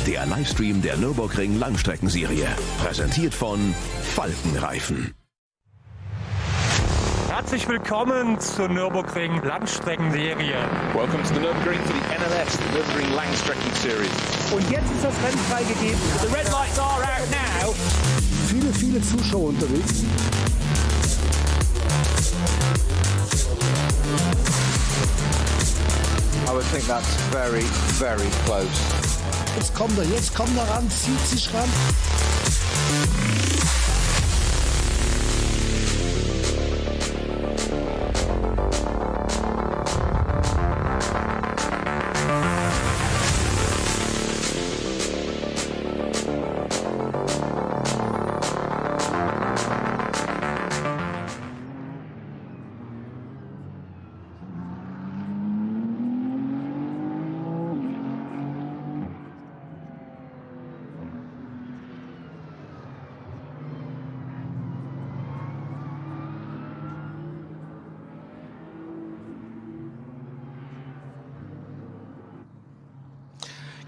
der Livestream der Nürburgring Langstrecken-Serie. Präsentiert von Falkenreifen. Herzlich willkommen zur Nürburgring Langstrecken-Serie. Welcome to the Nürburgring for the NLS, the Nürburgring Langstrecken-Series. Und jetzt ist das Rennen freigegeben. The red lights are out now. Viele Zuschauer unterwegs. I would think that's very, very close. Jetzt kommt er ran, zieht sich ran.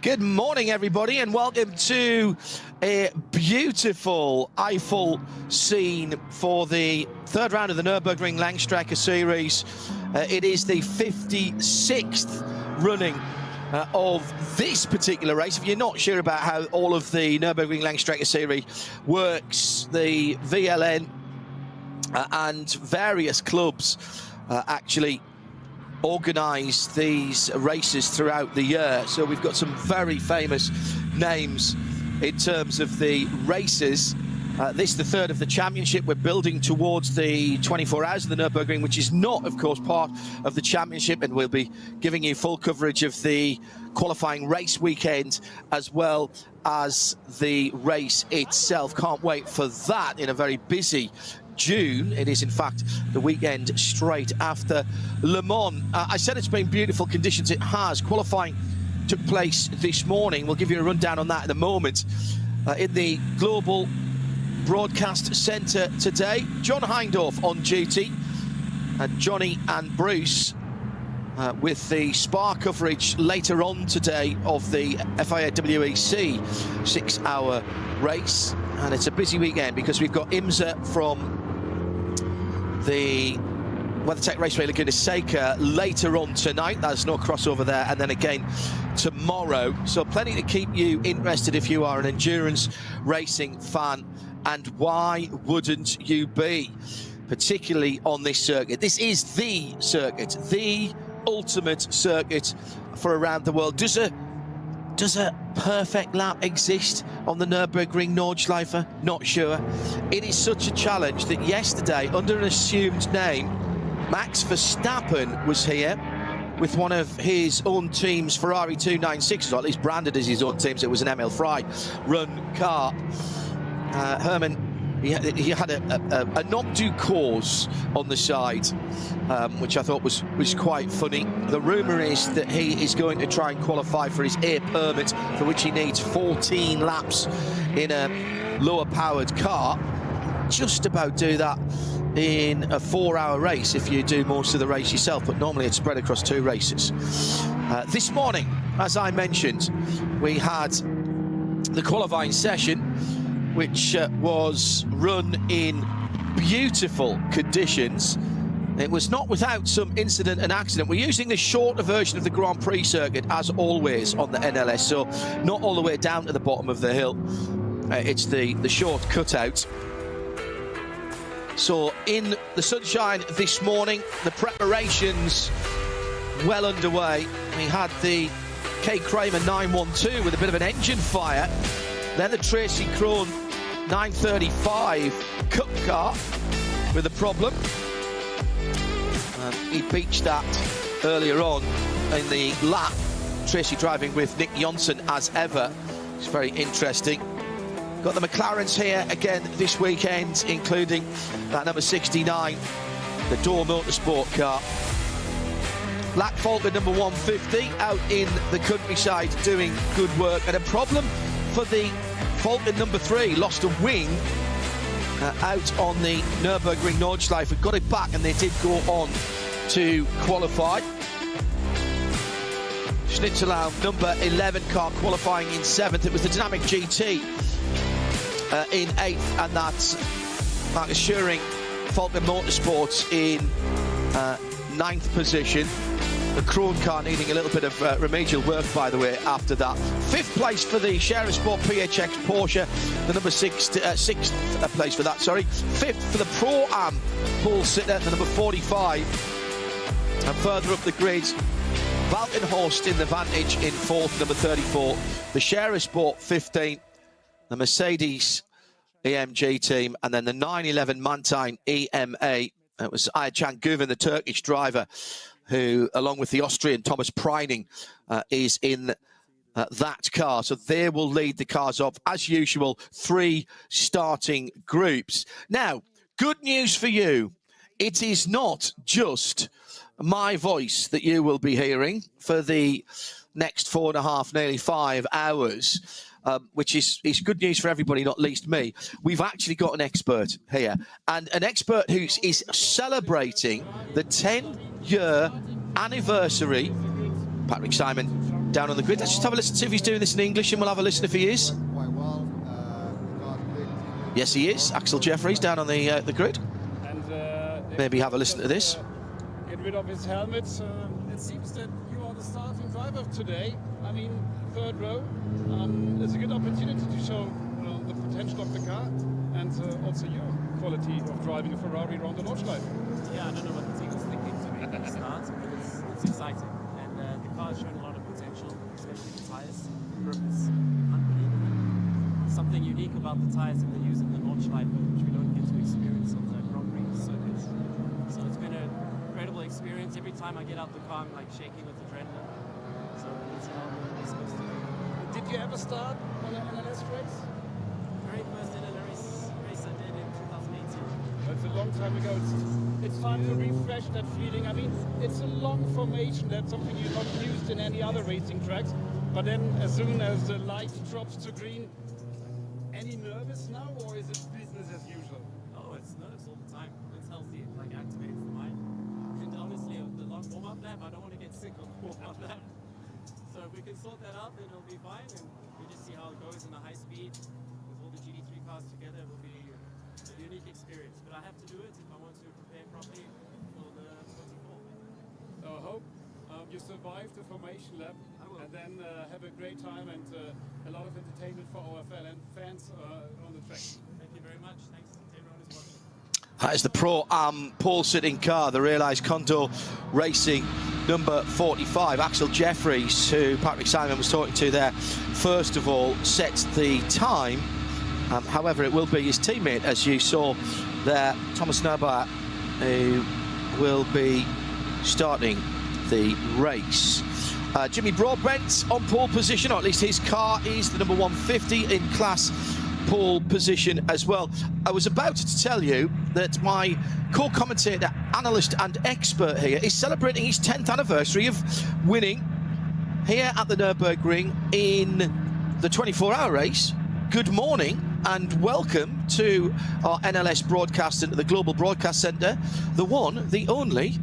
Good morning, everybody, and welcome to a beautiful Eiffel scene for the third round of the Nürburgring Langstrecken-Series. It is the 56th running of this particular race. If you're not sure about how all of the Nürburgring Langstrecken-Series works, the VLN and various clubs actually organise these races throughout the year. So we've got some very famous names in terms of the races. This is the third of the championship. We're building towards the 24 hours of the Nürburgring, which is not, of course, part of the championship, and we'll be giving you full coverage of the qualifying race weekend as well as the race itself. Can't wait for that in a very busy June. It is in fact the weekend straight after Le Mans. I said it's been beautiful conditions. It has. Qualifying took place this morning. We'll give you a rundown on that in a moment. In the Global Broadcast Centre today, John Hindorf on duty, and Johnny and Bruce with the Spa coverage later on today of the FIA WEC 6-hour race. And it's a busy weekend because we've got IMSA from the WeatherTech Raceway Laguna Seca later on tonight. There's no crossover there, and then again tomorrow. So plenty to keep you interested if you are an endurance racing fan, and why wouldn't you be, particularly on this circuit. This is the circuit, the ultimate circuit for around the world. Does a perfect lap exist on the Nürburgring Nordschleife? Not sure. It is such a challenge that yesterday, under an assumed name, Max Verstappen was here with one of his own team's Ferrari 296s, or at least branded as his own team's. It was an ML3 run car. Herman, he had a not due cause on the side, which I thought was quite funny. The rumour is that he is going to try and qualify for his air permit, for which he needs 14 laps in a lower powered car. Just about do that in a 4-hour race if you do most of the race yourself, but normally it's spread across 2 races. This morning, as I mentioned, we had the qualifying session, which was run in beautiful conditions. It was not without some incident and accident. We're using the shorter version of the Grand Prix circuit, as always, on the NLS, so not all the way down to the bottom of the hill. It's the short cutout. So in the sunshine this morning, the preparations well underway. We had the K. Kramer 912 with a bit of an engine fire. Then the Tracy Krohn 935 Cup car with a problem. He beached that earlier on in the lap. Tracy driving with Nick Johnson as ever. It's very interesting. Got the McLarens here again this weekend, including that number 69, the Door Motorsport car. Black Falcon number 150 out in the countryside doing good work. And a problem for the Falcon number 3, lost a wing out on the Nürburgring Nordschleife. Got it back and they did go on to qualify. Schnitzelau, number 11 car, qualifying in 7th. It was the Dynamic GT in 8th, and that's Marcus Schuring, Falcon Motorsports in 9th position. The Krohn car needing a little bit of remedial work, by the way, after that. 5th place for the Scherer Sport PHX Porsche, the number 6th place for that, sorry. 5th for the Pro-Am Paul Sitter, the number 45. And further up the grid, Valkenhorst in the Vantage in 4th, number 34. The Scherer Sport 15th, the Mercedes EMG team, and then the 911 Mantine EMA. It was Ayhan Guven, the Turkish driver, who, along with the Austrian Thomas Preining, is in that car. So they will lead the cars off, as usual, 3 starting groups. Now, good news for you. It is not just my voice that you will be hearing for the next 4.5, nearly 5 hours, which is good news for everybody, not least me. We've actually got an expert here, and an expert who is celebrating the 10-year anniversary. Patrick Simon down on the grid. Let's just have a listen, see if he's doing this in English, and we'll have a listen if he is. Yes, he is. Axel Jeffries down on the grid. And maybe have a listen to this. Get rid of his helmet. It seems that you are the starting driver today. I mean, 3rd row. It's a good opportunity to show the potential of the car, and also your quality of driving a Ferrari around the Nordschleife. Yeah, I don't know what the team was thinking to make it start, but it's exciting. And the car has shown a lot of potential, especially the tyres. The grip is unbelievable. Something unique about the tyres that they use in the Nordschleife, which we don't get to experience on the Grand Prix circuit. So it's been an incredible experience. Every time I get out the car, I'm like shaking with adrenaline. So it's how it's supposed to be. Did you ever start on an NLS race? Very first NLS race I did in 2018. That's a long time ago. It's time to refresh that feeling. I mean, it's a long formation. That's something you're not used in any other racing tracks. But then, as soon as the light drops to green, any nervous now, or is it business as usual? Oh, it's nerves all the time. It's healthy. It like activates the mind. And honestly, with the long warm-up lap, I don't want to get sick on the warm-up lap. So if we can sort that out, then it'll be fine. And we just see how it goes in the high speed with all the GT3 cars together. It will be a unique experience. But I have to do it if I want to prepare properly for the 24. So I hope you survive the formation lap, and then have a great time and a lot of entertainment for our fans on the track. Thank you very much. Thanks to everyone who's watching. That is the Pro-Am Paul sitting car, the Realised Condor Racing number 45. Axel Jeffries, who Patrick Simon was talking to there, first of all sets the time. However, it will be his teammate, as you saw there, Thomas Nürburgring, who will be starting the race. Jimmy Broadbent on pole position, or at least his car is the number 150 in class pole position as well. I was about to tell you that my co-commentator, analyst and expert here is celebrating his 10th anniversary of winning here at the Nürburgring in the 24-hour race. Good morning and welcome to our NLS broadcast into the Global Broadcast Centre. The one, the only,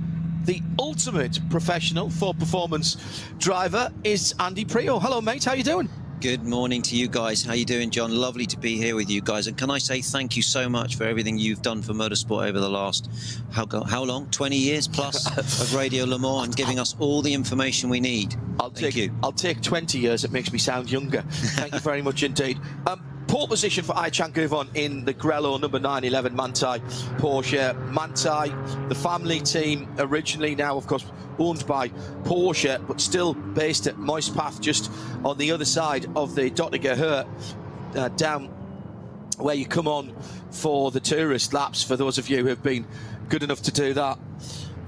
the ultimate professional for performance driver is Andy Prio. Hello, mate. How you doing? Good morning to you guys. How you doing, John? Lovely to be here with you guys. And can I say thank you so much for everything you've done for motorsport over the last, how long? 20 years plus of Radio Le Mans, and giving us all the information we need. I'll take 20 years. It makes me sound younger. Thank you very much indeed. Pole position for Ayhan Guven in the Grello number 911 Manthey Porsche. Manthey, the family team, originally, now of course owned by Porsche, but still based at Moispath, just on the other side of the Dottinger Hurt, down where you come on for the tourist laps, for those of you who have been good enough to do that.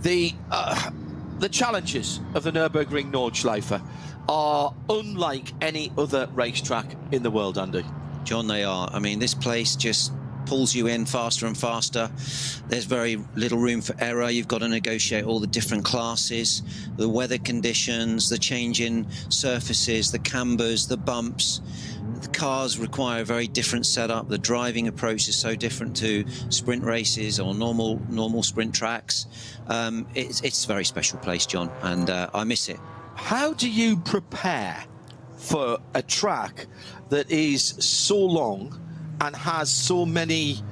The challenges of the Nürburgring Nordschleife are unlike any other racetrack in the world, Andy. John, they are. I mean, this place just pulls you in faster and faster. There's very little room for error. You've got to negotiate all the different classes, the weather conditions, the change in surfaces, the cambers, the bumps. The cars require a very different setup. The driving approach is so different to sprint races or normal sprint tracks. It's a very special place, John, and I miss it. How do you prepare for a track that is so long and has so many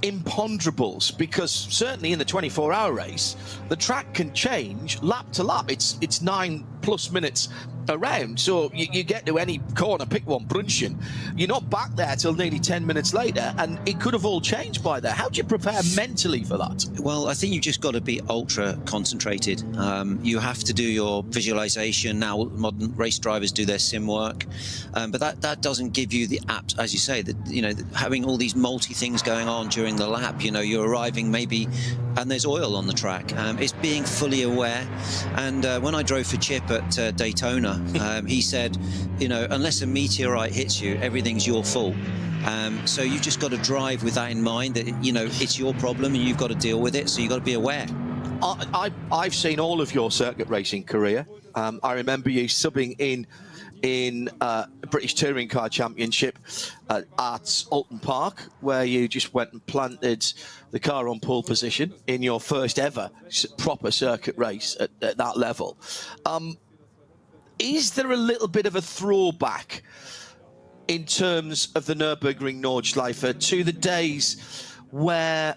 imponderables? Because certainly in the 24-hour race, the track can change lap to lap. It's 9+ minutes around, so you get to any corner, pick one, Brunchen, you're not back there till nearly 10 minutes later, and it could have all changed by there. How do you prepare mentally for that? Well, I think you've just got to be ultra concentrated. You have to do your visualization. Now modern race drivers do their sim work, but that doesn't give you the apps, as you say, that, you know, having all these multi things going on during the lap. You know, you're arriving maybe and there's oil on the track. It's being fully aware. And when I drove for Chip at Daytona, he said, you know, unless a meteorite hits you, everything's your fault. So you've just got to drive with that in mind, that, you know, it's your problem and you've got to deal with it. So you've got to be aware. I've seen all of your circuit racing career. I remember you subbing in British Touring Car Championship at Alton Park, where you just went and planted the car on pole position in your first ever proper circuit race at that level. Is there a little bit of a throwback in terms of the Nürburgring Nordschleife to the days where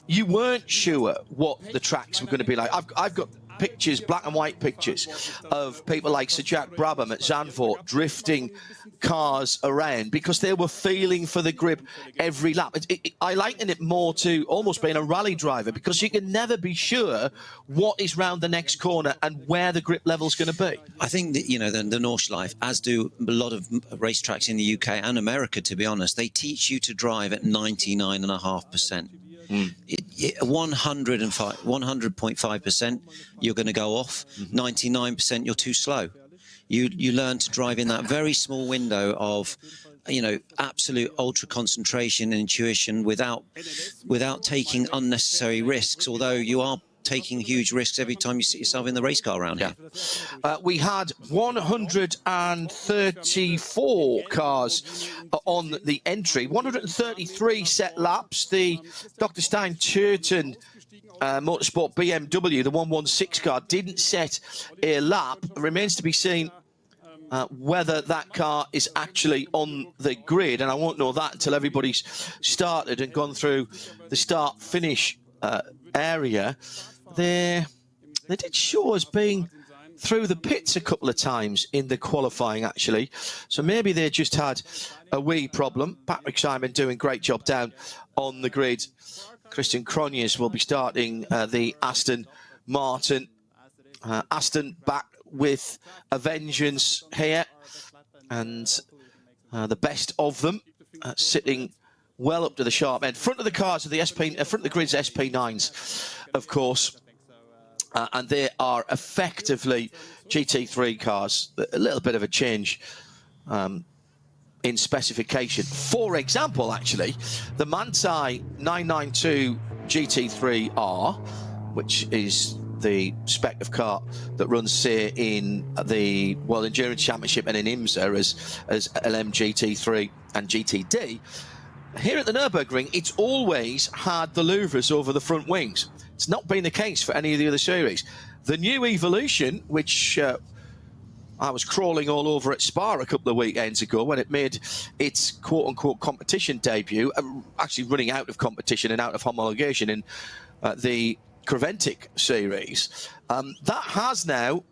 you weren't sure what the tracks were going to be like? I've got pictures, black and white pictures, of people like Sir Jack Brabham at Zandvoort drifting cars around because they were feeling for the grip every lap. I liken it more to almost being a rally driver, because you can never be sure what is round the next corner and where the grip level's going to be. I think that, you know, the Nordschleife, as do a lot of racetracks in the UK and America, to be honest, they teach you to drive at 99.5%. 100.5% you're going to go off. 99% you're too slow. You learn to drive in that very small window of, you know, absolute ultra concentration and intuition without taking unnecessary risks, although you are taking huge risks every time you sit yourself in the race car around here. We had 134 cars on the entry, 133 set laps. The Dr. Stein Turton Motorsport BMW, the 116 car, didn't set a lap. It remains to be seen whether that car is actually on the grid, and I won't know that until everybody's started and gone through the start-finish area. They did show us being through the pits a couple of times in the qualifying, actually. So maybe they just had a wee problem. Patrick Simon doing a great job down on the grid. Christian Cronjes will be starting the Aston Martin. Aston back with a vengeance here. And the best of them sitting well up to the sharp end. Front of the cars are the front of the grid's SP9s, of course. And they are effectively GT3 cars. A little bit of a change in specification. For example, actually, the Manthey 992 GT3R, which is the spec of car that runs, say, in the World Endurance Championship and in IMSA as LM GT3 and GTD. Here at the Nürburgring, it's always had the louvres over the front wings. It's not been the case for any of the other series. The new Evolution, which I was crawling all over at Spa a couple of weekends ago when it made its quote-unquote competition debut, actually running out of competition and out of homologation in the Creventic series. That has now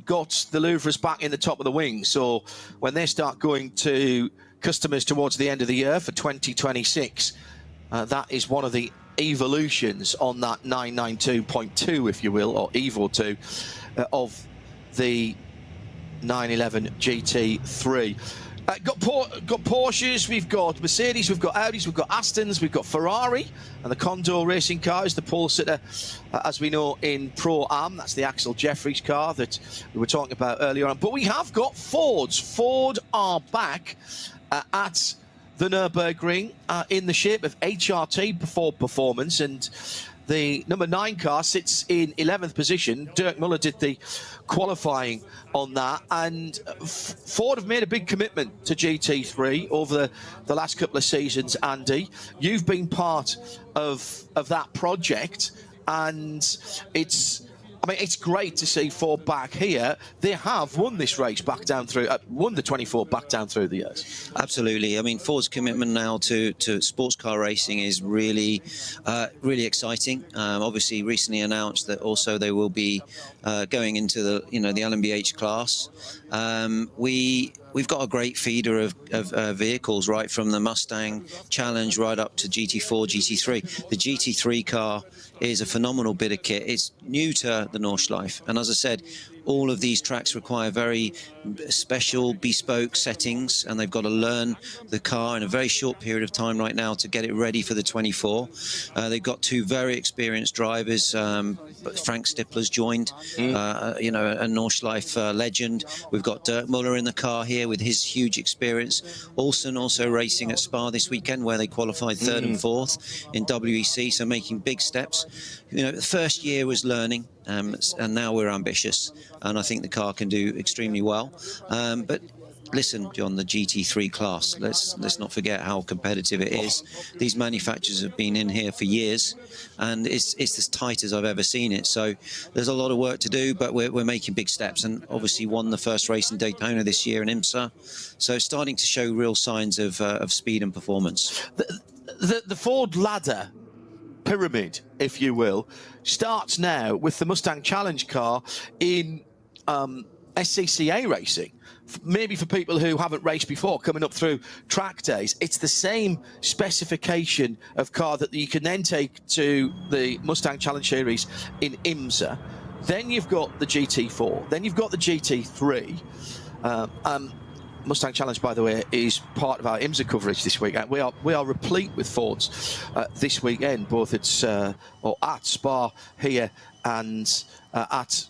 got the louvres back in the top of the wing. So when they start going to customers towards the end of the year for 2026, that is one of the evolutions on that 992.2, if you will, or Evo 2 of the 911 GT3. Got Porsches, we've got Mercedes, we've got Audis, we've got Astons, we've got Ferrari, and the Condor racing car is the pole sitter, as we know, in Pro-Am. That's the Axel Jeffries car that we were talking about earlier on. But we have got Fords. Ford are back at the Nürburgring in the shape of HRT for performance, and the number 9 car sits in 11th position. Dirk Muller did the qualifying on that, and Ford have made a big commitment to GT3 over the last couple of seasons. Andy, you've been part of that project, and it's I mean, it's great to see Ford back here. They have won this race back down through, won the 24 back down through the years. Absolutely. I mean, Ford's commitment now to sports car racing is really, really exciting. Obviously, recently announced that also they will be going into the, the LMBH class. We've got a great feeder of vehicles, right from the Mustang Challenge right up to GT4, GT3. The GT3 car is a phenomenal bit of kit. It's new to the Nordschleife, and as I said, all of these tracks require very special, bespoke settings, and they've got to learn the car in a very short period of time right now to get it ready for the 24. They've got two very experienced drivers. Frank Stippler's joined, a Nordschleife legend. We've got Dirk Muller in the car here with his huge experience. Olsen also racing at Spa this weekend, where they qualified third and fourth in WEC, so making big steps. The first year was learning, and now we're ambitious, and I think the car can do extremely well. But listen, John, the GT3 class, let's not forget how competitive it is. These manufacturers have been in here for years, and it's as tight as I've ever seen it. So there's a lot of work to do, but we're making big steps, and obviously won the first race in Daytona this year in IMSA. So starting to show real signs of speed and performance. The Ford ladder pyramid, if you will, starts now with the Mustang Challenge car in SCCA racing. Maybe for people who haven't raced before, coming up through track days, it's the same specification of car that you can then take to the Mustang Challenge Series in IMSA. Then you've got the GT4, then you've got the GT3. Mustang Challenge, by the way, is part of our IMSA coverage this weekend. We are replete with Fords this weekend, both at Spa here and at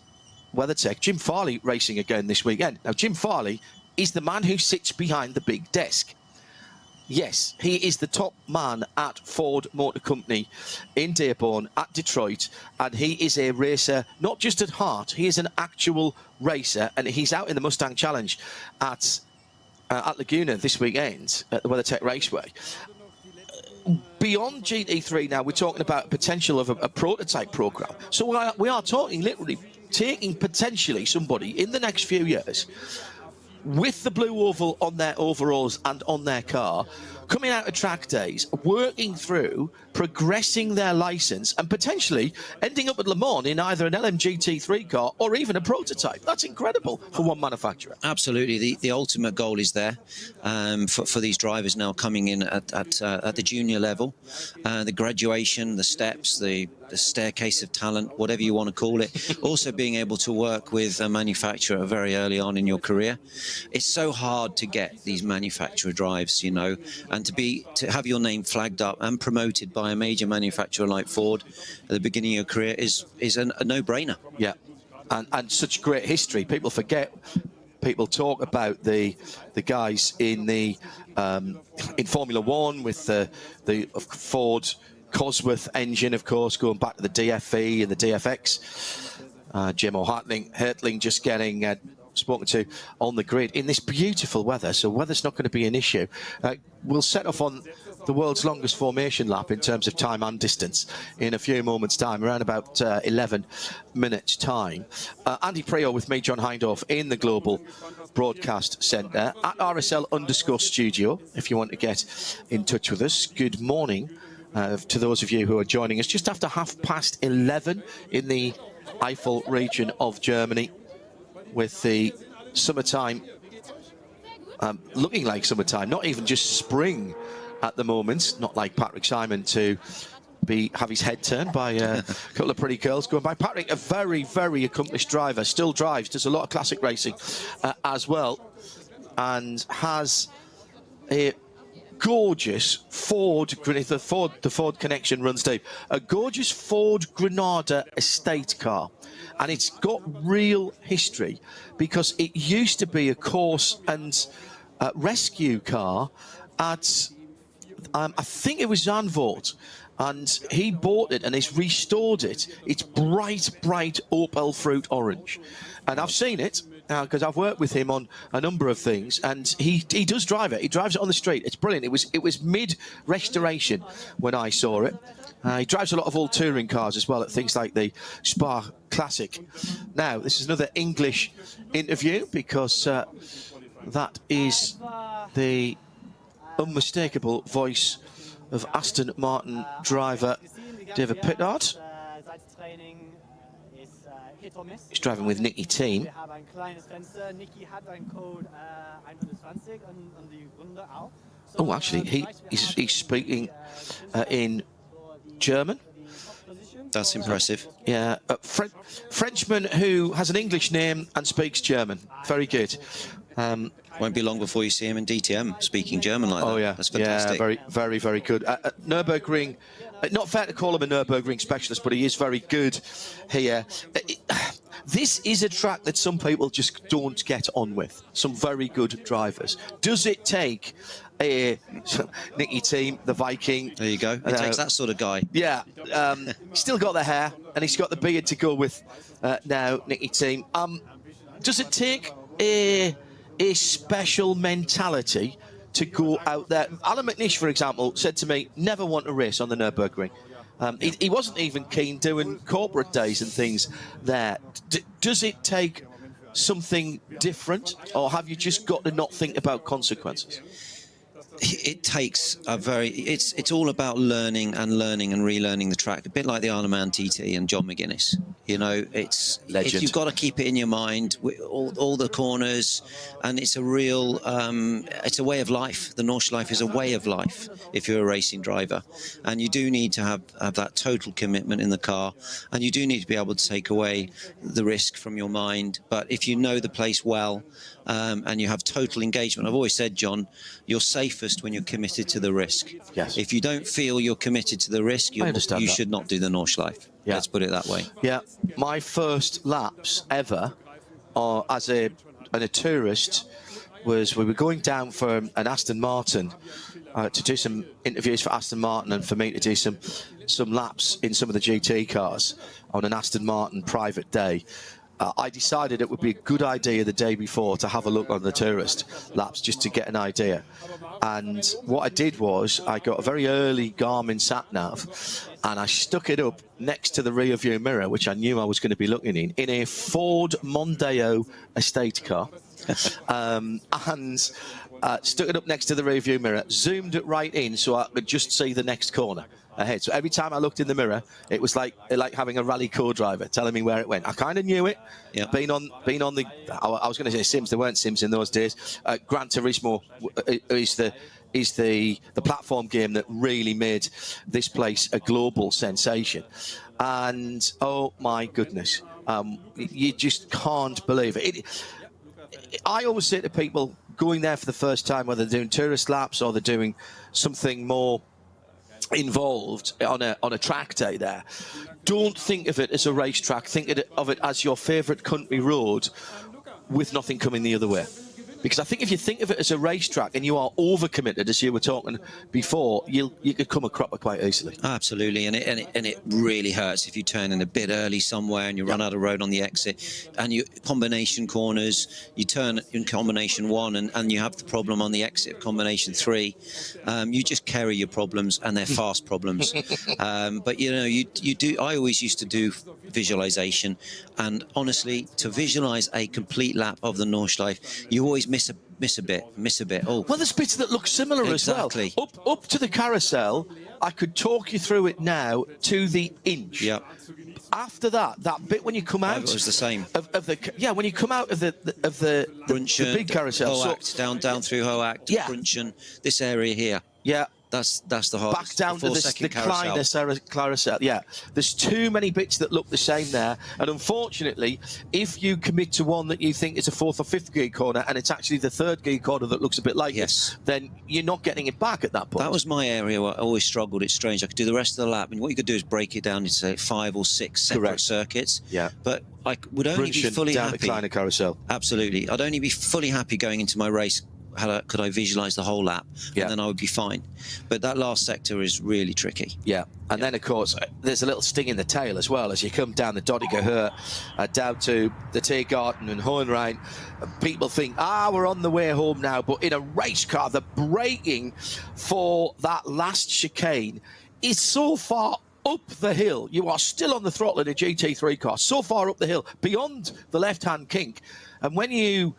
WeatherTech. Jim Farley racing again this weekend. Now, Jim Farley is the man who sits behind the big desk. Yes, he is the top man at Ford Motor Company in Dearborn, at Detroit, and he is a racer, not just at heart, he is an actual racer, and he's out in the Mustang Challenge at Laguna this weekend at the WeatherTech Raceway. Beyond GT3 now, we're talking about potential of a prototype program. So we are talking literally taking potentially somebody in the next few years with the blue oval on their overalls and on their car, coming out of track days, working through, progressing their license, and potentially ending up at Le Mans in either an LMGT3 car or even a prototype. That's incredible for one manufacturer. Absolutely. The ultimate goal is there for these drivers now coming in at the junior level. The graduation, the steps, the staircase of talent, whatever you want to call it. Also being able to work with a manufacturer very early on in your career. It's so hard to get these manufacturer drives, and to have your name flagged up and promoted by a major manufacturer like Ford at the beginning of your career is a no-brainer. Yeah, and such great history. People forget. People talk about the guys in in Formula One with the Ford Cosworth engine, of course, going back to the DFE and the DFX. Jim Hertling just getting spoken to on the grid in this beautiful weather, so weather's not going to be an issue. We'll set off on the world's longest formation lap in terms of time and distance in a few moments' time, around about 11 minutes' time. Andy Preo with me, John Hindorf, in the Global Broadcast Centre at RSL_studio, if you want to get in touch with us. Good morning to those of you who are joining us just after 11:30 in the Eifel region of Germany, with the summertime looking like summertime, not even just spring at the moment, not like Patrick Simon to have his head turned by a couple of pretty girls going by. Patrick, a very, very accomplished driver, still drives, does a lot of classic racing as well, and has a gorgeous Ford, the Ford connection runs deep, a gorgeous Ford Granada estate car. And it's got real history because it used to be a course and rescue car at, I think it was Zandvoort, and he bought it and he's restored it. It's bright, bright Opel fruit orange. And I've seen it. because I've worked with him on a number of things, and he does drive it. He drives it on the street. It's brilliant. It was mid-restoration when I saw it. He drives a lot of old touring cars as well at things like the Spa Classic. Now, this is another English interview because that is the unmistakable voice of Aston Martin driver David Pittard. He's driving with Nicky Team. Oh, actually, he's speaking in German. That's impressive. Yeah, Frenchman who has an English name and speaks German. Very good. Won't be long before you see him in DTM speaking German like that. Oh yeah, that's fantastic. Yeah, very, very good. Nürburgring, not fair to call him a Nürburgring specialist, but he is very good here. This is a track that some people just don't get on with. Some very good drivers. Does it take Nicky Team, the Viking? There you go. It takes that sort of guy. Yeah, still got the hair, and he's got the beard to go with now, Nicky Team. Does it take a special mentality to go out there? Alan McNish, for example, said to me, never want to race on the Nürburgring. He wasn't even keen doing corporate days and things there. Does it take something different, or have you just got to not think about consequences? It takes a very, it's all about learning and relearning the track, a bit like the Isle of Man TT and John McGuinness. You know, you've got to keep it in your mind, all the corners, and it's a real, it's a way of life. The Nordschleife is a way of life if you're a racing driver, and you do need to have that total commitment in the car, and you do need to be able to take away the risk from your mind. But if you know the place well, and you have total engagement, I've always said, John, you're safest when you're committed to the risk. Yes. If you don't feel you're committed to the risk, you should not do the Nordschleife. Yeah. Let's put it that way. Yeah, my first laps ever as a tourist was we were going down for an Aston Martin to do some interviews for Aston Martin and for me to do some laps in some of the GT cars on an Aston Martin private day. I decided it would be a good idea the day before to have a look on the tourist laps just to get an idea. And what I did was I got a very early Garmin sat-nav and I stuck it up next to the rear view mirror, which I knew I was going to be looking in a Ford Mondeo estate car. And stuck it up next to the rear view mirror, zoomed it right in so I could just see the next corner ahead. So every time I looked in the mirror, it was like having a rally co-driver telling me where it went. I kind of knew it. Yeah. Being on the, I was going to say Sims. There weren't Sims in those days. Gran Turismo is the platform game that really made this place a global sensation. And oh my goodness, you just can't believe it. I always say to people going there for the first time, whether they're doing tourist laps or they're doing something more involved on a track day there, don't think of it as a racetrack. Think of it as your favourite country road with nothing coming the other way. Because I think if you think of it as a racetrack and you are overcommitted, as you were talking before, you could come a cropper quite easily. Absolutely, and it really hurts if you turn in a bit early somewhere and you run out of road on the exit, and you combination corners, you turn in combination 1 and you have the problem on the exit of combination 3. You just carry your problems, and they're fast problems. But you know, you do. I always used to do visualization, and honestly, to visualize a complete lap of the Nordschleife, you always miss a bit. Oh, well, there's bits that look similar exactly. as well. Up to the carousel, I could talk you through it now to the inch. Yeah. After that bit when you come out, it was the same. When you come out of the Brunchen, big carousel, Hoacht, down through Hoacht, yeah. Brunchen, this area here. Yeah. That's the hardest. Back down to the Kleiner carousel. Yeah, there's too many bits that look the same there, and unfortunately, if you commit to one that you think is a 4th or 5th gear corner, and it's actually the 3rd gear corner that looks a bit like it, then you're not getting it back at that point. That was my area where I always struggled. It's strange. I could do the rest of the lap, and what you could do is break it down into say 5 or 6 separate circuits. Yeah, but I would only be fully down happy. The Kleiner carousel. Absolutely, I'd only be fully happy going into my race could I visualize the whole lap, Yeah. and then I would be fine. But that last sector is really tricky. Yeah, and then of course there's a little sting in the tail as well as you come down the Dottinger down to the Tiergarten and Hohenrhein. People think, we're on the way home now, but in a race car, the braking for that last chicane is so far up the hill. You are still on the throttle in a GT3 car, so far up the hill, beyond the left-hand kink. And when you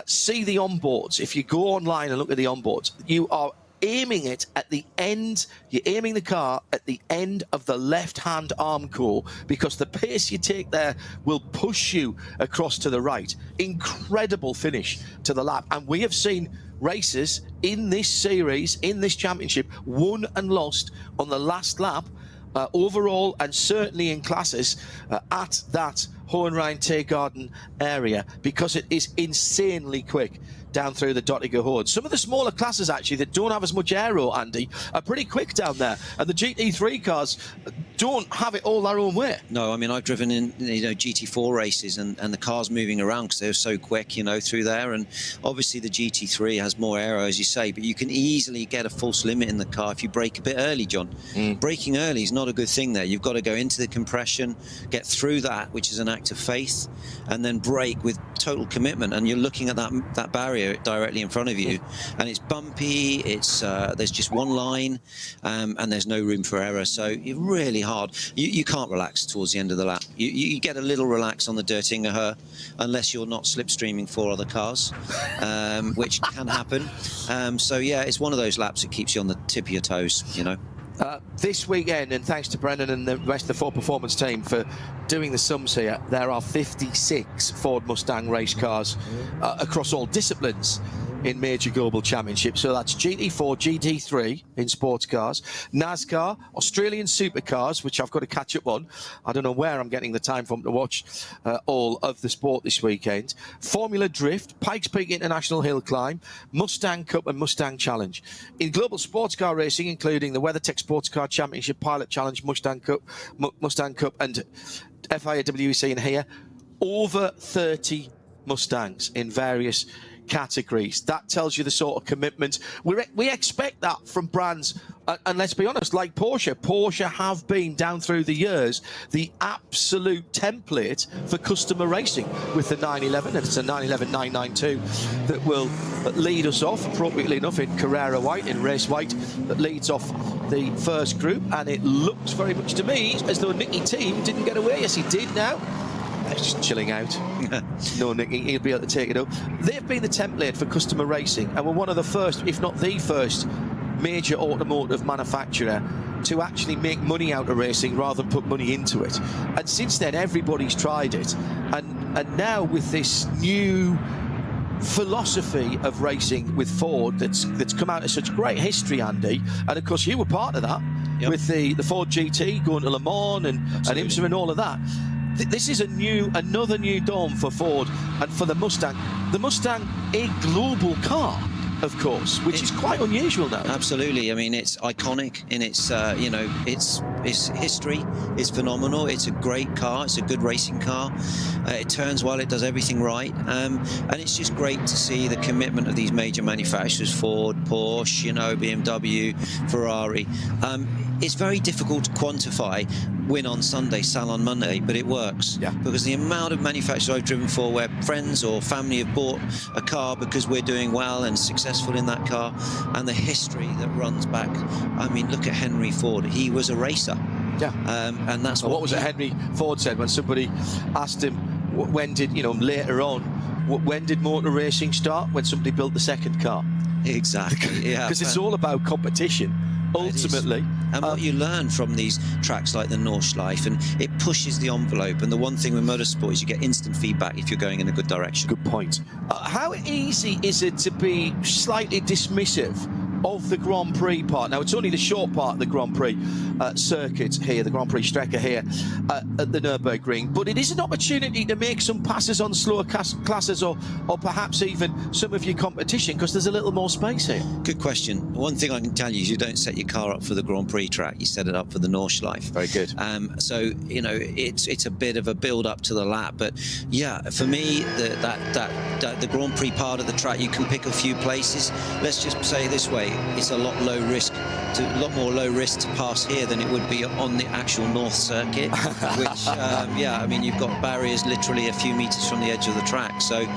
see the onboards, if you go online and look at the onboards, you are aiming it at the end. You're aiming the car at the end of the left-hand arm core, because the pace you take there will push you across to the right. Incredible finish to the lap. And we have seen races in this series, in this championship, won and lost on the last lap, overall, and certainly in classes at that Hohenrhein-Tiergarten area, because it is insanely quick down through the Dottinger Hohen. Some of the smaller classes, actually, that don't have as much aero, Andy, are pretty quick down there. And the GT3 cars don't have it all their own way. No, I mean, I've driven in, GT4 races, and the cars moving around because they're so quick, through there. And obviously the GT3 has more aero, as you say, but you can easily get a false limit in the car if you brake a bit early, John. Braking early is not a good thing there. You've got to go into the compression, get through that, which is an act of faith, and then brake with total commitment. And you're looking at that barrier directly in front of you, and it's bumpy, it's there's just one line, and there's no room for error, so it's really hard. You can't relax towards the end of the lap. You get a little relax on the Dottinger unless you're not slipstreaming 4 other cars, which can happen. So yeah, it's one of those laps that keeps you on the tip of your toes, This weekend, and thanks to Brendan and the rest of the Ford Performance team for doing the sums here, there are 56 Ford Mustang race cars across all disciplines in major global championships. So that's GT4, GT3 in sports cars, NASCAR, Australian supercars, which I've got to catch up on. I don't know where I'm getting the time from to watch all of the sport this weekend. Formula Drift, Pikes Peak International Hill Climb, Mustang Cup and Mustang Challenge. In global sports car racing, including the WeatherTech Sports Car Championship, Pilot Challenge, Mustang Cup, and FIA WEC in here, over 30 Mustangs in various categories. That tells you the sort of commitment. We expect that from brands, and let's be honest, like Porsche. Porsche have been, down through the years, the absolute template for customer racing with the 911, and it's a 911 992 that will lead us off, appropriately enough, in Carrera White, in race white, that leads off the first group. And it looks very much to me as though Nicky Team didn't get away. Yes, he did now. He's just chilling out. No, Nicky, he'll be able to take it up. They've been the template for customer racing, and we're one of the first, if not the first, major automotive manufacturer to actually make money out of racing rather than put money into it. And since then, everybody's tried it. And now with this new philosophy of racing with Ford that's come out of such great history, Andy, and of course you were part of that, with the Ford GT going to Le Mans and IMSA and all of that. This is another new dawn for Ford and for the Mustang. The Mustang, a global car, of course, which is quite unusual now. Absolutely. I mean, it's iconic in its, its history is phenomenal. It's a great car. It's a good racing car. It turns well. It does everything right. And it's just great to see the commitment of these major manufacturers, Ford, Porsche, BMW, Ferrari. It's very difficult to quantify win on Sunday, sell on Monday, but it works. Yeah. Because the amount of manufacturers I've driven for where friends or family have bought a car because we're doing well and successful in that car, and the history that runs back. I mean, look at Henry Ford. He was a racer. Yeah. And that's what was it Henry Ford said when somebody asked him when did, later on, when did motor racing start? When somebody built the second car. Exactly. Yeah. Because it's all about competition. Ultimately, and what you learn from these tracks like the Nordschleife, and it pushes the envelope. And the one thing with motorsport is you get instant feedback if you're going in a good direction. Good point. How easy is it to be slightly dismissive of the Grand Prix part. Now, it's only the short part of the Grand Prix circuit here, the Grand Prix Strecke here at the Nürburgring, but it is an opportunity to make some passes on slower classes or perhaps even some of your competition, because there's a little more space here. Good question. One thing I can tell you is you don't set your car up for the Grand Prix track, you set it up for the Nordschleife. Very good. So, you know, it's a bit of a build up to the lap, but yeah, for me, the Grand Prix part of the track, you can pick a few places. Let's just say this way, it's a lot more low risk to pass here than it would be on the actual North Circuit, which, yeah, I mean, you've got barriers literally a few meters from the edge of the track. So,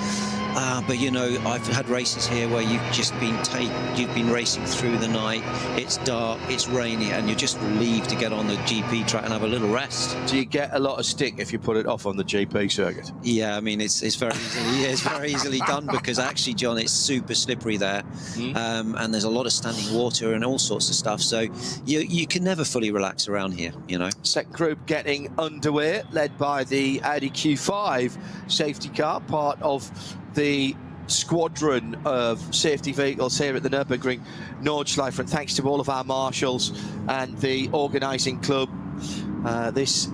but you know, I've had races here where you've just been racing through the night. It's dark, it's rainy, and you're just relieved to get on the GP track and have a little rest. Do you get a lot of stick if you put it off on the GP circuit? Yeah, I mean, it's very easily done, because actually, John, it's super slippery there, and there's a lot of standing water and all sorts of stuff. So you can never fully relax around here, you know. Second group getting underway, led by the Audi Q5 safety car, part of the squadron of safety vehicles here at the Nürburgring Nordschleife, and thanks to all of our marshals and the organising club. This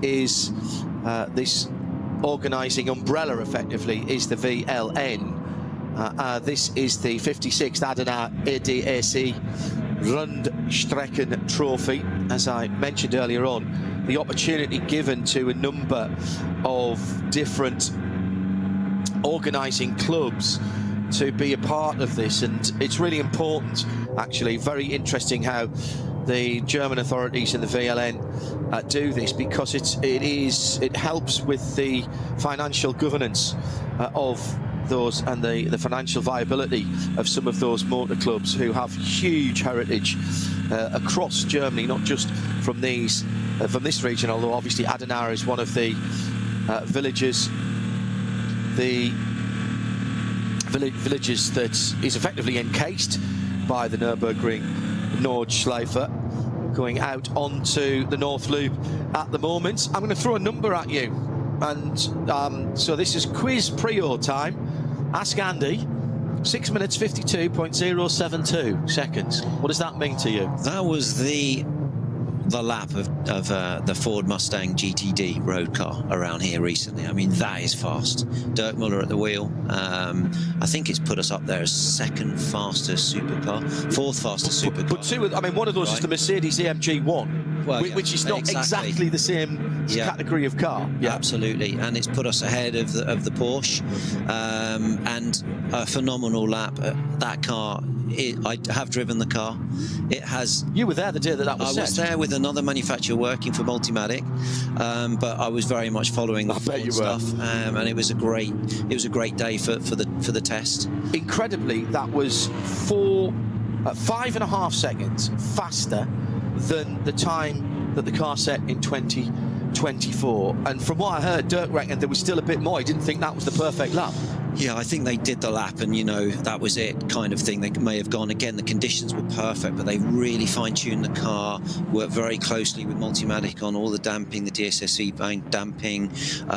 organising umbrella effectively is the VLN. This is the 56th Adenauer ADAC Rundstrecken-Trophy. As I mentioned earlier on, the opportunity given to a number of different organising clubs to be a part of this, and it's really important, actually. Very interesting how the German authorities and the VLN do this, because it helps with the financial governance of those, and the financial viability of some of those motor clubs who have huge heritage across Germany, not just from this region, although obviously Adenauer is one of the villages that is effectively encased by the Nürburgring Nordschleife, going out onto the North Loop at the moment. I'm going to throw a number at you, and so this is quiz Prio time. Ask Andy. 6 minutes 52.072 seconds. What does that mean to you? That was the lap of the Ford Mustang GTD road car around here recently. I mean, that is fast. Dirk Muller at the wheel. I think it's put us up there as second fastest supercar, fourth fastest supercar. But two, I mean, one of those is the Mercedes AMG 1, well, which is not exactly the same category of car. Yeah, absolutely, and it's put us ahead of the Porsche, and a phenomenal lap. That car, I have driven the car. It has. You were there the day that was set. I was there with another manufacturer working for Multimatic, but I was very much following the Ford stuff, and it was a great day for the test. Incredibly, that was 5.5 seconds faster than the time that the car set in 2024. And from what I heard, Dirk reckoned there was still a bit more. He didn't think that was the perfect lap. Yeah, I think they did the lap, and you know, that was it, kind of thing. They may have gone again. The conditions were perfect, but they really fine-tuned the car. Worked very closely with Multimatic on all the damping, the DSSV bank damping,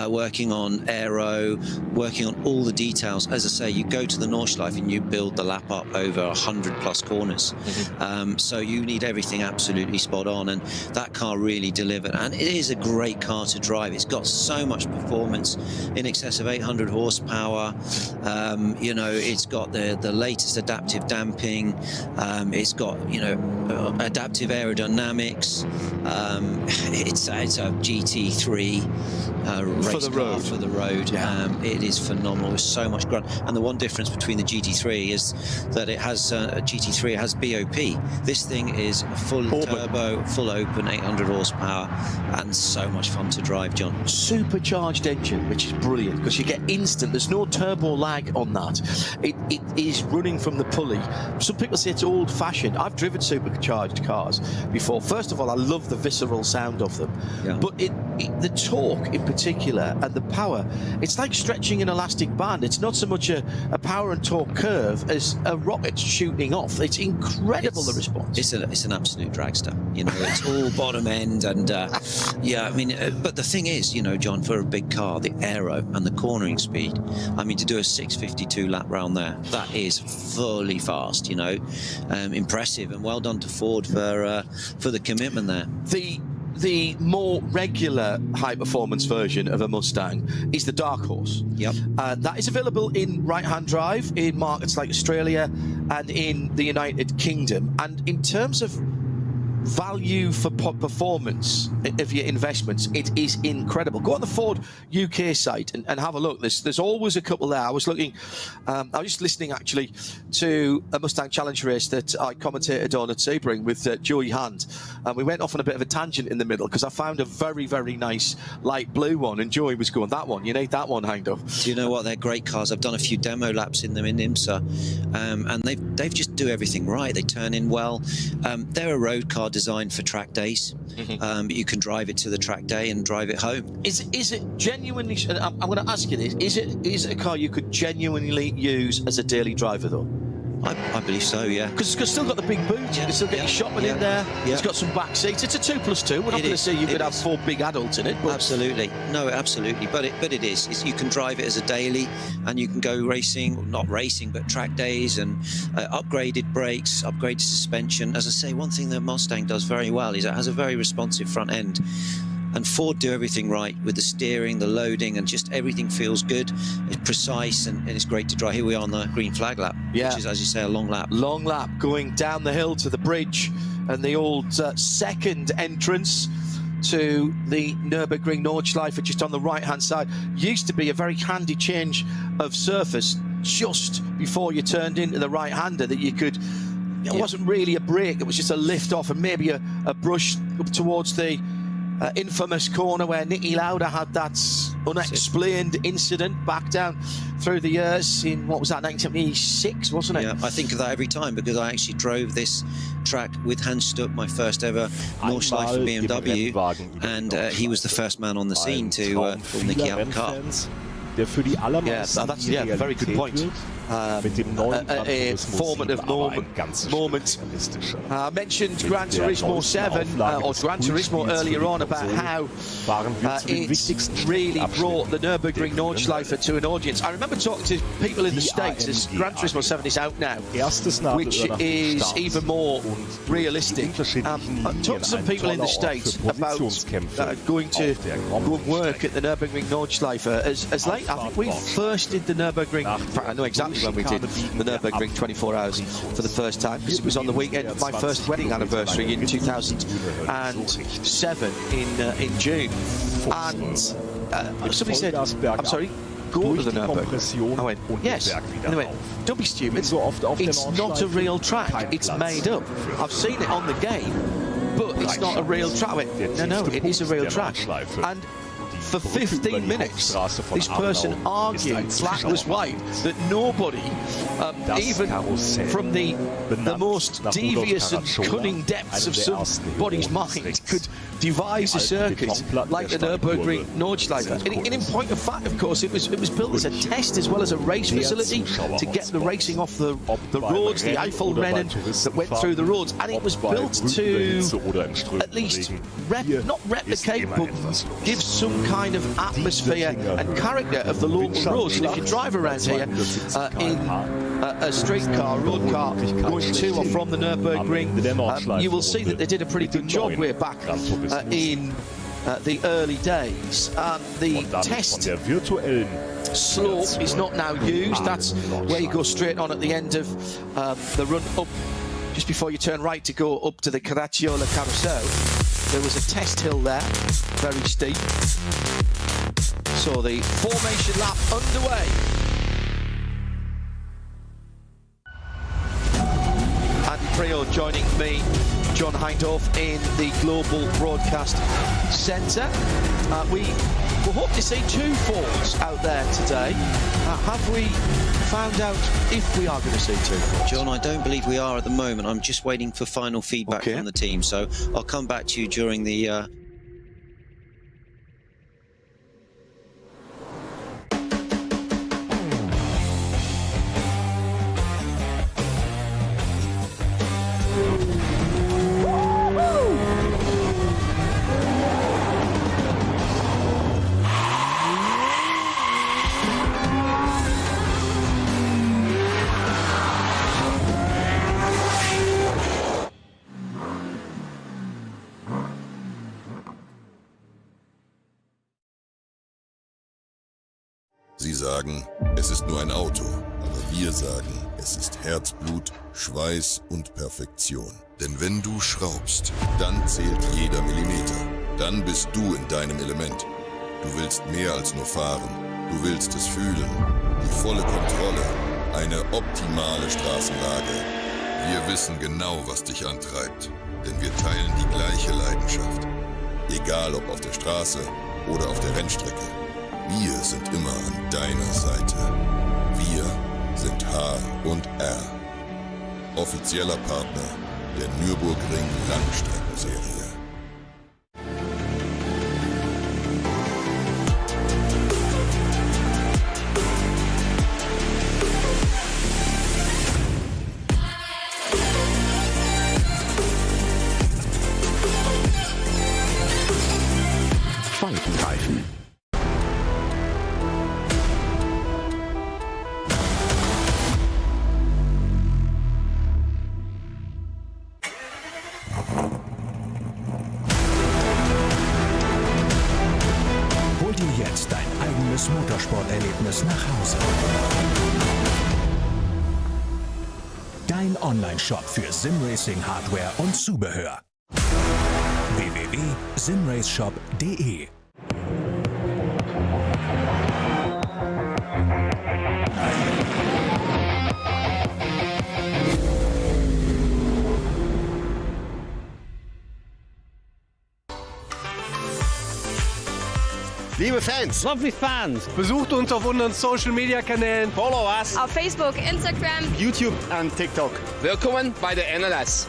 working on aero, working on all the details. As I say, you go to the Nordschleife and you build the lap up over 100+ corners. So you need everything absolutely spot on, and that car really delivered. And it is a great car to drive. It's got so much performance, in excess of 800 horsepower. You know, it's got the latest adaptive damping. It's got, you know, adaptive aerodynamics. It's a GT3 race car for the road. Yeah. It is phenomenal. There's so much grunt. And the one difference between the GT3 is that it has a GT3 has BOP. This thing is full turbo, full open, 800 horsepower, and so much fun to drive, John. Supercharged engine, which is brilliant, because you get instant. There's no turbo lag on that. It is running from the pulley. Some people say it's old-fashioned. I've driven supercars supercharged cars before. First of all, I love the visceral sound of them, but the torque in particular and the power, it's like stretching an elastic band. It's not so much a power and torque curve as a rocket shooting off. It's incredible, the response. It's an absolute dragster. You know, it's all bottom end, and yeah, I mean, but the thing is, you know, John, for a big car, the aero and the cornering speed, I mean, to do a 652 lap round there, that is fully fast, you know. Impressive, and well done to Ford for the commitment there. The more regular high-performance version of a Mustang is the Dark Horse. Yep. That is available in right-hand drive in markets like Australia and in the United Kingdom. And in terms of value for performance of your investments, it is incredible. Go on the Ford UK site and have a look. There's always a couple there. I was looking, I was just listening actually to a Mustang Challenge race that I commentated on at Sebring with Joey Hand, and we went off on a bit of a tangent in the middle because I found a very, very nice light blue one, and Joey was going, that one, you need that one hanged up. Do you know what? They're great cars. I've done a few demo laps in them in IMSA, and they've just do everything right. They turn in well. They're a road car designed for track days. But you can drive it to the track day and drive it home. Is it genuinely, I'm going to ask you this, is it a car you could genuinely use as a daily driver though? I believe so, yeah. Because it's still got the big boot, you can still get your shopman in there, it's got some back seats. It's a 2+2, we're not going to say you could have 4 big adults in it. But absolutely, no, absolutely, but it is. You can drive it as a daily, and you can go racing, well, not racing, but track days, and upgraded brakes, upgraded suspension. As I say, one thing that Mustang does very well is it has a very responsive front end. And Ford do everything right with the steering, the loading, and just everything feels good. It's precise, and it's great to drive. Here we are on the green flag lap, which is, as you say, a long lap. Long lap going down the hill to the bridge, and the old second entrance to the Nürburgring Nordschleife, just on the right-hand side. Used to be a very handy change of surface just before you turned into the right-hander that you could... It wasn't really a brake, it was just a lift off and maybe a brush up towards the infamous corner where Nicky Lauda had that unexplained incident back down through the years in, what was that, 1976, wasn't it? Yeah, I think of that every time because I actually drove this track with Hans Stuck, my first ever Nordschleife for BMW, and he was the first man on the scene to pull Nicky out of the car. That's a very good point. A formative moment. I mentioned Gran Turismo 7 or Gran Turismo earlier on about how it's really brought the Nürburgring Nordschleife to an audience. I remember talking to people in the States as Gran Turismo 7 is out now, which is even more realistic. I talked to some people in the States about going to go and work at the Nürburgring Nordschleife as late. I think we first did the Nürburgring, in fact, I know exactly when we did the Nürburgring 24 hours for the first time, because it was on the weekend of my first wedding anniversary in 2007 in June. And somebody said, I'm sorry, go to the Nürburgring. I went, yes. And they went, don't be stupid, it's not a real track, it's made up. I've seen it on the game, but it's not a real track. I went, no, it is a real track. And for 15 minutes, this person argued black was white that nobody, even from the most devious and cunning depths of somebody's mind, could devise a circuit like the Nürburgring Nordschleife. And in point of fact, of course, it was built as a test as well as a race facility to get the racing off the roads, the Eifelrennen that went through the roads, and it was built to at least not replicate, but give some kind of atmosphere and character of the local roads. And if you drive around here in a streetcar, road car, going to or from the Nürburgring, you will see that they did a pretty good job way back in the early days. The test slope is not now used. That's where you go straight on at the end of the run up, just before you turn right to go up to the Caracciola Carousel. There was a test hill there, very steep. So the formation lap underway. Andy Prior joining me, John Hindorf, in the Global Broadcast Centre. We hope to see 2 Fords out there today. Have we found out if we are going to see two points? John, I don't believe we are at the moment. I'm just waiting for final feedback from the team, so I'll come back to you during the... Sie sagen, es ist nur ein Auto, aber wir sagen, es ist Herzblut, Schweiß und Perfektion. Denn wenn du schraubst, dann zählt jeder Millimeter. Dann bist du in deinem Element. Du willst mehr als nur fahren. Du willst es fühlen. Die volle Kontrolle. Eine optimale Straßenlage. Wir wissen genau, was dich antreibt. Denn wir teilen die gleiche Leidenschaft. Egal ob auf der Straße oder auf der Rennstrecke. Wir sind immer an deiner Seite. Wir sind H&R. Offizieller Partner der Nürburgring Langstrecken-Series. Faltenreifen. Hol dir jetzt dein eigenes Motorsporterlebnis nach Hause. Dein Online-Shop für Simracing-Hardware und Zubehör. www.simraceshop.de. Liebe Fans, Lovely fans. besucht uns auf unseren Social-Media-Kanälen. Follow us. Auf Facebook, Instagram, YouTube und TikTok. Willkommen bei der NLS.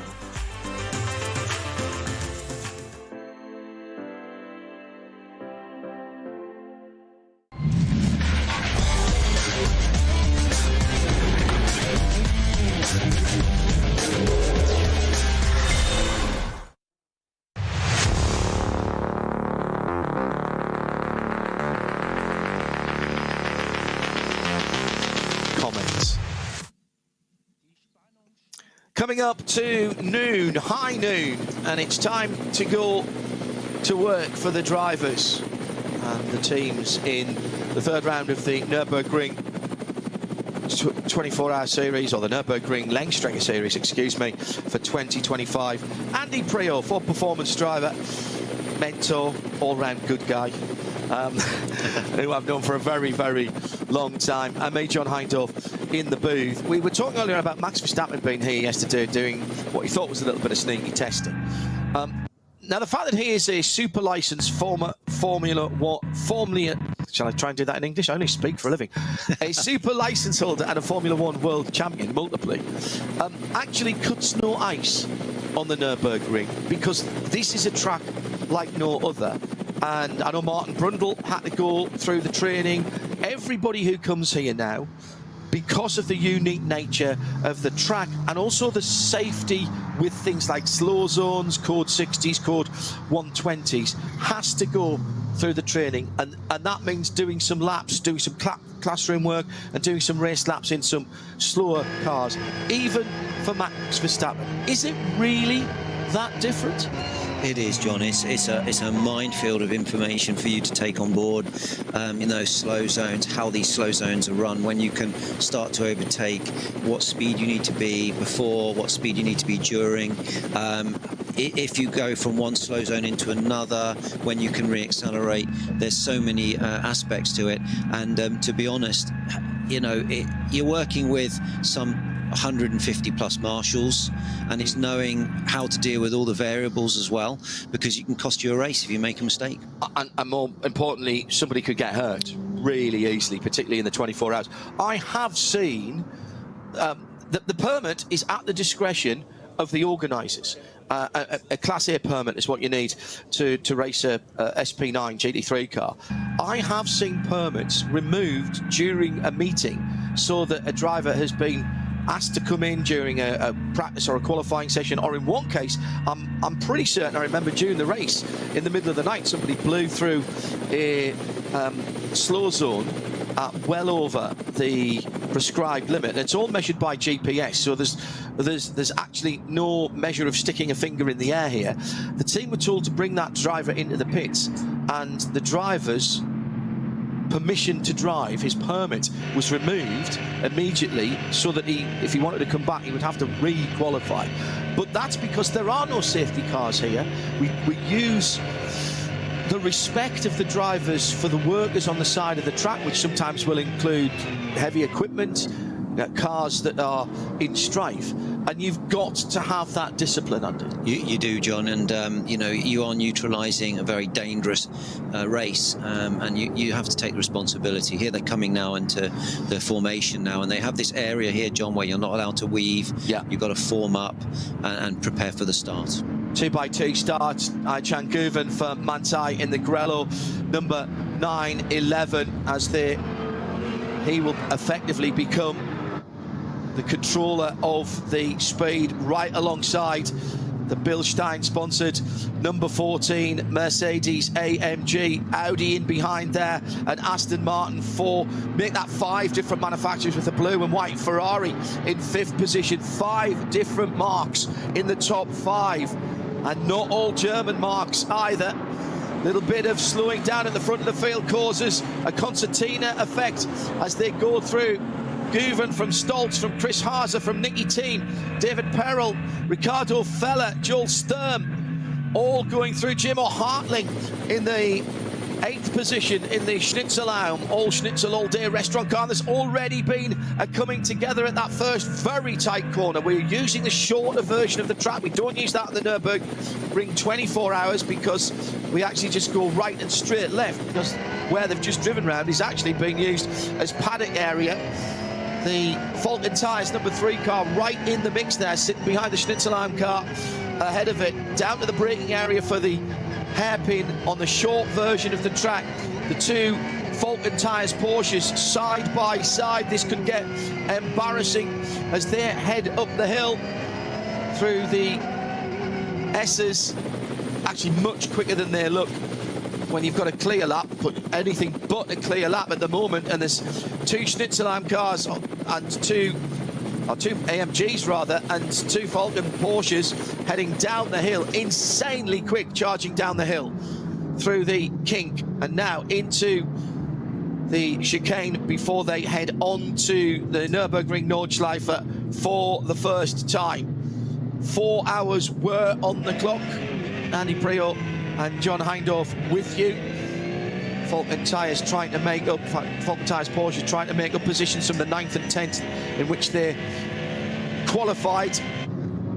Comments. Coming up to noon, high noon, and it's time to go to work for the drivers and the teams in the third round of the Nürburgring 24-hour series, or the Nürburgring Langstrecken-Series, excuse me, for 2025. Andy Prior, for performance driver, mentor, all-round good guy, who I've known for a very, very long time, and me, John Hindorf, in the booth. We were talking earlier about Max Verstappen being here yesterday doing what he thought was a little bit of sneaky testing. Now, the fact that he is a super licensed former shall I try and do that in English? I only speak for a living. A super license holder and a Formula One world champion, multiply, actually cuts no ice on the Nürburgring, because this is a track like no other. And I know Martin Brundle had to go through the training. Everybody who comes here now, because of the unique nature of the track and also the safety with things like slow zones, code 60s, code 120s, has to go through the training, and that means doing some laps, doing some classroom work and doing some race laps in some slower cars, even for Max Verstappen. Is it really that different? It is, John. It's a minefield of information for you to take on board in those slow zones, how these slow zones are run, when you can start to overtake, what speed you need to be before, what speed you need to be during. If you go from one slow zone into another, when you can re-accelerate, there's so many aspects to it. And to be honest, you know, you're working with some 150 plus marshals, and it's knowing how to deal with all the variables as well, because it can cost you a race if you make a mistake. And more importantly, somebody could get hurt. really easily, particularly in the 24 hours. I have seen the permit is at the discretion of the organisers. A Class A permit is what you need to race a SP9 GT3 car. I have seen permits removed during a meeting so that a driver has been asked to come in during a practice or a qualifying session, or in one case, I'm pretty certain, I remember during the race, in the middle of the night, somebody blew through a slow zone well over the prescribed limit. It's all measured by GPS, so there's actually no measure of sticking a finger in the air here. The team were told to bring that driver into the pits, and the driver's permission to drive, his permit, was removed immediately, so that if he wanted to come back, he would have to re-qualify. But that's because there are no safety cars here. We use the respect of the drivers for the workers on the side of the track, which sometimes will include heavy equipment, cars that are in strife, and you've got to have that discipline, Andy. You do, John, and you know, you are neutralising a very dangerous race, and you have to take responsibility. Here they're coming now into the formation now, and they have this area here, John, where you're not allowed to weave. Yeah. You've got to form up and prepare for the start. 2x2 start, Chan Guven for Manthey in the Grello, number 9-11, as he will effectively become the controller of the speed right alongside the Bilstein sponsored number 14 Mercedes AMG, Audi in behind there, and Aston Martin make that 5 different manufacturers with the blue and white. Ferrari in 5th position, 5 different marks in the top 5, and not all German marks either. Little bit of slowing down at the front of the field causes a concertina effect as they go through. Guven from Stoltz, from Chris Haase, from Nicky Thiem, David Perel, Ricardo Feller, Joel Sturm, all going through. Jim O'Hartling in the 8th position in the Schnitzelbaum all Schnitzel all day restaurant car. There's already been a coming together at that first very tight corner. We're using the shorter version of the track. We don't use that at the Nürburgring 24 hours because we actually just go right and straight left, because where they've just driven round is actually being used as paddock area. The Falcon Tyres number 3 car right in the mix there, sitting behind the Schnitzelbaum car ahead of it, down to the braking area for the hairpin on the short version of the track. The 2 Falcon Tyres Porsches side by side. This could get embarrassing as they head up the hill through the S's, actually much quicker than they look when you've got a clear lap, but anything but a clear lap at the moment. And there's 2 Schnitzelbaum cars and 2 AMGs rather, and 2 Falcon Porsches heading down the hill, insanely quick, charging down the hill through the kink and now into the chicane before they head on to the Nürburgring Nordschleife for the first time. 4 hours were on the clock. Andy Priaulx and John Hindorf with you. Falcon Tyres trying to make up, Falcon Tyres Porsche trying to make up positions from the 9th and 10th in which they qualified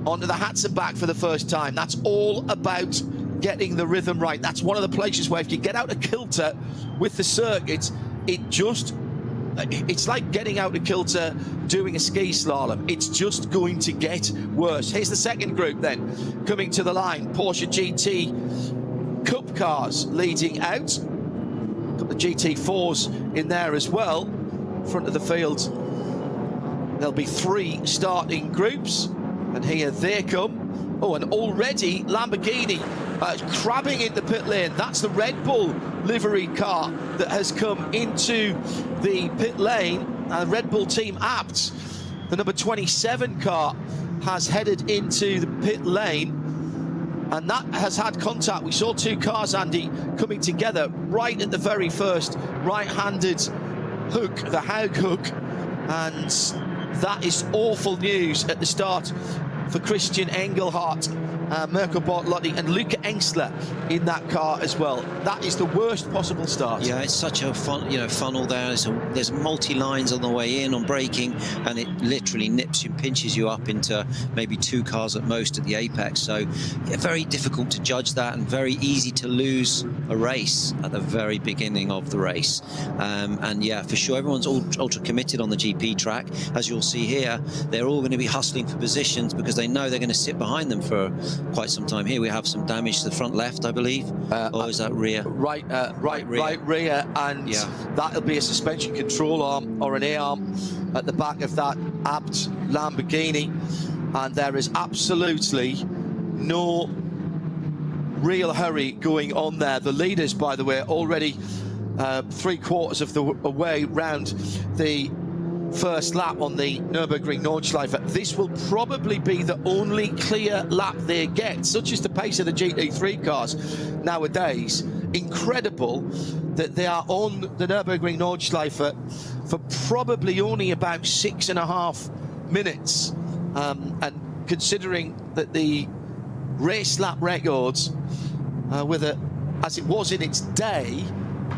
onto the hats and back for the first time. That's all about getting the rhythm right. That's one of the places where if you get out of kilter with the circuit, it's like getting out of kilter doing a ski slalom. It's just going to get worse. Here's the second group then coming to the line. Porsche GT Cup cars leading out. Got the GT4s in there as well. Front of the field, there'll be 3 starting groups, and here they come. Oh, and already Lamborghini crabbing into pit lane. That's the Red Bull livery car that has come into the pit lane. Red Bull team Abt, the number 27 car, has headed into the pit lane, and that has had contact. We saw 2 cars, Andy, coming together right at the very first right-handed hook, the Haug hook, and that is awful news at the start for Christian Engelhardt, Mirko Bortolotti and Luca Engstler in that car as well. That is the worst possible start. Yeah, it's such a funnel there. There's multi-lines on the way in on braking, and it literally nips you and pinches you up into maybe 2 cars at most at the apex. So yeah, very difficult to judge that, and very easy to lose a race at the very beginning of the race. And yeah, for sure, everyone's ultra committed on the GP track. As you'll see here, they're all going to be hustling for positions because they know they're going to sit behind them for quite some time. Here we have some damage to the front left, I believe. Or is that rear? Right rear, and yeah, that'll be a suspension control arm or an A-arm at the back of that apt Lamborghini, and there is absolutely no real hurry going on there. The leaders, by the way, already 3/4 of the way round the first lap on the Nürburgring Nordschleife. This will probably be the only clear lap they get. Such is the pace of the GT3 cars nowadays. Incredible that they are on the Nürburgring Nordschleife for probably only about 6.5 minutes. And considering that the race lap records with as it was in its day,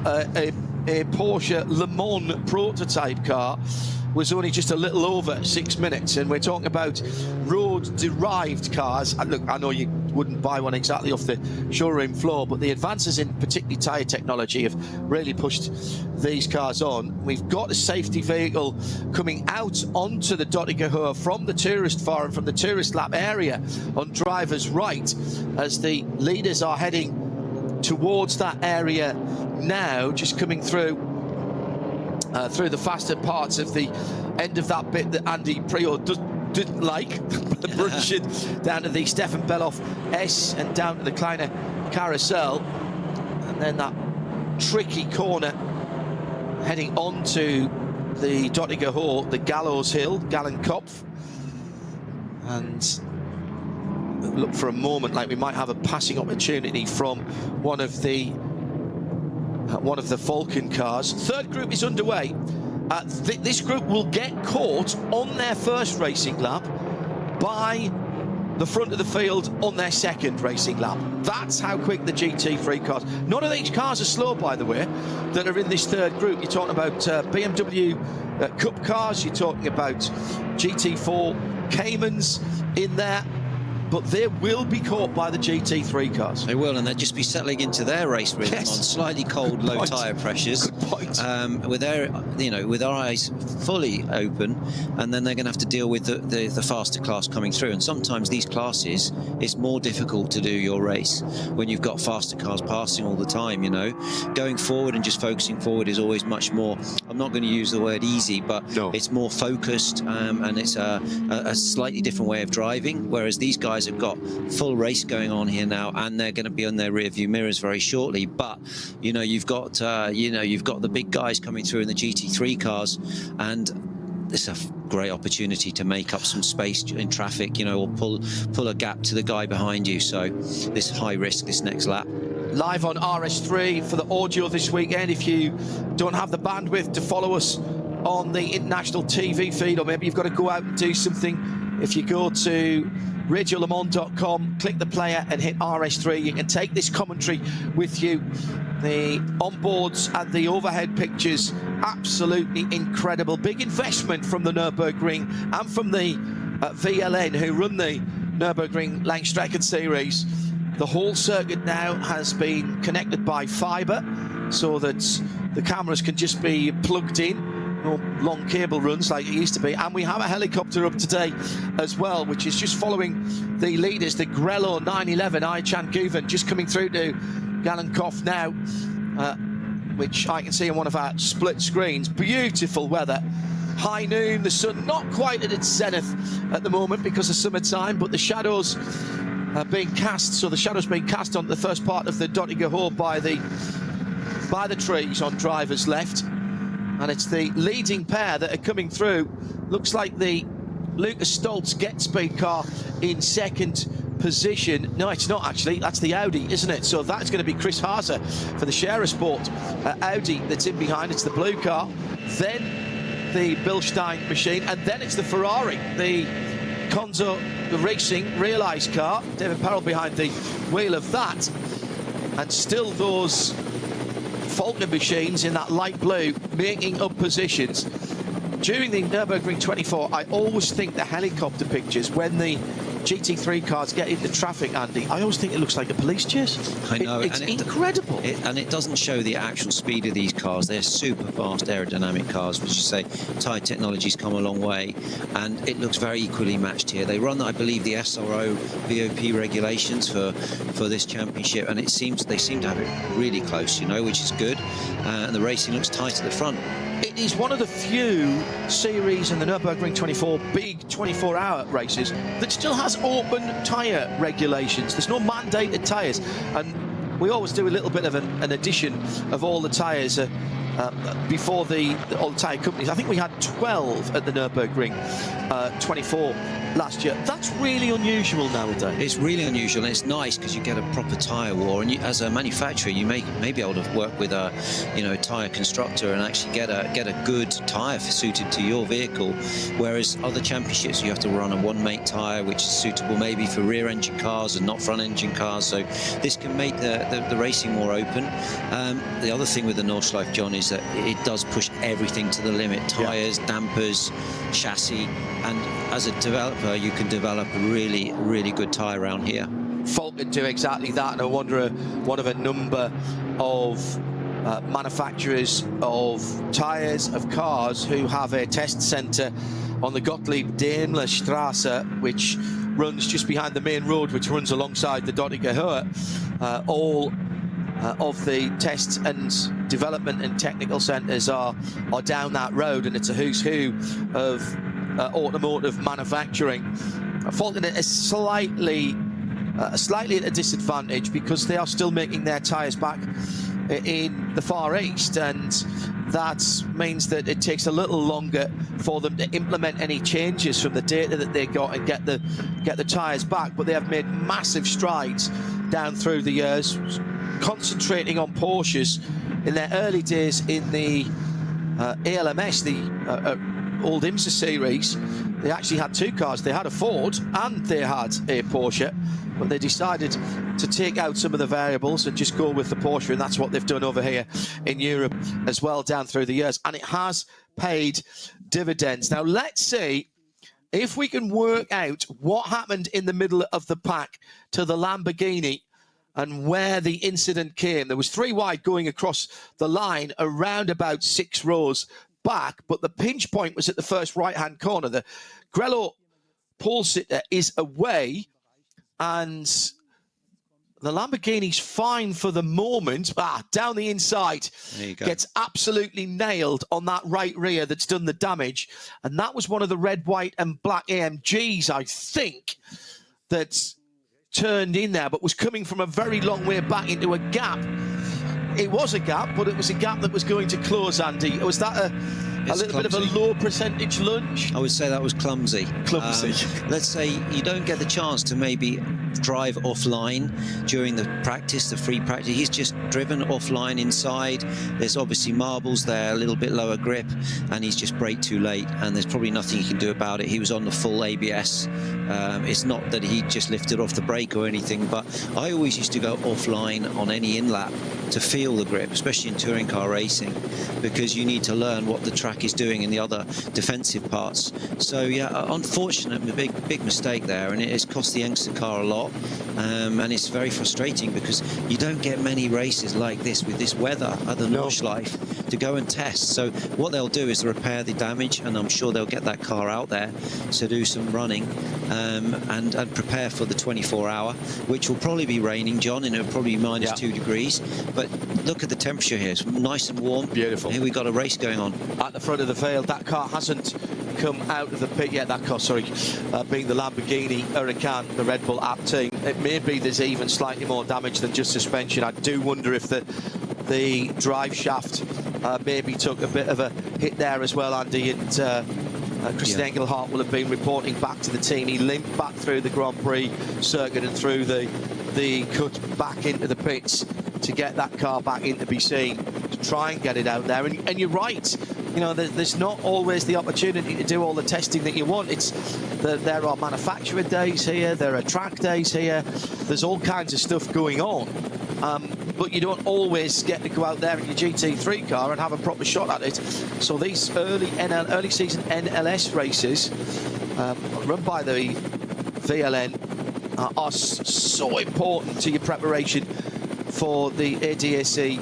a Porsche Le Mans prototype car was only just a little over 6 minutes, and we're talking about road-derived cars. And look, I know you wouldn't buy one exactly off the showroom floor, but the advances in particularly tyre technology have really pushed these cars on. We've got a safety vehicle coming out onto the Dottinger from the tourist forum, from the tourist lap area on driver's right, as the leaders are heading towards that area now, just coming through the faster parts of the end of that bit that Andy Prior didn't like, brushing down to the Stefan Beloff S and down to the Kleiner Carousel, and then that tricky corner heading onto the Dottinger, the Gallows Hill, Gallenkopf, and look for a moment like we might have a passing opportunity from one of the Falcon cars. Third group is underway. This group will get caught on their first racing lap by the front of the field on their second racing lap. That's how quick the GT3 cars. None of these cars are slow, by the way, that are in this third group. You're talking about BMW Cup cars, you're talking about GT4 Caymans in there, but they will be caught by the GT3 cars. They will, and they'll just be settling into their race rhythm on slightly cold, low tyre pressures. Good point. With their, with our eyes fully open, and then they're going to have to deal with the faster class coming through. And sometimes these classes, it's more difficult to do your race when you've got faster cars passing all the time. Going forward and just focusing forward is always much more. I'm not going to use the word easy, but it's more focused, and it's a slightly different way of driving. Whereas these guys have got full race going on here now, and they're going to be on their rear view mirrors very shortly. But you've got the big guys coming through in the GT3 cars, and it's a great opportunity to make up some space in traffic, or pull a gap to the guy behind you. So this high risk, this next lap. Live on RS3 for the audio this weekend. If you don't have the bandwidth to follow us on the international TV feed, or maybe you've got to go out and do something, if you go to radiolemans.com, click the player and hit RS3, you can take this commentary with you. The onboards and the overhead pictures, absolutely incredible. Big investment from the Nürburgring and from the VLN, who run the Nürburgring Langstrecken-Series. The whole circuit now has been connected by fibre, so that the cameras can just be plugged in. No long cable runs like it used to be. And we have a helicopter up today as well, which is just following the leaders, the Grello 911 Aychan Guven, just coming through to Gallenkopf now, which I can see on one of our split screens. Beautiful weather. High noon, the sun not quite at its zenith at the moment because of summertime, but the shadows are being cast. So the shadows being cast on the first part of the Dottinger by the trees on driver's left. And it's the leading pair that are coming through. Looks like the Lucas Stoltz GetSpeed car in second position. No, it's not actually. That's the Audi, isn't it? So that's going to be Chris Haase for the Scherer Sport Audi that's in behind. It's the blue car. Then the Bilstein machine. And then it's the Ferrari, the Conzo Racing Realised car. David Parrell behind the wheel of that. And still those Falcon machines in that light blue making up positions. During the Nürburgring 24, I always think the helicopter pictures when the GT3 cars get into traffic, Andy, I always think it looks like a police chase. I know. It's incredible. And it doesn't show the actual speed of these cars. They're super fast aerodynamic cars, which you say, tyre technology's come a long way, and it looks very equally matched here. They run, I believe, the SRO VOP regulations for this championship, and they seem to have it really close, you know, which is good. And the racing looks tight at the front. It is one of the few series in the Nürburgring 24 big 24-hour races that still has open tyre regulations. There's no mandated tyres, and we always do a little bit of an addition of all the tyres before all the tyre companies. I think we had 12 at the Nürburgring 24 last year. That's really unusual nowadays. It's really unusual, and it's nice because you get a proper tyre war. And you, as a manufacturer, you may be able to work with a tyre constructor and actually get a good tyre suited to your vehicle. Whereas other championships, you have to run a one-make tyre, which is suitable maybe for rear-engine cars and not front-engine cars. So this can make the racing more open. The other thing with the Nordschleife, John, is that it does push everything to the limit: tyres, dampers, chassis, and as a developer, you can develop a really, really good tyre around here. Falcon do exactly that, and I wonder one of a number of manufacturers of tyres, of cars, who have a test centre on the Gottlieb Daimler Strasse, which runs just behind the main road, which runs alongside the Dottinger Höhe. All of the tests and development and technical centres are down that road, and it's a who's who of automotive manufacturing. Falcon is slightly at a disadvantage because they are still making their tyres back in the Far East, and that means that it takes a little longer for them to implement any changes from the data that they got and get the tyres back. But they have made massive strides down through the years, concentrating on Porsches. In their early days in the ALMS, the old IMSA series, they actually had two cars. They had a Ford and they had a Porsche, but they decided to take out some of the variables and just go with the Porsche, and that's what they've done over here in Europe as well down through the years, and it has paid dividends. Now let's see if we can work out what happened in the middle of the pack to the Lamborghini and where the incident came. There was 3 wide going across the line around about 6 rows back, but the pinch point was at the first right-hand corner. The Grello pole sitter is away, and the Lamborghini's fine for the moment. Down the inside, gets absolutely nailed on that right rear that's done the damage, and that was one of the red, white, and black AMGs, I think, that's turned in there, but was coming from a very long way back into a gap. It was a gap, but it was a gap that was going to close, Andy. Was that a little clumsy. Bit of a low percentage lunge? I would say that was clumsy. Let's say you don't get the chance to maybe drive offline during the practice, the free practice. He's just driven offline inside. There's obviously marbles there, a little bit lower grip, and he's just braked too late, and there's probably nothing he can do about it. He was on the full ABS. It's not that he just lifted off the brake or anything, but I always used to go offline on any in-lap to feel the grip, especially in touring car racing, because you need to learn what the track is doing in the other defensive parts. So yeah, unfortunate, big mistake there, and it has cost the youngster car a lot, and it's very frustrating because you don't get many races like this with this weather at the Nordschleife to go and test. So what they'll do is repair the damage, and I'm sure they'll get that car out there to do some running and prepare for the 24-hour, which will probably be raining, John, and it'll probably be -2 degrees. But look at the temperature here. It's nice and warm. Beautiful. Here we've got a race going on. At the front of the field, that car hasn't come out of the pit yet. That car, sorry, being the Lamborghini Huracan, the Red Bull app team. It may be there's even slightly more damage than just suspension. I do wonder if the drive shaft maybe took a bit of a hit there as well, Andy. And Christian Engelhardt will have been reporting back to the team. He limped back through the Grand Prix circuit and through the cut back into the pits to get that car back in to be seen, to try and get it out there. And you're right, you know, there's not always the opportunity to do all the testing that you want. There are manufacturer days here, there are track days here, there's all kinds of stuff going on. But you don't always get to go out there in your GT3 car and have a proper shot at it. So these early season NLS races run by the VLN are so important to your preparation for the ADAC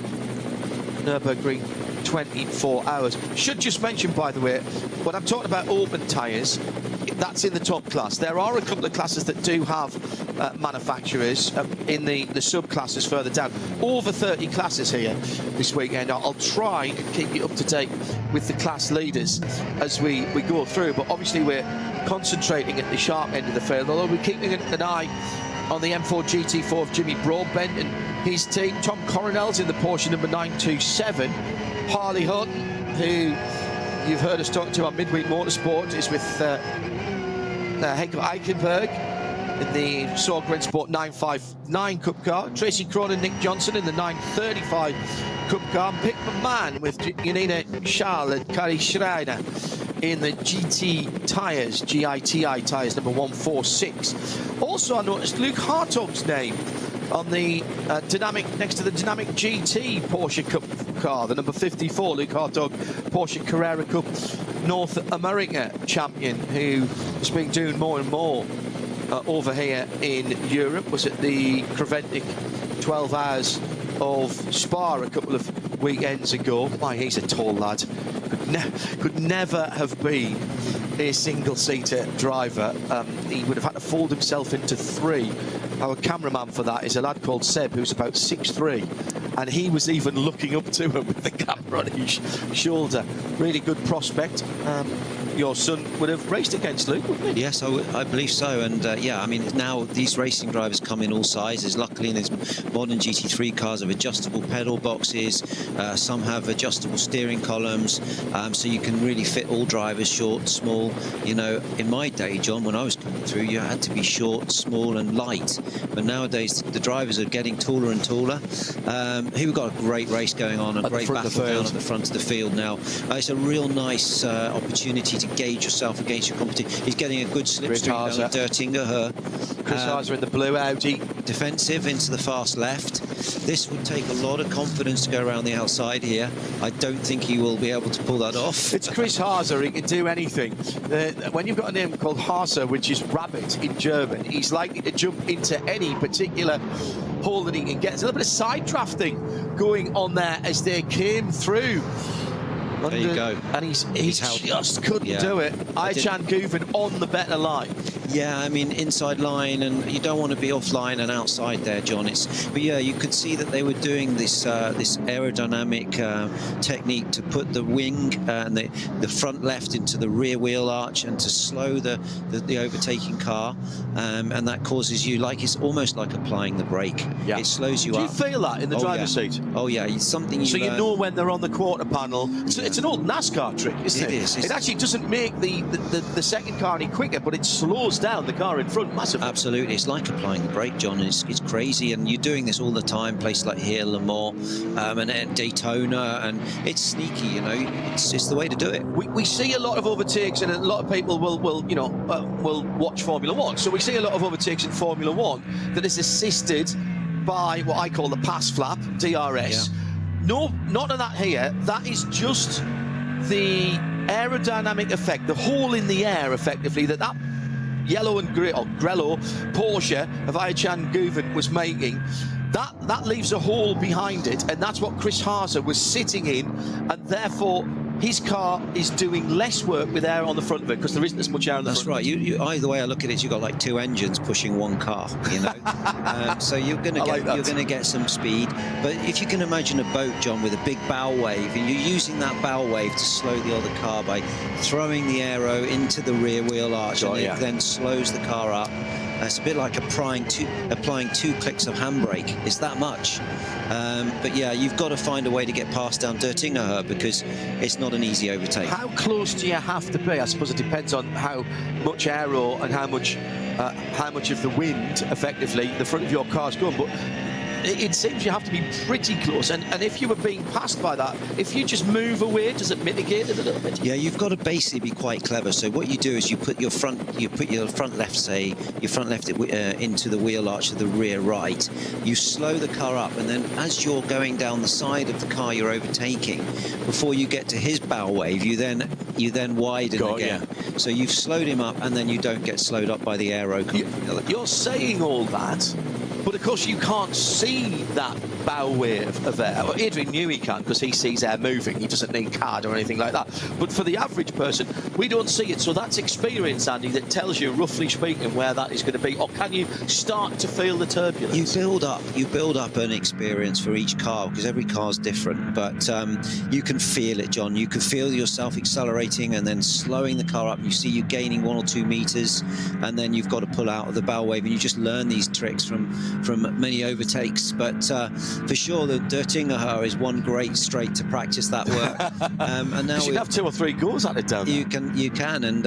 Nürburgring 24 hours. Should just mention, by the way, when I'm talking about open tyres, that's in the top class. There are a couple of classes that do have manufacturers in the subclasses further down. Over 30 classes here this weekend. I'll try and keep you up to date with the class leaders as we go through, but obviously we're concentrating at the sharp end of the field, although we're keeping an eye on the M4 GT4 of Jimmy Broadbent and his team. Tom Coronel's in the Porsche number 927. Harley Hutton, who you've heard us talk to on Midweek Motorsport, is with Heiko Eichenberg in the Sorgren Sport 959 Cup car. Tracy Cronin and Nick Johnson in the 935 Cup car. Pick McMahon with Janina Schall and Kari Schreiner in the GTI tyres number 146. Also, I noticed Luke Hartog's name on the next to the Dynamic GT Porsche Cup car, the number 54, Luke Hartog, Porsche Carrera Cup North America champion, who has been doing more and more over here in Europe. Was at the Creventic 12 Hours of Spa a couple of weekends ago. Why, he's a tall lad. Could never have been a single-seater driver. He would have had to fold himself into 3. Our cameraman for that is a lad called Seb, who's about 6'3", and he was even looking up to him with the camera on his shoulder. Really good prospect. Your son would have raced against Luke, wouldn't he? Yes, I believe so. And yeah, I mean, now these racing drivers come in all sizes. Luckily, in these modern GT3 cars have adjustable pedal boxes. Some have adjustable steering columns, so you can really fit all drivers, short, small. You know, in my day, John, when I was coming through, you had to be short, small, and light. But nowadays, the drivers are getting taller and taller. Here we've got a great race going on, a great battle down at the front of the field now. It's a real nice opportunity to gauge yourself against your competition. He's getting a good slipstream down Dertinger. Chris Harzer in the blue Audi. Defensive into the fast left. This would take a lot of confidence to go around the outside here. I don't think he will be able to pull that off. It's Chris Harzer, he can do anything. When you've got a name called Harzer, which is rabbit in German, he's likely to jump into any particular hole that he can get. There's a little bit of side drafting going on there as they came through. There you go. And he just couldn't do it. Aycan Guven on the better line. Yeah, I mean, inside line, and you don't want to be offline and outside there, John. But yeah, you could see that they were doing this this aerodynamic technique to put the wing and the front left into the rear wheel arch and to slow the overtaking car, and that causes you, like, it's almost like applying the brake. Yeah. It slows you up. Do you feel that in the driver's seat? Oh yeah, it's something. So you know when they're on the quarter panel. It's an old NASCAR trick, isn't it? It is. It actually doesn't make the second car any quicker, but it slows down the car in front massively. Absolutely. It's like applying the brake, John. It's crazy, and you're doing this all the time, places like here, Le Mans, and at Daytona, and it's sneaky, you know. It's the way to do it. We see a lot of overtakes, and a lot of people will watch Formula One. So we see a lot of overtakes in Formula One that is assisted by what I call the pass flap, DRS. Yeah. No, none of that here. That is just the aerodynamic effect, the hole in the air, effectively, that yellow and grello Porsche of Aycan Guven was making. That leaves a hole behind it, and that's what Chris Harzer was sitting in, and therefore his car is doing less work with air on the front of it because there isn't as much air on the front. That's right. Either way I look at it, you've got like 2 engines pushing 1 car, you know. So you're going to get some speed. But if you can imagine a boat, John, with a big bow wave, and you're using that bow wave to slow the other car by throwing the aero into the rear wheel arch, and it then slows the car up. It's a bit like applying 2 clicks of handbrake. It's that much. But yeah, you've got to find a way to get past down Dertinger because it's not an easy overtake. How close do you have to be? I suppose it depends on how much aero and how much of the wind, effectively, the front of your car's going. But it seems you have to be pretty close, and if you were being passed by that, if you just move away, does it mitigate it a little bit? Yeah, you've got to basically be quite clever. So what you do is you put your front left, say your front left into the wheel arch of the rear right. You slow the car up, and then as you're going down the side of the car you're overtaking, before you get to his bow wave, you then widen again. Yeah. So you've slowed him up, and then you don't get slowed up by the aero. You're saying all that, but of course you can't see that bow wave of air. Well, Adrian knew he can because he sees air moving. He doesn't need card or anything like that. But for the average person, we don't see it. So that's experience, Andy, that tells you, roughly speaking, where that is going to be. Or can you start to feel the turbulence? You build up an experience for each car, because every car's different. But you can feel it, John. You can feel yourself accelerating and then slowing the car up. You see you gaining 1 or 2 meters, and then you've got to pull out of the bow wave, and you just learn these tricks from many overtakes. But for sure, the Dirtingerhaar is one great straight to practice that work. And now you have 2 or 3 goals at it down there. You can, and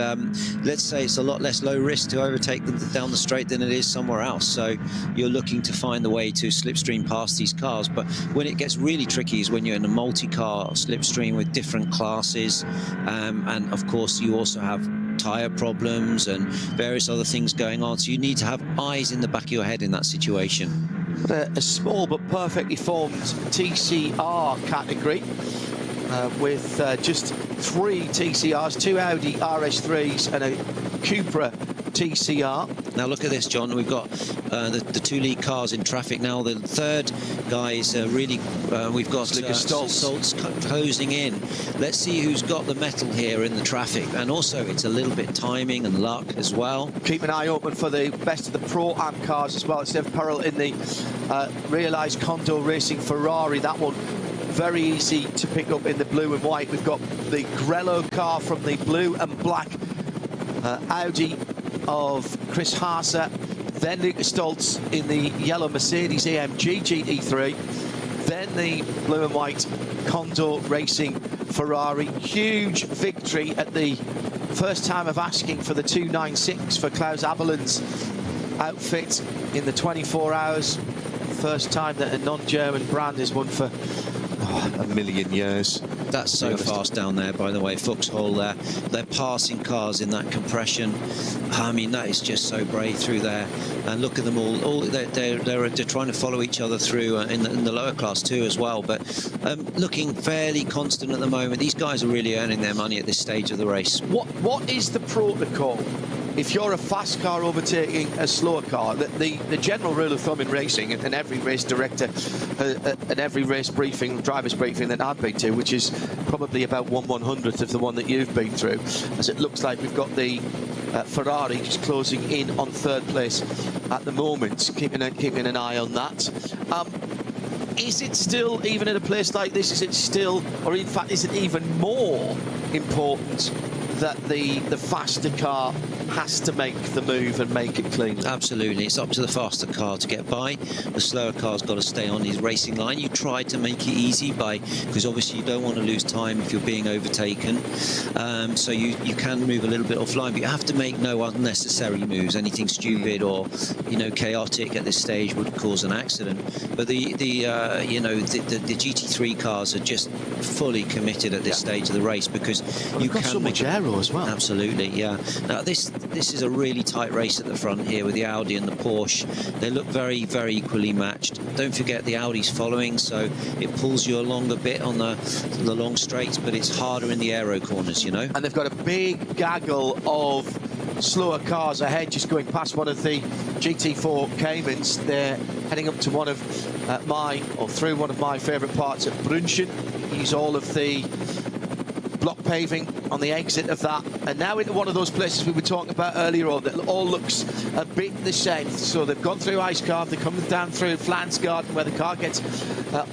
let's say it's a lot less low risk to overtake them down the straight than it is somewhere else. So you're looking to find the way to slipstream past these cars. But when it gets really tricky is when you're in a multi-car slipstream with different classes, and of course you also have tyre problems and various other things going on. So you need to have eyes in the back of your head in that situation. A small but perfectly formed TCR category with just 3 TCRs, 2 Audi RS3s and a Cupra TCR. Now look at this, John. We've got the 2 lead cars in traffic now. The third guy is really we've got Stoltz closing in. Let's see who's got the metal here in the traffic, and also it's a little bit timing and luck as well. Keep an eye open for the best of the Pro-Am cars as well. It's Steph Perel in the Realised Condor Racing Ferrari. That one very easy to pick up in the blue and white. We've got the Grello car from the blue and black Audi of Chris Haase, then Lucas Stoltz in the yellow Mercedes AMG GT3, then the blue and white Condor Racing Ferrari. Huge victory at the first time of asking for the 296 for Klaus Abelin's outfit in the 24 hours. First time that a non-German brand has won for a million years. That's so fast down there, by the way. Vauxhall there, they're passing cars in that compression. I mean, that is just so brave through there. And look at them all. They're trying to follow each other through in the lower class too as well. But looking fairly constant at the moment. These guys are really earning their money at this stage of the race. What is the protocol if you're a fast car overtaking a slower car? The general rule of thumb in racing, and every race director and every race briefing, driver's briefing that I've been to, which is probably about 1/100th of the one that you've been through, as it looks like we've got the Ferrari just closing in on 3rd place at the moment, keeping an eye on that. Is it still, even in a place like this, is it still, or in fact is it even more important that the faster car has to make the move and make it clean? Absolutely. It's up to the faster car to get by. The slower car's got to stay on his racing line. You try to make it easy because obviously you don't want to lose time if you're being overtaken. So you can move a little bit offline, but you have to make no unnecessary moves. Anything stupid or chaotic at this stage would cause an accident. But the GT3 cars are just fully committed at this stage of the race, because you can so much aero as well. Absolutely, yeah. Now this is a really tight race at the front here with the Audi and the Porsche. They look very, very equally matched. Don't forget the Audi's following, so it pulls you along a bit on the long straights, but it's harder in the aero corners, And they've got a big gaggle of slower cars ahead, just going past one of the GT4 Caymans. They're heading up to through one of my favourite parts at Brunchen. Use all of the block paving on the exit of that, and now into one of those places we were talking about earlier on that all looks a bit the same. So they've gone through Icecarve, they're coming down through Flansgarden where the car gets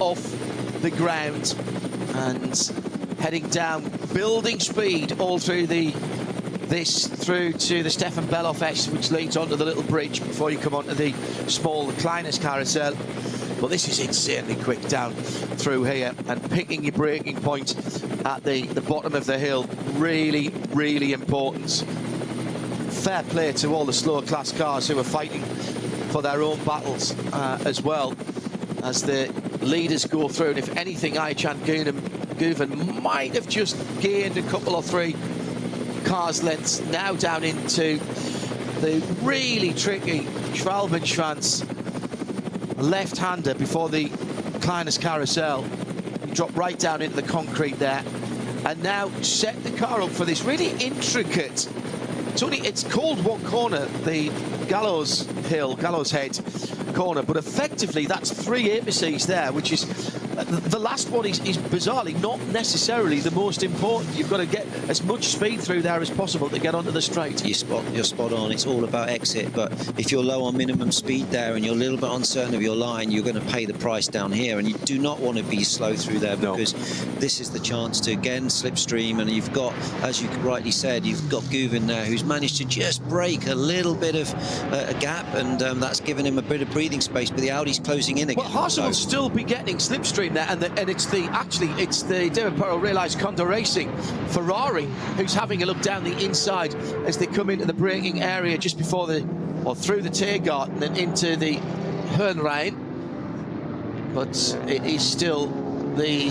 off the ground, and heading down, building speed all through through to the Stefan Beloff S, which leads onto the little bridge before you come onto the small Kleines carousel. Well, this is insanely quick down through here, and picking your braking point at the bottom of the hill, really, really important. Fair play to all the slower class cars who are fighting for their own battles as well. as the leaders go through. And if anything, Ayhan Guven might have just gained a couple or three cars lengths now down into the really tricky Schwalbenschwanz left-hander before the Kleines Carousel. He dropped right down into the concrete there and now set the car up for this really intricate, it's called one corner, the Gallows Head corner, but effectively that's 3 apices there, which is the last one is bizarrely not necessarily the most important. You've got to get as much speed through there as possible to get onto the straight. You're spot on. It's all about exit, but if you're low on minimum speed there and you're a little bit uncertain of your line, you're going to pay the price down here, and you do not want to be slow through there because this is the chance to again slipstream. And you've got, as you rightly said, you've got Guven there who's managed to just break a little bit of a gap, and that's given him a bit of breathing space, but the Audi's closing in again. Well, Harsel will still be getting slipstream there, and it's the David Perel realised Condor Racing Ferrari who's having a look down the inside as they come into the braking area just before through the Tiergarten and into the Hörnrhein, but it is still the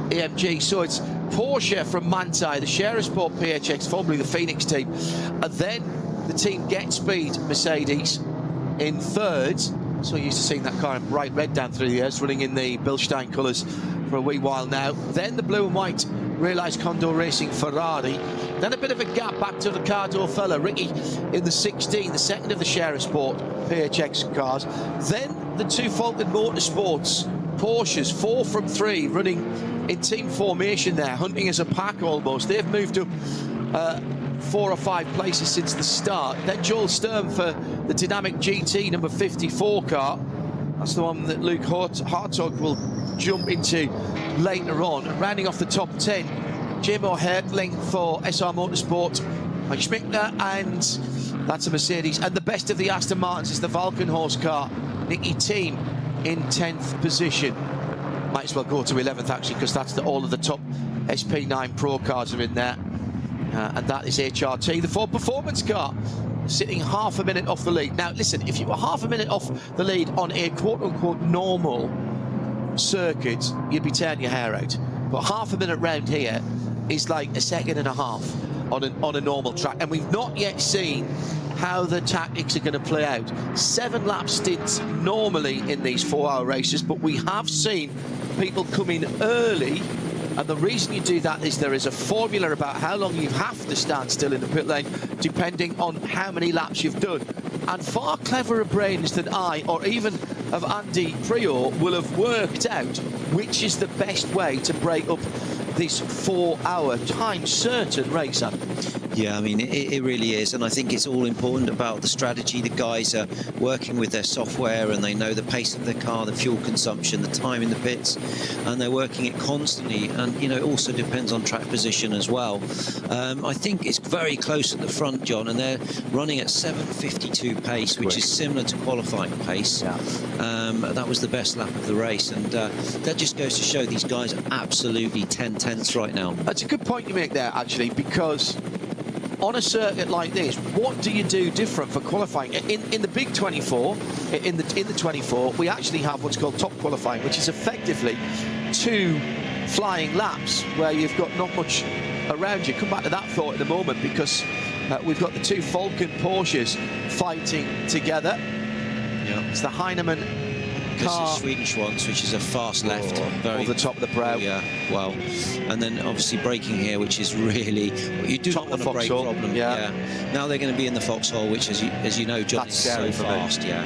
AMG. So it's Porsche from Manthey, the Share-Sport PHX, formerly the Phoenix team, and then the team Get Speed Mercedes in third. So used to seeing that car in bright red down through the years, running in the Bilstein colours for a wee while now. Then the blue and white realised Condor Racing Ferrari. Then a bit of a gap back to Ricardo Feller, Ricky in the 16, the second of the Share-Sport PHX cars. Then the 2 Falcon Motorsports Porsches, 4 from 3, running in team formation there, hunting as a pack almost. They've moved up 4 or 5 places since the start. Then Joel Sturm for the Dynamic GT number 54 car. That's the one that Luke Hartog will jump into later on. And rounding off the top 10, Jimo Hertling for SR Motorsport, Mike Schmickner, and that's a Mercedes. And the best of the Aston Martins is the Valkenhorst car, Nicky Thiem in 10th position. Might as well go to 11th actually, because that's all of the top SP9 Pro cars are in there. And that is HRT, the Ford Performance car, sitting half a minute off the lead. Now, listen, if you were half a minute off the lead on a quote-unquote normal circuit, you'd be tearing your hair out. But half a minute round here is like a second and a half on a normal track. And we've not yet seen how the tactics are going to play out. 7-lap stints normally in these 4-hour races, but we have seen people come in early. And the reason you do that is there is a formula about how long you have to stand still in the pit lane, depending on how many laps you've done. And far cleverer brains than I, or even of Andy Prior, will have worked out which is the best way to break up this 4-hour time-certain race, Adam. Yeah, I mean, it really is. And I think it's all important about the strategy. The guys are working with their software and they know the pace of their car, the fuel consumption, the time in the pits, and they're working it constantly. And, you know, it also depends on track position as well. I think it's very close at the front, John, and they're running at 7:52 pace, which is similar to qualifying pace. Yeah. That was the best lap of the race. And that just goes to show these guys are absolutely 10/10ths right now. That's a good point you make there, actually, because on a circuit like this, what do you do different for qualifying? In the big 24, in the 24, we actually have what's called top qualifying, which is effectively 2 flying laps where you've got not much around you. Come back to that thought in a moment, because we've got the 2 Falcon Porsches fighting together. Yeah. It's the Heinemann car. This is Swedish ones, which is a fast left, very over the top of the brow. Yeah, well, and then obviously braking here, which is really you do not want a brake problem. Yeah. Now they're going to be in the foxhole, which, as you know, John, is so fast. Yeah.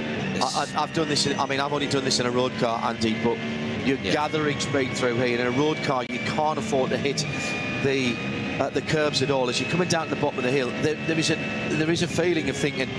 I've done this. I mean, I've only done this in a road car, Andy, but you're gathering speed through here. In a road car, you can't afford to hit the curbs at all. As you're coming down to the bottom of the hill, there is a feeling of thinking,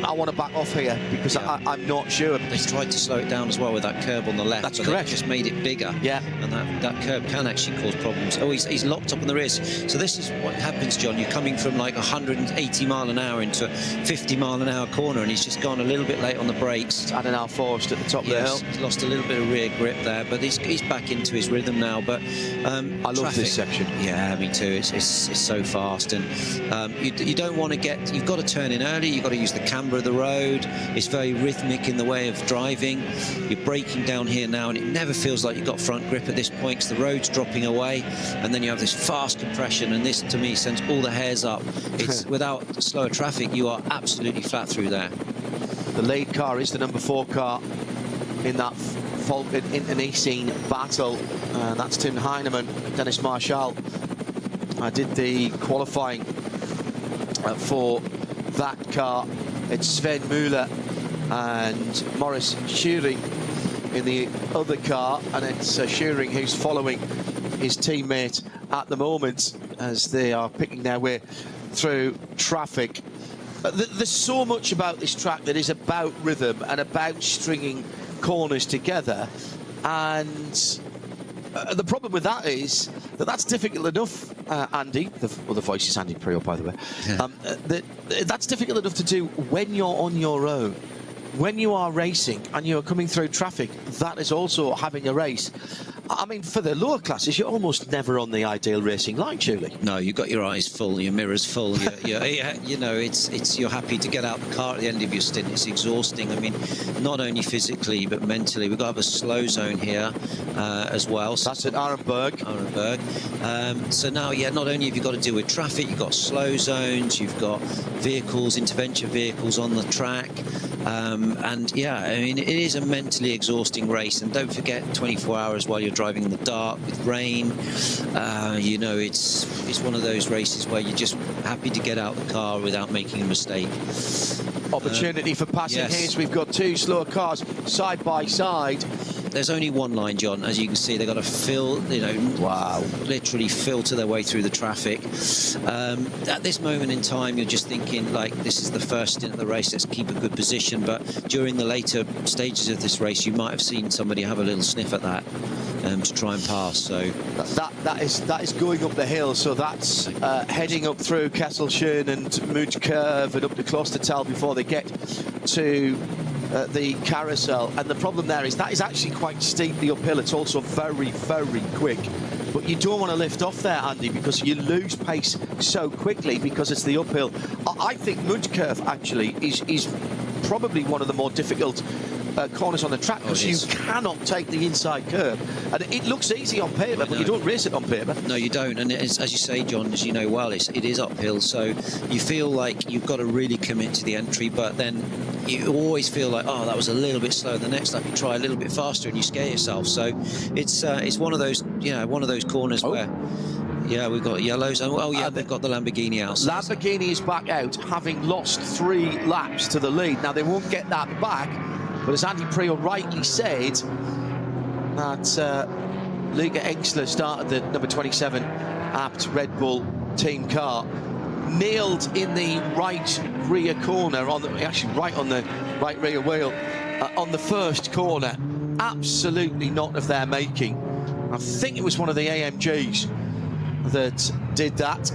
I want to back off here because I'm not sure. They tried to slow it down as well with that curb on the left. That's but correct. They just made it bigger. Yeah. And that curb can actually cause problems. Oh, he's locked up on the rears. So this is what happens, John. You're coming from like 180 mile an hour into a 50 mile an hour corner, and he's just gone a little bit late on the brakes. Adenauer forced at the top of the hill. He's lost a little bit of rear grip there, but he's back into his rhythm now. But I love this section. Yeah, me too. It's so fast, and you don't want to get. You've got to turn in early. You've got to use the camber timbre of the road. It's very rhythmic in the way of driving. You're braking down here now, and it never feels like you've got front grip at this point because the road's dropping away, and then you have this fast compression, and this, to me, sends all the hairs up. It's without slower traffic, you are absolutely flat through there. The lead car is the number 4 car in that Falcon internecine battle. That's Tim Heinemann. Dennis Marshall did the qualifying for that car. It's Sven Müller and Maurice Schuring in the other car, and it's Schuring who's following his teammate at the moment as they are picking their way through traffic. There's so much about this track that is about rhythm and about stringing corners together, and the problem with that is that that's difficult enough, Andy, the voice is Andy Prior, by the way, that's difficult enough to do when you're on your own. When you are racing and you're coming through traffic, that is also having a race. I mean, for the lower classes, you're almost never on the ideal racing line, surely. No, you've got your eyes full, your mirrors full. You know, you're happy to get out the car at the end of your stint. It's exhausting. I mean, not only physically but mentally. We've got to have a slow zone here as well. So that's at Arenberg. So now, yeah, not only have you got to deal with traffic, you've got slow zones, you've got vehicles, intervention vehicles on the track. And yeah, I mean, it is a mentally exhausting race. And don't forget, 24 hours while you're driving in the dark with rain. You know, it's one of those races where you're just happy to get out the car without making a mistake. Opportunity for passing yes. here. So we've got 2 slower cars side by side. There's only one line, John. As you can see, they've got to fill, you know, wow, literally filter their way through the traffic. At this moment in time, you're just thinking, like, this is the first stint of the race, let's keep a good position. But during the later stages of this race, you might have seen somebody have a little sniff at that to try and pass. So that is going up the hill. So that's heading up through Kesselschön and Mutkurve and up to Klostertal before they get to the carousel. And the problem there is that is actually quite steep, the uphill. It's also very, very quick. But you don't want to lift off there, Andy, because you lose pace so quickly because it's the uphill. I think Mutkurve actually is probably one of the more difficult corners on the track because you cannot take the inside curve, and it looks easy on paper, but you don't race it on paper. No, you don't. And it's, as you say, John, as you know well, it is uphill, so you feel like you've got to really commit to the entry, but then you always feel like, oh, that was a little bit slow. The next lap you try a little bit faster and you scare yourself. So it's one of those, one of those corners where, yeah, we've got yellows. Oh yeah, they've got the Lamborghini out. Lamborghini is back out, having lost 3 laps to the lead. Now they won't get that back. But as Andy Prior rightly said, that Luca Engsler started the number 27 apt Red Bull team car, nailed in the right rear corner, actually right on the right rear wheel, on the first corner. Absolutely not of their making. I think it was one of the AMGs that did that.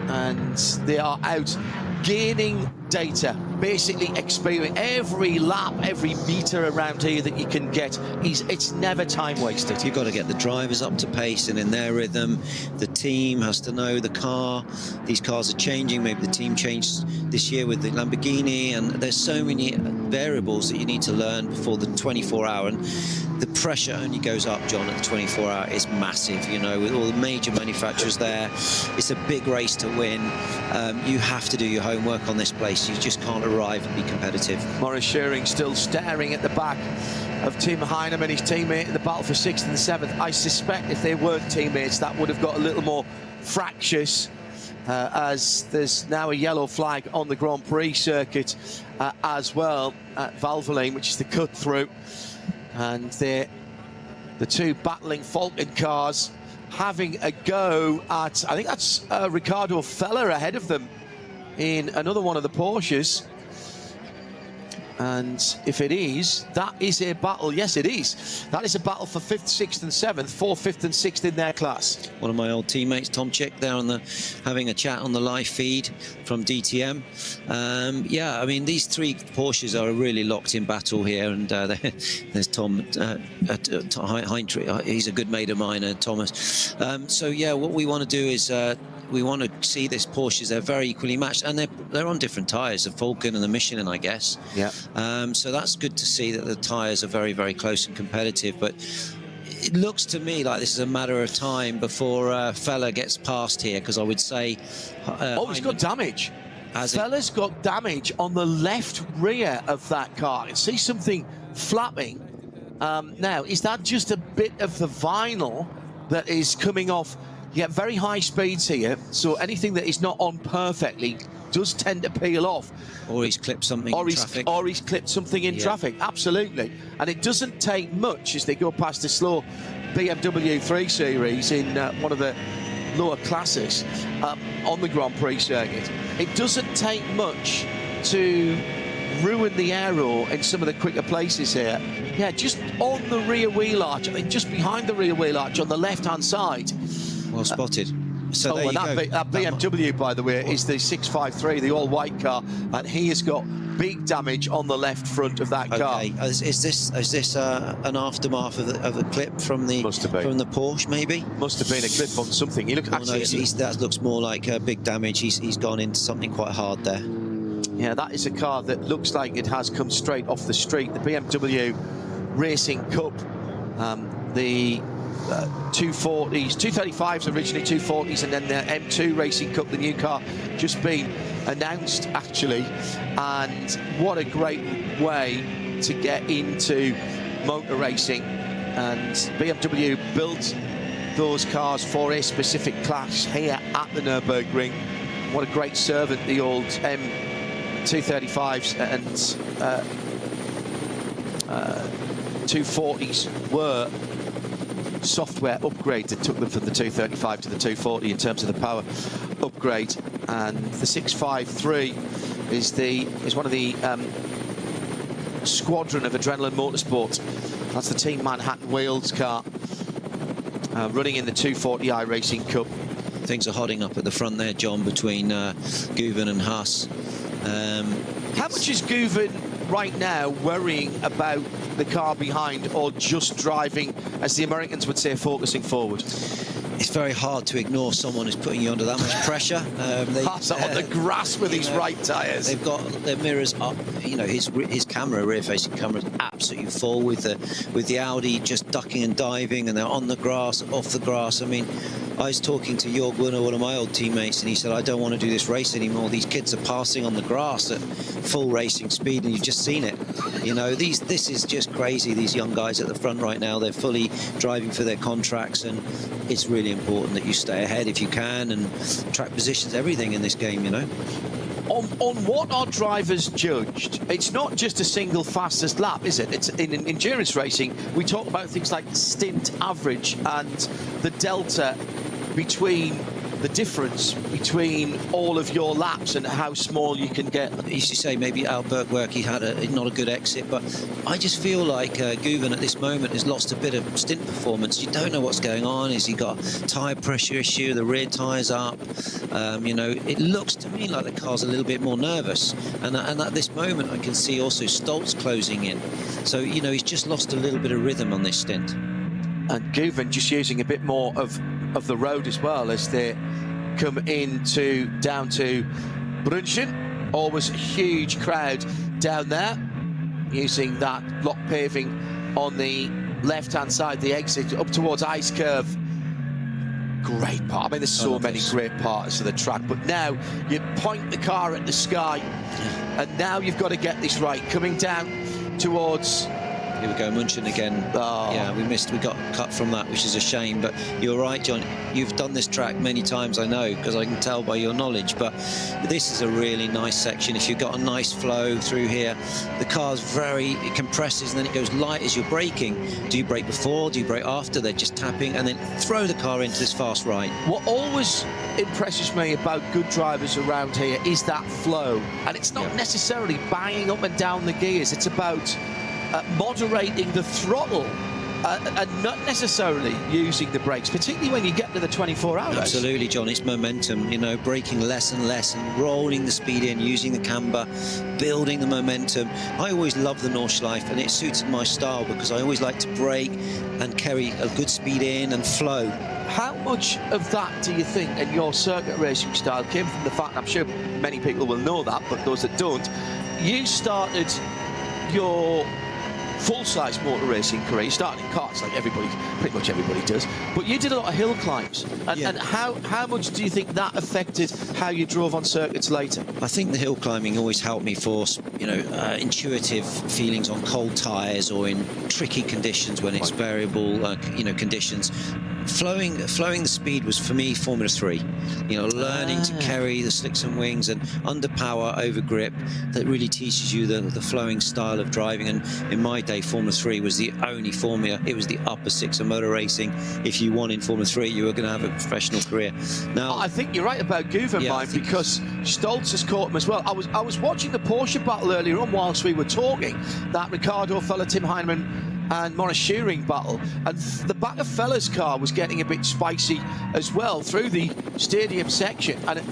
And they are out gaining data, basically experience. Every lap, every meter around here that you can get, it's never time wasted. You've got to get the drivers up to pace and in their rhythm. The team has to know the car. These cars are changing. Maybe the team changed this year with the Lamborghini, and there's so many variables that you need to learn before the 24-hour. And the pressure only goes up, John, at the 24-hour. It's massive, you know, with all the major manufacturers there. It's a big race to win. You have to do your homework on this place. You just can't arrive and be competitive. Maurice Schuring still staring at the back of Tim Heinemann, his teammate in the battle for 6th and 7th. I suspect if they weren't teammates, that would have got a little more fractious, as there's now a yellow flag on the Grand Prix circuit as well at Valvoline, which is the cut through. And the 2 battling Falcon cars having a go at, I think that's Ricardo Feller ahead of them in another one of the Porsches. And if it is, that is a battle. Yes, it is. That is a battle for 5th, 6th and 7th, 4th, 5th and 6th in their class. One of my old teammates, Tom Chick, there on the having a chat on the live feed from DTM. Yeah, I mean, these three Porsches are a really locked-in battle here, and there's Tom Heintrich. He's a good mate of mine, Thomas. So yeah, what we want to do is we want to see this Porsches. They're very equally matched, and they're on different tyres, the Falcon and the Michelin, I guess. Yeah. So that's good to see that the tyres are very, very close and competitive. But it looks to me like this is a matter of time before Fella gets past here, because I would say... he's got damage. Fella's got damage on the left rear of that car. I can see something flapping. Now, is that just a bit of the vinyl that is coming off? You get very high speeds here, so anything that is not on perfectly does tend to peel off. Or he's clipped something in traffic. Or he's clipped something in traffic, absolutely. And it doesn't take much as they go past the slow BMW 3 Series in one of the lower classes on the Grand Prix circuit. It doesn't take much to ruin the aero in some of the quicker places here. Yeah, just on the rear wheel arch, I mean, just behind the rear wheel arch on the left-hand side. Well spotted. So there you go. That BMW, by the way, is the 653, the all-white car, and he has got big damage on the left front of that car. Is this an aftermath of the clip from the Porsche? Maybe must have been a clip on something. He looked that looks more like big damage. He's gone into something quite hard there. Yeah, that is a car that looks like it has come straight off the street. The BMW Racing Cup, the 240s, 235s originally, 240s, and then the M2 Racing Cup, the new car, just been announced actually. And what a great way to get into motor racing. And BMW built those cars for a specific class here at the Nürburgring. What a great servant the old M235s and 240s were. Software upgrade that took them from the 235 to the 240 in terms of the power upgrade. And the 653 is one of the squadron of Adrenaline Motorsport. That's the Team Manhattan Wales car running in the 240i Racing Cup. Things are hotting up at the front there, John, between Guven and Haas. How much is Guven right now worrying about the car behind, or just driving, as the Americans would say, focusing forward? It's very hard to ignore someone who's putting you under that much pressure. Haas on the grass with his right tyres. They've got their mirrors up. You know, his camera, rear-facing camera, is absolutely full with the Audi just ducking and diving, and they're on the grass, off the grass. I mean, I was talking to Jörg Wunner, one of my old teammates, and he said, I don't want to do this race anymore. These kids are passing on the grass at full racing speed, and you've just seen it. You know, this is just crazy, these young guys at the front right now. They're fully driving for their contracts, and it's really important that you stay ahead if you can, and track positions, everything in this game, you know. On what are drivers judged? It's not just a single fastest lap, is it? It's in endurance racing, we talk about things like stint average and the delta between the difference between all of your laps and how small you can get. I used to say maybe Al Burkwerk, he had not a good exit, but I just feel like Guven at this moment has lost a bit of stint performance. You don't know what's going on. Has he got tyre pressure issue? The rear tyre's up. You know, it looks to me like the car's a little bit more nervous. And at this moment, I can see also Stoltz closing in. So, you know, he's just lost a little bit of rhythm on this stint. And Guven just using a bit more of the road as well as they come down to Brunchen. Always a huge crowd down there, using that block paving on the left-hand side, the exit up towards Ice Curve. Great part. I mean, there's so many great parts of the track, but now you point the car at the sky, and now you've got to get this right. Coming down towards... Here we go, Munchen again. Oh. Yeah, we got cut from that, which is a shame. But you're right, John. You've done this track many times, I know, because I can tell by your knowledge. But this is a really nice section. If you've got a nice flow through here, the car's it compresses, and then it goes light as you're braking. Do you brake before? Do you brake after? They're just tapping, and then throw the car into this fast right. What always impresses me about good drivers around here is that flow. And it's not necessarily banging up and down the gears. It's about moderating the throttle and not necessarily using the brakes, particularly when you get to the 24 hours. Absolutely, John. It's momentum, you know, braking less and less and rolling the speed in, using the camber, building the momentum. I always love the Nordschleife, and it suited my style because I always like to brake and carry a good speed in and flow. How much of that do you think in your circuit racing style came from the fact, I'm sure many people will know that, but those that don't, you started your full-size motor racing career, you started in karts like pretty much everybody does, but you did a lot of hill climbs, and how much do you think that affected how you drove on circuits later? I think the hill climbing always helped me for, you know, intuitive feelings on cold tyres or in tricky conditions when it's variable, you know, conditions. Flowing the speed was for me Formula 3, you know, learning to carry the slicks and wings and under power, over grip, that really teaches you the flowing style of driving. And in my day, Formula 3 was the only formula. It was the upper six of motor racing. If you won in Formula 3, you were going to have a professional career. Now, I think you're right about Guven, Mike, because Stoltz has caught him as well. I was watching the Porsche battle earlier on whilst we were talking, that Ricardo fella, Tim Heinemann and Maurice Shearing battle, and the back of Fella's car was getting a bit spicy as well through the stadium section, and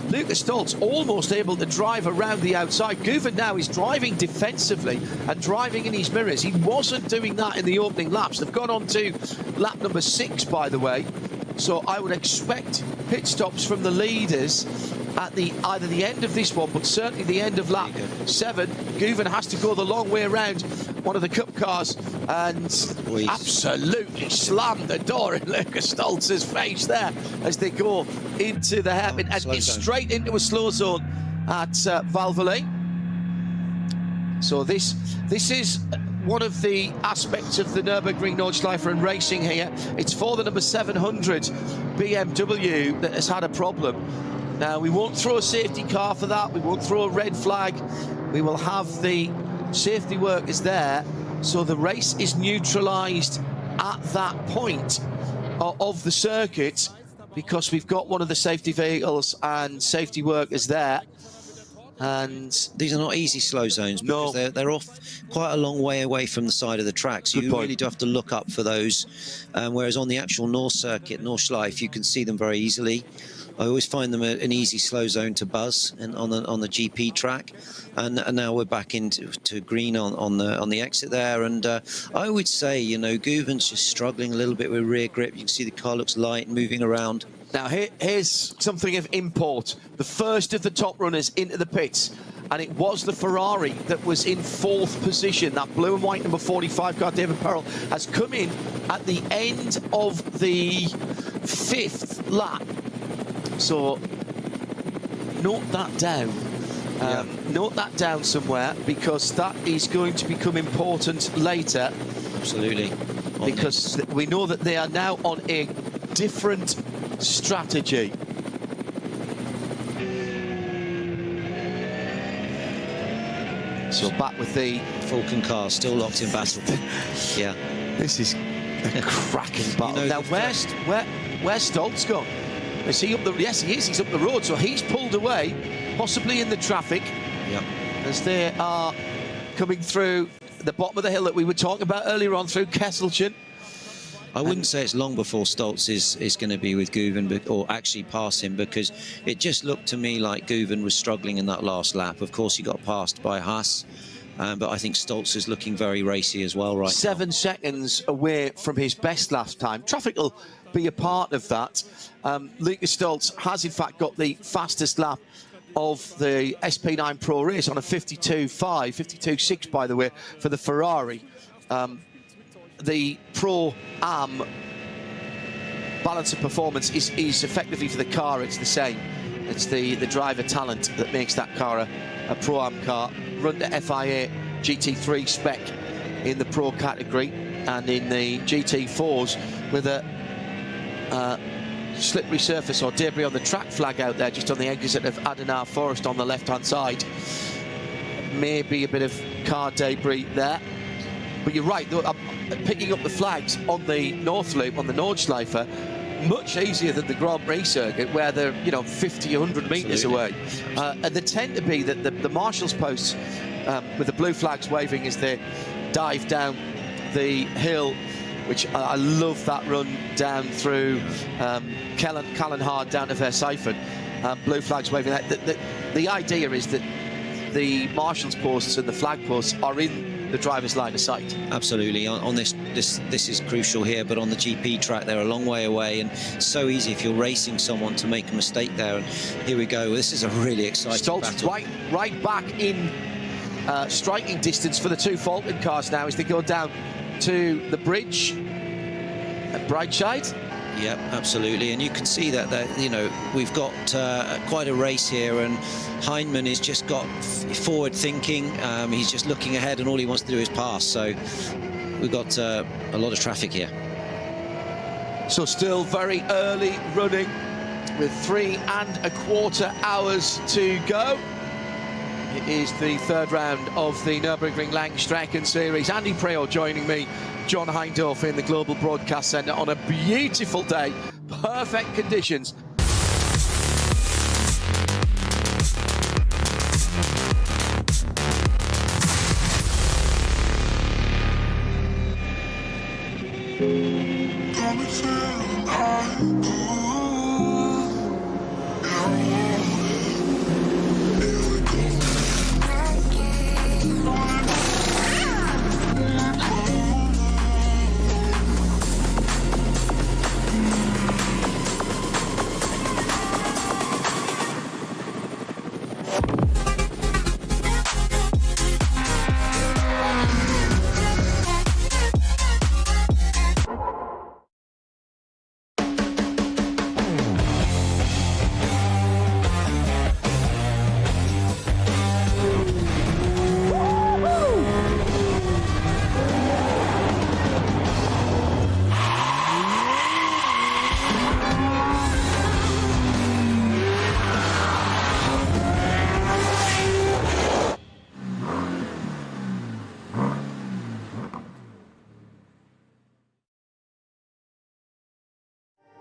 Lucas Stoltz almost able to drive around the outside. Guven now is driving defensively and driving in his mirrors. He wasn't doing that in the opening laps. They've gone on to lap number 6, by the way, so I would expect pit stops from the leaders at either the end of this one, but certainly the end of lap 7. Guven has to go the long way around one of the cup cars and absolutely slammed the door in Lucas Stoltz's face there as they go into the hairpin and straight into a slow zone at Valvoline. So this is one of the aspects of the Nürburgring Nordschleife and racing here. It's for the number 700 BMW that has had a problem. Now, we won't throw a safety car for that. We won't throw a red flag. We will have the safety workers there. So the race is neutralised at that point of the circuit because we've got one of the safety vehicles and safety workers there. And these are not easy slow zones because they're off quite a long way away from the side of the track, so you really do have to look up for those, whereas on the actual North circuit, Nordschleife, you can see them very easily. I always find them an easy slow zone to buzz and on the GP track, and now we're back into green on the exit there. And I would say, you know, Guven's just struggling a little bit with rear grip. You can see the car looks light and moving around. Now here's something of import. The first of the top runners into the pits, and it was the Ferrari that was in 4th position. That blue and white number 45 car, David Perel, has come in at the end of the 5th lap. So note that down. Note that down somewhere, because that is going to become important later. Absolutely. Because we know that they are now on a different strategy. So back with the Falcon car still locked in battle. Yeah. This is a cracking battle. You know, now where's Stoltz gone? Is he up the? Yes, he is. He's up the road, so he's pulled away, possibly in the traffic. Yep. As they are coming through the bottom of the hill that we were talking about earlier on through Kesselchen. I wouldn't say it's long before Stoltz is going to be with Guven, or actually pass him, because it just looked to me like Guven was struggling in that last lap. Of course, he got passed by Haas, but I think Stoltz is looking very racy as well right now. 7 seconds away from his best last time. Traffic will be a part of that. Lucas Stoltz has in fact got the fastest lap of the SP9 Pro race on a 52.5, 52.6 by the way, for the Ferrari. The Pro Am balance of performance is effectively for the car, it's the same. It's the driver talent that makes that car a Pro Am car. Run the FIA GT3 spec in the Pro category, and in the GT4s with a slippery surface or debris on the track flag out there just on the exit of Adenauer Forest on the left-hand side. Maybe a bit of car debris there. But you're right, I'm picking up the flags on the North Loop, on the Nordschleife. much easier than the Grand Prix circuit, where they're 50, 100 metres away. And they tend to be that the marshals posts with the blue flags waving as they dive down the hill, which I love that run down through Callan-Hard down to Versailles. Blue flags waving. The idea is that the marshals posts and the flag posts are in the driver's line of sight. Absolutely. On this is crucial here, but on the GP track they're a long way away, and so easy if you're racing someone to make a mistake there. And here we go. This is a really exciting battle. Right back in striking distance for the two Falcon cars now as they go down to the bridge at Brightside. Yeah, absolutely, and you can see that we've got quite a race here, and Heinemann has just got forward thinking. He's just looking ahead, and all he wants to do is pass. So we've got a lot of traffic here. So still very early running with 3¼ hours to go. It is the third round of the Nürburgring Langstrecken-Series. Andy Preo joining me, John Hindorf in the Global Broadcast Centre on a beautiful day, perfect conditions.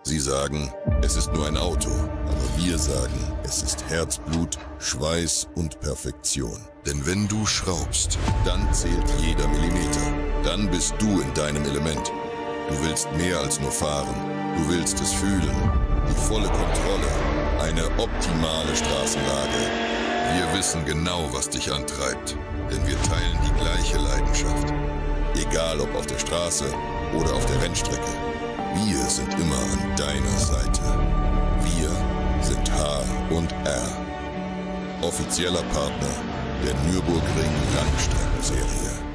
Sie sagen, es ist nur ein Auto, aber wir sagen, es ist Herzblut, Schweiß und Perfektion. Denn wenn du schraubst, dann zählt jeder Millimeter. Dann bist du in deinem Element. Du willst mehr als nur fahren, du willst es fühlen. Die volle Kontrolle, eine optimale Straßenlage. Wir wissen genau, was dich antreibt, denn wir teilen die gleiche Leidenschaft. Egal ob auf der Straße oder auf der Rennstrecke. Wir sind immer an deiner Seite. Wir sind H&R. Offizieller Partner der Nürburgring Langstrecken-Serie.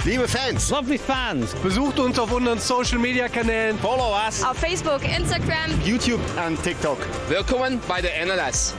Liebe Fans, Lovely fans. besucht uns auf unseren Social Media Kanälen. Follow us. Auf Facebook, Instagram, YouTube und TikTok. Willkommen bei der NLS.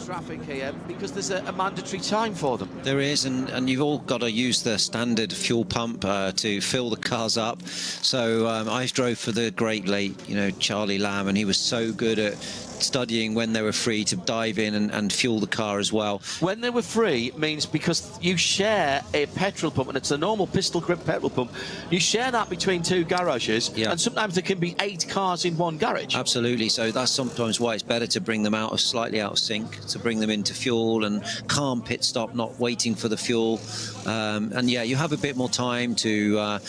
traffic here because there's a mandatory time for them. There is, and you've all got to use the standard fuel pump to fill the cars up. So I drove for the great late, you know, Charlie Lamb, and he was so good at studying when they were free to dive in and fuel the car as well. When they were free means because you share a petrol pump, and it's a normal pistol grip petrol pump, you share that between two garages, and sometimes there can be 8 cars in one garage. Absolutely, so that's sometimes why it's better to bring them slightly out of sync, to bring them into fuel and calm pit stop, not waiting for the fuel. And yeah, you have a bit more time to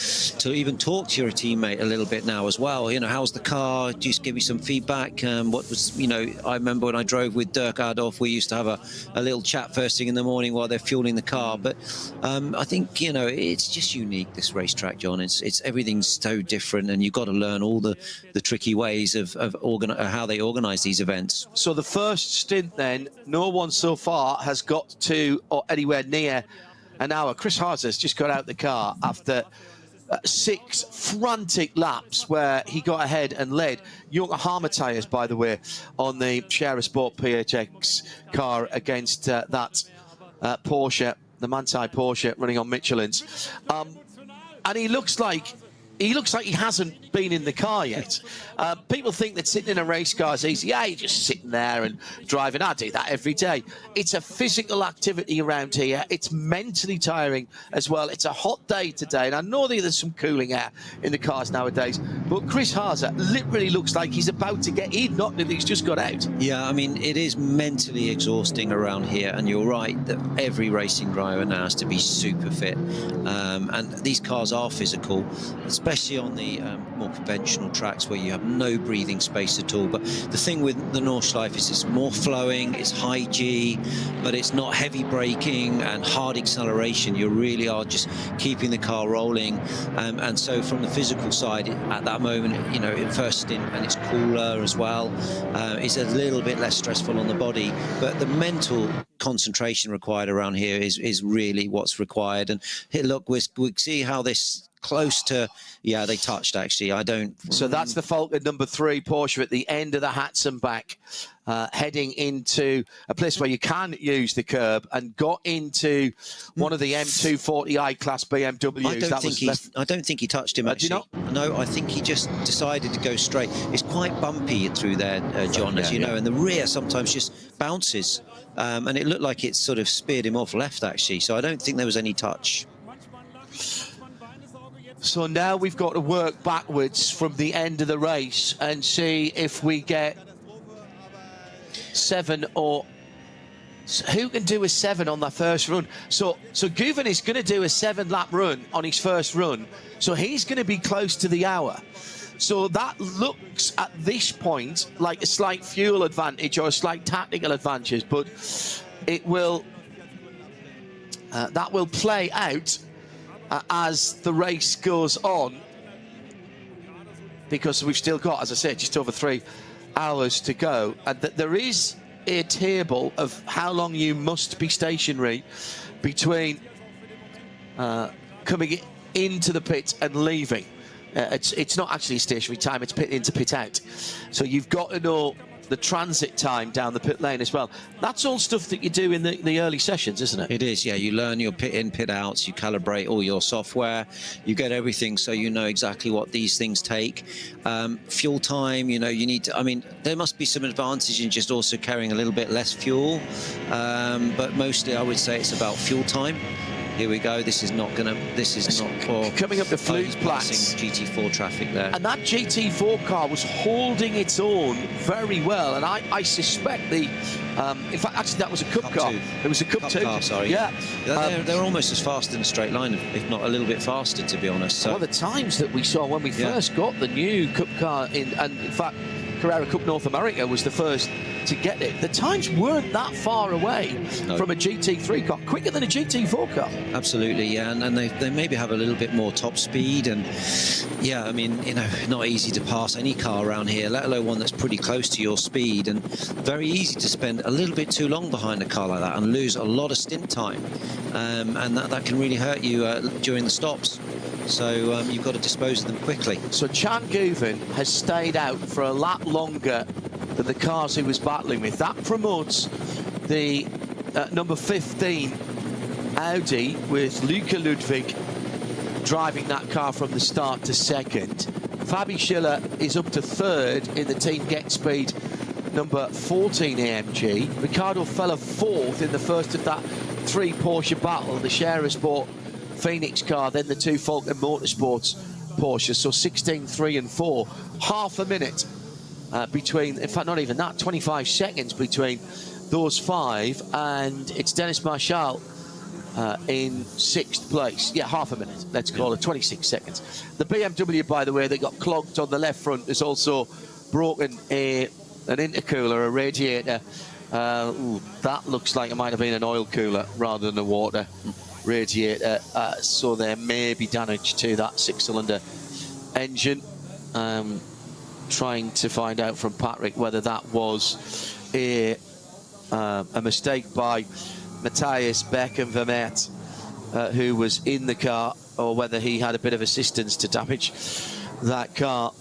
even talk to your teammate a little bit now as well. You know, how's the car? Just give me some feedback. What was, you know, I remember when I drove with Dirk Adolf, we used to have a little chat first thing in the morning while they're fueling the car. But I think, you know, it's just unique, this racetrack, John. It's everything's so different, and you've got to learn all the tricky ways of how they organise these events. So the first stint then, no one so far has got to or anywhere near an hour. Chris Harzer's just got out the car after 6 frantic laps where he got ahead and led. Yokohama tyres, by the way, on the Share Sport PHX car against that Porsche, the Manthey Porsche running on Michelin's. And he looks like he hasn't been in the car yet. People think that sitting in a race car is easy. Yeah, you're just sitting there and driving. I do that every day. It's a physical activity around here. It's mentally tiring as well. It's a hot day today, and I know that there's some cooling air in the cars nowadays, but Chris Harzer literally looks like he's about to get in, not that he's just got out. Yeah, I mean, it is mentally exhausting around here, and you're right that every racing driver now has to be super fit. And these cars are physical, especially on the more conventional tracks where you have no breathing space at all. But the thing with the Nordschleife is it's more flowing, it's high G, but it's not heavy braking and hard acceleration. You really are just keeping the car rolling. And so from the physical side, at that moment, you know, in first stint, and it's cooler as well, it's a little bit less stressful on the body. But the mental concentration required around here is really what's required. And here, look, we see how this close to, yeah, they touched actually. I don't. So that's the Falcon number 3 Porsche at the end of the Hatzenbach, heading into a place where you can use the curb, and got into one of the M240i class BMWs. I don't think he touched him actually. No, I think he just decided to go straight. It's quite bumpy through there, John, as you know, and the rear sometimes just bounces, and it looked like it sort of speared him off left actually. So I don't think there was any touch. So now we've got to work backwards from the end of the race and see if we get 7 or who can do a 7 on their first run. So Guven is going to do a 7-lap run on his first run. So he's going to be close to the hour. So that looks at this point like a slight fuel advantage or a slight tactical advantage, but it will that will play out as the race goes on, because we've still got, as I said, just over 3 hours to go, and that there is a table of how long you must be stationary between coming into the pit and leaving. It's not actually stationary time, it's pit in to pit out. So you've got to know the transit time down the pit lane as well. That's all stuff that you do in the early sessions, isn't it? It is, yeah. You learn your pit in, pit outs, you calibrate all your software, you get everything so you know exactly what these things take. Fuel time, you know, you need to, I mean, there must be some advantage in just also carrying a little bit less fuel, but mostly I would say it's about fuel time. Here we go. This is not for coming up the Fluitplatz GT4 traffic there. And that GT4 car was holding its own very well. And I suspect the, in fact, actually that was a Cup car. It was a Cup 2 car, sorry. Yeah. They're almost as fast in a straight line, if not a little bit faster, to be honest. So. Well, the times that we saw when we first got the new Cup car in, and in fact, Carrera Cup North America was the first to get it. The times weren't that far away from a GT3 car, quicker than a GT4 car. Absolutely, yeah, and they maybe have a little bit more top speed, and yeah, I mean, you know, not easy to pass any car around here, let alone one that's pretty close to your speed, and very easy to spend a little bit too long behind a car like that and lose a lot of stint time, and that can really hurt you during the stops. So you've got to dispose of them quickly. So Chan Guven has stayed out for a lap longer than the cars he was battling with. That promotes the number 15 Audi with Luca Ludwig driving that car from the start to second. Fabi Schiller is up to third in the Team Get Speed number 14 AMG. Ricardo Feller fourth in the first of that 3 Porsche battle, the Scherer Sport Phoenix car, then the 2 Falcon Motorsports Porsche. So 16, 3 and 4. Half a minute between, in fact, not even that, 25 seconds between those 5, and it's Dennis Marshall in 6th place. Yeah, half a minute, let's call it, 26 seconds. The BMW, by the way, that got clogged on the left front has also broken an intercooler, a radiator. That looks like it might have been an oil cooler rather than a water radiator. So there may be damage to that 6-cylinder engine. Trying to find out from Patrick whether that was a mistake by Matthias Beck-Vermette, who was in the car, or whether he had a bit of assistance to damage that car.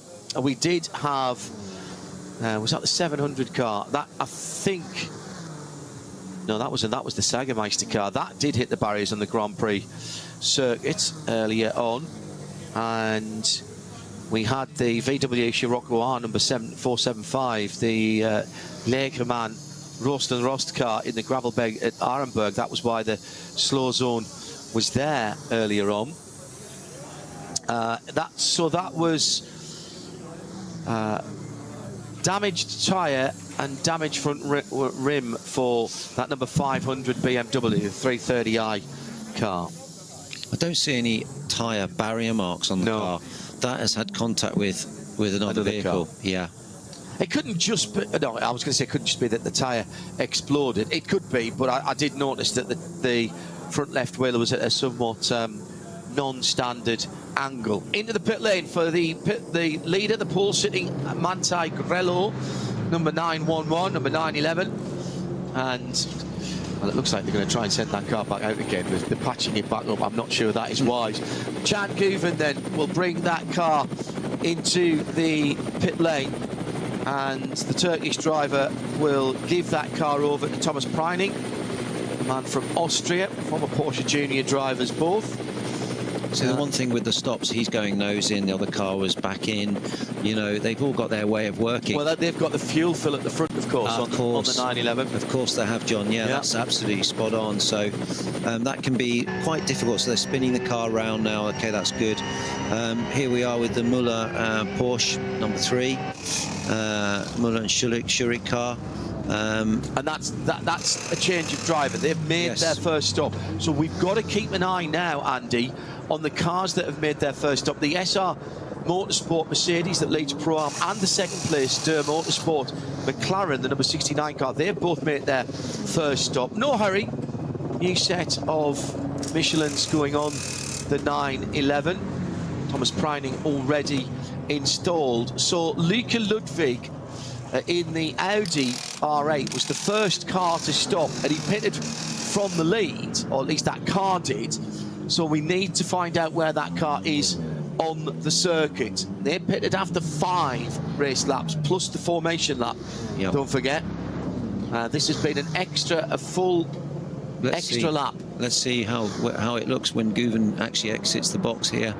We did have, was that the 700 car? That, I think, no, that was the Sagermeister car. That did hit the barriers on the Grand Prix circuit earlier on, and we had the VW Scirocco R number 475, the Legerman Rost and Rost car in the gravel bed at Arenberg. That was why the slow zone was there earlier on. That was damaged tyre and damaged front rim for that number 500 BMW, the 330i car. I don't see any tyre barrier marks on the car. That has had contact with another vehicle. Car. Yeah. It couldn't just be, no, I was going to say it couldn't just be that the tyre exploded. It could be, but I did notice that the front left wheel was at a somewhat non-standard angle. Into the pit lane for the leader, the pole sitting Manti Grello, number 911, number 911. And well, it looks like they're going to try and send that car back out again with the patching it back up. I'm not sure that is wise. Chad Guven then will bring that car into the pit lane, and the Turkish driver will give that car over to Thomas Preining, a man from Austria, former Porsche Junior drivers both. So the one thing with the stops, he's going nose in, the other car was back in. You know, they've all got their way of working. Well, they've got the fuel fill at the front, of course, on the 911. Of course they have, John. Yeah, that's absolutely spot on. So that can be quite difficult. So they're spinning the car around now. Okay, that's good. Here we are with the Müller Porsche number 3, Müller and Schurig car. And that's a change of driver. They've made their first stop. So we've got to keep an eye now, Andy, on the cars that have made their first stop. The SR Motorsport Mercedes that leads Pro-Am, and the second place Stur Motorsport McLaren, the number 69 car, they've both made their first stop. No hurry. New set of Michelins going on the 911. Thomas Preining already installed. So Luca Ludwig in the Audi R8 was the first car to stop, and he pitted from the lead, or at least that car did. So we need to find out where that car is on the circuit. They pitted after 5 race laps plus the formation lap. Yep. Don't forget, this has been a full extra lap. Let's see how it looks when Guven actually exits the box here,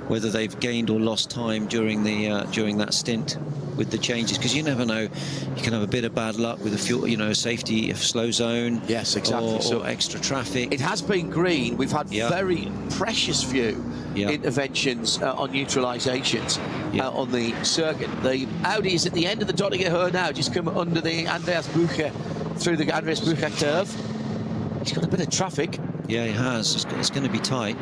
whether they've gained or lost time during that stint with the changes, because you never know, you can have a bit of bad luck with a fuel, you know, safety, a slow zone. Yes, exactly. Or extra traffic. It has been green. We've had very precious few interventions on neutralisations on the circuit. The Audi is at the end of the Dottinger now, just come under the Andreas Bucher, through the Andreas Bucher curve. He's got a bit of traffic. Yeah, he has. It's going to be tight.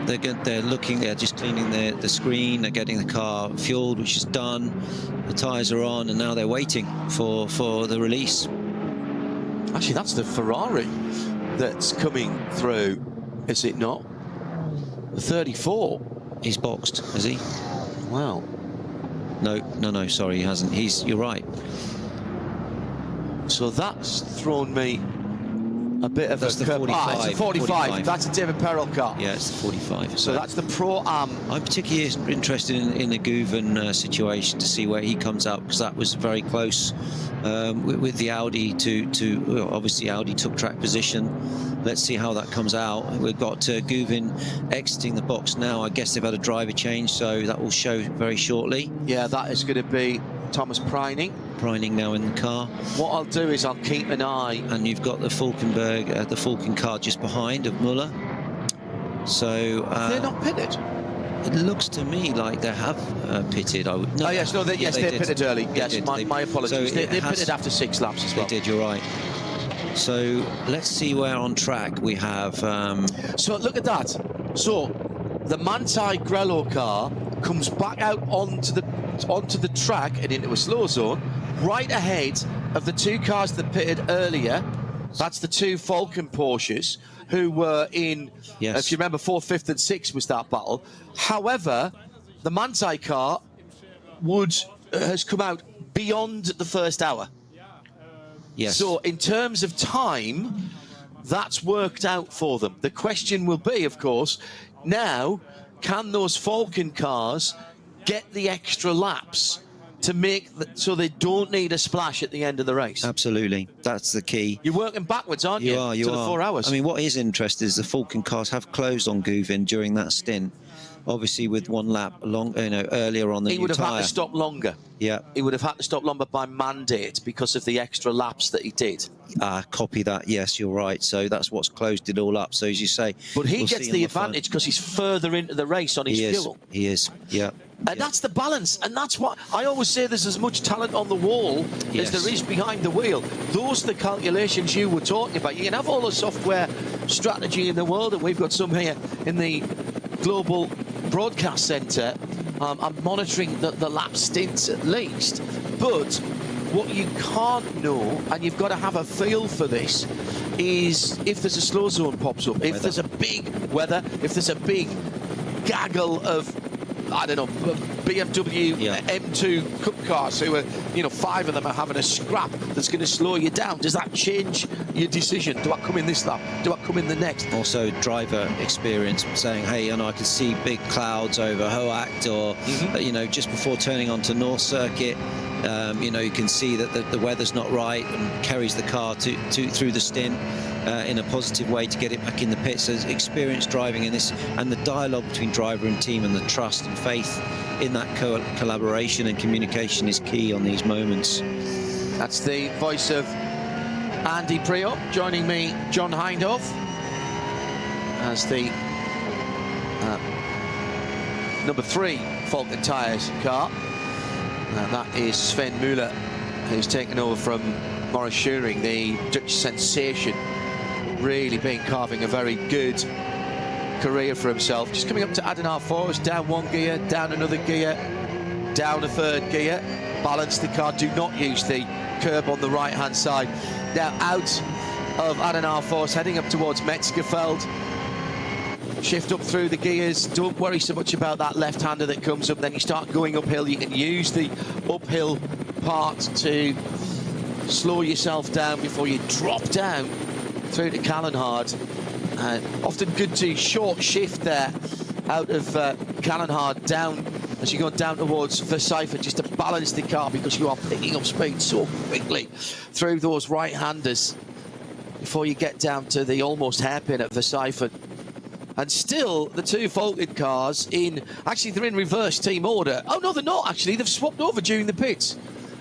They're just cleaning the screen. They're getting the car fueled, which is done. The tyres are on, and now they're waiting for the release. Actually, that's the Ferrari that's coming through, is it not? The 34. He's boxed, is he? Wow. No, sorry, he hasn't. You're right. So that's thrown me a bit of that's a the 45. it's a 45. That's a David Perel car. Yeah, it's the 45. So that's the Pro-Am. I'm particularly interested in the Guven situation to see where he comes up, because that was very close with the Audi well, obviously Audi took track position. Let's see how that comes out. We've got Guven exiting the box now. I guess they've had a driver change, so that will show very shortly. Yeah, that is going to be Thomas Preining. Preining now in the car. What I'll do is I'll keep an eye. And you've got the Falkenberg, the Falken car just behind of Muller. So they're not pitted. It looks to me like they have pitted. No, oh yes, no, they pitted early. Yes, my apologies. So they pitted after 6 laps as well. They did. You're right. So let's see where on track we have. So look at that. So the Manthey Grello car comes back out onto the track and into a slow zone, right ahead of the 2 cars that pitted earlier. That's the 2 Falken Porsches who were in, if you remember, 4th, 5th and 6th was that battle. However, the Manthey car has come out beyond the first hour. Yes. So in terms of time, that's worked out for them. The question will be, of course, now, can those Falken cars get the extra laps to make so they don't need a splash at the end of the race? Absolutely, that's the key. You're working backwards, aren't you? You to are. The 4 hours. I mean, what is interesting is the Falken cars have closed on Guven during that stint. Obviously, with 1 lap earlier on the he would have had to stop longer. Yeah, he would have had to stop longer by mandate because of the extra laps that he did. Copy that. Yes, you're right. So that's what's closed it all up. So as you say, but he gets the advantage because he's further into the race on his fuel. He is. Yeah. And that's the balance, and that's what I always say. There's as much talent on the wall as there is behind the wheel. Those are the calculations you were talking about. You can have all the software strategy in the world, and we've got some here in the Global Broadcast Centre. I'm monitoring the lap stints at least, but what you can't know, and you've got to have a feel for this, is if there's a slow zone pops up, if there's a big weather, if there's a big gaggle of, I don't know, BMW M2 Cup cars who are, 5 of them are having a scrap that's going to slow you down. Does that change your decision? Do I come in this lap? Do I come in the next? Also, driver experience, saying, hey, I can see big clouds over Hoacht, or, just before turning onto North Circuit, you can see that the weather's not right, and carries the car through the stint in a positive way to get it back in the pits. So experience driving in this, and the dialogue between driver and team, and the trust and faith in that collaboration and communication is key on these moments. That's the voice of Andy Prior. Joining me, John Hindhoff, as the number 3 Falken Tyres car. That is Sven Müller, who's taken over from Maurice Schuring, the Dutch sensation, really carving a very good career for himself. Just coming up to Adenauer Forest, down 1 gear, down another gear, down a 3rd gear. Balance the car, do not use the curb on the right-hand side. Now out of Adenauer Forest, heading up towards Metzgerfeld. Shift up through the gears, don't worry so much about that left-hander that comes up. Then you start going uphill, you can use the uphill part to slow yourself down before you drop down through to Callenhard. Often good to short shift there out of Callenhard down as you go down towards Verceifen, just to balance the car, because you are picking up speed so quickly through those right-handers before you get down to the almost hairpin at Verceifen. And still, the 2 Falken cars they're in reverse team order. Oh, no, they're not, actually. They've swapped over during the pits.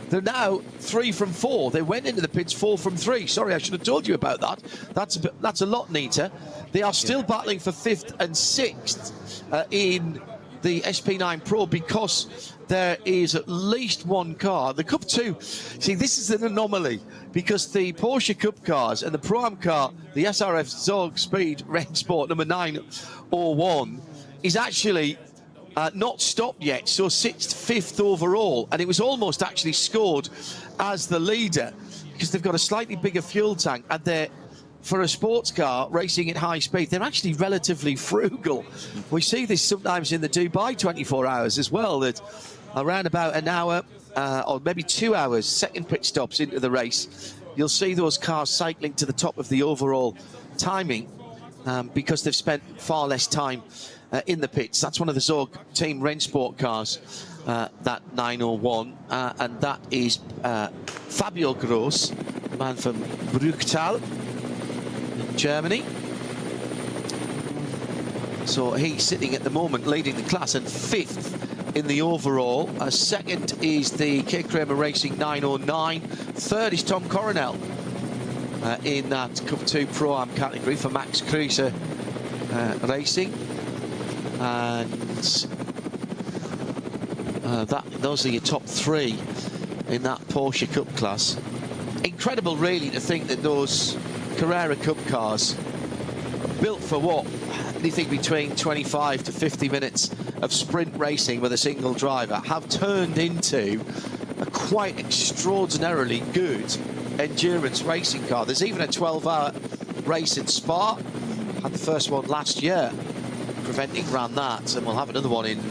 They're now 3 from 4. They went into the pits 4 from 3. Sorry, I should have told you about that. That's a lot neater. They are still battling for 5th and 6th in the SP9 Pro, because there is at least 1 car. The Cup 2, see, this is an anomaly, because the Cup cars and the Pro-Am car, the SRF Zog Speed Red Sport number 901, is actually not stopped yet, so sits 5th overall, and it was almost actually scored as the leader, because they've got a slightly bigger fuel tank, and they're, for a sports car racing at high speed, they're actually relatively frugal. We see this sometimes in the Dubai 24 hours as well, that around about an hour or maybe 2 hours, second pit stops into the race, you'll see those cars cycling to the top of the overall timing because they've spent far less time in the pits. That's one of the Zorg Team Rennsport cars, that 901, and that is Fabio Gross, the man from Bruchtal in Germany. So he's sitting at the moment leading the class and 5th in the overall. Second is the K. Kramer Racing 909. Third is Tom Coronel in that Cup 2 Pro-Am category for Max Kruse Racing. And those are your top 3 in that Porsche Cup class. Incredible, really, to think that those Carrera Cup cars are built for what? Anything between 25 to 50 minutes of sprint racing with a single driver have turned into a quite extraordinarily good endurance racing car. There's even a 12-hour race in Spa. Had the first one last year. Preventing ran that, and we'll have another one in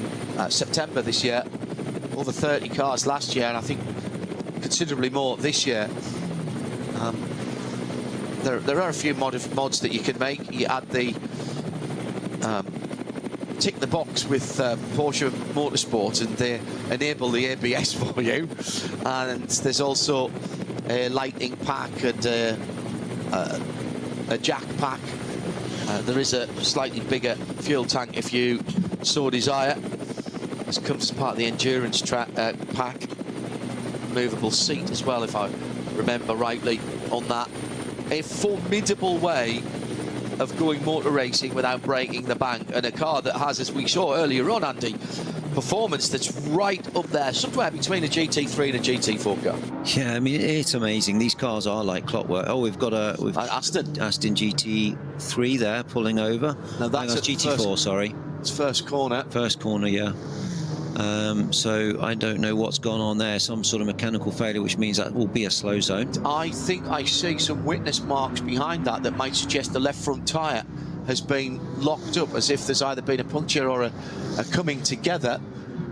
September this year. Over 30 cars last year, and I think considerably more this year. There are a few mods that you can make. You add the tick the box with Porsche Motorsport, and they enable the ABS for you. And there's also a lighting pack and a jack pack. There is a slightly bigger fuel tank if you so desire. This comes as part of the endurance pack. Movable seat as well, if I remember rightly on that. A formidable way of going motor racing without breaking the bank, and a car that has, as we saw earlier on, Andy, performance that's right up there, somewhere between a GT3 and a GT4 car. Yeah, I mean, it's amazing. These cars are like clockwork. Oh, we've got Aston GT3 there pulling over. No, that's GT4, sorry. It's first corner. First corner, yeah. So I don't know what's gone on there. Some sort of mechanical failure, which means that will be a slow zone. I think I see some witness marks behind that might suggest the left front tyre has been locked up, as if there's either been a puncture or a coming together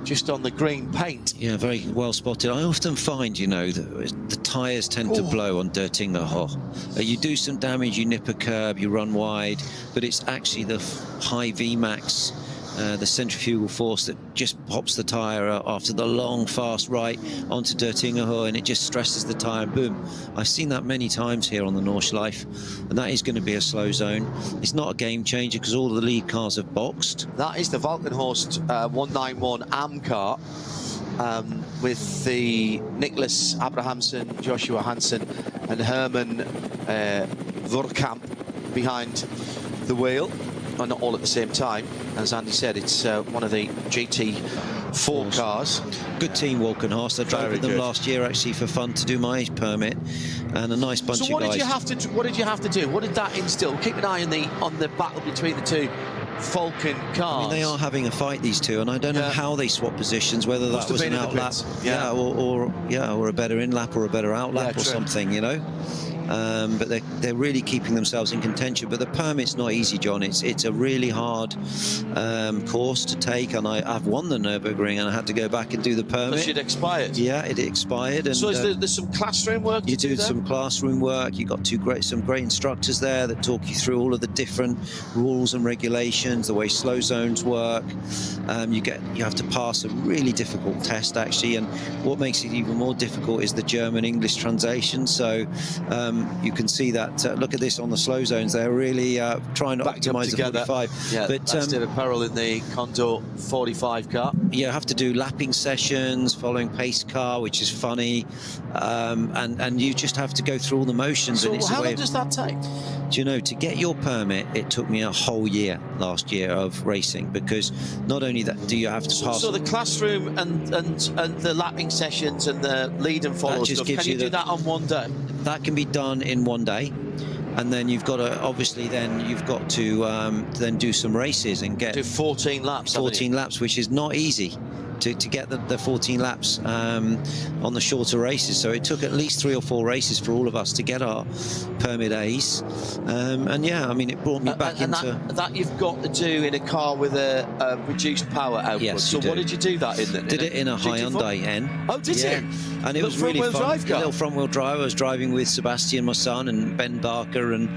just on the green paint. Yeah, very well spotted. I often find, you know, that the tyres tend to blow on Dirtingerhoch. You do some damage, you nip a curb, you run wide, but it's actually the high VMAX, the centrifugal force that just pops the tyre after the long, fast right onto Dirtingerhoch, and it just stresses the tyre, boom. I've seen that many times here on the Nordschleife, and that is going to be a slow zone. It's not a game changer because all of the lead cars have boxed. That is the Valkenhorst 191 AM car with the Nicholas Abrahamsen, Joshua Hansen and Herman Vurkamp behind the wheel. Well, not all at the same time. As Andy said, it's one of the GT4 cars. Good team, Valkenhorst. I drove with them last year actually for fun to do my permit, and a nice bunch of guys. So what did you have to do? What did that instill? Keep an eye on the battle between the two Falcon cars. I mean, they are having a fight, these two, and I don't know how they swap positions, whether that was an outlap, or a better in-lap or a better outlap or something, you know. But they're really keeping themselves in contention. But the permit's not easy, John. It's a really hard course to take, and I've won the Nürburgring, and I had to go back and do the permit. Because it expired. Yeah, it expired. And so there's some classroom work. You do some classroom work. You got some great instructors there that talk you through all of the different rules and regulations, the way slow zones work. You have to pass a really difficult test actually, and what makes it even more difficult is the German-English translation. So you can see that. Look at this on the slow zones. They're really trying to optimize the 45. Yeah, but that's David Perel in the Condor 45 car. You have to do lapping sessions, following pace car, which is funny, and you just have to go through all the motions. So and it's how long does that take? Do you know, to get your permit, it took me a whole year last year of racing, because not only that do you have to pass. So the classroom and the lapping sessions and the lead and follow stuff, can you do that on one day? That can be done in one day, and then you've got to obviously then got to then do some races and do 14 laps. 14 laps, which is not easy. to get the 14 laps on the shorter races. So it took at least 3 or 4 races for all of us to get our permit A's. And yeah, I mean, it brought me back into... That you've got to do in a car with a reduced power output. Yes, so what did you do that in then? Did it in a Hyundai N. Oh, did you? And it was really fun. A little front-wheel drive. I was driving with Sebastian, my son, and Ben Barker, and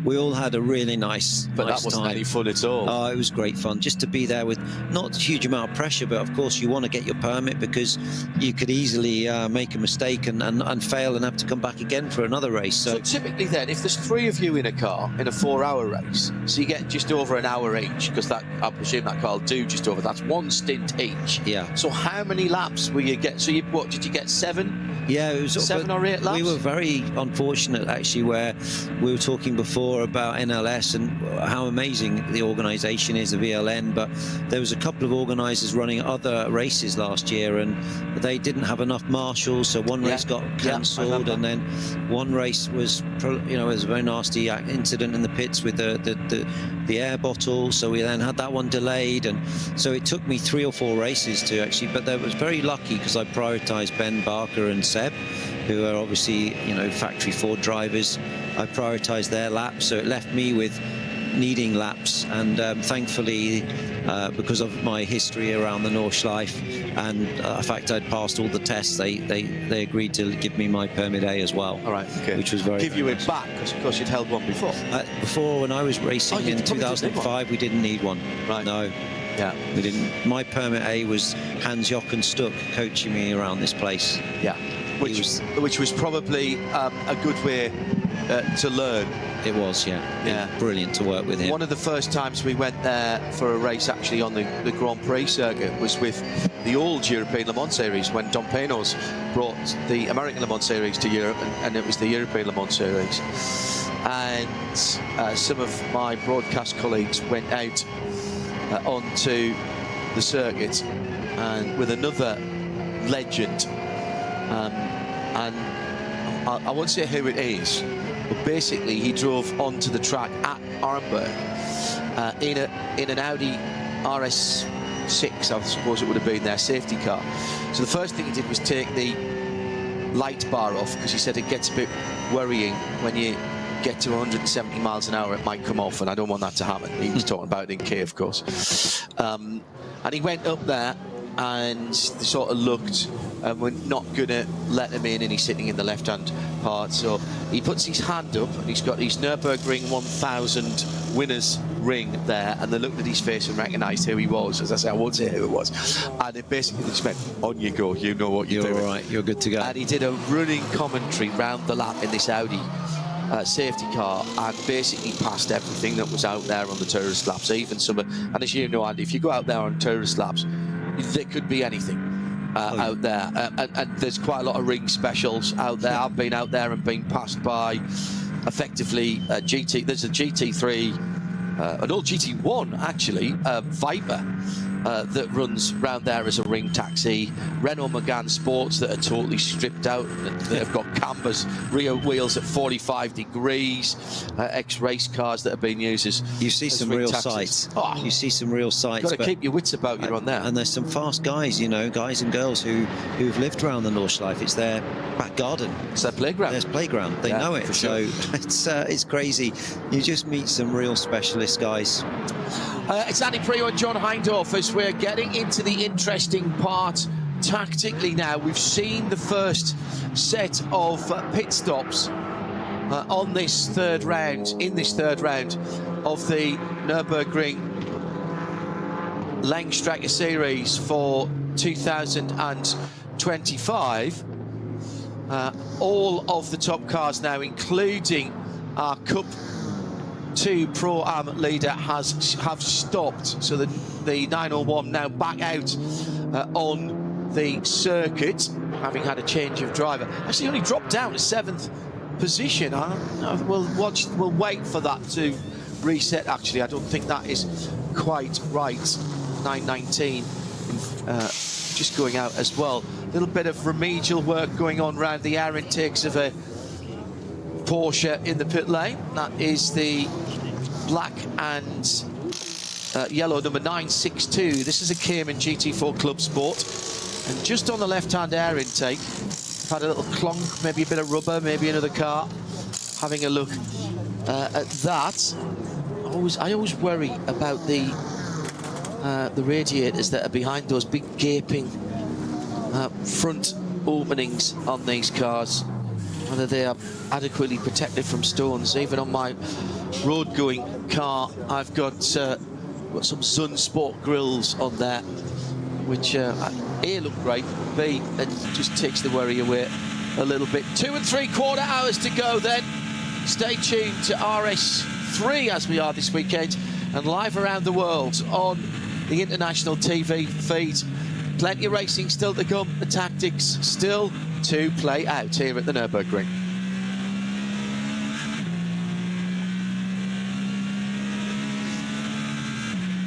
we all had a really nice But that wasn't any fun at all. Oh, it was great fun just to be there with not a huge amount of pressure, but of course you want to get your permit because you could easily make a mistake and fail and have to come back again for another race. So typically then, if there's 3 of you in a car in a 4-hour race, so you get just over an hour each, because that, I presume that car will do just over, that's 1 stint each. Yeah. So how many laps will you get? So what, did you get 7? Yeah, it was 7 or 8 laps. We were very unfortunate, actually, where we were talking before about NLS and how amazing the organisation is, the VLN, but there was a couple of organisers running other races last year, and they didn't have enough marshals, so one race got cancelled, and then one race was, you know, it was a very nasty incident in the pits with the air bottle, so we then had that one delayed, and so it took me 3 or 4 races to actually, but I was very lucky because I prioritised Ben Barker and Seb, who are obviously, you know, factory Ford drivers. I prioritised their laps, so it left me with needing laps, and thankfully, because of my history around the Nordschleife and the fact I'd passed all the tests, they agreed to give me my permit A as well. All right, okay. Which was very give you it back because of course you'd held one before. Before, when I was racing in 2005, we didn't need one. Right. No. Yeah. We didn't. My permit A was Hans-Jochen Stuck coaching me around this place. Yeah. Which was probably a good way to learn. It was, yeah. Brilliant to work with him. One of the first times we went there for a race actually on the Grand Prix circuit was with the old European Le Mans Series when Don Penos brought the American Le Mans Series to Europe, and it was the European Le Mans Series. And some of my broadcast colleagues went out onto the circuit and with another legend, and I won't say who it is, but basically he drove onto the track at Arnberg in an Audi RS6, I suppose it would have been their safety car. So the first thing he did was take the light bar off, because he said it gets a bit worrying when you get to 170 miles an hour, it might come off, and I don't want that to happen. He was talking about it in K, of course. And he went up there and they sort of looked, and we're not going to let him in, and he's sitting in the left-hand part. So he puts his hand up, and he's got his Nürburgring 1000 winners ring there, and they looked at his face and recognised who he was. As I say, I won't say who it was. And it basically just meant, on you go, you know what you're doing. All right, you're good to go. And he did a running commentary round the lap in this Audi safety car, and basically passed everything that was out there on the tourist laps, even some of, and as you know, Andy, if you go out there on tourist laps, there could be anything out there, and there's quite a lot of ring specials out there. I've been out there and been passed by effectively GT, there's a GT3, an old GT1 actually, Viper, that runs round there as a ring taxi. Renault Megane Sports that are totally stripped out, that have got canvas rear wheels at 45 degrees, ex-race cars that have been used as you see some real sights. Oh, you see some real sights. Got to keep your wits about you on there. And there's some fast guys, you know, guys and girls who've lived around the Nordschleife. It's their back garden. It's their playground. There's playground. They know it. For sure. So it's crazy. You just meet some real specialist guys. It's Andy Prior and John Hindhaugh as we're getting into the interesting part tactically now. We've seen the first set of pit stops on this third round, in this third round of the Nürburgring Langstrecken-Series for 2025. All of the top cars now, including our Cup 2 Pro-Am leader, have stopped, so the 901 now back out on the circuit, having had a change of driver. Actually only dropped down to 7th position. We'll wait for that to reset. Actually, I don't think that is quite right. 919 just going out as well. A little bit of remedial work going on around the air intakes of a Porsche in the pit lane. That is the black and yellow, number 962. This is a Cayman GT4 Club Sport. And just on the left-hand air intake, I've had a little clonk, maybe a bit of rubber, maybe another car. Having a look at that. I always worry about the radiators that are behind those big gaping front openings on these cars, whether they are adequately protected from stones. Even on my road-going car, I've got some Sun Sport grills on there, which A, look great, B, it just takes the worry away a little bit. 2 3/4 hours to go then. Stay tuned to RS3 as we are this weekend, and live around the world on the international TV feed. Plenty of racing still to come, the tactics still to play out here at the Nürburgring.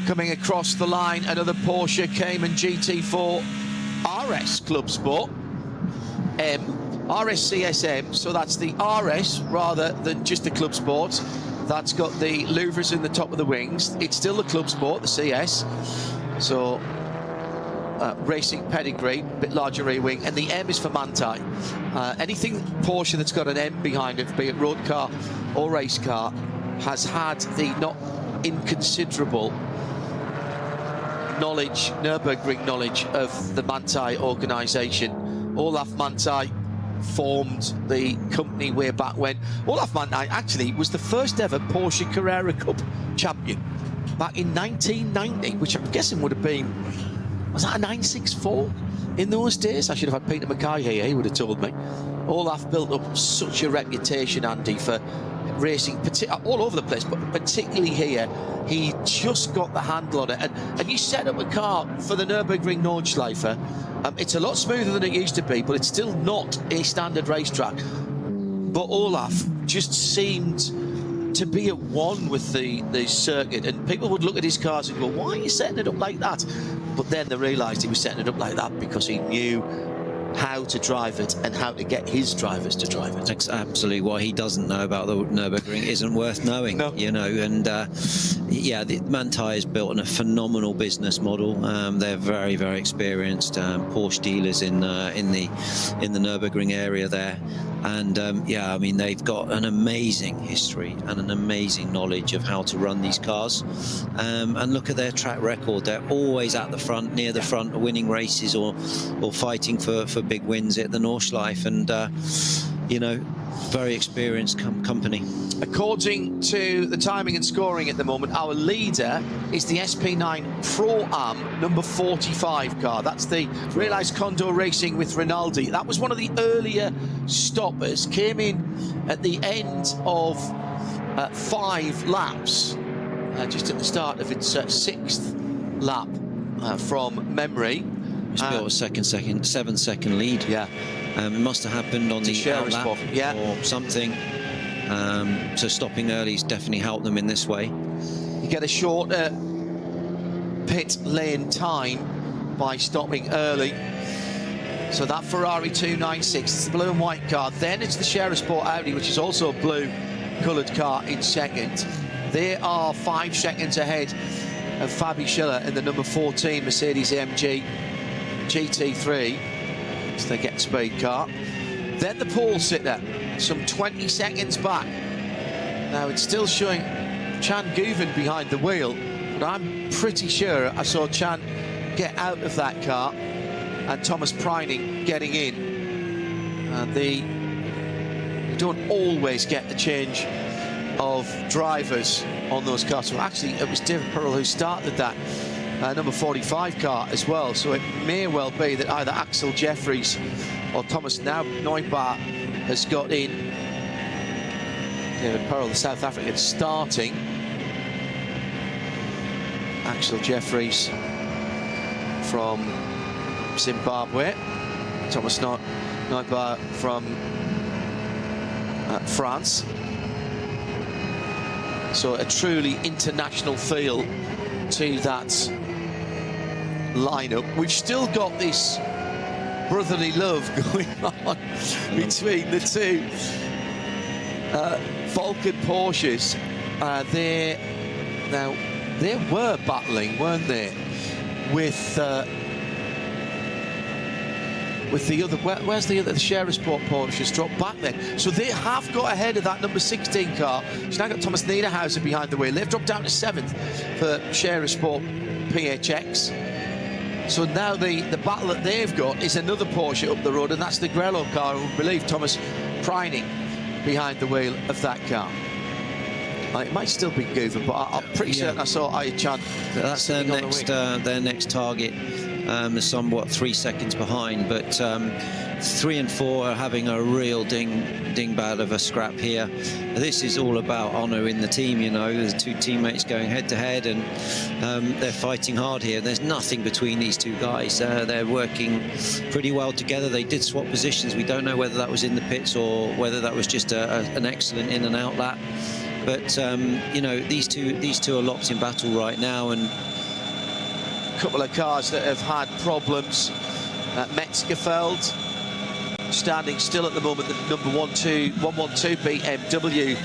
Coming across the line, another Porsche Cayman GT4 RS Club Sport. RS CSM, so that's the RS rather than just the Club Sport. That's got the louvers in the top of the wings. It's still the Club Sport, the CS. So racing pedigree, bit larger rear wing, and the M is for Manthey. Anything Porsche that's got an M behind it, be it road car or race car, has had the not inconsiderable knowledge, Nürburgring knowledge of the Manthey organisation. Olaf Manthey formed the company way back when. Olaf Manthey actually was the first ever Porsche Carrera Cup champion back in 1990, which I'm guessing would have been, was that a 964 in those days? I should have had Peter Mackay here, he would have told me. Olaf built up such a reputation, Andy, for racing all over the place, but particularly here. He just got the handle on it, and you set up a car for the Nürburgring Nordschleife. It's a lot smoother than it used to be, but it's still not a standard racetrack. But Olaf just seemed to be at one with the circuit, and people would look at his cars and go, why are you setting it up like that? But then they realised he was setting it up like that because he knew how to drive it and how to get his drivers to drive it. That's absolutely what he doesn't know about the Nürburgring isn't worth knowing. No. You know, and yeah, Manthey has built a phenomenal business model. They're very, very experienced Porsche dealers in the Nürburgring area there. And yeah, I mean, they've got an amazing history and an amazing knowledge of how to run these cars. And look at their track record. They're always at the front, near the front, winning races or fighting for big wins at the Nordschleife. And, you know, very experienced company. According to the timing and scoring at the moment, our leader is the SP9 Pro-Am number 45 car. That's the Realized Condor Racing with Rinaldi. That was one of the earlier stoppers. Came in at the end of 5 laps, just at the start of its 6th lap from memory. It's built a 7-second lead. Yeah. It must have happened on the share outlap or something. So stopping early has definitely helped them in this way. You get a shorter pit lane time by stopping early. So that Ferrari 296, it's the blue and white car. Then it's the Share Sport Audi, which is also a blue coloured car in second. They are 5 seconds ahead of Fabi Schiller in the number 14 Mercedes-AMG GT3. So they get speed car. Then the pole sitter, some 20 seconds back. Now it's still showing Chan Guven behind the wheel, but I'm pretty sure I saw Chan get out of that car and Thomas Preining getting in. You don't always get the change of drivers on those cars. So actually it was David Pearl who started that number 45 car as well. So it may well be that either Axel Jeffries or Thomas Neubauer has got in. David Pearl, the South African, starting. Axel Jeffries from Zimbabwe. Thomas Neubauer from France. So a truly international feel to that lineup. We've still got this brotherly love going on between the two Vulcan Porsches. They're now they were battling, weren't they, with the other, where's the other, the Share Sport Porsche has dropped back then. So they have got ahead of that number 16 car. She's now got Thomas Niederhauser behind the wheel. They've dropped down to 7th for Share Sport PHX. So now the battle that they've got is another Porsche up the road, and that's the Grello car, I believe Thomas Preining behind the wheel of that car. It might still be Govan, but I'm pretty certain I saw Ayachan. That's their next target. They're somewhat 3 seconds behind, but 3 and 4 are having a real dingbat of a scrap here. This is all about honour in the team, you know. There's 2 teammates going head to head, and they're fighting hard here. There's nothing between these 2 guys. They're working pretty well together. They did swap positions. We don't know whether that was in the pits or whether that was just an excellent in and out lap. But you know, these two are locked in battle right now, and couple of cars that have had problems. Metzgerfeld standing still at the moment, the number 112 BMW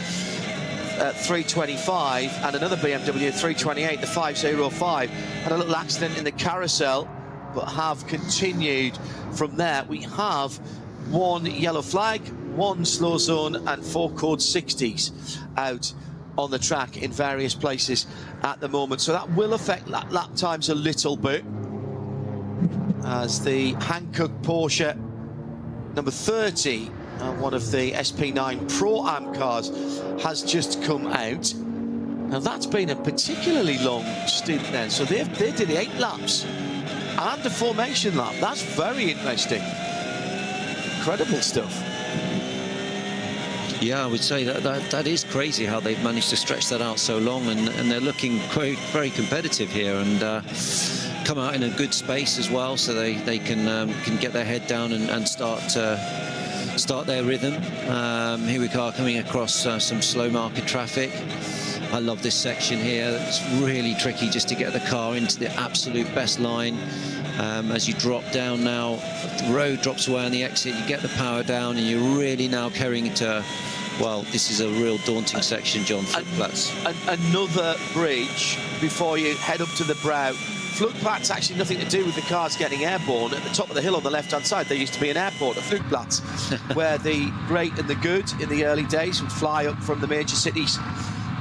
325, and another BMW 328, the 505, had a little accident in the carousel, but have continued from there. We have 1 yellow flag, 1 slow zone, and 4 code 60s out on the track in various places at the moment. So that will affect lap times a little bit, as the Hankook Porsche number 30, one of the SP9 Pro-Am cars, has just come out. Now that's been a particularly long stint then. So they did 8 laps and a formation lap. That's very interesting. Incredible stuff. Yeah, I would say that is crazy how they've managed to stretch that out so long, and they're looking very competitive here, and come out in a good space as well, so they can get their head down and start their rhythm. Here we are coming across some slow market traffic. I love this section here. It's really tricky just to get the car into the absolute best line. As you drop down now, the road drops away on the exit, you get the power down, and you're really now carrying it to, well, this is a real daunting section, John. Another bridge before you head up to the brow. Flugplatz actually nothing to do with the cars getting airborne. At the top of the hill on the left-hand side, there used to be an airport, a Flugplatz, where the great and the good in the early days would fly up from the major cities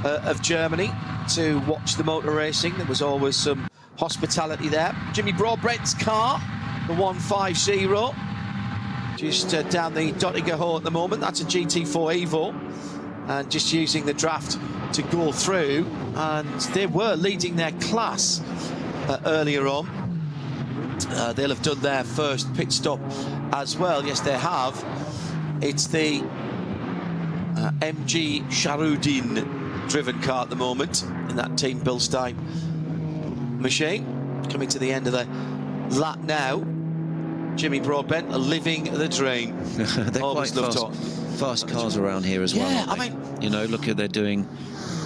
of Germany to watch the motor racing. There was always some hospitality there. Jimmy Broadbent's car, the 150, just down the Dottinger Ho at the moment. That's a GT4 Evo, and just using the draft to go through. And they were leading their class earlier on. They'll have done their first pit stop as well. Yes, they have. It's the MG Sharudin driven car at the moment in that Team Bilstein machine. Coming to the end of the lap now. Jimmy Broadbent living the dream. They're quite fast cars around here as well. Yeah, I mean, you know, look at they're doing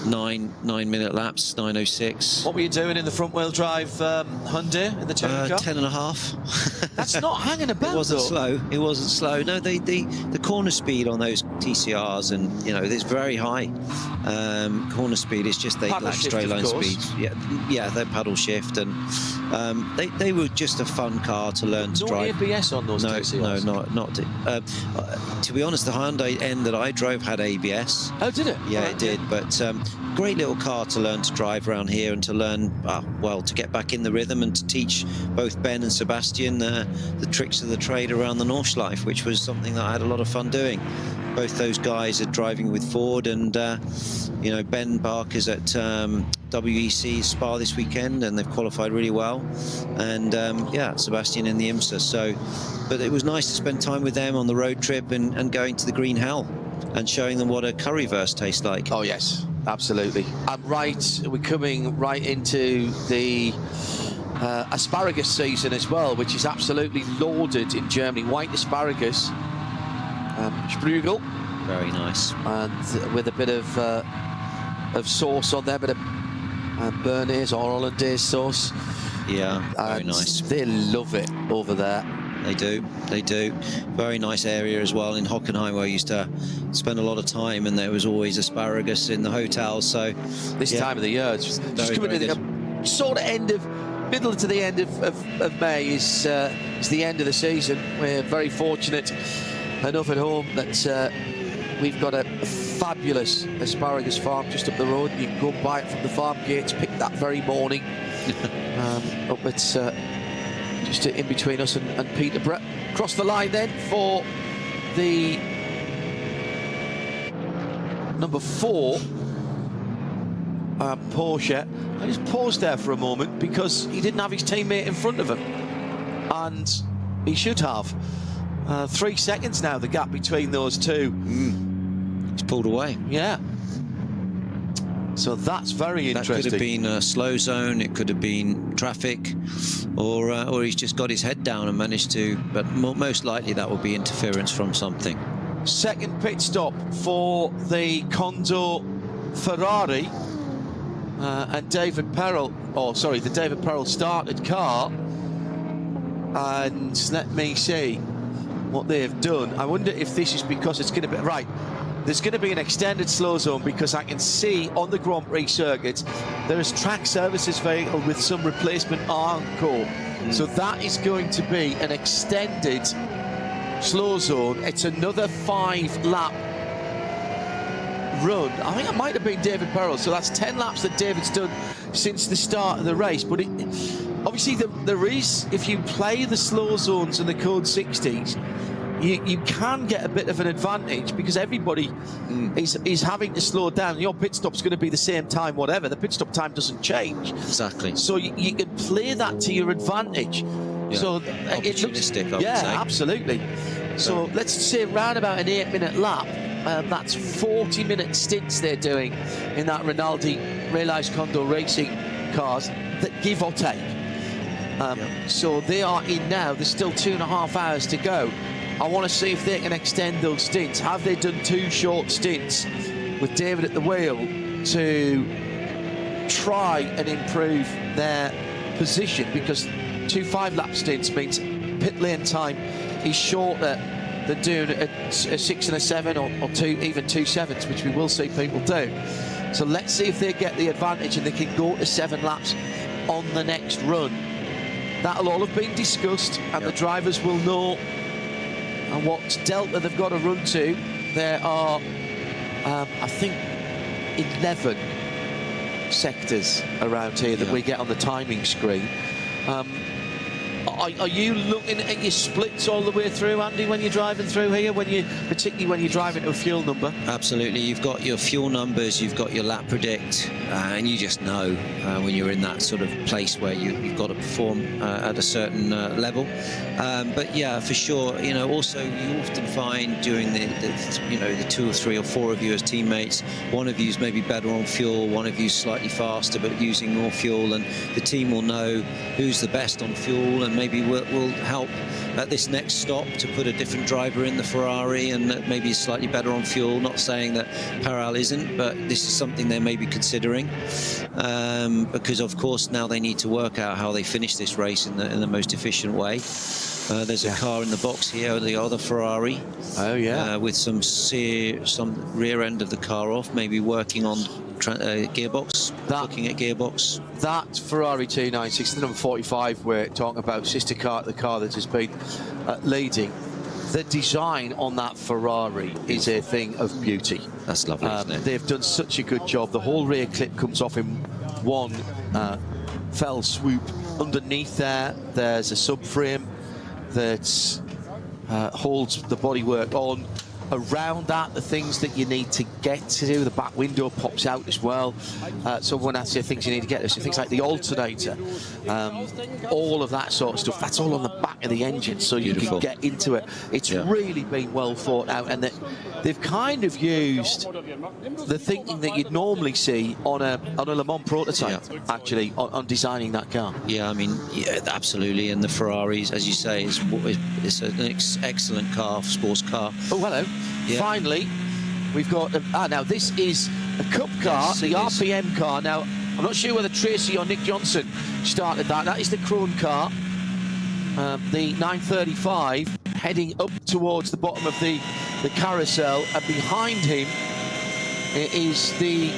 9-minute laps, 9:06. What were you doing in the front-wheel drive Hyundai in the touring car? 10.5. That's not hanging about. It wasn't though. slow. It wasn't slow. No, the corner speed on those TCRs, and you know, there's very high corner speed. It's just they lack straight line speeds. Yeah, they paddle shift, and they were just a fun car to learn to drive. No ABS on those TCRs? No, not. To be honest, the Hyundai N that I drove had ABS. Oh, did it? Yeah, it did. But great little car to learn to drive around here, and to learn, well, to get back in the rhythm, and to teach both Ben and Sebastian the tricks of the trade around the Nordschleife, which was something that I had a lot of fun doing. Both those guys are driving with Ford, and you know, Ben Barker's at WEC Spa this weekend, and they've qualified really well, and yeah, Sebastian in the IMSA. So, but it was nice to spend time with them on the road trip, and going to the Green Hell and showing them what a curryverse tastes like. Oh yes, absolutely. We're coming right into the asparagus season as well, which is absolutely lauded in Germany. White asparagus, Sprügel, very nice, and with a bit of sauce on there, a bit of Bernays or Hollandaise sauce. Yeah, very nice. They love it over there. They do. They do. Very nice area as well in Hockenheim, where I used to spend a lot of time, and there was always asparagus in the hotel. So this time of the year, it's just coming to the sort of middle to the end of May is the end of the season. We're very fortunate enough at home that we've got a fabulous asparagus farm just up the road. You can go and buy it from the farm gates, pick that very morning. Up it's just in between us and Peterborough. Across the line then for the number 4 Porsche. I just paused there for a moment because he didn't have his teammate in front of him, and he should have. 3 seconds now, the gap between those two. He's pulled away. Yeah. So that's very interesting. That could have been a slow zone, it could have been traffic, or he's just got his head down and managed to, but most likely that will be interference from something. Second pit stop for the Kondo Ferrari, and David Perel, the David Perel started car, and let me see what they've done. I wonder if this is because it's going to be, right, there's going to be an extended slow zone, because I can see on the Grand Prix circuits there is track services vehicle with some replacement arm core. So that is going to be an extended slow zone. It's another 5-lap run. I think it might have been David Perel, so that's 10 laps that David's done since the start of the race. But obviously there is, if you play the slow zones and the code 60s, you can get a bit of an advantage, because everybody is having to slow down. Your pit stop's going to be the same time, whatever. The pit stop time doesn't change. Exactly. So you can play that to your advantage. Yeah. So opportunistic, I would say. Absolutely. So let's say around about an 8-minute lap. That's 40-minute stints they're doing in that Rinaldi Realize Kondo Racing cars, that give or take. So they are in now. There's still 2.5 hours to go. I want to see if they can extend those stints. Have they done 2 short stints with David at the wheel to try and improve their position? Because 2 5-lap stints means pit lane time is shorter than doing a 6 and a 7 or even 2 7s, which we will see people do. So let's see if they get the advantage and they can go to 7 laps on the next run. That'll all have been discussed, and the drivers will know what delta they've got to run to. There are, I think, 11 sectors around here that we get on the timing screen. Are you looking at your splits all the way through, Andy, when you're driving through here, particularly when you're driving to a fuel number? Absolutely. You've got your fuel numbers, you've got your lap predict, and you just know when you're in that sort of place where you've got to perform at a certain level. But yeah, for sure, also you often find during the 2 or 3 or 4 of you as teammates, one of you's maybe better on fuel, one of you's slightly faster but using more fuel, and the team will know who's the best on fuel, and maybe will help at this next stop to put a different driver in the Ferrari, and maybe is slightly better on fuel. Not saying that Perel isn't, but this is something they may be considering, because of course now they need to work out how they finish this race in the most efficient way. There's a car in the box here, the other Ferrari. Oh yeah. With some rear end of the car off, maybe working on gearbox, looking at gearbox. That Ferrari 296, the number 45 we're talking about, sister car, the car that has been leading. The design on that Ferrari is a thing of beauty. That's lovely, isn't it? They've done such a good job. The whole rear clip comes off in one fell swoop. Underneath there's a subframe that holds the bodywork on. Around that, the things that you need to get to, the back window pops out as well. So when I say things you need to get to, so things like the alternator, all of that sort of stuff, that's all on the back of the engine, so you can get into it. It's really been well thought out, and they've kind of used the thinking that you'd normally see on a Le Mans prototype, actually, on designing that car. Yeah, I mean, yeah, absolutely. And the Ferraris, as you say, it's an excellent car, sports car. Oh, hello. Yeah. Finally, we've got now this is a cup car, the RPM car. Now I'm not sure whether Tracy or Nick Johnson started that. That is the Krone car, the 935 heading up towards the bottom of the carousel, and behind him is the,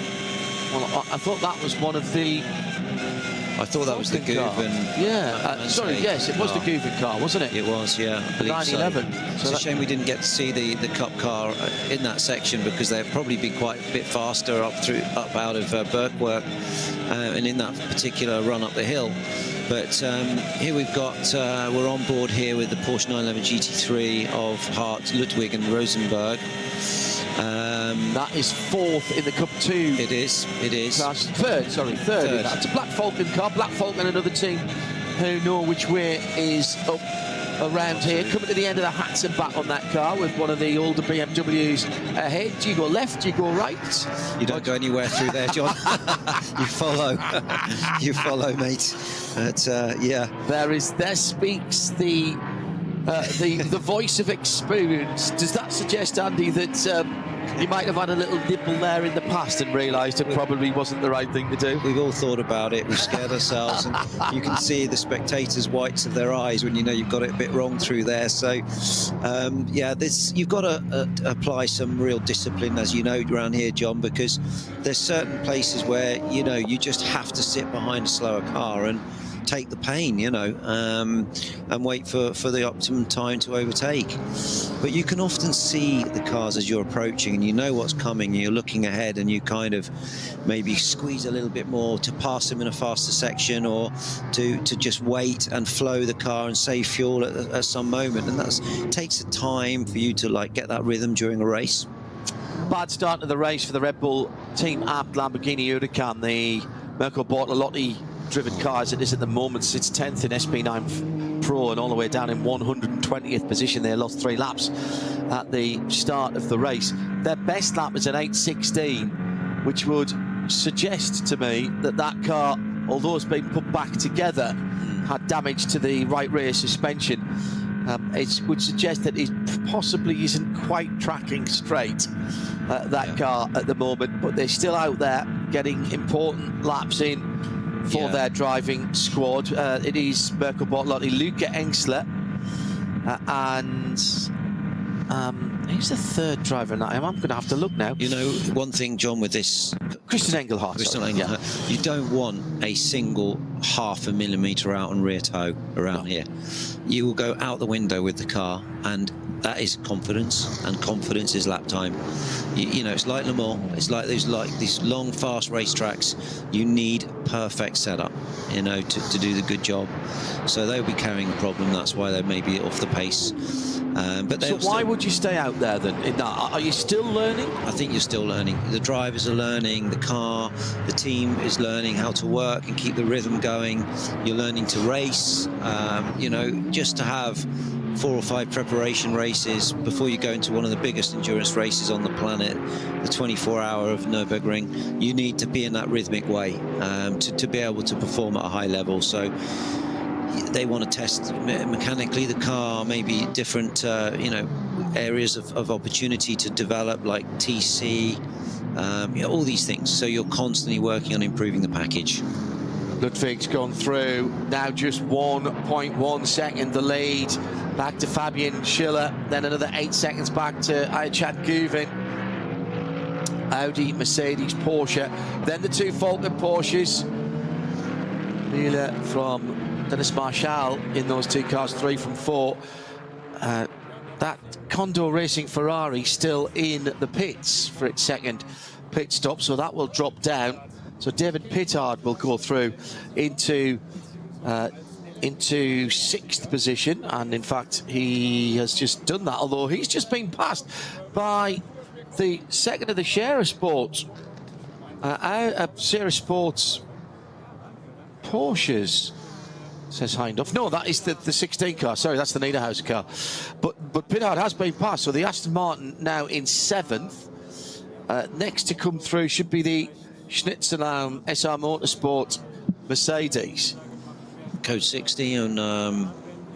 well, I thought that was one of the, I thought that was the Guven. Yeah, sorry, yes, it was the Guven car, wasn't it? It was, yeah. I believe 911. So it's a shame we didn't get to see the Cup car in that section, because they'd probably be quite a bit faster up out of Birkwork and in that particular run up the hill. But here we've got, we're on board here with the Porsche 911 GT3 of Hart, Ludwig and Rosenberg. That is fourth in the Cup 2. It is. Third. That's a Black Falcon car. Black Falcon, another team who know which way is up around here. Coming to the end of the hats and back on that car with one of the older BMWs ahead. Do you go left? Do you go right? You don't go anywhere through there, John. You follow. You follow, mate. But, yeah. There speaks the voice of experience. Does that suggest, Andy, that you might have had a little nibble there in the past and realised it probably wasn't the right thing to do? We've all thought about it. We've scared ourselves, and you can see the spectators' whites of their eyes when you know you've got it a bit wrong through there. So, yeah, you've got to apply some real discipline, as you know, around here, John, because there's certain places where, you know, you just have to sit behind a slower car and take the pain, you know, and wait for the optimum time to overtake. But you can often see the cars as you're approaching, and you know what's coming, and you're looking ahead, and you kind of maybe squeeze a little bit more to pass them in a faster section, or to just wait and flow the car and save fuel at some moment. And that takes a time for you to like get that rhythm during a race. Bad start to the race for the Red Bull Team Abt Lamborghini Huracan, the Mirko Bortolotti driven car as it is at the moment. Sits 10th in SP9 Pro and all the way down in 120th position. They lost 3 laps at the start of the race. Their best lap was an 8:16, which would suggest to me that that car, although it's been put back together, had damage to the right rear suspension. It would suggest that it possibly isn't quite tracking straight, that car at the moment, but they're still out there getting important laps in for their driving squad. It is Mirko Bortolotti, Luca Engsler, and who's the third driver now? I'm going to have to look now. You know, one thing, John, with this... Christian Engelhardt. You don't want a single half a millimetre out on rear toe around here. You will go out the window with the car, and that is confidence, and confidence is lap time. You know, it's like Le Mans, it's like these long, fast racetracks. You need perfect setup, you know, to do the good job. So they'll be carrying a problem. That's why they may be off the pace. But so why would you stay out there then? In that, are you still learning? I think you're still learning. The drivers are learning, the car, the team is learning how to work and keep the rhythm going. You're learning to race. You know, just to have 4 or 5 preparation races before you go into one of the biggest endurance races on the planet, the 24-hour of Nürburgring, you need to be in that rhythmic way to be able to perform at a high level. So they want to test mechanically the car, maybe different you know, areas of opportunity to develop, like TC, you know, all these things. So you're constantly working on improving the package. Ludwig's gone through, now just 1.1 second the lead. Back to Fabian Schiller, then another 8 seconds back to Ayçat Guven. Audi, Mercedes, Porsche, then the 2 Falcon Porsches. Müller from Dennis Marshall in those 2 cars, 3 from 4. That Condor Racing Ferrari still in the pits for its second pit stop, so that will drop down. So David Pittard will go through into 6th position, and in fact he has just done that, although he's just been passed by the second of the Scherer Sports Porsches, says Hindhoff. No, that is the 16 car, sorry, that's the Niederhauser car, but Pittard has been passed. So the Aston Martin now in 7th. Next to come through should be the Schnitzelbaum SR Motorsport Mercedes. Code 60 on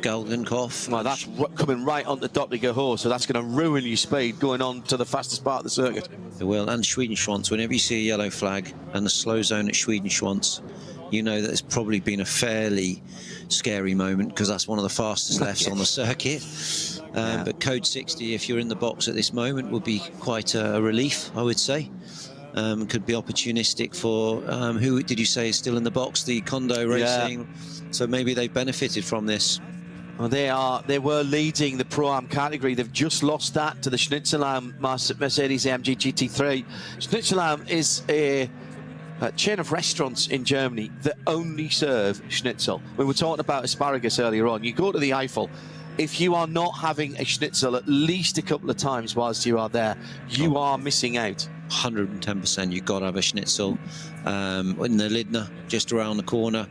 Galgenkopf. Well, that's coming right on the Doppeliger Horse, so that's going to ruin your speed going on to the fastest part of the circuit. It will, and Schwedenschwanz. Whenever you see a yellow flag and the slow zone at Schwedenschwanz, you know that it's probably been a fairly scary moment, because that's one of the fastest lefts on the circuit. But code 60, if you're in the box at this moment, would be quite a relief, I would say. Could be opportunistic for, who did you say is still in the box? The Kondo Racing. So maybe they've benefited from this. Well, they were leading the Pro-Am category. They've just lost that to the Schnitzelam Mercedes-AMG GT3. Schnitzelam is a chain of restaurants in Germany that only serve schnitzel. We were talking about asparagus earlier on. You go to the Eiffel, if you are not having a schnitzel at least a couple of times whilst you are there, you are missing out. 110%. You've got to have a schnitzel. In the Lidner, just around the corner,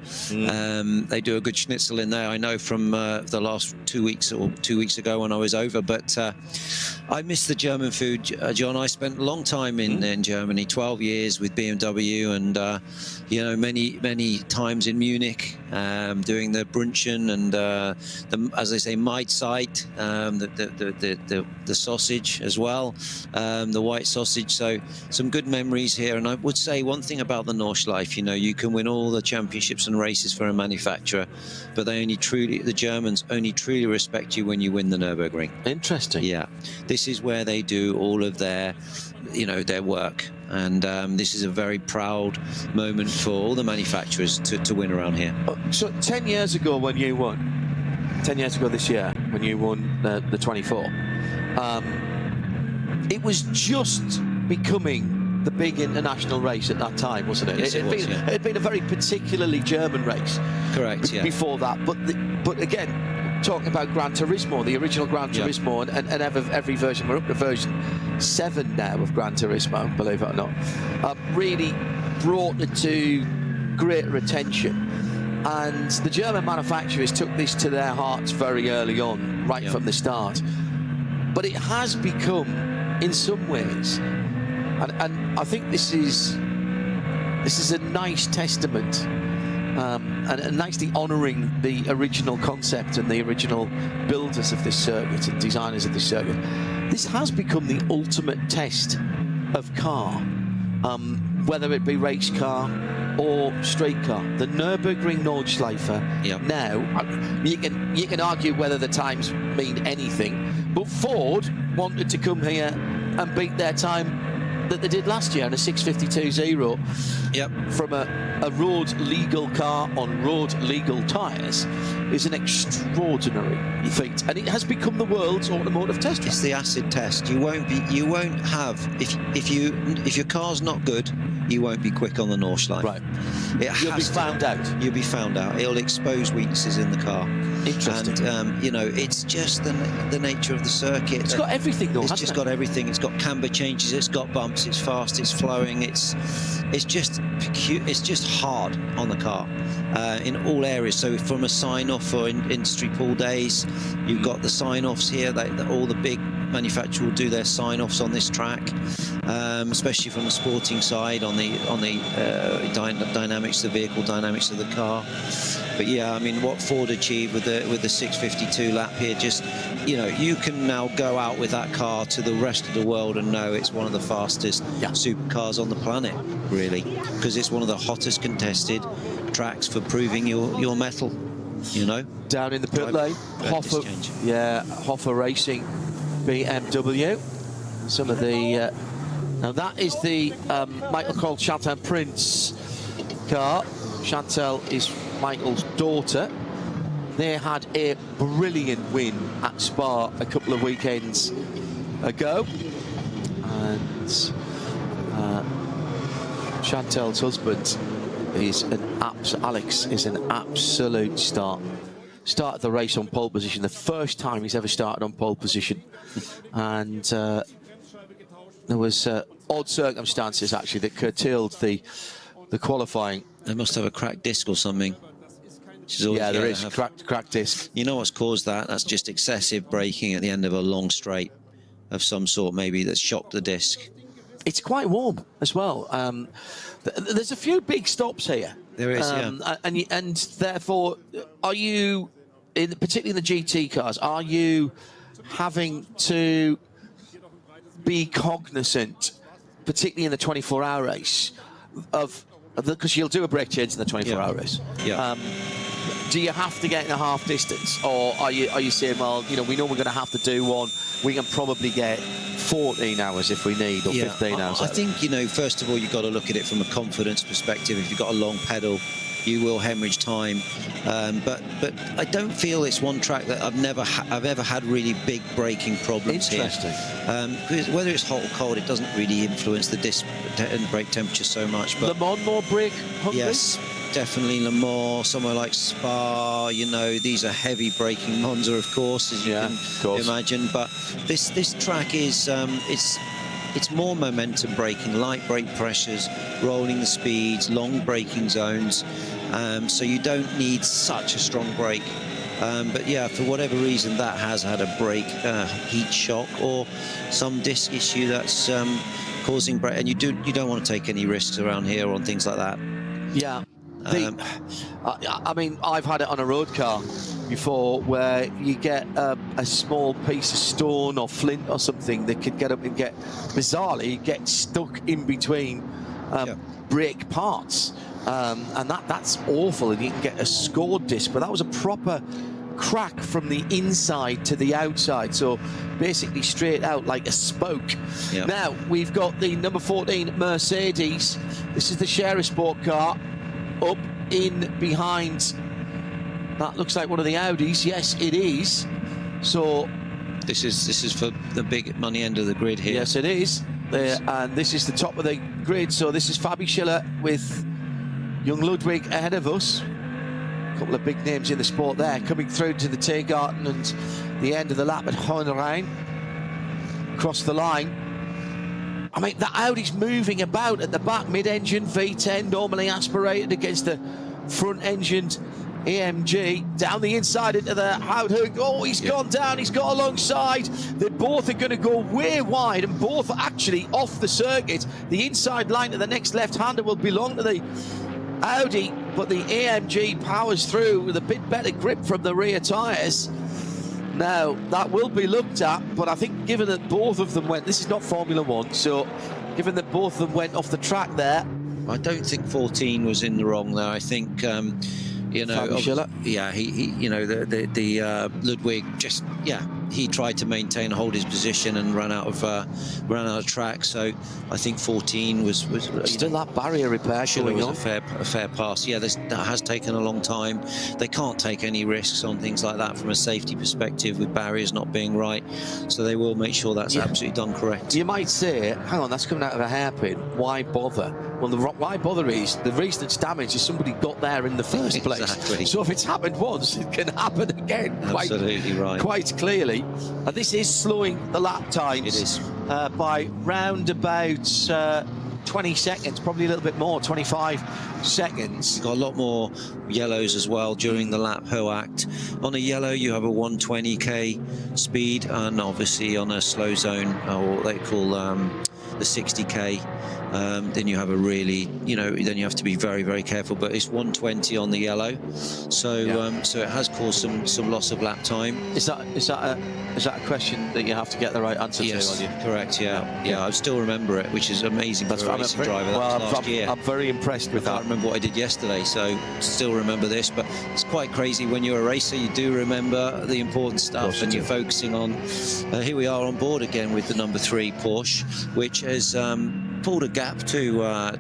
they do a good schnitzel in there. I know from the last 2 weeks or 2 weeks ago when I was over. But I miss the German food, John. I spent a long time in Germany, 12 years with BMW, and you know, many times in Munich, doing the Brunchen and as they say, Mahlzeit, the sausage as well, the white sausage. So some good memories here. And I would say one thing about the Nordschleife, you know, you can win all the championships and races for a manufacturer, but the Germans only truly respect you when you win the Nürburgring. Interesting. Yeah, this is where they do all of their, you know, their work. And this is a very proud moment for all the manufacturers to win around here. So 10 years ago when you won, 10 years ago this year when you won the 24, it was just becoming the big international race at that time, wasn't it? Yes, It had been a very particularly German race. Correct, yeah. Before that, but again, talking about Gran Turismo, the original Gran Turismo, and every version, we're up to version 7 now of Gran Turismo, believe it or not, really brought it to greater attention. And the German manufacturers took this to their hearts very early on, right from the start. But it has become, in some ways, and I think this is a nice testament, and nicely honouring the original concept and the original builders of this circuit and designers of this circuit. This has become the ultimate test of car, whether it be race car or straight car. The Nürburgring Nordschleife. Now, you can argue whether the times mean anything, but Ford wanted to come here and beat their time that they did last year in a 652.0 from a road legal car on road legal tyres is an extraordinary feat, and it has become the world's automotive test track. It's the acid test. You won't have, if your car's not good, you won't be quick on the Nordschleife. Right. You'll be found out. You'll be found out. It'll expose weaknesses in the car. Interesting. And you know, it's just the nature of the circuit. It's got everything, though. It's just got everything. It's got camber changes. It's got bumps. It's fast. It's flowing. It's just hard on the car in all areas. So from a sign-off for industry pool days, you've got the sign-offs here. All the big manufacturers will do their sign-offs on this track, especially from the sporting side on the dynamics, the vehicle dynamics of the car. But yeah, I mean, what Ford achieved with the 652 lap here, just, you know, you can now go out with that car to the rest of the world and know it's one of the fastest supercars on the planet, really, because it's one of the hottest contested tracks for proving your mettle, you know. Down in the pit lane, Hoffer Racing BMW. Some of the now that is the Michael Cole Chantal Prince car. Chantal is Michael's daughter. They had a brilliant win at Spa a couple of weekends ago, and Chantal's husband is Alex is an absolute star. Started the race on pole position, the first time he's ever started on pole position, and there was odd circumstances actually that curtailed the qualifying. They must have a cracked disc or something. Yeah, there is cracked disc. You know what's caused that? That's just excessive braking at the end of a long straight of some sort, maybe, that's shocked the disc. It's quite warm as well. There's a few big stops here. There is, and therefore, are you, particularly in the GT cars, are you having to be cognizant, particularly in the 24-hour race, of because you'll do a brake change in the 24-hour race. Yeah. Do you have to get in a half distance, or are you saying, well, you know, we know we're going to have to do one, we can probably get 14 hours if we need, or 15 hours? I think, you know, first of all, you've got to look at it from a confidence perspective. If you've got a long pedal, you will hemorrhage time. But I don't feel it's one track that I've ever had really big braking problems here. Because whether it's hot or cold, it doesn't really influence the disc and brake temperature so much. But Le Mans more brake hungry? Yes, definitely Le Mans, somewhere like Spa, you know, these are heavy braking. Monza, of course, as you can imagine. But this track is, it's more momentum braking, light brake pressures, rolling the speeds, long braking zones. So you don't need such a strong brake. But yeah, for whatever reason, that has had a brake heat shock or some disc issue that's causing brake. And you don't want to take any risks around here on things like that. Yeah. I mean, I've had it on a road car before where you get a small piece of stone or flint or something that could get up and bizarrely get stuck in between brake parts. And that's awful, and you can get a scored disc, but that was a proper crack from the inside to the outside, so basically straight out like a spoke. Now we've got the number 14 Mercedes. This is the Scherer Sport car up in behind. That looks like one of the Audis. Yes, it is. So this is for the big money end of the grid here. Yes, it is. And this is the top of the grid. So this is Fabi Schiller with young Ludwig ahead of us. A couple of big names in the sport there, coming through to the Tiergarten and the end of the lap at Hohenrhein. Across the line. I mean, the Audi's moving about at the back, mid-engine V10, normally aspirated against the front-engined AMG. Down the inside into the Houthoek. Oh, he's gone down, he's got alongside. They both are going to go way wide, and both are actually off the circuit. The inside line to the next left-hander will belong to the Audi, but the AMG powers through with a bit better grip from the rear tyres. Now, that will be looked at, but I think given that both of them went, this is not Formula One, so given that both of them went off the track there. I don't think 14 was in the wrong there. I think, you know, yeah, he you know, the Ludwig just, he tried to maintain and hold his position and ran out of track. So I think 14 was still that barrier repair going on. A fair pass. Yeah, that has taken a long time. They can't take any risks on things like that from a safety perspective with barriers not being right. So they will make sure that's absolutely done correct. You might say, hang on, that's coming out of a hairpin. Why bother? Well, why bother is the reason it's damaged is somebody got there in the first place. Exactly. So if it's happened once, it can happen again. Absolutely right. Quite clearly. This is slowing the lap times. It is. By round about 20 seconds, probably a little bit more, 25 seconds. Got a lot more yellows as well during the lap act. On a yellow, you have a 120k speed, and obviously on a slow zone, or what they call the 60k. Then you have a really, you know, then you have to be very, very careful. But it's 120 on the yellow, so so it has caused some loss of lap time. Is that a question that you have to get the right answer to? On you? Correct. Yeah. I still remember it, which is amazing for a racing driver. That was last year. I'm very impressed with that. I can't remember what I did yesterday, so still remember this. But it's quite crazy when you're a racer. You do remember the important stuff, and you're focusing on. Here we are on board again with the number 3 Porsche, which has pulled a gap to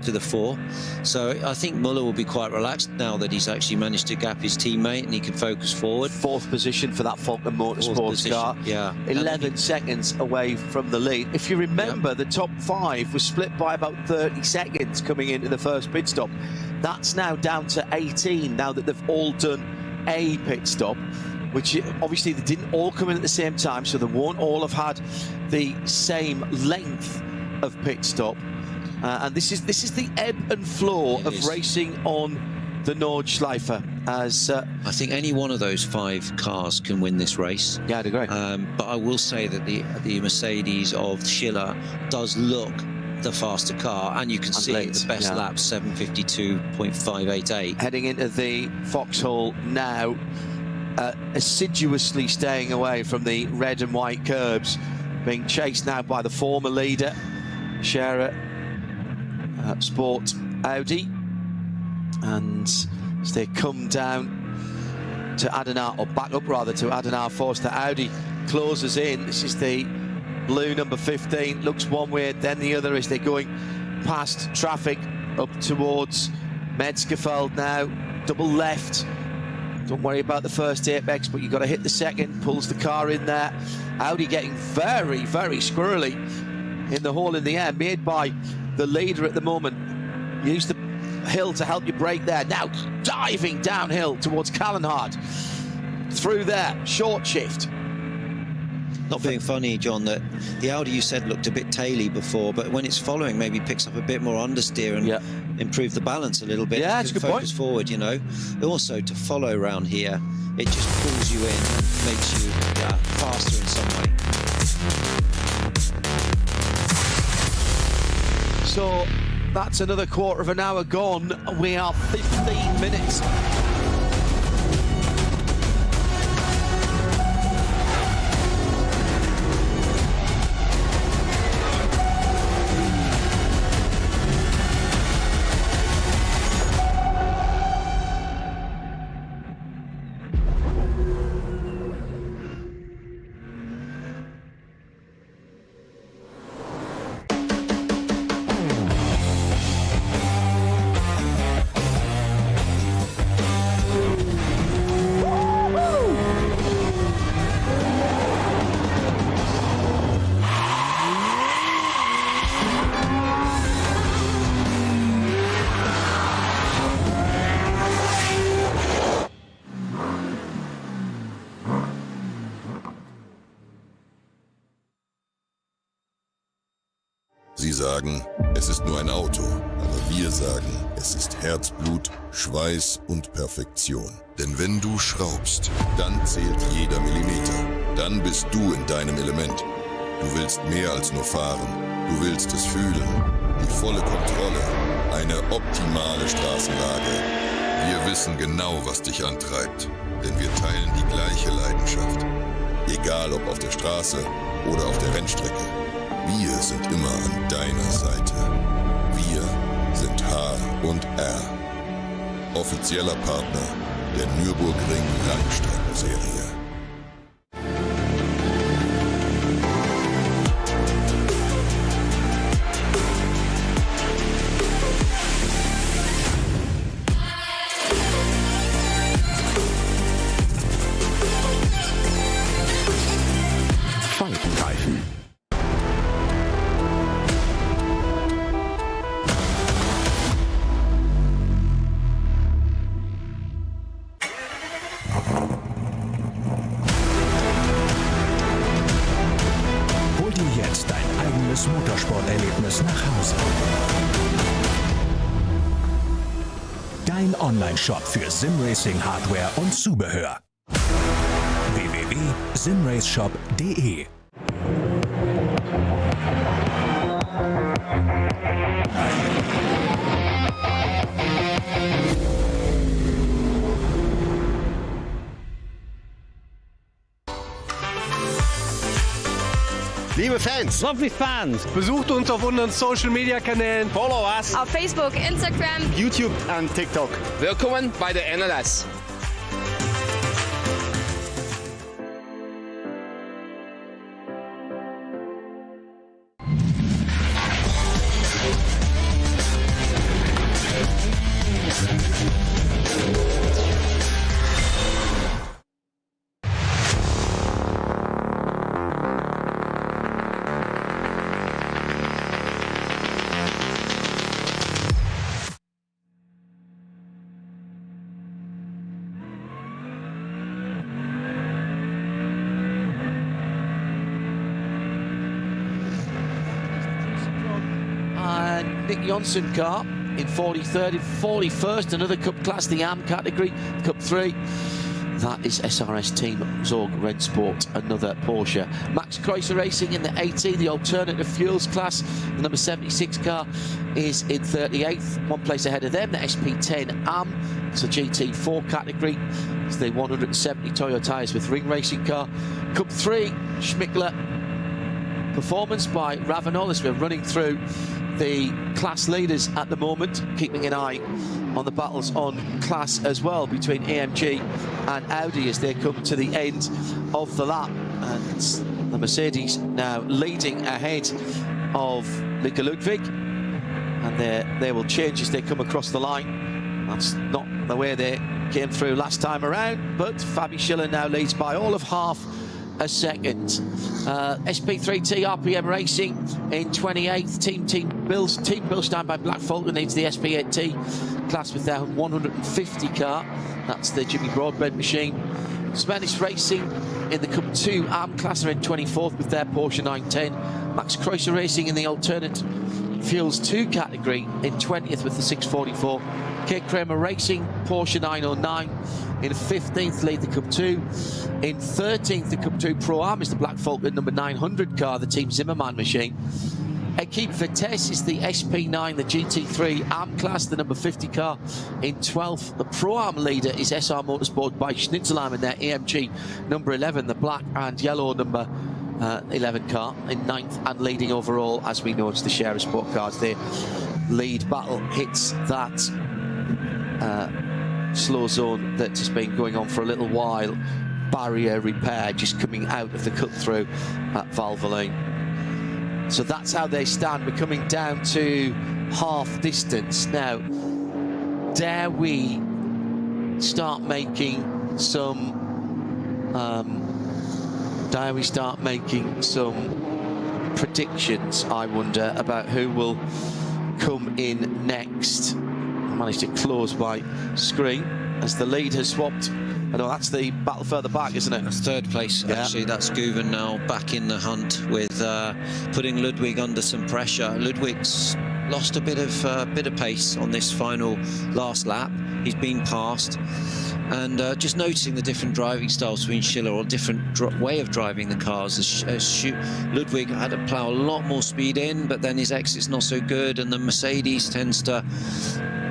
the 4. So I think Muller will be quite relaxed now that he's actually managed to gap his teammate and he can focus forward. 4th position for that Falcon Motorsports car. Yeah. 11 seconds away from the lead. If you remember, the top 5 was split by about 30 seconds coming into the first pit stop. That's now down to 18 now that they've all done a pit stop, which obviously they didn't all come in at the same time, so they won't all have had the same length of pit stop. And this is the ebb and flow of racing on the Nordschleife. As I think any one of those 5 cars can win this race. Yeah, I'd agree. But I will say that the Mercedes of Schiller does look the faster car, and you can see the best lap, 7:52.588. Heading into the Vauxhall now, assiduously staying away from the red and white curbs, being chased now by the former leader, Scherer Sport Audi. And as they come down to Adenauer, or back up rather to Adenauer, Forster Audi closes in. This is the blue number 15, looks one way, then the other as they're going past traffic up towards Metzgerfeld now. Double left. Don't worry about the first apex, but you've got to hit the second. Pulls the car in there. Audi getting very, very squirrely in the hole in the air, made by the leader at the moment. Use the hill to help you brake there. Now diving downhill towards Callenhard. Through there, short shift. Not being funny, John, that the Audi you said looked a bit taily before, but when it's following, maybe picks up a bit more understeer and improve the balance a little bit. Yeah, that's a good point. Focus forward, you know. Also, to follow around here, it just pulls you in and makes you faster in some way. So that's another quarter of an hour gone. We are 15 minutes. Sie sagen, es ist nur ein Auto, aber wir sagen, es ist Herzblut, Schweiß und Perfektion. Denn wenn du schraubst, dann zählt jeder Millimeter. Dann bist du in deinem Element. Du willst mehr als nur fahren. Du willst es fühlen. Die volle Kontrolle. Eine optimale Straßenlage. Wir wissen genau, was dich antreibt. Denn wir teilen die gleiche Leidenschaft. Egal ob auf der Straße oder auf der Rennstrecke. Wir sind immer an deiner Seite. Wir sind H&R. Offizieller Partner der Nürburgring Langstrecken-Serie. Falkenreifen. Hol dir jetzt dein eigenes Motorsporterlebnis nach Hause. Dein Online-Shop für Simracing-Hardware und Zubehör. www.simraceshop.de. Liebe Fans, Lovely fans. besucht uns auf unseren Social Media Kanälen. Follow us. Auf Facebook, Instagram, YouTube und TikTok. Willkommen bei der NLS. Nick Jonsson car in 43rd, in 41st, another Cup class, the AM category, Cup 3. That is SRS Team Zorg Red Sport, another Porsche. Max Kreuzer Racing in the 80, the alternative fuels class. The number 76 car is in 38th, one place ahead of them, the SP10 AM. It's a GT4 category. It's the 170 Toyo tyres with ring racing car. Cup 3, Schmickler. Performance by Ravenol as we're running through the class leaders at the moment, keeping an eye on the battles on class as well between AMG and Audi as they come to the end of the lap. And the Mercedes now leading ahead of Nico Ludwig, and they will change as they come across the line. That's not the way they came through last time around, but Fabi Schiller now leads by all of half a second. SP3T RPM Racing in 28th. Team Bilstein by Black Falcon leads the SP8T class with their 150 car. That's the Jimmy Broadbent machine. Spanish Racing in the Cup 2 ARM class are in 24th with their Porsche 910. Max Kreuzer Racing in the alternate Fuels 2 category in 20th with the 644. Kate Kramer Racing, Porsche 909. In 15th lead the Cup 2. In 13th the Cup 2 Pro-Am is the Black Falcon number 900 car, the Team Zimmermann machine. Equipe Vitesse is the SP9, the GT3 AM class, the number 50 car. In 12th, the Pro-Am leader is SR Motorsport by Schnitzelheim in their AMG number 11, the black and yellow number 11 car. In 9th and leading overall, as we know, it's the Scherer Sport cars. The lead battle hits that slow zone that has been going on for a little while. Barrier repair just coming out of the cut through at Valvoline. So that's how they stand. We're coming down to half distance now. Dare we start making some predictions, I wonder, about who will come in next? I managed to close my screen as the lead has swapped. I know that's the battle further back, isn't it? That's third place, actually. That's Guven now back in the hunt with putting Ludwig under some pressure. Ludwig's lost a bit of pace on this last lap. He's been passed. And just noticing the different driving styles between Schiller, or different way of driving the cars. Ludwig had to plough a lot more speed in, but then his exit's not so good, and the Mercedes tends to,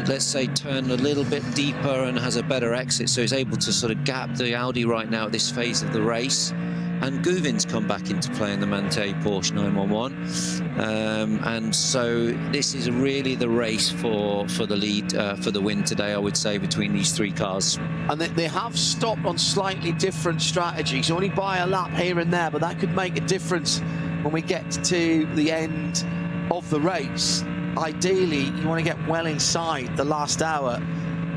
let's say, turn a little bit deeper and has a better exit, so he's able to sort of gap the Audi right now at this phase of the race. And Guven's come back into play in the Manthey Porsche 911, and so this is really the race for the lead, for the win today, I would say, between these three cars. And they have stopped on slightly different strategies, only by a lap here and there, but that could make a difference when we get to the end of the race. Ideally, you want to get well inside the last hour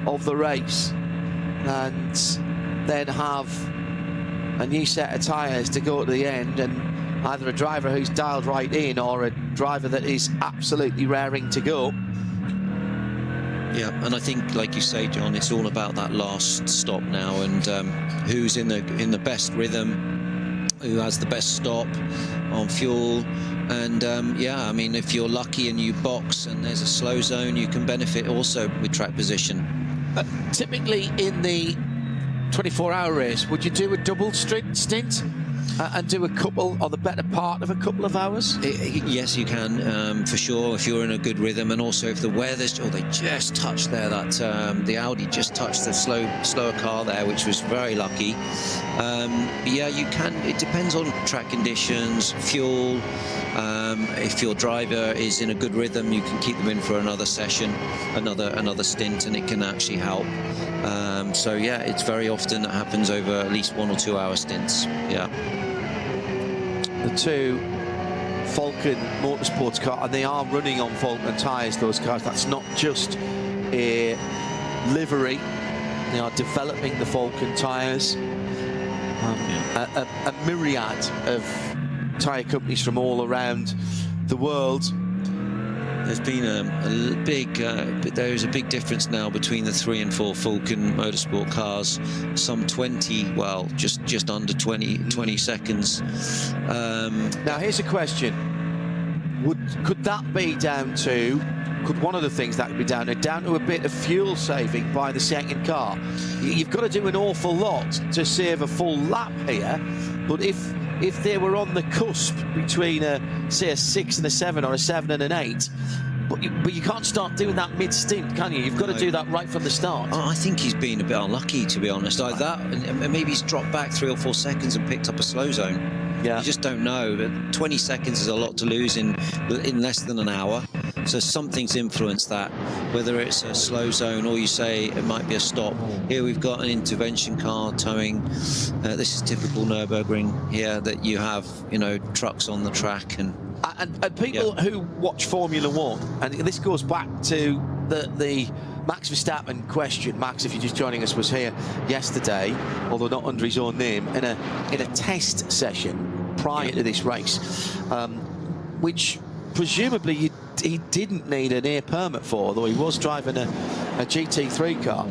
of the race and then have a new set of tyres to go to the end, and either a driver who's dialed right in or a driver that is absolutely raring to go. Yeah, and I think, like you say, John, it's all about that last stop now, and who's in the best rhythm, who has the best stop on fuel. And yeah, I mean, if you're lucky and you box and there's a slow zone, you can benefit also with track position. Typically in the 24-hour race, would you do a double stint and do a couple, or the better part of a couple of hours? Yes, you can, for sure, if you're in a good rhythm, and also if the weather's... Oh, they just touched there, the Audi just touched the slower car there, which was very lucky. Yeah, you can. It depends on track conditions, fuel. If your driver is in a good rhythm, you can keep them in for another session, another stint, and it can actually help. So yeah, it's very often that happens over at least 1 or 2 hour stints. Yeah. The two Falcon Motorsports cars, and they are running on Falcon tyres, those cars. That's not just a livery. They are developing the Falcon tyres. A myriad of tyre companies from all around the world. There's been there's a big difference now between the 3 and 4 Falcon Motorsport cars. Some 20, well, just under 20 seconds. Now here's a question: could that be down to? Could one of the things that could be down to a bit of fuel saving by the second car? You've got to do an awful lot to save a full lap here, but if they were on the cusp between say a 6 and a 7 or a 7 and an 8, but you can't start doing that mid-stint, can you? You've got to do that right from the start. I think he's been a bit unlucky, to be honest. Like that, and maybe he's dropped back 3 or 4 seconds and picked up a slow zone. Yeah. You just don't know. But 20 seconds is a lot to lose in less than an hour. So something's influenced that, whether it's a slow zone or you say it might be a stop. Here we've got an intervention car towing. This is typical Nürburgring here, that you have, you know, trucks on the track and people who watch Formula One, and this goes back to the Max Verstappen question. Max, if you're just joining us, was here yesterday, although not under his own name, in a test session prior to this race, which presumably he didn't need an A permit for, though he was driving a GT3 car.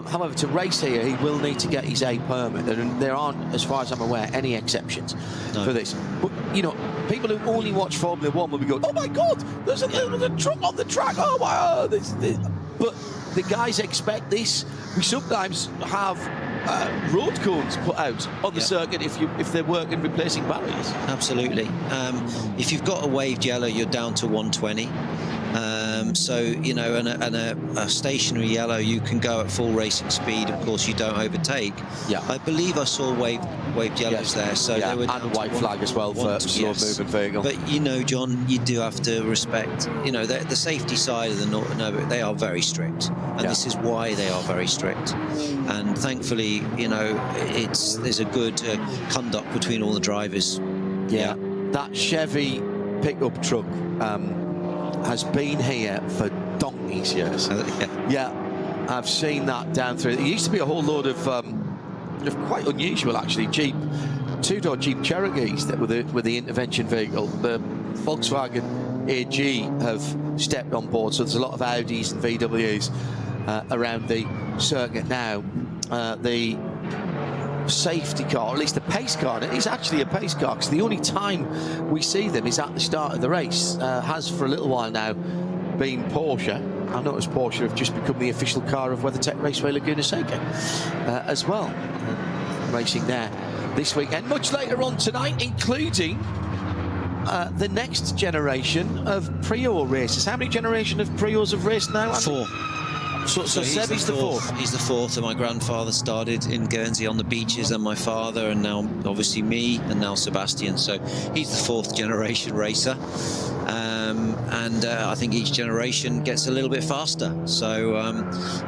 However, to race here, he will need to get his A permit, and there aren't, as far as I'm aware, any exceptions for this. But, you know, people who only watch Formula One will be going, oh my God, there's a truck on the track, oh my God. But the guys expect this. We sometimes have road cones put out on the circuit if they're working replacing barriers. Absolutely. If you've got a waved yellow, you're down to 120. So, you know, and a stationary yellow, you can go at full racing speed. Of course, you don't overtake. Yeah. I believe I saw waved yellows there. So they were and a white flag as well for slow moving vehicle. But, you know, John, you do have to respect, you know, the safety side of the Nürburgring, they are very strict. And this is why they are very strict. And thankfully, you know, there's a good conduct between all the drivers. Yeah. That Chevy pickup truck has been here for donkey's years. Yeah, I've seen that down through. It used to be a whole load of quite unusual, actually, two-door Jeep Cherokees that were the intervention vehicle. The Volkswagen AG have stepped on board, so there's a lot of Audis and VWs around the circuit now. The safety car, or at least the pace car, and it is actually a pace car, because the only time we see them is at the start of the race. Has for a little while now been Porsche. I noticed Porsche have just become the official car of WeatherTech Raceway Laguna Seca as well, racing there this weekend. Much later on tonight, including the next generation of Prio races. How many generation of Prios have raced now, Andy? 4. So Seb is the fourth. He's the fourth, and my grandfather started in Guernsey on the beaches, and my father, and now obviously me, and now Sebastian. So he's the 4th generation racer, and I think each generation gets a little bit faster. So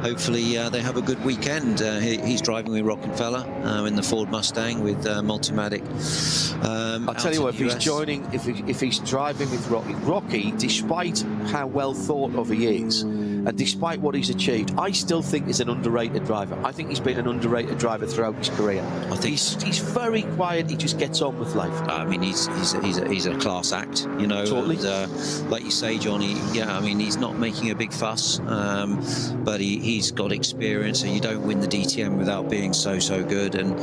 hopefully they have a good weekend. He's driving with Rockefeller in the Ford Mustang with Multimatic. I'll tell you what, if he's driving with Rocky, despite how well thought of he is, and despite what he's achieved, I still think he's an underrated driver. I think he's been an underrated driver throughout his career. I think he's very quiet. He just gets on with life. I mean, he's a class act, you know. Totally. And, like you say, Johnny. Yeah, I mean, he's not making a big fuss, but he's got experience, and you don't win the DTM without being so good. And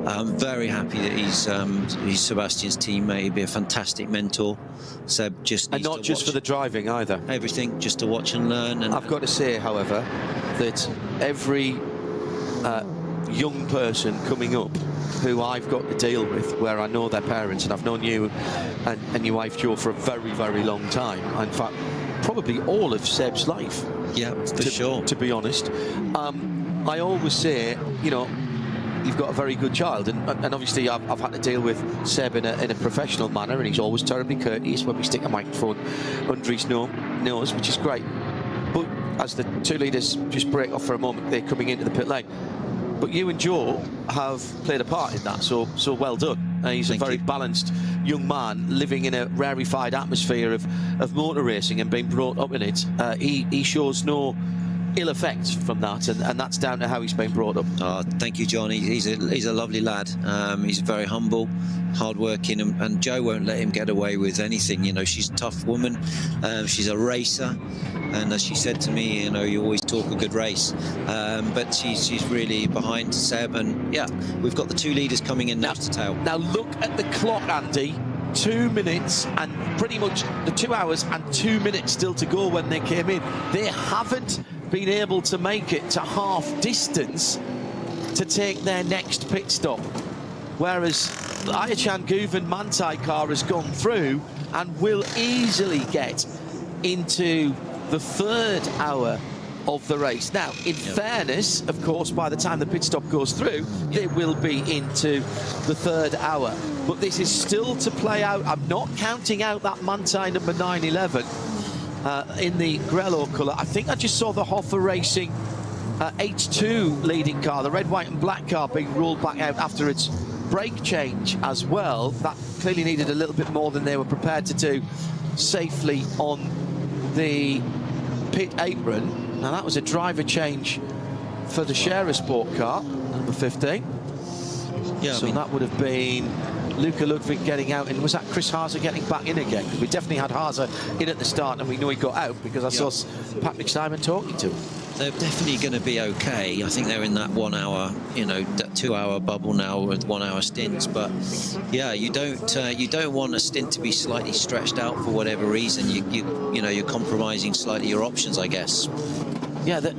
I'm very happy that he's Sebastian's teammate. He'd be a fantastic mentor. Seb just needs not just for the driving either. Everything, just to watch and learn. And I've got to say, however, that every young person coming up who I've got to deal with, where I know their parents, and I've known you and your wife Jo for a very, very long time. In fact, probably all of Seb's life. Yeah, for sure. To be honest, I always say, you know, you've got a very good child, and obviously I've had to deal with Seb in a professional manner, and he's always terribly courteous when we stick a microphone under his nose, which is great. But as the 2 leaders just break off for a moment, they're coming into the pit lane. But you and Joe have played a part in that, so well done. He's a very balanced young man living in a rarefied atmosphere of motor racing and being brought up in it. He shows no ill effects from that, and that's down to how he's been brought up. Thank you, John. He's a lovely lad. He's very humble, hardworking, and Jo won't let him get away with anything. You know, she's a tough woman. She's a racer, and as she said to me, you know, you always talk a good race. But she's really behind Seb, and yeah, we've got the 2 leaders coming in nose to tail. Now look at the clock, Andy. 2 minutes and pretty much the 2 hours and 2 minutes still to go when they came in. They haven't been able to make it to half distance to take their next pit stop, whereas the Ayachan Guven Manthey car has gone through and will easily get into the 3rd hour of the race. Now, in fairness, of course, by the time the pit stop goes through, they will be into the third hour. But this is still to play out. I'm not counting out that Manthey number 911 in the Grello colour. I think I just saw the Hoffa Racing H2 leading car, the red, white and black car, being ruled back out after its brake change as well. That clearly needed a little bit more than they were prepared to do safely on the pit apron. Now that was a driver change for the Scherer Sport car, number 15. Yeah, so that would have been Luca Ludwig getting out, and was that Chris Haase getting back in again? Because we definitely had Haase in at the start, and we know he got out because I saw Patrick Simon talking to him. They're definitely going to be okay. I think they're in that 1 hour, you know, 2 hour bubble now with 1 hour stints. But yeah, you don't want a stint to be slightly stretched out for whatever reason. You know, you're compromising slightly your options, I guess. Yeah, the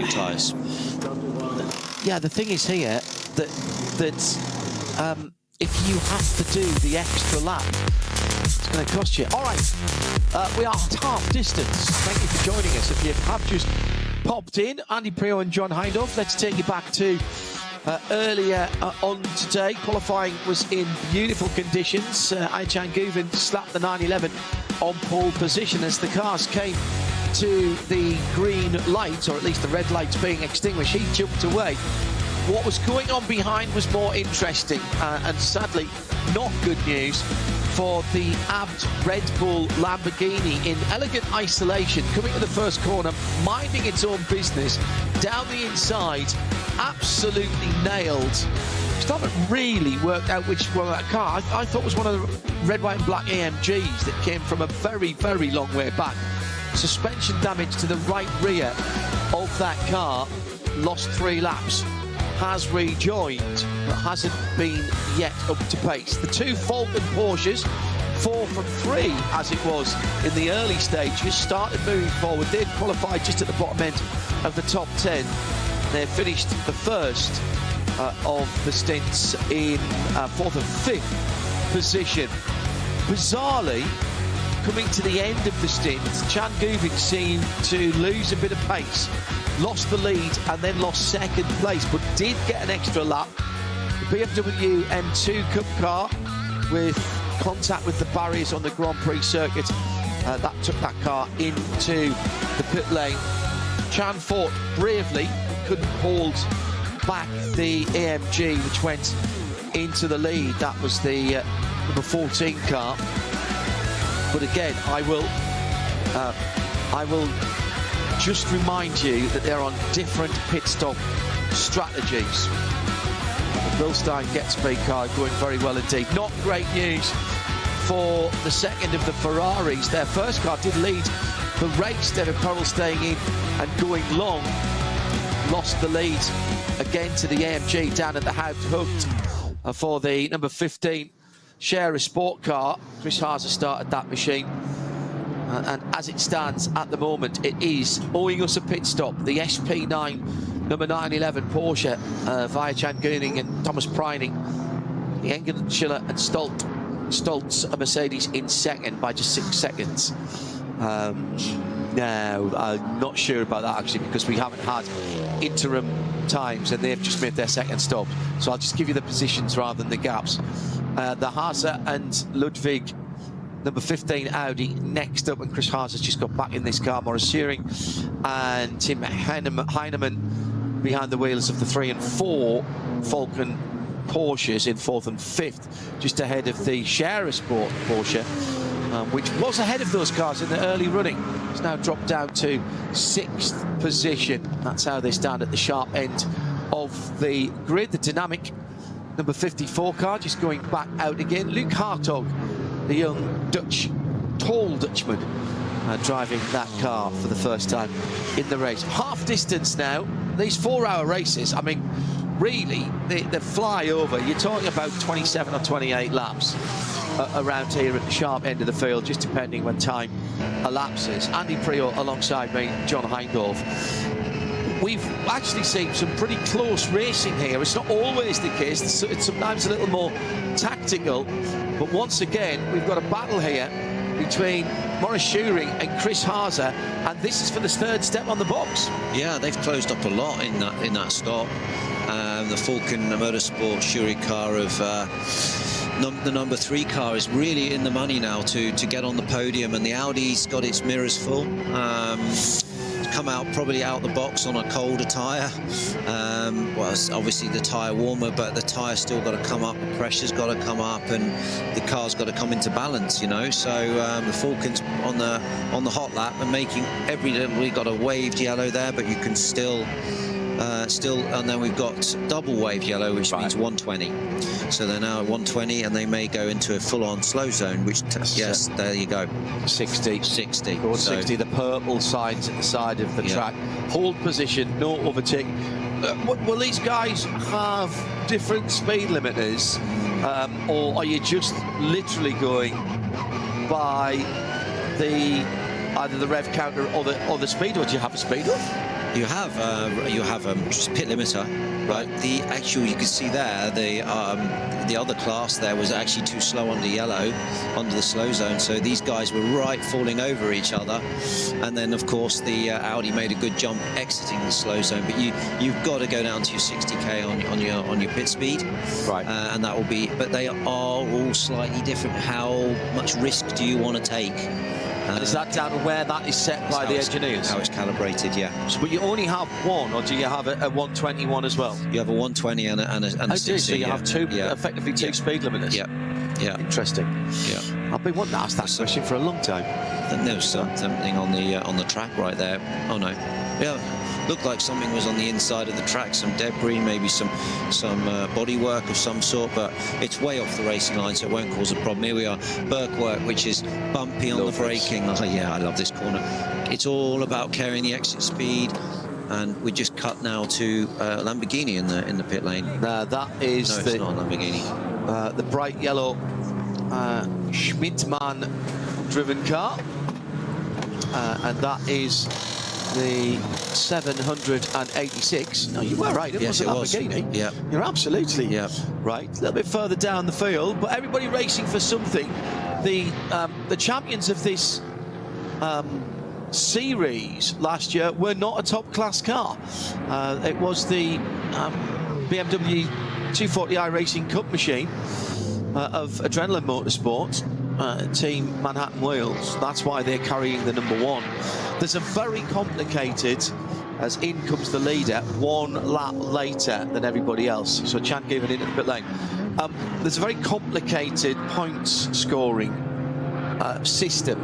tyres. Yeah, the thing is here that if you have to do the extra lap, it's going to cost you. All right, we are at half distance. Thank you for joining us. If you have just popped in, Andy Priaulx and John Hindhaugh, let's take you back to earlier on today. Qualifying was in beautiful conditions. Ayhan Guvin slapped the 911 on pole position as the cars came to the green lights, or at least the red lights being extinguished. He jumped away. What was going on behind was more interesting, and sadly not good news for the Abt Red Bull Lamborghini in elegant isolation, coming to the first corner, minding its own business, down the inside, absolutely nailed. Just haven't really worked out which one of that car. I thought was one of the red, white and black AMGs that came from a very, very long way back. Suspension damage to the right rear of that car, lost 3 laps. Has rejoined, but hasn't been yet up to pace. The two Falcon Porsches, 4 from 3 as it was in the early stages, started moving forward. They'd qualified just at the bottom end of the top 10. They finished the first of the stints in 4th and 5th position. Bizarrely, coming to the end of the stint, Chan Guvin seemed to lose a bit of pace. Lost the lead and then lost second place, but did get an extra lap. The BMW M2 Cup car with contact with the barriers on the Grand Prix circuit, that took that car into the pit lane. Chan fought bravely, couldn't hold back the AMG, which went into the lead. That was the number 14 car. But again, I will just remind you that they're on different pit stop strategies. The Bilstein Getsby car going very well indeed. Not great news for the second of the Ferraris. Their first car did lead the race, David Powell staying in and going long. Lost the lead again to the AMG down at the Hooked for the number 15 Scherer Sport car. Chris Haase started that machine. And as it stands at the moment, it is owing us a pit stop. The SP9 number 911 Porsche via Chan Guvin and Thomas Preining. The Engen, Schiller and Stoltz a Mercedes in second by just 6 seconds. No, I'm not sure about that actually, because we haven't had interim times and they've just made their second stop. So I'll just give you the positions rather than the gaps. The Haase and Ludwig, number 15 Audi next up, and Chris Haase has just got back in this car. Maurice Suring and Tim Heinemann behind the wheels of the 3 and 4 Falcon Porsches in 4th and 5th, just ahead of the Scherer Sport Porsche, which was ahead of those cars in the early running. It's now dropped down to 6th position. That's how they stand at the sharp end of the grid. The dynamic number 54 car just going back out again. Luke Hartog, the young tall Dutchman, driving that car for the first time in the race. Half distance now. These 4-hour races, I mean, really, they fly over. You're talking about 27 or 28 laps around here at the sharp end of the field, just depending when time elapses. Andy Priaulx alongside me, John Hindhaugh. We've actually seen some pretty close racing here. It's not always the case. It's sometimes a little more tactical. But once again, we've got a battle here between Maurice Schuring and Chris Haase, and this is for the third step on the box. Yeah, they've closed up a lot in that stop. The Falcon Motorsport Schuring car of the number 3 car is really in the money now to get on the podium, and the Audi's got its mirrors full. Come out probably out the box on a colder tyre. Well, it's obviously the tyre warmer, but the tyre's still got to come up, the pressure's got to come up, and the car's got to come into balance, you know. So the Falcon's on the hot lap and making every little. We got a waved yellow there, but you can still, and then we've got double wave yellow, which means 120. So they're now at 120, and they may go into a full-on slow zone, which, yes, there you go. 60. 60. Or so 60, the purple signs at the side of the track. Hold position, no overtake. Will these guys have different speed limiters, or are you just literally going by either the rev counter or the speed, or do you have a speedo? You have just pit limiter, right? The actual, you can see there, the other class there was actually too slow under yellow, under the slow zone. So these guys were right falling over each other, and then of course the Audi made a good jump exiting the slow zone. But you've got to go down to your 60k on your pit speed, right? And that will be. But they are all slightly different. How much risk do you want to take? And is that down to where that is set by the engineers? How it's calibrated, yeah. So, but you only have one, or do you have a 121 as well? You have a 120 and a 60. So you have two, effectively two speed limiters. Yeah, yeah. Interesting. Yeah. I've been wanting to ask that question for a long time. Then there was something on the track right there. Oh no, yeah. Looked like something was on the inside of the track, some debris, maybe some body work of some sort, but it's way off the racing line, so it won't cause a problem. Here we are, Birkwork, which is bumpy on the braking. Oh yeah, I love this corner. It's all about carrying the exit speed, and we just cut now to Lamborghini in the pit lane. That is no, it's not Lamborghini. The bright yellow Schmidtmann driven car, and that is the 786. No, you were right. It was a Lamborghini. Yeah, you're absolutely right. A little bit further down the field, but everybody racing for something. The champions of this series last year were not a top-class car. It was the BMW 240i Racing Cup machine of Adrenaline Motorsport. Team Manhattan Wheels. That's why they're carrying the #1. There's a very complicated, as in comes the leader, 1 lap later than everybody else. So Chan gave it into the pit lane. There's a very complicated points scoring system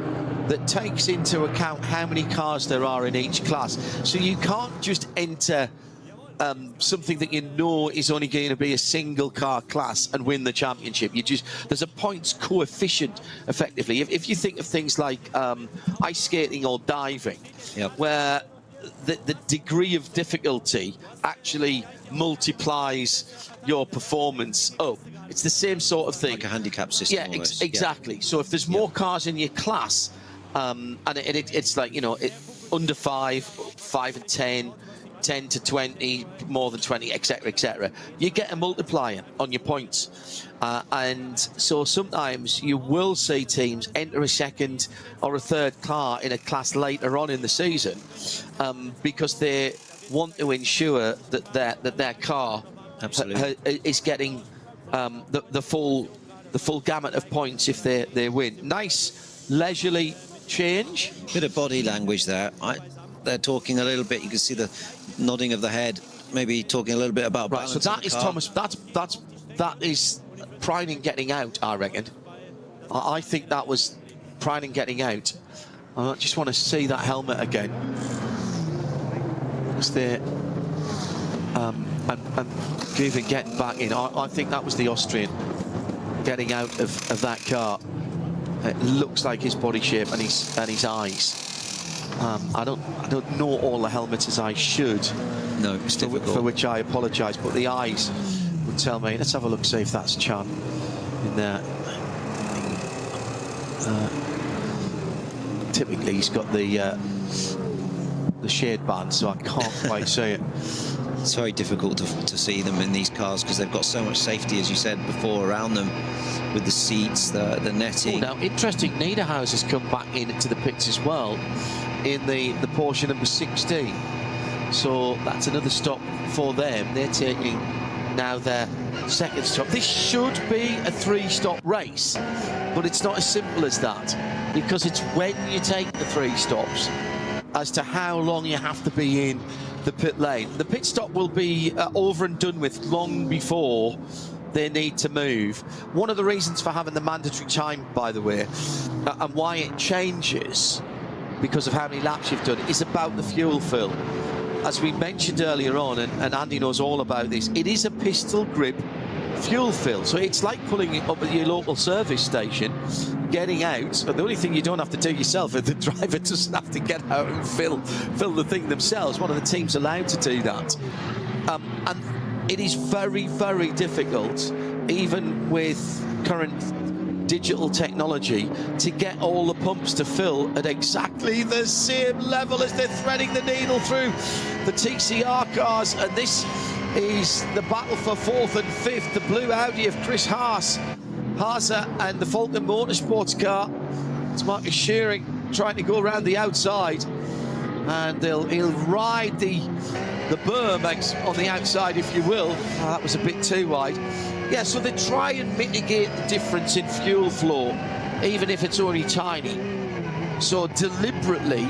that takes into account how many cars there are in each class. So you can't just enter something that you know is only going to be a single car class and win the championship. There's a points coefficient effectively. If you think of things like ice skating or diving, where the degree of difficulty actually multiplies your performance up. It's the same sort of thing. Like a handicap system. Yeah, exactly. So if there's more cars in your class, and it's like, you know, under 5 and 10, 10 to 20, more than 20, etc., etc. You get a multiplier on your points, and so sometimes you will see teams enter a second or a third car in a class later on in the season, because they want to ensure that their car is getting the full gamut of points if they win. Nice leisurely change. Bit of body language there. They're talking a little bit. You can see the nodding of the head, maybe talking a little bit about balance. So that is Thomas. That is Prynan getting out, I reckon. I think that was Prynan getting out. I just want to see that helmet again. Was there and Guven getting back in? I think that was the Austrian getting out of that car. It looks like his body shape and his eyes. I don't know all the helmets as I should. No, it's difficult. For which I apologise, but the eyes would tell me. Let's have a look, see if that's Chan in there. Typically, he's got the shade band, so I can't quite see it. It's very difficult to see them in these cars because they've got so much safety, as you said before, around them with the seats, the netting. Now, interesting, Niederhaus has come back into the pits as well in the Porsche number 16. So that's another stop for them. They're taking now their second stop. This should be a 3-stop race, but it's not as simple as that, because it's when you take the 3 stops as to how long you have to be in the pit lane. The pit stop will be over and done with long before they need to move. One of the reasons for having the mandatory time, by the way, and why it changes because of how many laps you've done, is about the fuel fill. As we mentioned earlier on, and Andy knows all about this, it is a pistol grip fuel fill. So it's like pulling it up at your local service station, getting out, and the only thing you don't have to do yourself is the driver doesn't have to get out and fill the thing themselves. One of the teams allowed to do that. And it is very, very difficult, even with current digital technology, to get all the pumps to fill at exactly the same level as they're threading the needle through the TCR cars. And this is the battle for 4th and 5th. The blue Audi of Chris Haas and the Falcon Motorsports car. It's Marcus Shearing trying to go around the outside, and he'll ride the berm on the outside, if you will. Oh, that was a bit too wide. Yeah, so they try and mitigate the difference in fuel flow, even if it's only tiny. So deliberately,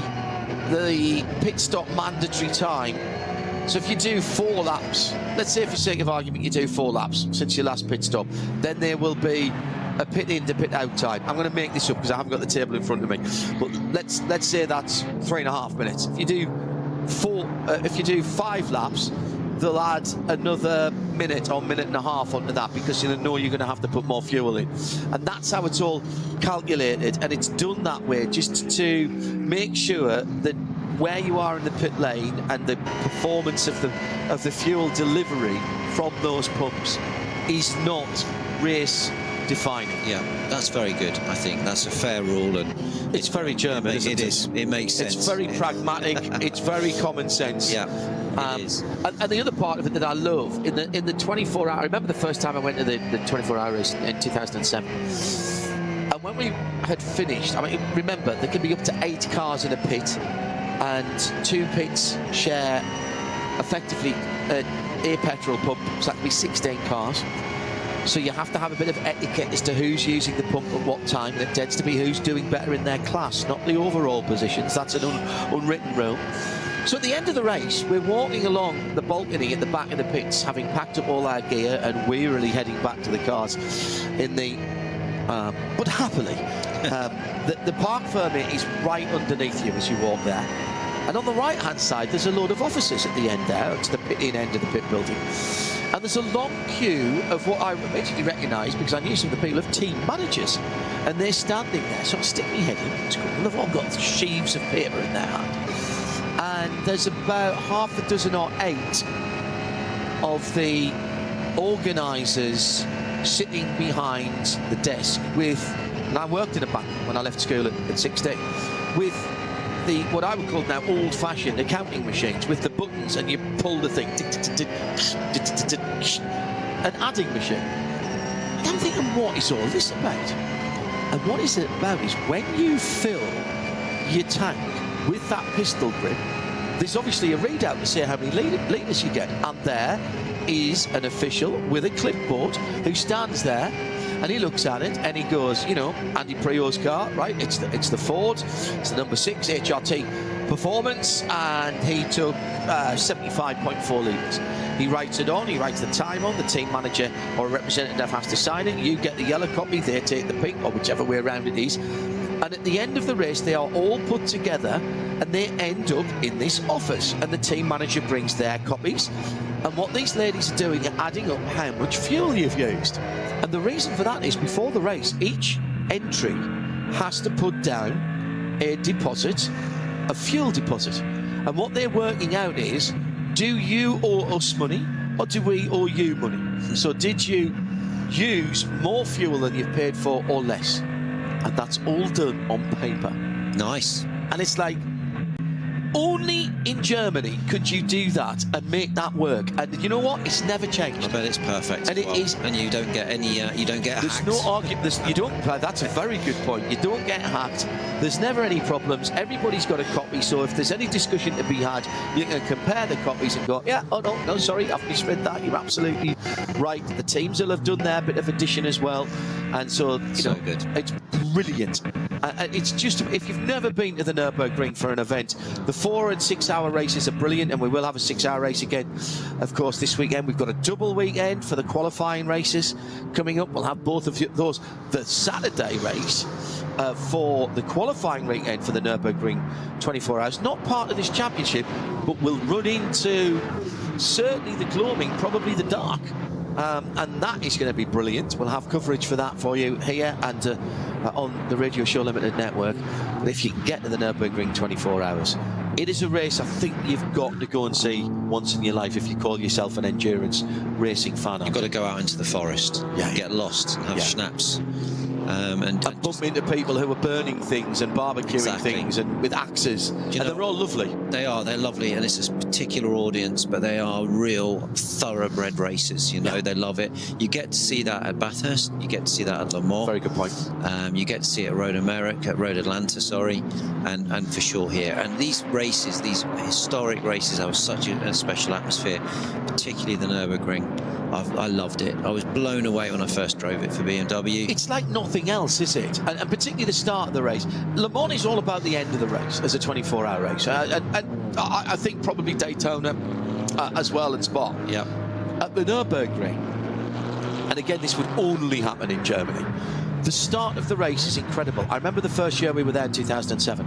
the pit stop mandatory time. So if you do 4 laps, let's say for sake of argument you do 4 laps since your last pit stop, then there will be a pit in to pit out time. I'm going to make this up because I haven't got the table in front of me, but let's say that's 3.5 minutes. If you do 5 laps, they'll add another minute or minute and a half onto that, because you know you're going to have to put more fuel in. And that's how it's all calculated, and it's done that way just to make sure that where you are in the pit lane and the performance of the fuel delivery from those pumps is not race defining. Yeah, that's very good. I think that's a fair rule, and it's very German. It is. It makes sense. It's very pragmatic. It's very common sense. Yeah. It is. And the other part of it that I love in the 24-hour. I remember the first time I went to the 24-hour race in 2007. And when we had finished, I mean, remember there can be up to 8 cars in a pit, and 2 pits share effectively a petrol pump, so that can be 16 cars. So you have to have a bit of etiquette as to who's using the pump at what time, and it tends to be who's doing better in their class, not the overall positions. That's an unwritten rule. So at the end of the race, we're walking along the balcony at the back of the pits, having packed up all our gear and wearily heading back to the cars in the... but happily, the park permit is right underneath you as you walk there. And on the right-hand side, there's a load of offices at the end there. It's the pit-in end of the pit building. And there's a long queue of what I immediately recognised, because I knew some of the people, of team managers. And they're standing there, so I stick my head in. It's cool. They've all got sheaves of paper in their hand. And there's about half a dozen or 8 of the organisers sitting behind the desk with, and I worked in a bank when I left school at 16, with the, what I would call now, old-fashioned accounting machines with the buttons, and you pull the thing, an adding machine. And I'm thinking, what is all this about? And what is it about is when you fill your tank with that pistol grip, there's obviously a readout to say how many litres you get, and there is an official with a clipboard who stands there, and he looks at it and he goes, you know, Andy Prio's car, right? It's the Ford, it's the number 6 HRT Performance, and he took 75.4 litres. He writes it on, he writes the time on, the team manager or a representative has to sign it, you get the yellow copy, they take the pink, or whichever way around it is. And at the end of the race, they are all put together and they end up in this office, and the team manager brings their copies. And what these ladies are doing are adding up how much fuel you've used. And the reason for that is, before the race, each entry has to put down a deposit, a fuel deposit. And what they're working out is, do you owe us money, or do we owe you money? So did you use more fuel than you've paid for, or less? And that's all done on paper. Nice. And it's like, only in Germany could you do that and make that work? And you know what? It's never changed. I bet it's perfect. And it is. And you don't get any. You don't get There's hacked. no argument. You don't. That's a very good point. You don't get hacked. There's never any problems. Everybody's got a copy. So if there's any discussion to be had, you can compare the copies and go, yeah, oh no, sorry, I've misread that. You're absolutely right. The teams will have done their bit of addition as well, and so you know, good. It's brilliant. It's just, if you've never been to the Nürburgring for an event, the 4 and 6 hour races are brilliant, and we will have a 6 hour race again, of course, this weekend. We've got a double weekend for the qualifying races coming up. We'll have both of those. The Saturday race for the qualifying weekend for the Nürburgring 24 hours, not part of this championship, but will run into certainly the gloaming, probably the dark. And that is going to be brilliant. We'll have coverage for that for you here and on the Radio Show Limited network. But if you can get to the Nürburgring 24 hours, it is a race I think you've got to go and see once in your life if you call yourself an endurance racing fan. You've got to go out into the forest, get lost, and have schnapps. And bump into people who are burning things and barbecuing things and with axes. And they're all lovely. They're lovely, and it's a particular audience, but they are real thoroughbred races. You know, they love it. You get to see that at Bathurst. You get to see that at Le Mans. Very good point. You get to see it at Road Atlanta, sorry, and for sure here. And these races, these historic races, have such a special atmosphere, particularly the Nürburgring. I loved it. I was blown away when I first drove it for BMW. It's like nothing else, is it? And particularly the start of the race. Le Mans is all about the end of the race as a 24-hour race. And I think probably Daytona as well and Spa. Yeah. At the Nürburgring, and again, this would only happen in Germany, the start of the race is incredible. I remember the first year we were there in 2007.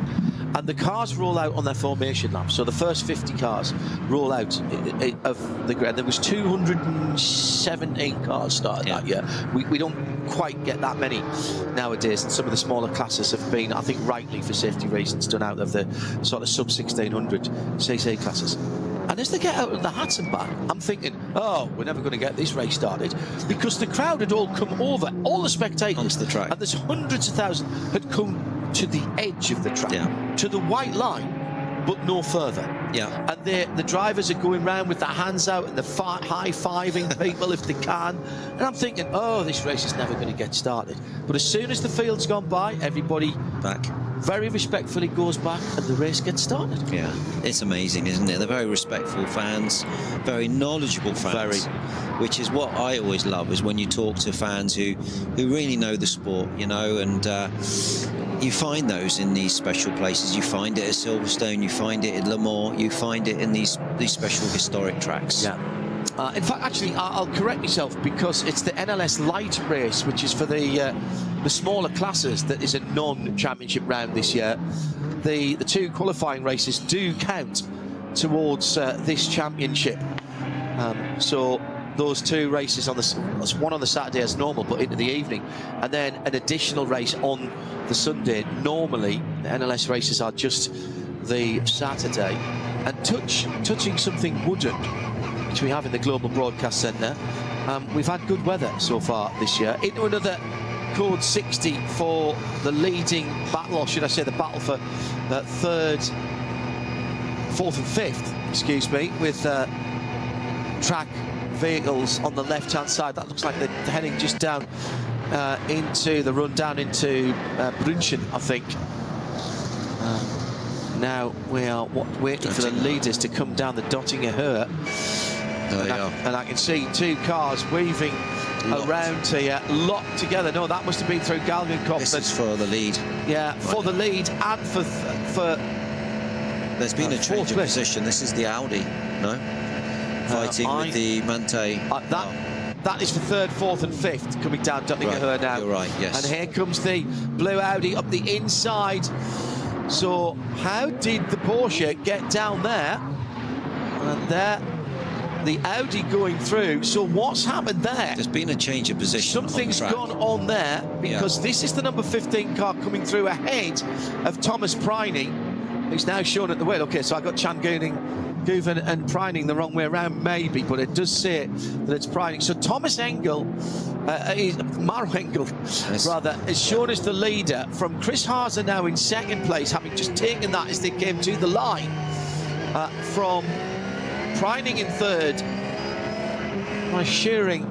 And the cars roll out on their formation lap. So the first 50 cars roll out of the grid. There was 217 cars started that year. We don't quite get that many nowadays. And some of the smaller classes have been, I think rightly for safety reasons, done out of the sort of sub 1600 CC classes. And as they get out of the hats and back, I'm thinking, oh, we're never going to get this race started, because the crowd had all come over, all the spectators onto the track, and there's hundreds of thousands had come to the edge of the track, to the white line, but no further. Yeah. And the drivers are going round with their hands out and they're high-fiving people if they can. And I'm thinking, oh, this race is never going to get started. But as soon as the field's gone by, everybody back very respectfully goes back and the race gets started. Yeah, it's amazing, isn't it? They're very respectful fans, very knowledgeable fans. Which is what I always love, is when you talk to fans who really know the sport, you know, and you find those in these special places. You find it at Silverstone, you find it at Le Mans, you find it in these special historic tracks. Yeah. In fact, actually, I'll correct myself, because it's the NLS Light race, which is for the smaller classes, that is a non-championship round this year. The two qualifying races do count towards this championship. So those two races on one on the Saturday as normal, but into the evening, and then an additional race on the Sunday. Normally, the NLS races are just the Saturday. And touching something wooden, which we have in the Global Broadcast Centre, we've had good weather so far this year. Into another code 60 for the leading battle, or should I say the battle for third, fourth and fifth, excuse me, with track vehicles on the left-hand side. That looks like they're heading just down into the run down into Brünchen, I think. Now we are waiting for the leaders to come down the Dottinger Höhe. And I can see two cars weaving around here, locked together. No, that must have been through Galgenkopf. This is for the lead. Yeah, for the lead and for there's been a change of position. This is the Audi, no? Fighting with the Mante. That is for third, fourth and fifth, coming down Dottinger Höhe now. You're right, yes. And here comes the blue Audi up the inside. So how did the Porsche get down there? And there, the Audi going through. So what's happened there? There's been a change of position. Something's gone on there, because this is the number 15 car coming through ahead of Thomas Preining, who's now shown at the wheel. Okay, so I got Guven and Preining the wrong way around, maybe, but it does say that it's Preining. So Thomas Engel, Maro Engel, rather, is shown as the leader, from Chris Haase now in second place, having just taken that as they came to the line. from Preining in third, Mark Shearing.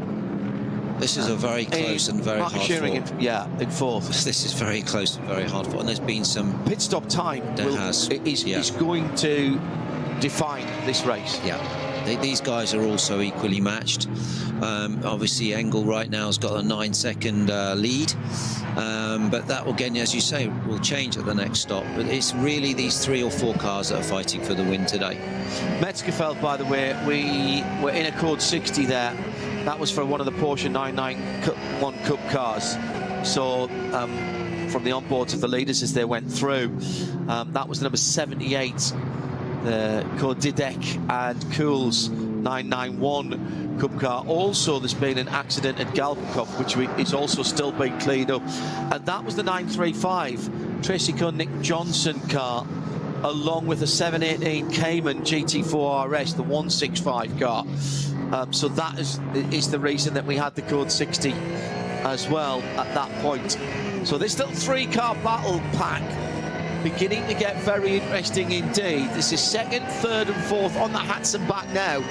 This is a very close and very hard Shearing fought. in fourth. This is very close and very hard fought, and there's been some pit stop time is going to define this race. Yeah, these guys are also equally matched. Obviously, Engel right now has got a 9-second lead, but that, again, as you say, will change at the next stop. But it's really these 3 or 4 cars that are fighting for the win today. Metzgerfeld, by the way, we were in a code 60 there. That was for one of the Porsche 991 Cup cars. So from the onboards of the leaders as they went through, that was the number 78, the code Didek and Kuhl's 991 Cup car. Also, there's been an accident at Galbenkopf, which is also still being cleaned up. And that was the 935 Tracy Nick Johnson car, along with the 718 Cayman GT4 RS, the 165 car. So that is the reason that we had the code 60 as well at that point. So this little 3-car battle pack beginning to get very interesting indeed. This is second, third and fourth on the hats and back now.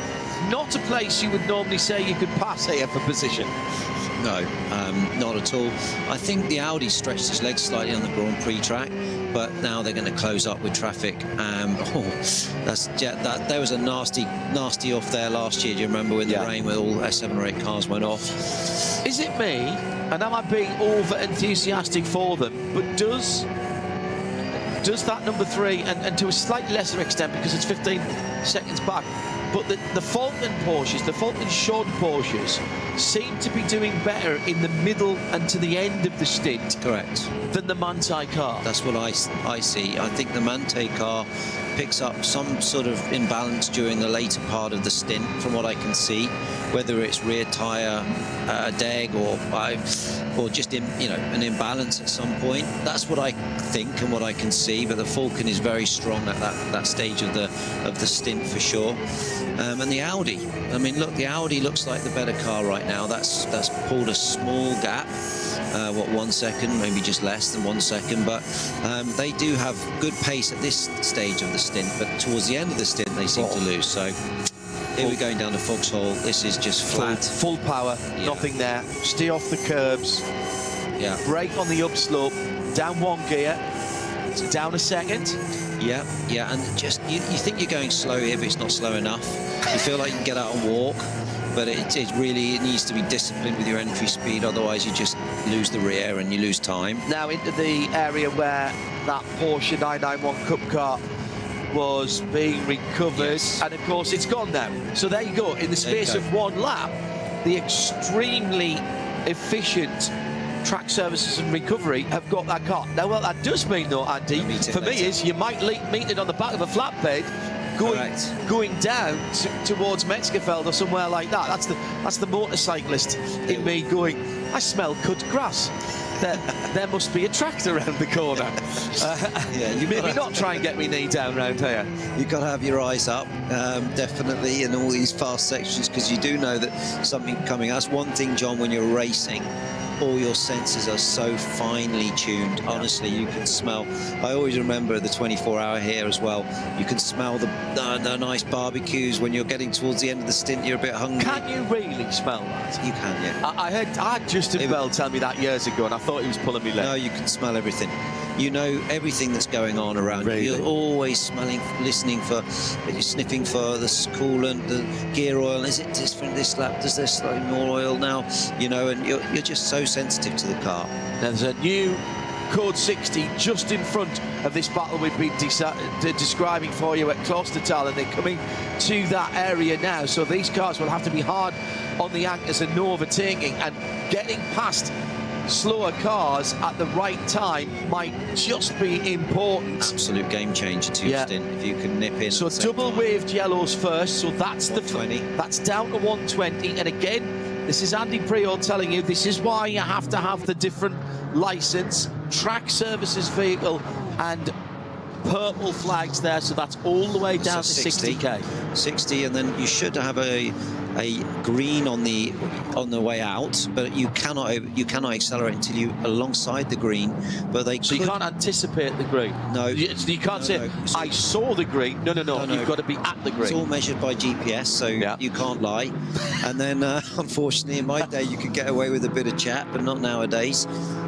Not a place you would normally say you could pass here for position. No, not at all. I think the Audi stretched his legs slightly on the Grand Prix track, but now they're going to close up with traffic. There was a nasty off there last year. Do you remember with the rain, with all 7 or 8 cars went off? Is it me, and am I being over enthusiastic for them? But does that number 3, and to a slightly lesser extent because it's 15 seconds back, but the Falcon Porsches, the Falcon short Porsches, seem to be doing better in the middle and to the end of the stint. Correct. Than the Manthey car. That's what I see. I think the Manthey car picks up some sort of imbalance during the later part of the stint, from what I can see, whether it's rear tyre deg or just an imbalance at some point. That's what I think and what I can see. But the Falcon is very strong at that stage of the stint for sure. And the Audi, I mean, look, the Audi looks like the better car right now. That's pulled a small gap. 1 second, maybe just less than 1 second, but they do have good pace at this stage of the stint, but towards the end of the stint they seem to lose. So here we're going down to Foxhole. This is just flat. Full power, nothing there. Stay off the curbs. Yeah. Brake on the upslope, down 1 gear, down a second. Yeah, and just you think you're going slow here, but it's not slow enough. You feel like you can get out and walk, but it needs to be disciplined with your entry speed, otherwise you just lose the rear and you lose time. Now into the area where that Porsche 991 Cup car was being recovered, and of course it's gone now. So there you go, in the space of 1 lap, the extremely efficient track services and recovery have got that car. Now, what that does mean though, Andy, for me, is you might meet it on the back of a flatbed going down towards Metzgerfeld or somewhere like that. That's the motorcyclist in me going, I smell cut grass. There must be a tractor around the corner. You maybe not try and get me knee down round here. You've got to have your eyes up, definitely, in all these fast sections, because you do know that something coming. That's one thing, John, when you're racing, all your senses are so finely tuned. Honestly, you can smell. I always remember the 24-hour here as well. You can smell the nice barbecues when you're getting towards the end of the stint. You're a bit hungry. Can you really smell that? You can, yeah. I had Justin Bell tell me that years ago, and I thought he was pulling me leg. No, you can smell everything. You know everything that's going on around you. You're always smelling, listening for, you're sniffing for the coolant, the gear oil. Is it different this lap? Does there slightly more oil now? You know, and you're just so sensitive to the car. There's a new code 60 just in front of this battle we've been describing for you at Klostertal, and they're coming to that area now. So these cars will have to be hard on the anchors and no overtaking, and getting past slower cars at the right time might just be important. Absolute game changer to your stint if you can nip in. So double waved yellows first, so that's the 120. That's down to 120, and again, this is Andy Prior telling you this is why you have to have the different license, track services vehicle, and purple flags there. So that's all the way down to 60k. 60, and then you should have a a green on the way out, but you cannot accelerate until you alongside the green. But so you can't anticipate the green. No, you can't say I saw the green. No. You've got to be at the green. It's all measured by GPS, so you can't lie. And then, unfortunately, in my day, you could get away with a bit of chat, but not nowadays.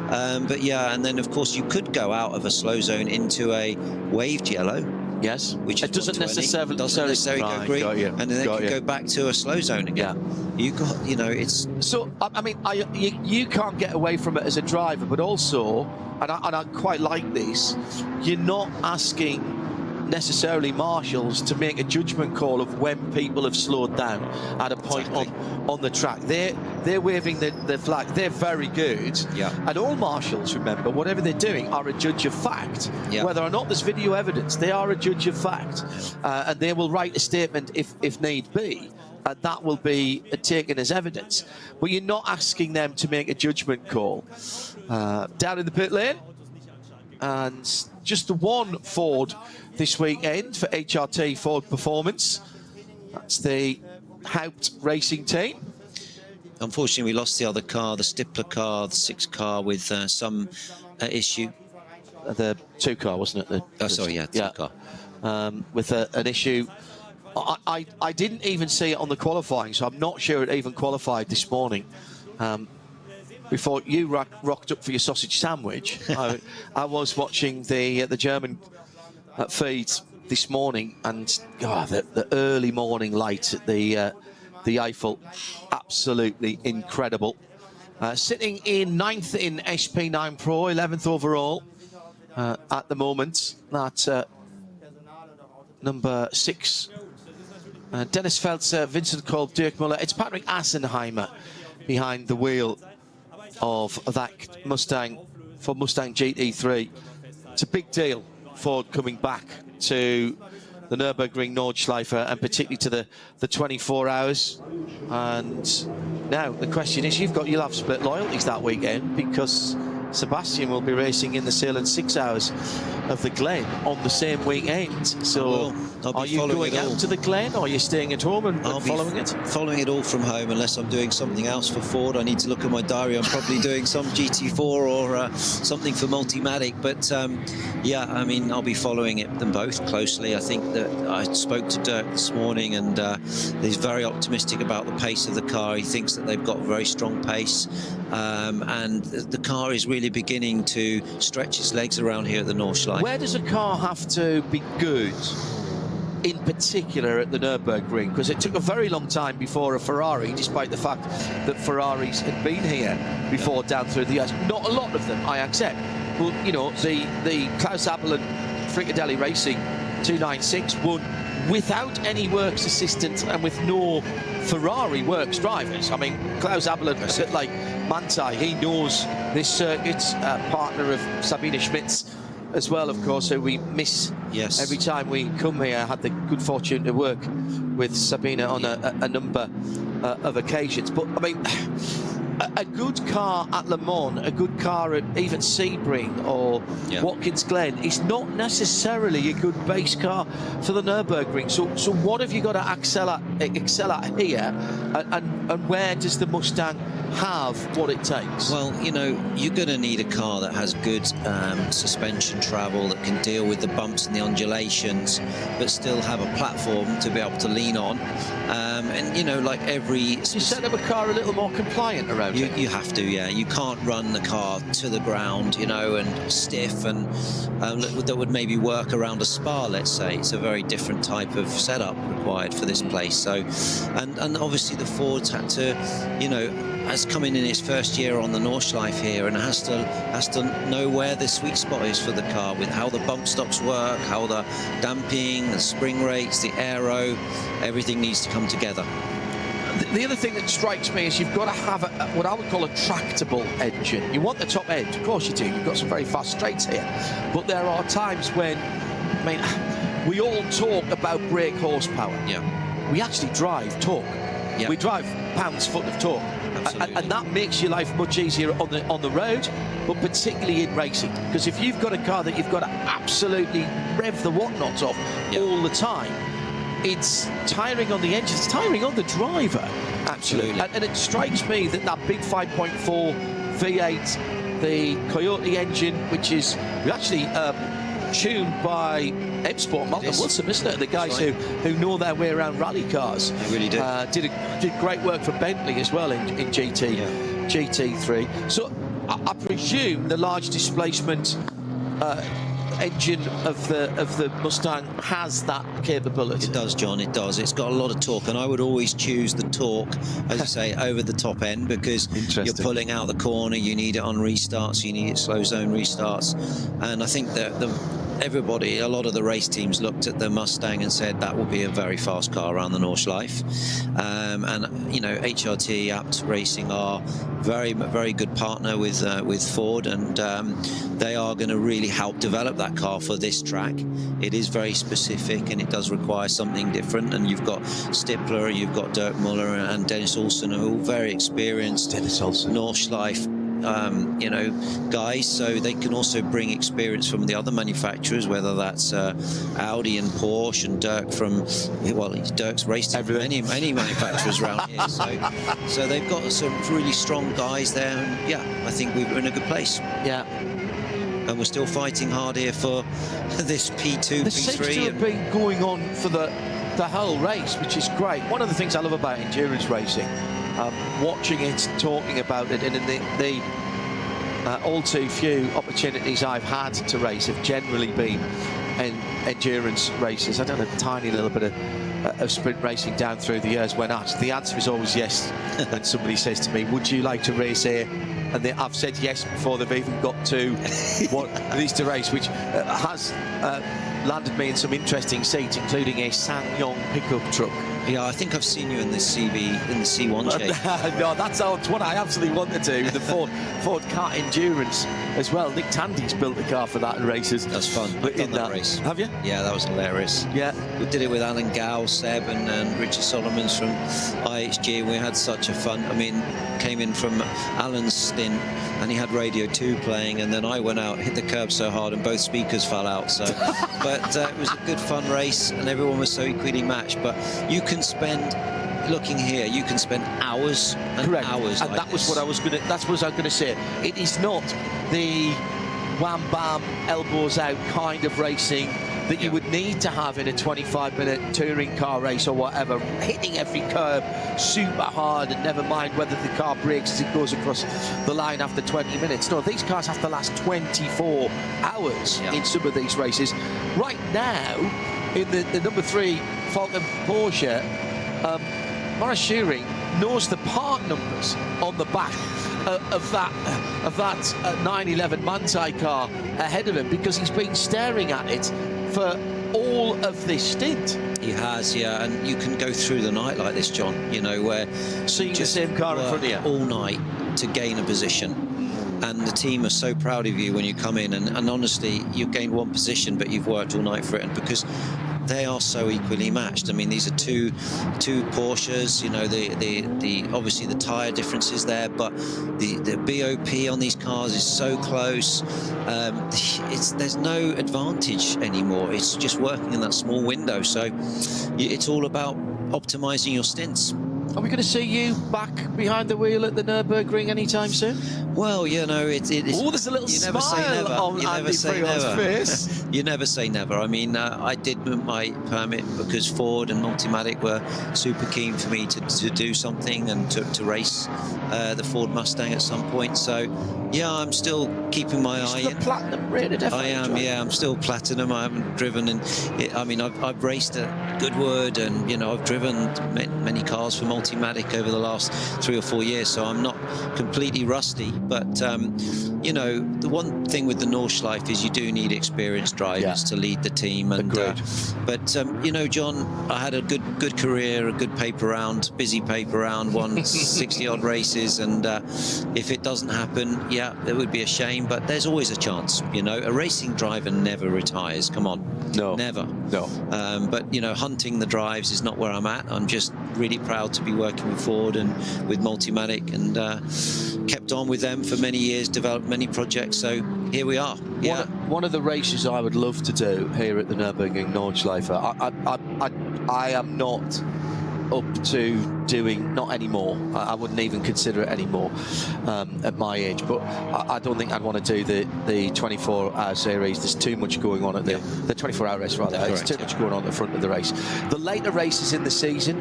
But yeah, and then of course you could go out of a slow zone into a waved yellow. Yes, which it doesn't necessarily go green, and then you go back to a slow zone again. Yeah. It's so. I mean, you can't get away from it as a driver, but also, and I quite like this. You're not asking necessarily marshals to make a judgment call of when people have slowed down at a point on the track. They're waving the flag. They're very good. Yeah. And all marshals, remember, whatever they're doing, are a judge of fact. Yeah. Whether or not there's video evidence, they are a judge of fact, and they will write a statement if need be. And that will be taken as evidence. But you're not asking them to make a judgment call. Down in the pit lane, and just the one Ford this weekend for HRT Ford Performance. That's the Haupt Racing team. Unfortunately, we lost the other car, the Stippler car, the 6 car with some issue. The 2 car, wasn't it? The 2 car. With an issue. I didn't even see it on the qualifying, so I'm not sure it even qualified this morning. Before you rocked up for your sausage sandwich, I was watching the German feed this morning, and the early morning light at the Eiffel, absolutely incredible. Sitting in 9th in SP9 Pro, 11th overall at the moment. That's number 6. Dennis Feltzer, Vincent Kolb, Dirk Muller. It's Patrick Assenheimer behind the wheel of that Mustang for Mustang GT3. It's a big deal, Ford coming back to the Nürburgring Nordschleife, and particularly to the 24 hours. And now the question is, you'll have split loyalties that weekend, because Sebastian will be racing in the Salem 6 hours of the Glen on the same weekend. So are you going out to the Glen, or are you staying at home and following it? Following it all from home, unless I'm doing something else for Ford. I need to look at my diary. I'm probably doing some GT4 or something for Multimatic. But yeah, I mean, I'll be following them both closely. I think that I spoke to Dirk this morning, and he's very optimistic about the pace of the car. He thinks that they've got a very strong pace, and the car is really beginning to stretch its legs around here at the Nordschleife. Where does a car have to be good, in particular at the Nürburgring? Because it took a very long time before a Ferrari, despite the fact that Ferraris had been here before down through the years. Not a lot of them, I accept. But, you know, the Klaus Abel and Frickadelli Racing 296 won without any works assistants and with no Ferrari works drivers. I mean, Klaus Abel, a bit like Manthey, he knows this circuit, partner of Sabine Schmitz as well, of course, who we miss every time we come here. I had the good fortune to work with Sabine on a number of occasions. But, I mean, a good car at Le Mans, a good car at even Sebring or Watkins Glen is not necessarily a good base car for the Nürburgring. So what have you got to excel at here, and where does the Mustang have what it takes? Well, you know, you're going to need a car that has good suspension travel, that can deal with the bumps and the undulations, but still have a platform to be able to lean on. And, you know, like every... You set up a car a little more compliant around it. You have to, yeah. You can't run the car to the ground, you know, and stiff, and that would maybe work around a Spa, let's say. It's a very different type of setup required for this place. So, and obviously the Ford's had to, you know, has come in its first year on the Nordschleife here, and has to know where the sweet spot is for the car, with how the bump stops work, how the damping, the spring rates, the aero, everything needs to come together. The other thing that strikes me is you've got to have what I would call a tractable engine. You want the top end, of course you do. You've got some very fast straights here, but there are times when, I mean, we all talk about brake horsepower. Yeah. We actually drive torque. Yeah. We drive pounds-foot of torque. And that makes your life much easier on the road, but particularly in racing. Because if you've got a car that you've got to absolutely rev the whatnots off all the time, it's tiring on the engine, it's tiring on the driver, absolutely. And it strikes me that that big 5.4 V8, the Coyote engine, which is actually tuned by M-Sport, Malcolm Wilson, isn't it? The guys who know their way around rally cars. They really do. Did great work for Bentley as well in GT3. So I presume the large displacement engine of the Mustang has that capability. It does, John, it does. It's got a lot of torque, and I would always choose the torque, as you say, over the top end, because you're pulling out the corner, you need it on restarts, you need it slow zone restarts. And I think that everybody, a lot of the race teams looked at the Mustang and said that will be a very fast car around the Nordschleife. And you know, HRT Abt Racing are very good partner with Ford, and they are going to really help develop that car for this track. It is very specific, and it does require something different. And you've got Stippler, you've got Dirk Muller, and Dennis Olsen, who are all very experienced Nordschleife you know, guys, so they can also bring experience from the other manufacturers, whether that's Audi and Porsche, and Dirk from, well, Dirk's raced in many manufacturers around here, so they've got some really strong guys there, and yeah, I think we're in a good place. Yeah. And we're still fighting hard here for this P2, This P3. seems to have been going on for the whole race, which is great. One of the things I love about endurance racing, watching it, talking about it, and in the all too few opportunities I've had to race have generally been endurance races. I've done a tiny little bit of sprint racing down through the years when asked. The answer is always yes. When somebody says to me, would you like to race here? And I've said yes before they've even got to what it is to race, which has landed me in some interesting seats, including a SsangYong pickup truck. Yeah, I think I've seen you in the C1 shape. No, that's what I absolutely want to do. The Ford Kart Endurance as well. Nick Tandy's built the car for that and races. That's fun. I've done that race. Have you? Yeah, that was hilarious. Yeah. We did it with Alan Gow, Seb, and Richard Solomons from IHG. We had such a fun. I mean, came in from Alan's stint, and he had Radio 2 playing, and then I went out, hit the curb so hard, and both speakers fell out. So, but it was a good, fun race, and everyone was so equally matched. But you can spend, looking here, you can spend hours and hours. And like that was what I was going to. That's what I was going to say. It is not the wham bam, elbows out kind of racing that you would need to have in a 25-minute touring car race or whatever, hitting every curb super hard, and never mind whether the car brakes as it goes across the line after 20 minutes. No, these cars have to last 24 hours in some of these races. Right now, in the number 3 Falcon Porsche, Maurice Schuring knows the part numbers on the back of that 911 Manthey car ahead of him, because he's been staring at it for all of this stint. He has, yeah, and you can go through the night like this, John, you know, where seeing the same car in front of you all night to gain a position. And the team are so proud of you when you come in, and honestly, you've gained one position, but you've worked all night for it, and because they are so equally matched. I mean, these are two Porsches, you know, the obviously the tyre differences there, but the BOP on these cars is so close. There's no advantage anymore. It's just working in that small window. So it's all about optimizing your stints. Are we going to see you back behind the wheel at the Nürburgring anytime soon? Well, you know, it's oh, there's a little smile on Andy Freel's face. You never say never. I mean, I did my permit because Ford and Multimatic were super keen for me to do something and to race the Ford Mustang at some point. So, yeah, I'm still keeping my eye in. Platinum rated, I am, yeah. I'm still platinum. I haven't driven, I mean, I've raced at Goodwood, and you know, I've driven many cars for Multimatic over the last 3 or 4 years. So I'm not completely rusty. But you know, the one thing with the Nordschleife is you do need experienced drivers to lead the team. And but you know, John, I had a good career, a good paper round, busy paper round, won 60-odd races, and if it doesn't happen, yeah, it would be a shame. But there's always a chance. You know, a racing driver never retires. Come on, no, never, no. But you know, hunting the drives is not where I'm at. I'm just really proud to be working with Ford and with Multimatic, and kept on with them for many years, developed many projects, so here we are. Yeah. One of the races I would love to do here at the Nürburgring Nordschleife, I am not up to doing, not anymore. I wouldn't even consider it anymore at my age. But I don't think I'd want to do the 24-hour series. There's too much going on at the 24-hour race, rather. There's too much going on at the front of the race. The later races in the season,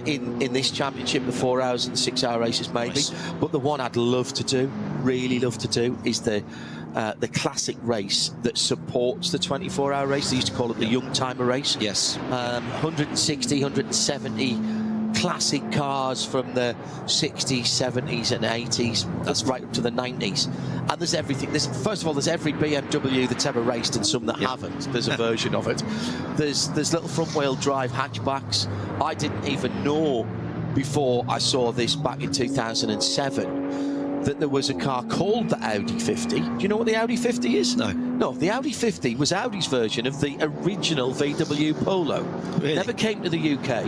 in this championship, the 4 hours and 6 hour races maybe. But the one I'd love to do, really love to do, is the classic race that supports the 24-hour race. They used to call it the young timer race. Yes. 160, 170 classic cars from the 60s, 70s and 80s. That's right up to the 90s. And there's everything. First of all, there's every BMW that's ever raced and some that haven't. There's a version of it. There's little front-wheel drive hatchbacks. I didn't even know before I saw this back in 2007 that there was a car called the Audi 50. Do you know what the Audi 50 is? No. No, the Audi 50 was Audi's version of the original VW Polo. Really? Never came to the UK.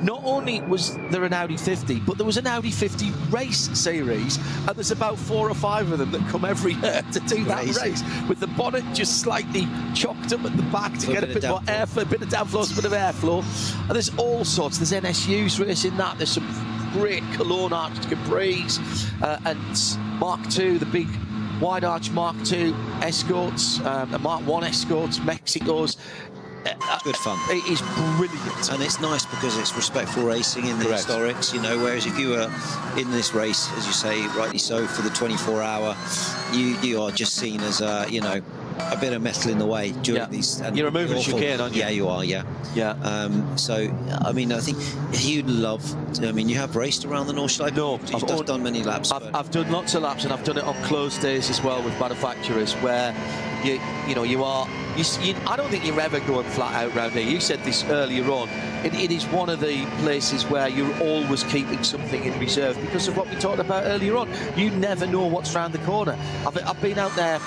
Not only was there an Audi 50, but there was an Audi 50 race series, and there's about 4 or 5 of them that come every year to do that race, with the bonnet just slightly chocked up at the back to get a bit more airflow, a bit of downflow, a bit of airflow. And there's all sorts. There's NSUs racing that. There's some great Cologne Arch Capris and Mark II, the big wide arch Mark II Escorts, the Mark I Escorts, Mexico's. Good fun. It is brilliant. And it's nice because it's respectful racing in the historics, you know, whereas if you were in this race, as you say, rightly so, for the 24-hour, you are just seen as, you know, a bit of metal in the way during these. And you're a moving chicane, aren't you? Yeah, you are, yeah. So, I mean, I think you'd love, I mean, you have raced around the North Side? No. I've done many laps. I've done lots of laps, and I've done it on closed days as well with manufacturers where, you know, I don't think you're ever going flat out round here. You said this earlier on. It is one of the places where you're always keeping something in reserve because of what we talked about earlier on. You never know what's round the corner. I've been out there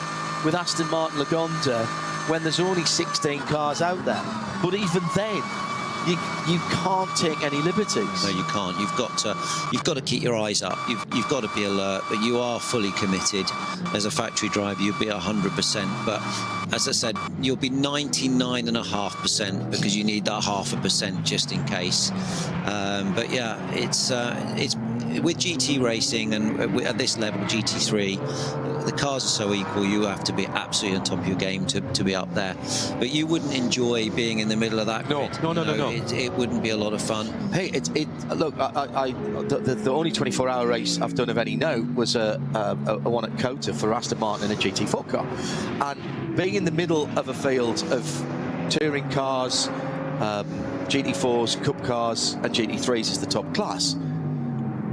with Aston Martin Lagonda when there's only 16 cars out there. But even then, you can't take any liberties. No, you can't. You've got to keep your eyes up. You've got to be alert. But you are fully committed. As a factory driver, you'll be 100%. But as I said, you'll be 99.5% because you need that 0.5% just in case. But yeah, it's with GT racing and at this level, GT3. The cars are so equal, you have to be absolutely on top of your game to be up there. But you wouldn't enjoy being in the middle of that grid. No. It wouldn't be a lot of fun. Hey, look, the only 24-hour race I've done of any note was a one at Cota for Aston Martin in a GT4 car. And being in the middle of a field of touring cars, GT4s, Cup cars, and GT3s is the top class.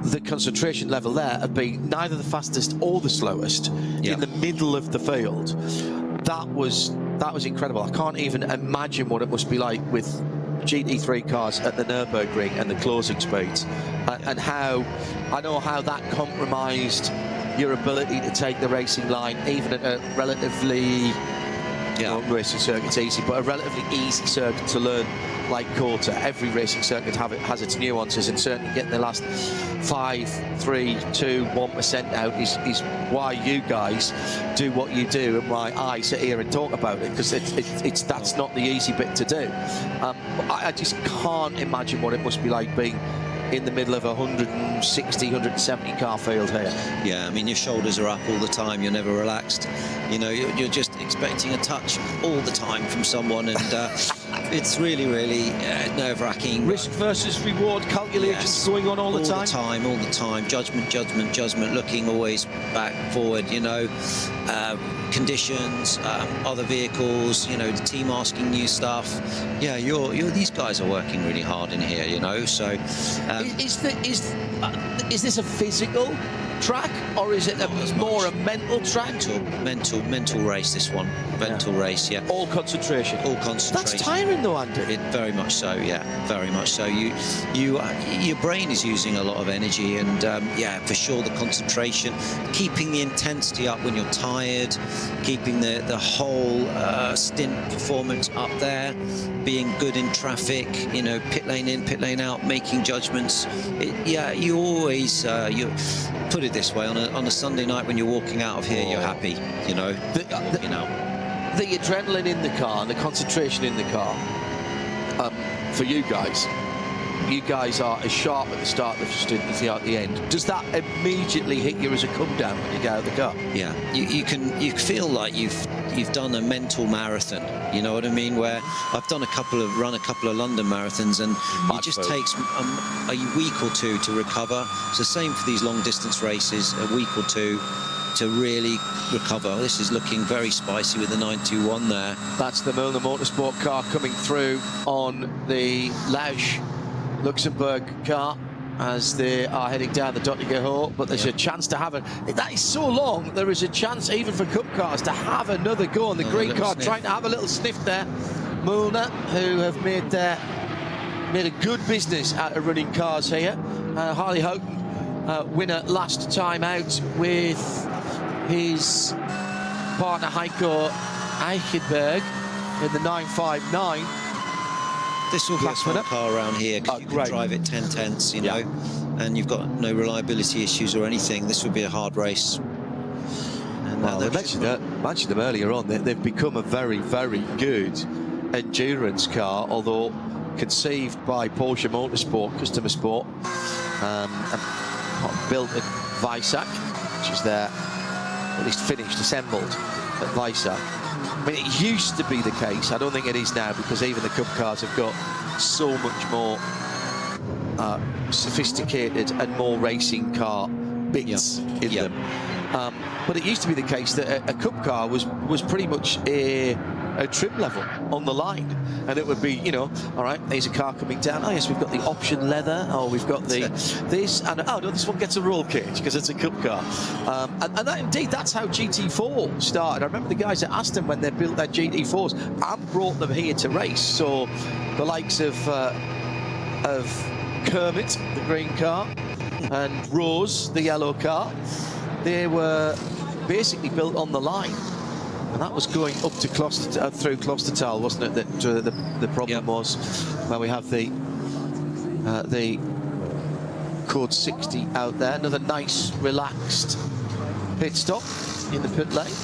The concentration level there of being neither the fastest or the slowest in the middle of the field. That was incredible. I can't even imagine what it must be like with GT3 cars at the Nürburgring and the closing speeds, and how I know how that compromised your ability to take the racing line, even at a relatively racing circuit's easy, but a relatively easy circuit to learn like Cota. Every racing circuit has its nuances, and certainly getting the last 5, 3, 2, 1% out is why you guys do what you do, and why I sit here and talk about it, because that's not the easy bit to do. I just can't imagine what it must be like being in the middle of a 160, 170 car field here. Yeah, I mean, your shoulders are up all the time. You're never relaxed. You know, you're just expecting a touch all the time from someone, and it's really, really nerve-wracking. Risk versus reward calculations going on all the time? All the time. Judgment, looking always back, forward, you know. Conditions, other vehicles, you know, the team asking you stuff. Yeah, these guys are working really hard in here, you know, so... Is this a physical track, or is it more a mental track? Mental race, this one. Mental race, yeah. All concentration. That's tiring though, Andy. Very much so, yeah. Very much so. Your brain is using a lot of energy, and yeah, for sure, the concentration, keeping the intensity up when you're tired, keeping the whole stint performance up there, being good in traffic, you know, pit lane in, pit lane out, making judgments. You always you put it this way, on a Sunday night when you're walking out of here, you're happy, you know, walking out. The adrenaline in the car and the concentration in the car, for you guys. You guys are as sharp at the start of the stint as they are at the end. Does that immediately hit you as a come down when you get out of the car? Yeah, you feel like you've done a mental marathon. You know what I mean? Where I've run a couple of London marathons, and it just takes a week or two to recover. It's the same for these long distance races, a week or two to really recover. This is looking very spicy with the 921 there. That's the Milner Motorsport car coming through on the Lausch Luxembourg car as they are heading down the Dottinger, but there's a chance to have that is so long, there is a chance even for Cup cars to have another go on the green car, trying to have a little sniff there. Milner, who have made a good business out of running cars here. Harley Houghton, winner last time out with his partner Heiko Eichenberg in the 959. This will be a fun car around here because you can drive it 10 tenths, you know, and you've got no reliability issues or anything. This would be a hard race. And well, I mentioned them earlier on. They've become a very, very good endurance car, although conceived by Porsche Motorsport, Customer Sport, and built at Weissach, which is their, at least finished, assembled at Weissach. I mean, it used to be the case. I don't think it is now, because even the Cup cars have got so much more sophisticated and more racing car bits in them. But it used to be the case that a Cup car was pretty much a trim level on the line, and it would be, you know, all right, there's a car coming down. Oh yes, we've got the option leather. Oh, we've got this, and oh no, this one gets a roll cage because it's a Cup car. And that, indeed, that's how GT4 started. I remember the guys at Aston, when they built their GT4s and brought them here to race. So the likes of Kermit, the green car, and Rose, the yellow car, they were basically built on the line. And that was going up to through Klostertal, wasn't it? That the problem was where we have the code 60 out there. Another nice, relaxed pit stop in the pit lane.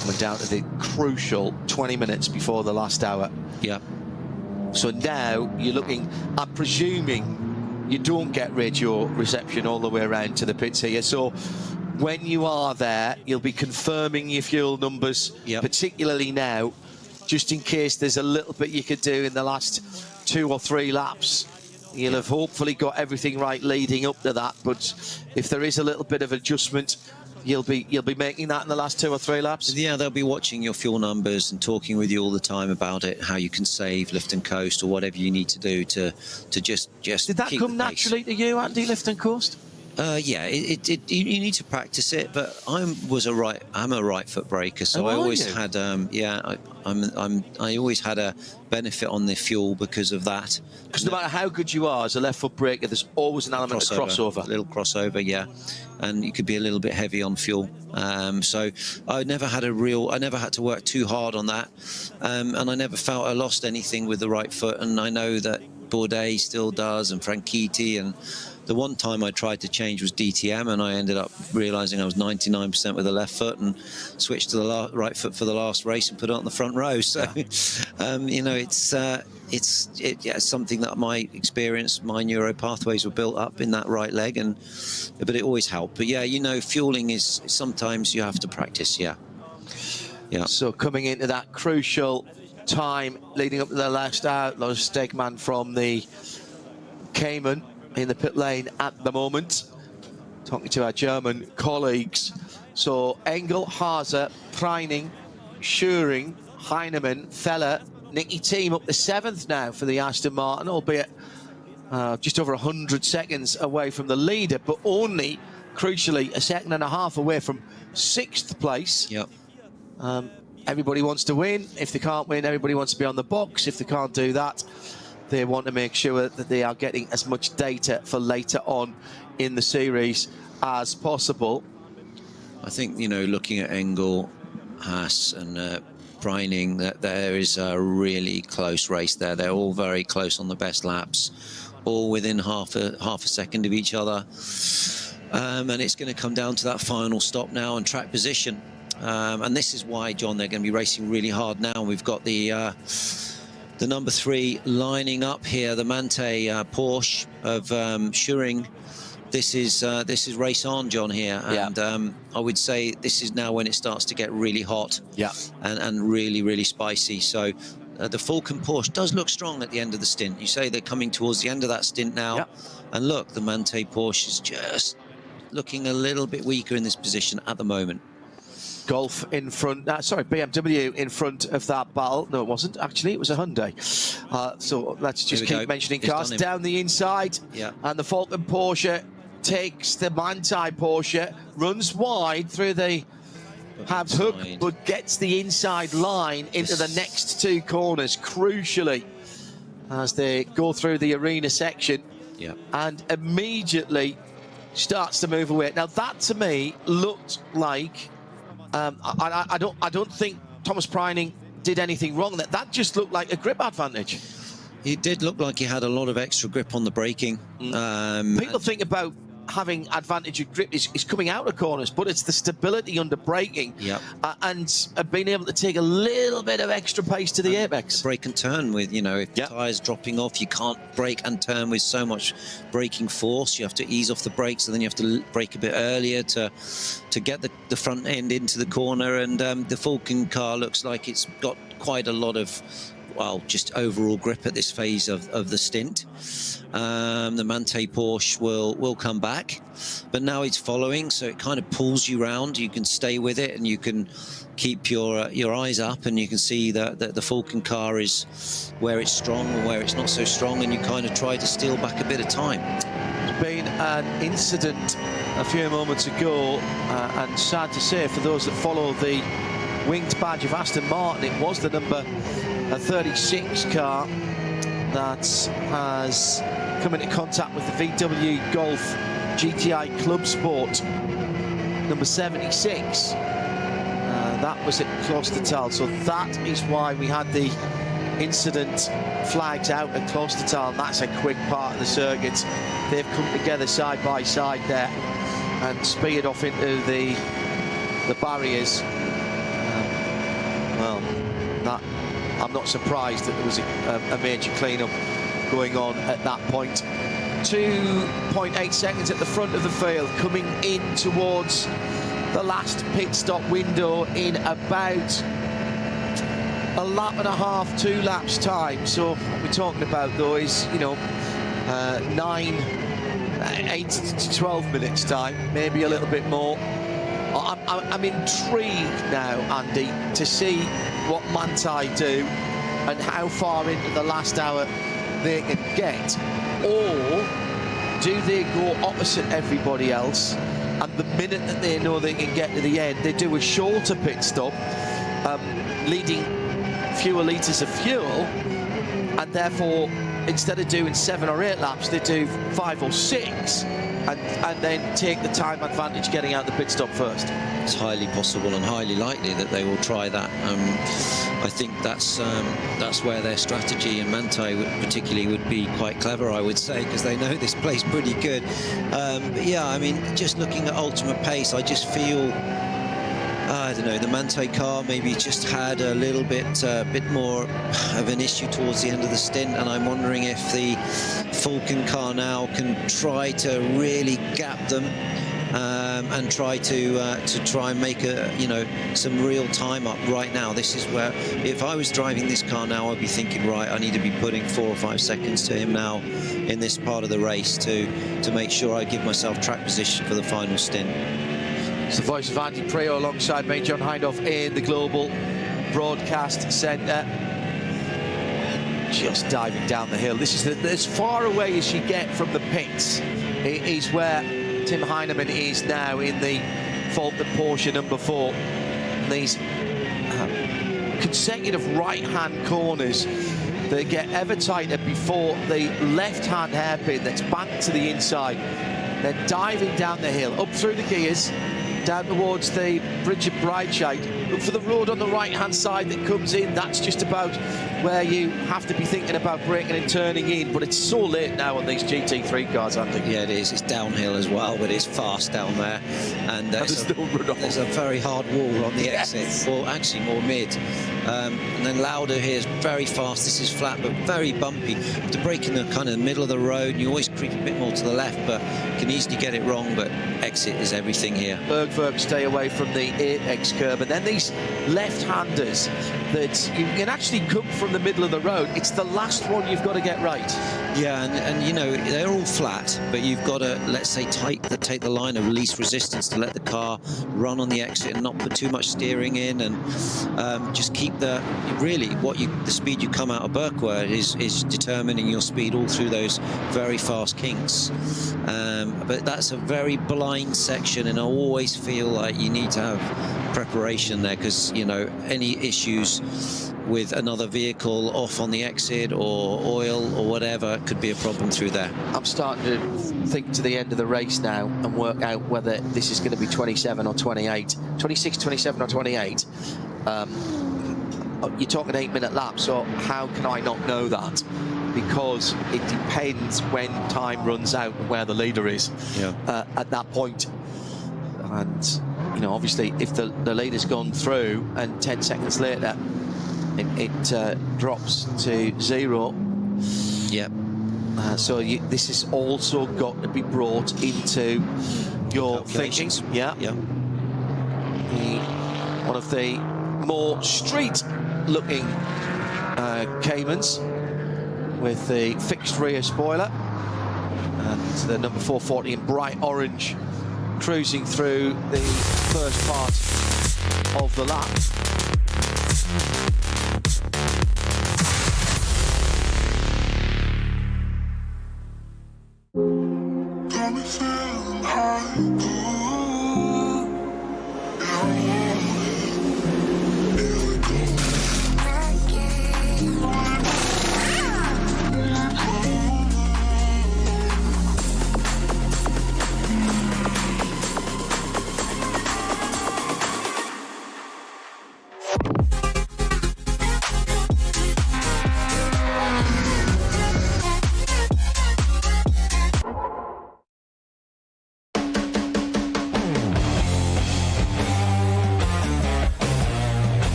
Coming down to the crucial 20 minutes before the last hour. Yeah. So now you're looking, I'm presuming you don't get radio reception all the way around to the pits here. So when you are there, you'll be confirming your fuel numbers, particularly now, just in case there's a little bit you could do in the last 2 or 3 laps. You'll have hopefully got everything right leading up to that, but if there is a little bit of adjustment, you'll be making that in the last 2 or 3 laps. Yeah, they'll be watching your fuel numbers and talking with you all the time about it, how you can save, lift and coast, or whatever you need to do to just. Did that come naturally to you, Andy, lift and coast? Yeah, you need to practice it, but I'm a right foot braker, so I always had I always had a benefit on the fuel because of that. Because no matter how good you are as a left foot braker, there's always an element of crossover. A little crossover, yeah, and you could be a little bit heavy on fuel. So I never had to work too hard on that, and I never felt I lost anything with the right foot. And I know that Bourdais still does, and Franchitti, and the one time I tried to change was DTM, and I ended up realising I was 99% with the left foot and switched to the right foot for the last race and put it on the front row. So, you know, it's something that my experience, my neuro pathways were built up in that right leg, but it always helped. But yeah, you know, fueling is sometimes you have to practice. Yeah. So coming into that crucial time leading up to the last out, Lars Stegman from the Cayman in the pit lane at the moment, talking to our German colleagues. So Engel, Haase, Preining, Schuring, Heinemann, Feller, Nicky Team up to 7th now for the Aston Martin, albeit just over 100 seconds away from the leader, but only, crucially, a second and a half away from 6th place. Everybody wants to win. If they can't win, everybody wants to be on the box. If they can't do that, they want to make sure that they are getting as much data for later on in the series as possible. I think, you know, looking at Engel, Haas and Preining, that there is a really close race there. They're all very close on the best laps, all within half a second of each other. And it's going to come down to that final stop now and track position. And this is why, John, they're going to be racing really hard now. We've got the the number 3 lining up here, the Mante Porsche of Schuring. This is race on, John, here, and I would say this is now when it starts to get really hot, and really spicy. So the Falcon Porsche does look strong at the end of the stint. You say they're coming towards the end of that stint now, and look, the Mante Porsche is just looking a little bit weaker in this position at the moment. Golf in front, sorry, BMW in front of that battle. No, it wasn't. Actually, it was a Hyundai. So let's just keep mentioning cars. Down the inside, and the Falcon Porsche takes the Manthey Porsche, runs wide through the Habs hook, but gets the inside line into the next 2 corners, crucially, as they go through the arena section, and immediately starts to move away. Now, that to me looked like, I don't think Thomas Preining did anything wrong. That just looked like a grip advantage. It did look like he had a lot of extra grip on the braking. People think about having advantage of grip is coming out of corners, but it's the stability under braking, and being able to take a little bit of extra pace to the apex. Brake and turn with, you know, if the tyres dropping off, you can't brake and turn with so much braking force. You have to ease off the brakes, and then you have to brake a bit earlier to get the front end into the corner. And the Falcon car looks like it's got quite a lot of, well, just overall grip at this phase of the stint. The Mante Porsche will come back, but now it's following, so it kind of pulls you round. You can stay with it, and you can keep your eyes up, and you can see that the Falcon car is where it's strong and where it's not so strong, and you kind of try to steal back a bit of time. There's been an incident a few moments ago, and sad to say for those that follow the winged badge of Aston Martin, it was the number 36 car that has come into contact with the VW Golf GTI Club Sport number 76. That was at Klostertal, so that is why we had the incident flags out at Klostertal. That's a quick part of the circuit. They've come together side by side there and speared off into the barriers. Well, that, I'm not surprised that there was a major clean-up going on at that point. 2.8 seconds at the front of the field, coming in towards the last pit stop window in about a lap and a half, 2 laps time. So what we're talking about, though, is, you know, 8 to 12 minutes time, maybe a little bit more. I'm intrigued now, Andy, to see what Manthey do and how far into the last hour they can get. Or do they go opposite everybody else, and the minute that they know they can get to the end, they do a shorter pit stop, leading fewer litres of fuel, and therefore, instead of doing 7 or 8 laps, they do 5 or 6, and then take the time advantage getting out the pit stop first. It's highly possible and highly likely that they will try that. I think that's where their strategy, and Manthey particularly, would be quite clever, I would say, because they know this place pretty good. But yeah, I mean, just looking at ultimate pace, I just feel, I don't know, the Manthey car maybe just had a little bit more of an issue towards the end of the stint, and I'm wondering if the Falcon car now can try to really gap them, and try to make some real time up right now. This is where, if I was driving this car now, I'd be thinking, right, I need to be putting 4 or 5 seconds to him now in this part of the race to make sure I give myself track position for the final stint. It's the voice of Andy Preo alongside me, John Hindhaugh, in the Global Broadcast Centre. Just diving down the hill. This is as far away as you get from the pits. It is where Tim Heinemann is now in the Falcon Porsche number 4. And these consecutive right-hand corners that get ever tighter before the left-hand hairpin that's banked to the inside. Then diving down the hill, up through the gears, down towards the bridge of Breitscheid. Look for the road on the right-hand side that comes in. That's just about where you have to be thinking about braking and turning in, but it's so late now on these GT3 cars, Andy. Yeah, it is. It's downhill as well, but it's fast down there. And there's a very hard wall on the exit, or actually more mid. And then Lauda here is very fast. This is flat, but very bumpy. To brake in the kind of middle of the road, you always creep a bit more to the left, but you can easily get it wrong, but exit is everything here. Bergwerk stay away from the apex curb, and then these left-handers that you can actually come from the middle of the road. It's the last one you've got to get right. Yeah, and you know, they're all flat, but you've got to, let's say, take the line of least resistance to let the car run on the exit and not put too much steering in, and just keep the speed you come out of Bergwerk is determining your speed all through those very fast kinks. But that's a very blind section, and I always feel like you need to have preparation there, because you know, any issues with another vehicle off on the exit or oil or whatever could be a problem through there. I'm starting to think to the end of the race now and work out whether this is going to be 27 or 28, 26, 27 or 28. You're talking 8-minute laps, so how can I not know that? Because it depends when time runs out and where the leader is at that point. And you know, obviously, if the leader's gone through and 10 seconds later it drops to 0. Yep. So this has also got to be brought into your thinking. Yeah. Yeah. One of the more street-looking Caymans with the fixed rear spoiler and the number 440 in bright orange, cruising through the first part of the lap.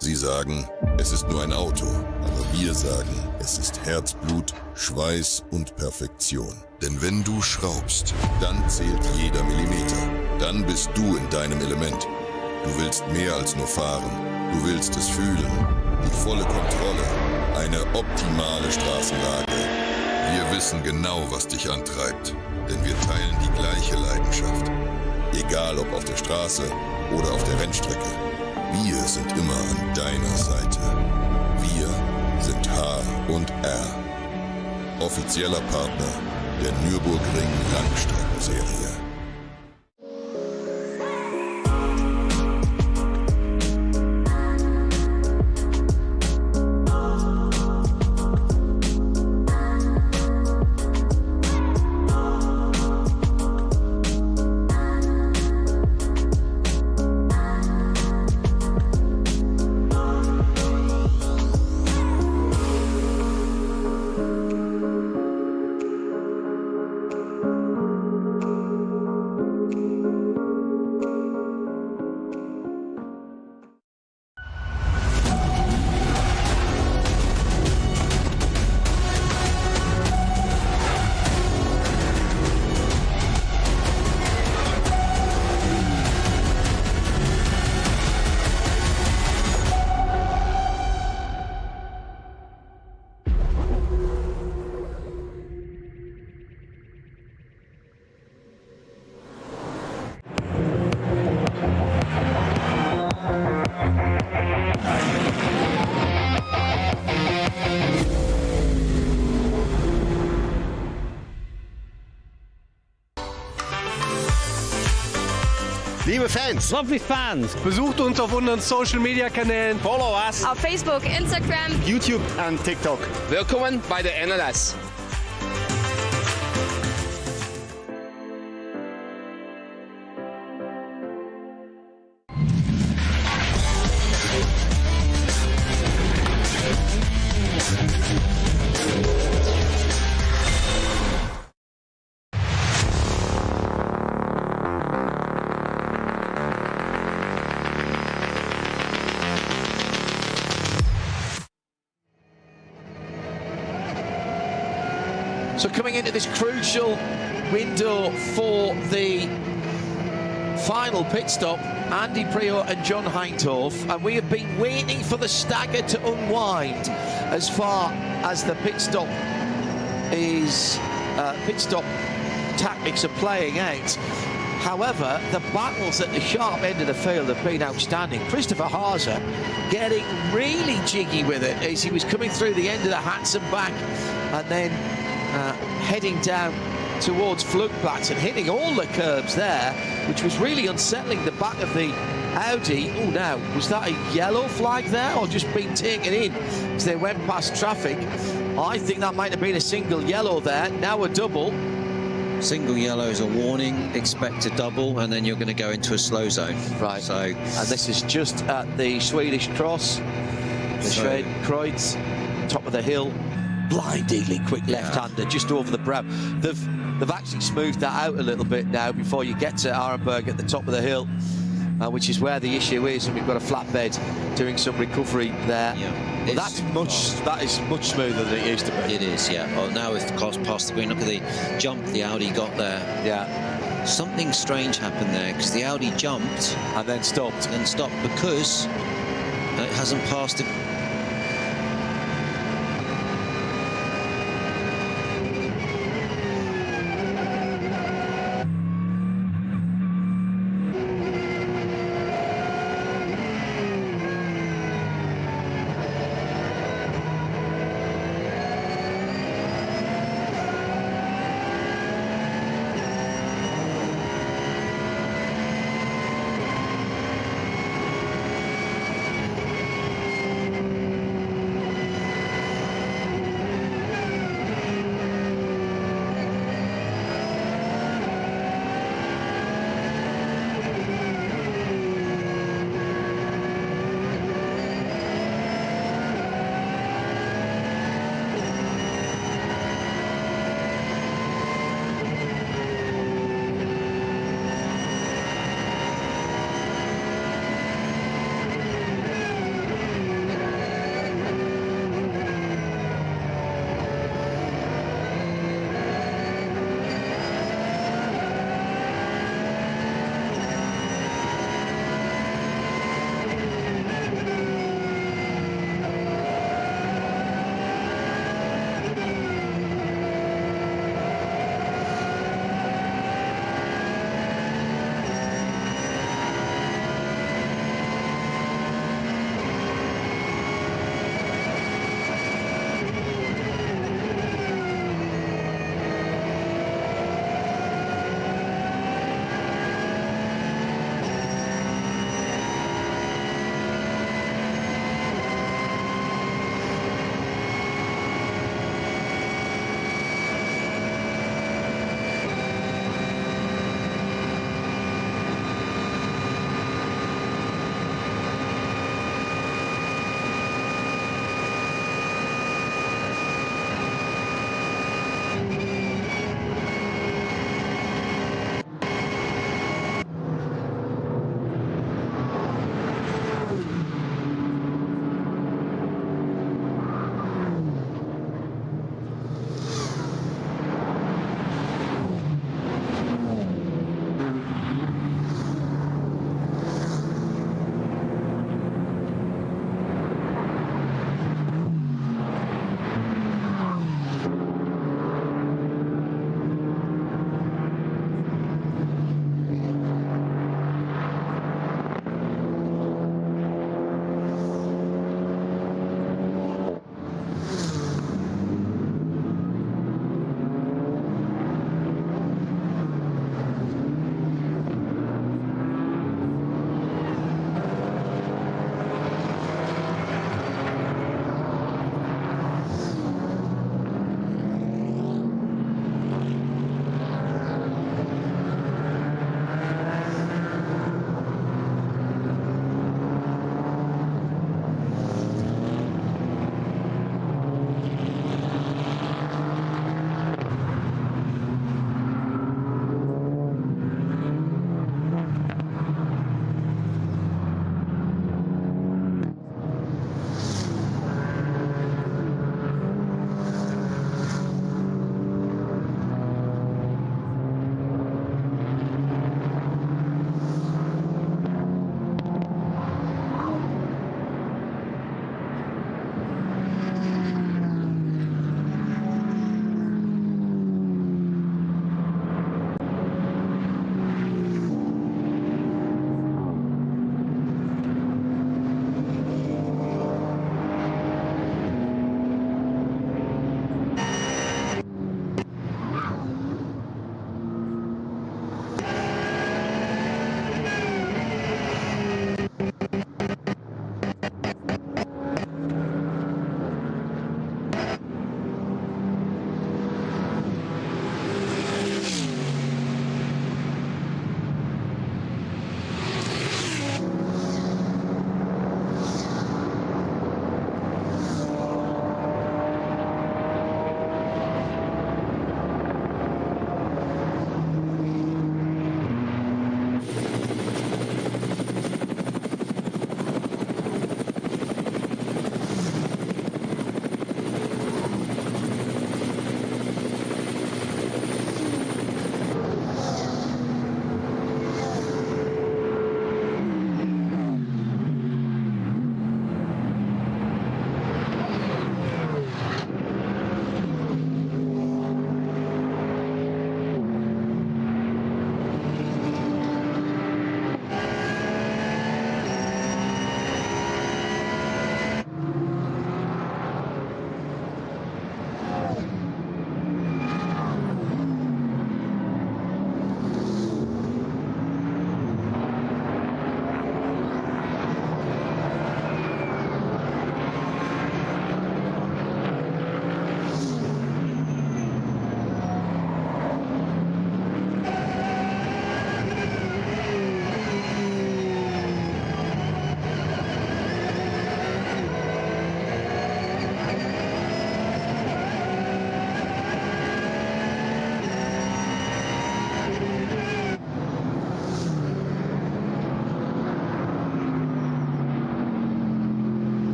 Sie sagen, es ist nur ein Auto, aber wir sagen, es ist Herzblut, Schweiß und Perfektion. Denn wenn du schraubst, dann zählt jeder Millimeter. Dann bist du in deinem Element. Du willst mehr als nur fahren. Du willst es fühlen. Die volle Kontrolle. Eine optimale Straßenlage. Wir wissen genau, was dich antreibt. Denn wir teilen die gleiche Leidenschaft. Egal ob auf der Straße oder auf der Rennstrecke. Wir sind immer an deiner Seite. Wir sind H&R. Offizieller Partner der Nürburgring Langstrecken-Serie. Liebe Fans. Lovely fans. Besucht uns auf unseren Social Media Kanälen. Follow us. Auf Facebook, Instagram, YouTube und TikTok. Willkommen bei der NLS. So coming into this crucial window for the final pit stop, Andy Priaulx and John Hindhaugh, and we have been waiting for the stagger to unwind as far as the pit stop tactics are playing out. However, the battles at the sharp end of the field have been outstanding. Christopher Haase getting really jiggy with it as he was coming through the end of the Hansen back and then heading down towards Flugplatz and hitting all the curbs there, which was really unsettling the back of the Audi. Oh, now, was that a yellow flag there or just being taken in as they went past traffic? I think that might have been a single yellow there, now a double. Single yellow is a warning, expect a double, and then you're going to go into a slow zone. Right. So, and this is just at the Swedish cross, the Schwedenkreuz, top of the hill. Blindingly quick left-hander just over the brow. They've actually smoothed that out a little bit now before you get to Arenberg at the top of the hill, which is where the issue is, and we've got a flatbed doing some recovery there. Yeah. Well, that is much smoother than it used to be. It is, yeah. Well, now with the cars past the green, look at the jump the Audi got there. Yeah. Something strange happened there because the Audi jumped and then stopped. Because it hasn't passed the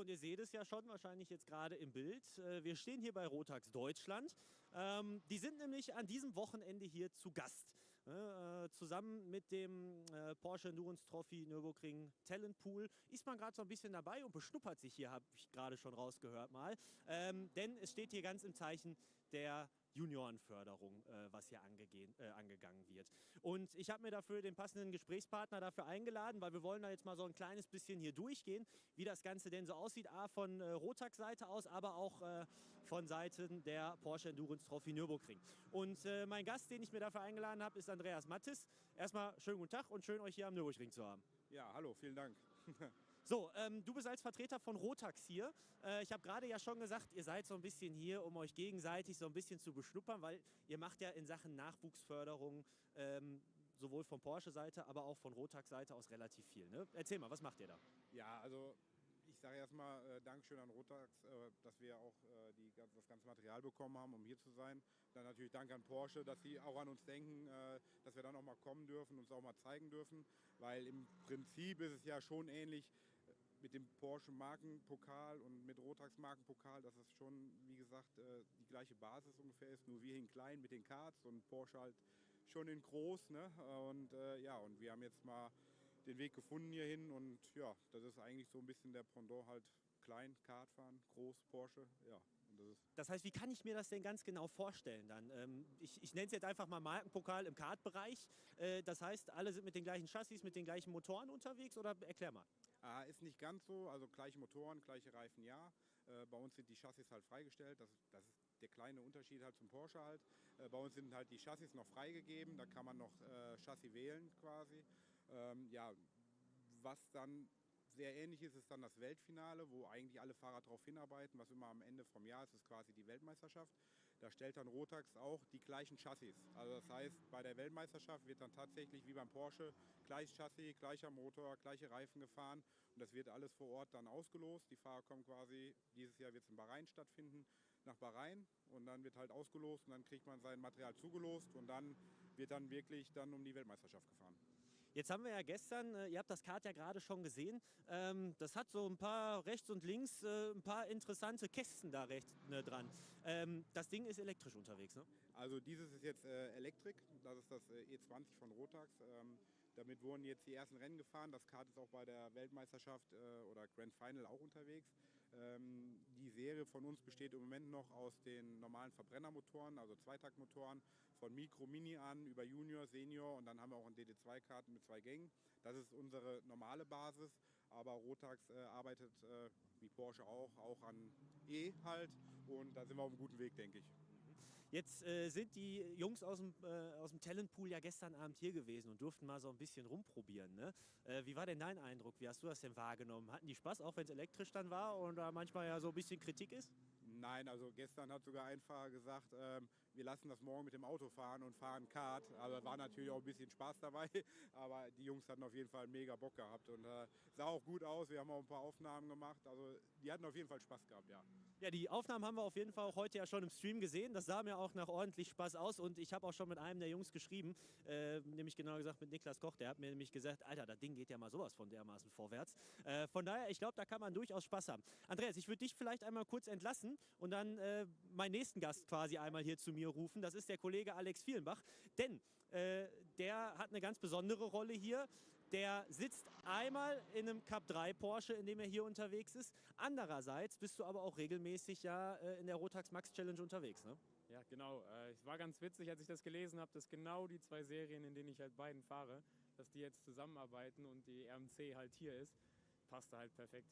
und ihr seht es ja schon wahrscheinlich jetzt gerade im Bild. Wir stehen hier bei Rotax Deutschland. Die sind nämlich an diesem Wochenende hier zu Gast. Zusammen mit dem Porsche Rundstrecken-Trophy Nürburgring Talent Pool ist man gerade so ein bisschen dabei und beschnuppert sich hier, habe ich gerade schon rausgehört mal. Denn es steht hier ganz im Zeichen der Juniorenförderung, was hier angegangen wird. Und ich habe mir dafür den passenden Gesprächspartner dafür eingeladen, weil wir wollen da jetzt mal so ein kleines bisschen hier durchgehen, wie das Ganze denn so aussieht, von Rotax-Seite aus, aber auch von Seiten der Porsche Endurance Trophy Nürburgring. Und mein Gast, den ich mir dafür eingeladen habe, ist Andreas Mattis. Erstmal schönen guten Tag und schön, euch hier am Nürburgring zu haben. Ja, hallo, vielen Dank. So, du bist als Vertreter von Rotax hier. Ich habe gerade ja schon gesagt, ihr seid so ein bisschen hier, um euch gegenseitig so ein bisschen zu beschnuppern, weil ihr macht ja in Sachen Nachwuchsförderung sowohl von Porsche-Seite, aber auch von Rotax-Seite aus relativ viel. Ne? Erzähl mal, was macht ihr da? Ja, also ich sage erstmal Dankeschön an Rotax, dass wir auch das ganze Material bekommen haben, um hier zu sein. Dann natürlich Dank an Porsche, dass sie auch an uns denken, dass wir dann auch mal kommen dürfen, uns auch mal zeigen dürfen. Weil im Prinzip ist es ja schon ähnlich mit dem Porsche Markenpokal und mit Rotax Markenpokal, dass es schon, wie gesagt, die gleiche Basis ungefähr ist. Nur wir in klein mit den Karts und Porsche halt schon in groß. Ne? Und ja, und wir haben jetzt mal den Weg gefunden hierhin und ja, das ist eigentlich so ein bisschen der Pendant halt klein, Kart fahren, groß, Porsche, ja. Und das heißt, wie kann ich mir das denn ganz genau vorstellen dann? Ich nenne es jetzt einfach mal Markenpokal im Kartbereich. Das heißt, alle sind mit den gleichen Chassis, mit den gleichen Motoren unterwegs oder erklär mal. Ist nicht ganz so, also gleiche Motoren, gleiche Reifen, ja. Bei uns sind die Chassis halt freigestellt, das ist der kleine Unterschied halt zum Porsche halt. Bei uns sind halt die Chassis noch freigegeben, da kann man noch Chassis wählen quasi. Ja, was dann sehr ähnlich ist, ist dann das Weltfinale, wo eigentlich alle Fahrer darauf hinarbeiten, was immer am Ende vom Jahr ist, ist quasi die Weltmeisterschaft. Da stellt dann Rotax auch die gleichen Chassis. Also das heißt, bei der Weltmeisterschaft wird dann tatsächlich wie beim Porsche gleiches Chassis, gleicher Motor, gleiche Reifen gefahren und das wird alles vor Ort dann ausgelost. Die Fahrer kommen quasi, dieses Jahr wird es in Bahrain stattfinden, nach Bahrain und dann wird halt ausgelost und dann kriegt man sein Material zugelost und dann wird dann wirklich dann um die Weltmeisterschaft gefahren. Jetzt haben wir ja gestern, ihr habt das Kart ja gerade schon gesehen, das hat so ein paar rechts und links, ein paar interessante Kästen da rechts dran. Das Ding ist elektrisch unterwegs, ne? Also dieses ist jetzt Elektrik, das ist das E20 von Rotax. Damit wurden jetzt die ersten Rennen gefahren. Das Kart ist auch bei der Weltmeisterschaft oder Grand Final auch unterwegs. Die Serie von uns besteht im Moment noch aus den normalen Verbrennermotoren, also Zweitaktmotoren, von Micro, Mini an über Junior, Senior und dann haben wir auch ein DD2-Karten mit 2 Gängen. Das ist unsere normale Basis, aber Rotax arbeitet, wie Porsche auch an E halt und da sind wir auf einem guten Weg, denke ich. Jetzt sind die Jungs aus dem Talentpool ja gestern Abend hier gewesen und durften mal so ein bisschen rumprobieren. Ne? Wie war denn dein Eindruck? Wie hast du das denn wahrgenommen? Hatten die Spaß, auch wenn es elektrisch dann war und da manchmal ja so ein bisschen Kritik ist? Nein, also gestern hat sogar ein Fahrer gesagt, wir lassen das morgen mit dem Auto fahren und fahren Kart. Also war natürlich auch ein bisschen Spaß dabei, aber die Jungs hatten auf jeden Fall mega Bock gehabt und sah auch gut aus. Wir haben auch ein paar Aufnahmen gemacht, also die hatten auf jeden Fall Spaß gehabt, ja. Ja, die Aufnahmen haben wir auf jeden Fall auch heute ja schon im Stream gesehen. Das sah mir auch nach ordentlich Spaß aus und ich habe auch schon mit einem der Jungs geschrieben, nämlich genau gesagt mit Niklas Koch, der hat mir nämlich gesagt, Alter, das Ding geht ja mal sowas von dermaßen vorwärts. Von daher, ich glaube, da kann man durchaus Spaß haben. Andreas, ich würde dich vielleicht einmal kurz entlassen und dann meinen nächsten Gast quasi einmal hier zu mir rufen. Das ist der Kollege Alex Vielenbach, denn der hat eine ganz besondere Rolle hier. Der sitzt einmal in einem Cup 3 Porsche, in dem er hier unterwegs ist. Andererseits bist du aber auch regelmäßig ja in der Rotax Max Challenge unterwegs, ne? Ja, genau. Es war ganz witzig, als ich das gelesen habe, dass genau die 2 Serien, in denen ich halt beiden fahre, dass die jetzt zusammenarbeiten und die RMC halt hier ist, passte halt perfekt.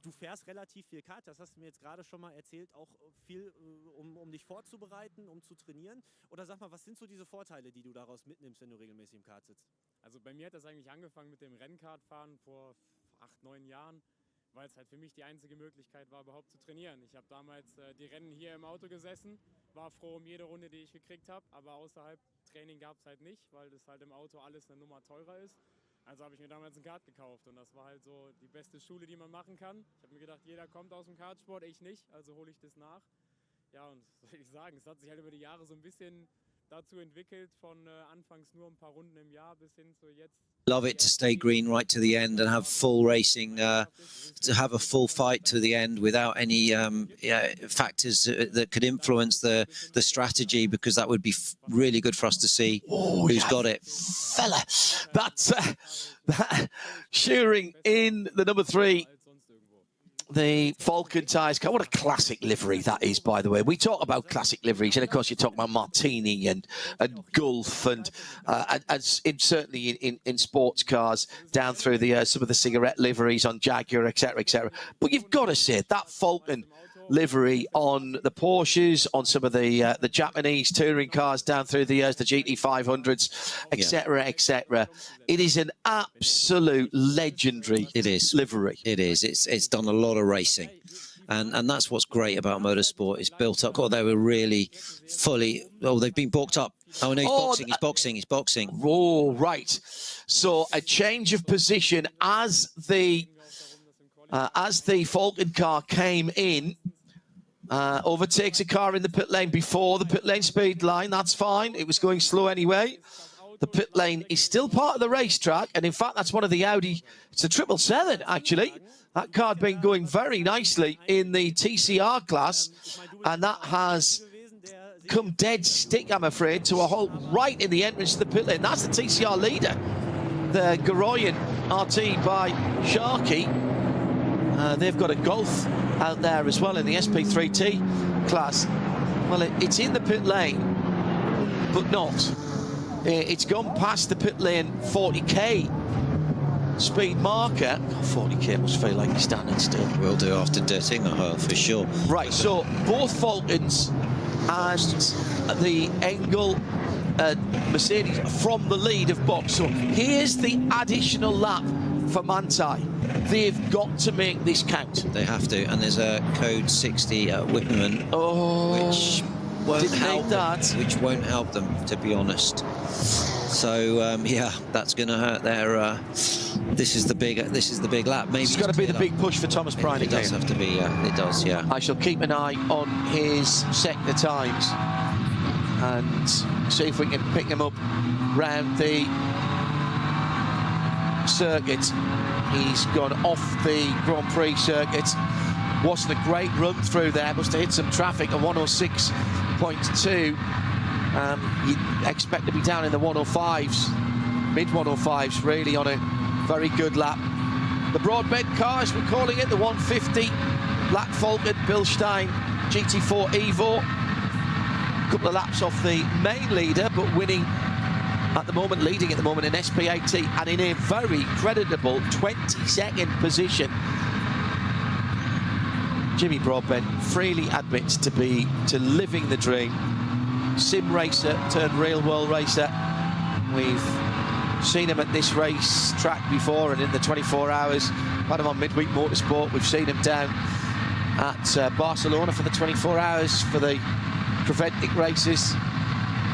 Du fährst relativ viel Kart, das hast du mir jetzt gerade schon mal erzählt, auch viel, um dich vorzubereiten, um zu trainieren. Oder sag mal, was sind so diese Vorteile, die du daraus mitnimmst, wenn du regelmäßig im Kart sitzt? Also bei mir hat das eigentlich angefangen mit dem Rennkartfahren vor 8, 9 Jahren, weil es halt für mich die einzige Möglichkeit war, überhaupt zu trainieren. Ich habe damals die Rennen hier im Auto gesessen, war froh um jede Runde, die ich gekriegt habe, aber außerhalb Training gab es halt nicht, weil das halt im Auto alles eine Nummer teurer ist. Also habe ich mir damals ein Kart gekauft und das war halt so die beste Schule, die man machen kann. Ich habe mir gedacht, jeder kommt aus dem Kartsport, ich nicht, also hole ich das nach. Ja, und was soll ich sagen, es hat sich halt über die Jahre so ein bisschen dazu entwickelt, von anfangs nur ein paar Runden im Jahr bis hin zu jetzt. Love it to stay green right to the end and have full racing, to have a full fight to the end without any factors that could influence the strategy, because that would be really good for us to see who's got it. Fella, that's Shearing in the number 3. The Falcon tyres. What a classic livery that is, by the way. We talk about classic liveries, and of course you talk about Martini and Gulf, and certainly in sports cars down through the some of the cigarette liveries on Jaguar, etc., etc. But you've got to say that Falcon livery on the Porsches, on some of the Japanese touring cars down through the years, the GT500s, etc., etc. It is an absolute legendary livery. It is. It's done a lot of racing. And that's what's great about motorsport. It's built up. Oh, they were really fully... Oh, they've been balked up. Oh, no, he's boxing. He's boxing. Oh, right. So a change of position as the Falcon car came in. Overtakes a car in the pit lane before the pit lane speed line. That's fine. It was going slow anyway. The pit lane is still part of the racetrack, and in fact, that's one of the Audi. It's a 777, actually. That car had been going very nicely in the TCR class, and that has come dead stick, I'm afraid, to a halt right in the entrance to the pit lane. That's the TCR leader, the Goroyan RT by Sharkey. They've got a Golf out there as well in the SP3T class. Well, it's in the pit lane, but not. It's gone past the pit lane 40k speed marker. Oh, 40k must feel like you're standing still. Will do after dirting a hole for sure. Right, so both Falcons and the Engel Mercedes from the lead of box. So here's the additional lap for Manthey. They've got to make this count. They have to, and there's a code 60 at Whitman, which won't help them, to be honest. So yeah, that's going to hurt their. This is the big lap. Maybe it's got to be the big push for Thomas Pryne. It does have to be. It does. Yeah. I shall keep an eye on his sector times and see if we can pick him up round the circuit. He's gone off the Grand Prix circuit. Wasn't a great run through there. Must have hit some traffic at 106.2. You'd expect to be down in the 105s, mid 105s, really, on a very good lap. The Broadbent car, as we're calling it, the 150 Black Falcon Bilstein GT4 Evo. A couple of laps off the main leader, but winning at the moment, leading at the moment in SP8T, and in a very creditable 22nd position. Jimmy Broadbent freely admits to living the dream. Sim racer turned real world racer. We've seen him at this race track before, and in the 24 hours, had him on Midweek Motorsport. We've seen him down at Barcelona for the 24 hours for the Creventic races.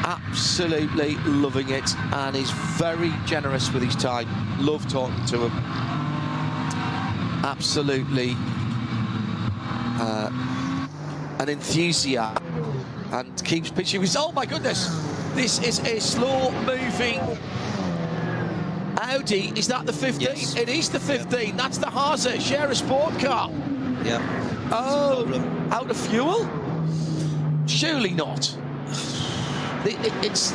Absolutely loving it, and is very generous with his time. Love talking to him. Absolutely an enthusiast, and keeps pitching his. Oh my goodness, this is a slow moving Audi. Is that the 15? Yes. It is the 15. Yep. That's the Haase Share a Sport car. Yeah. Oh, out of fuel? Surely not. This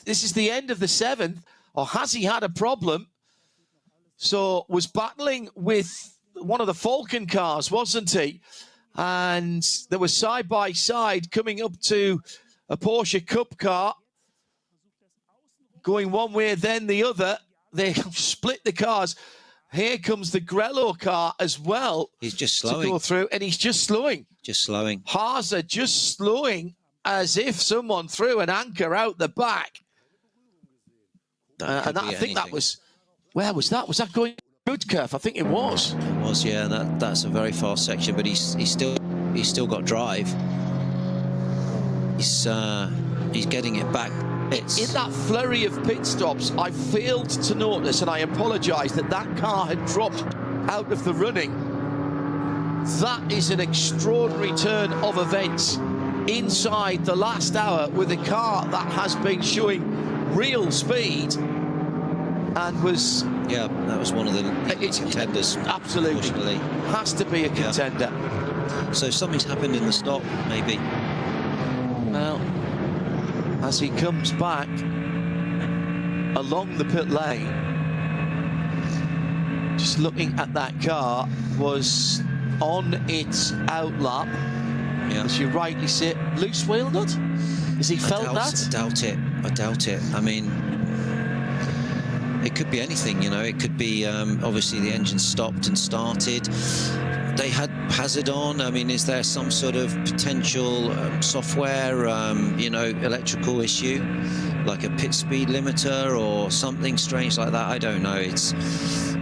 is the end of the 7th, or has he had a problem? So was battling with one of the Falcon cars, wasn't he? And there was side by side coming up to a Porsche Cup car, going one way then the other. They split the cars. Here comes the Grello car as well. He's just slowing to go through, and he's just slowing. Just slowing. Haase just slowing, as if someone threw an anchor out the back. And I think that was, where was that? Was that going good curve? I think it was. It was, yeah. That's a very fast section, but he's still got drive. He's getting it back. In that flurry of pit stops, I failed to notice, and I apologise, that car had dropped out of the running. That is an extraordinary turn of events. inside the last hour with a car that has been showing real speed and was... Yeah, that was one of the contenders. Absolutely. Has to be a contender. Yeah. So something's happened in the stop, maybe. Now, as he comes back along the pit lane, just looking at that car, was on its out lap. Yeah. As you rightly say, loose wheel nut? Has he felt that? I doubt it. I doubt it. I mean, it could be anything, you know. It could be, obviously, the engine stopped and started. They had hazard on. I mean, is there some sort of potential software, you know, electrical issue, like a pit speed limiter or something strange like that? I don't know. It's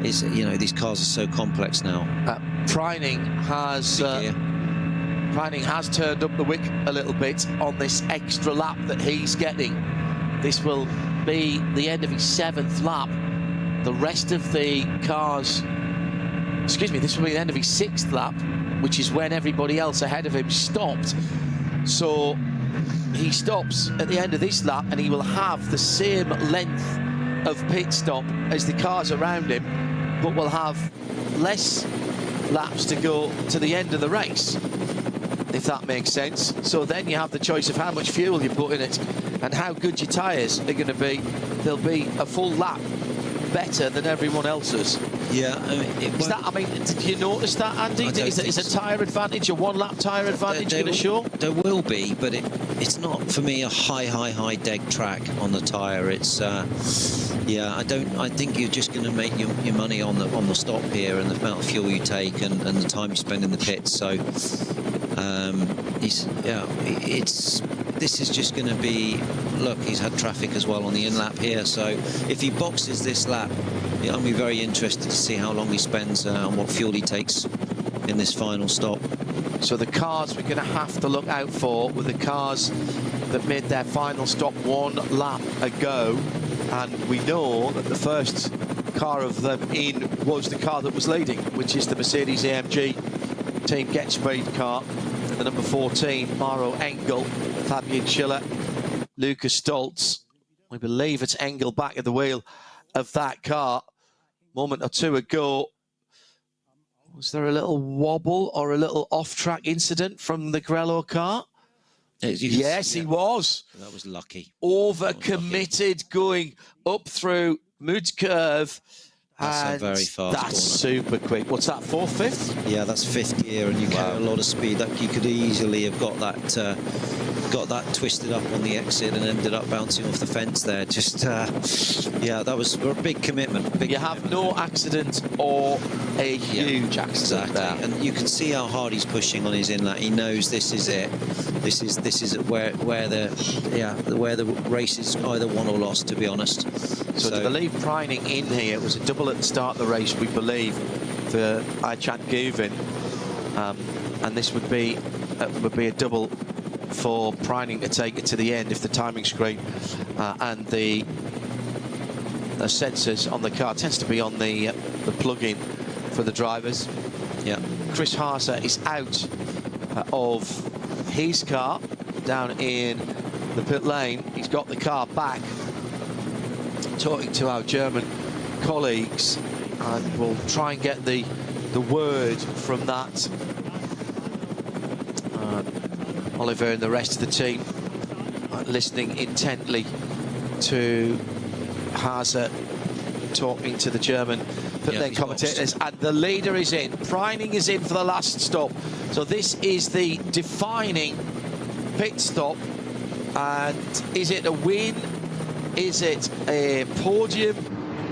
you know, these cars are so complex now. Preining has turned up the wick a little bit on this extra lap that he's getting. This will be the end of his 7th lap. The rest of the cars, excuse me, this will be the end of his 6th lap, which is when everybody else ahead of him stopped. So he stops at the end of this lap and he will have the same length of pit stop as the cars around him, but will have less laps to go to the end of the race, if that makes sense. So then you have the choice of how much fuel you put in it and how good your tyres are going to be. They'll be a full lap better than everyone else's. Yeah, I mean, did you notice that, Andy? Is a tyre advantage, a 1 lap tyre advantage going to show? There will be, but it's not, for me, a high deg track on the tyre. It's yeah, I think you're just going to make your money on the stop here and the amount of fuel you take and the time you spend in the pits. So this is just going to be, look, he's had traffic as well on the in-lap here, so if he boxes this lap, I'll be very interested to see how long he spends and what fuel he takes in this final stop. So the cars we're going to have to look out for were the cars that made their final stop 1 lap ago, and we know that the first car of them in was the car that was leading, which is the Mercedes-AMG Team Get Speed car. The number 14, Maro Engel, Fabian Schiller, Lucas Stoltz. We believe it's Engel back at the wheel of that car. Moment or two ago, was there a little wobble or a little off-track incident from the Grello car? Yes, he was. That was lucky. Over-committed, going up through Mood's curve. That's a very fast corner. That's super quick. What's that, 4th, 5th? Yeah, that's 5th gear, and you carry a lot of speed. That you could easily have got that twisted up on the exit and ended up bouncing off the fence there. Just, yeah, that was a big commitment. You have no accident or a huge accident there. And you can see how hard he's pushing on his inlet. He knows this is it. This is where the race is either won or lost, to be honest. So to believe Preining in here, it was a double at the start of the race, we believe, for Aychat Guvin, and this would be a double for Preining to take it to the end if the timing screen and the sensors on the car tends to be on the plug-in for the drivers. Yeah, Chris Haase is out of his car down in the pit lane. He's got the car back, talking to our German colleagues, and we'll try and get the word from that. Oliver and the rest of the team listening intently to Haase talking to the German pit lane commentators, and the leader is in. Preining is in for the last stop. So this is the defining pit stop, and is it a win? Is it a podium,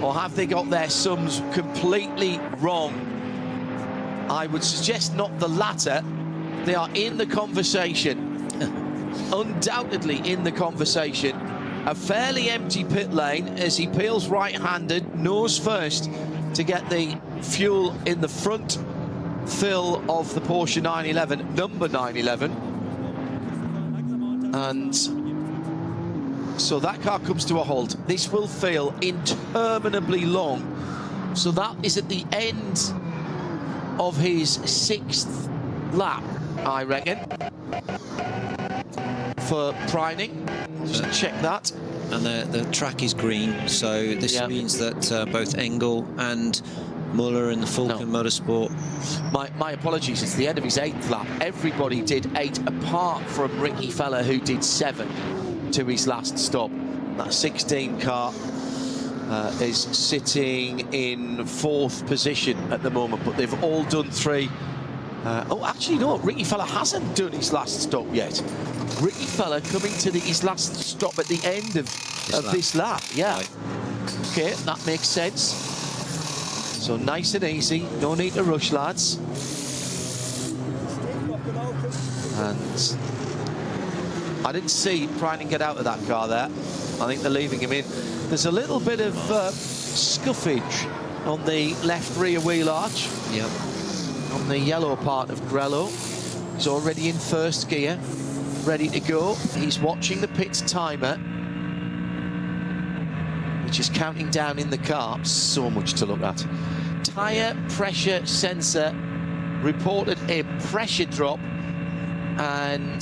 or have they got their sums completely wrong? I would suggest not the latter. They are in the conversation, undoubtedly in the conversation. A fairly empty pit lane as he peels right-handed, nose first, to get the fuel in the front fill of the Porsche 911, number 911. And so that car comes to a halt. This will feel interminably long. So that is at the end of his 6th lap, I reckon. for Preining. Just check that. And the track is green, so this means that both Engel and Muller in the Falcon Motorsport. My apologies, it's the end of his 8th lap. Everybody did 8 apart from Ricky Feller, who did 7 to his last stop. That 16 car is sitting in 4th position at the moment, but they've all done 3. Oh, actually, no, Ricky Feller hasn't done his last stop yet. Ricky Feller coming to his last stop at the end of this lap. Yeah. Right. Okay, that makes sense. So nice and easy, no need to rush, lads. And I didn't see Preining get out of that car there. I think they're leaving him in. There's a little bit of scuffage on the left rear wheel arch. Yep. On the yellow part of Grello. He's already in 1st gear, ready to go. He's watching the pits timer, which is counting down in the car. So much to look at. Tyre pressure sensor reported a pressure drop, and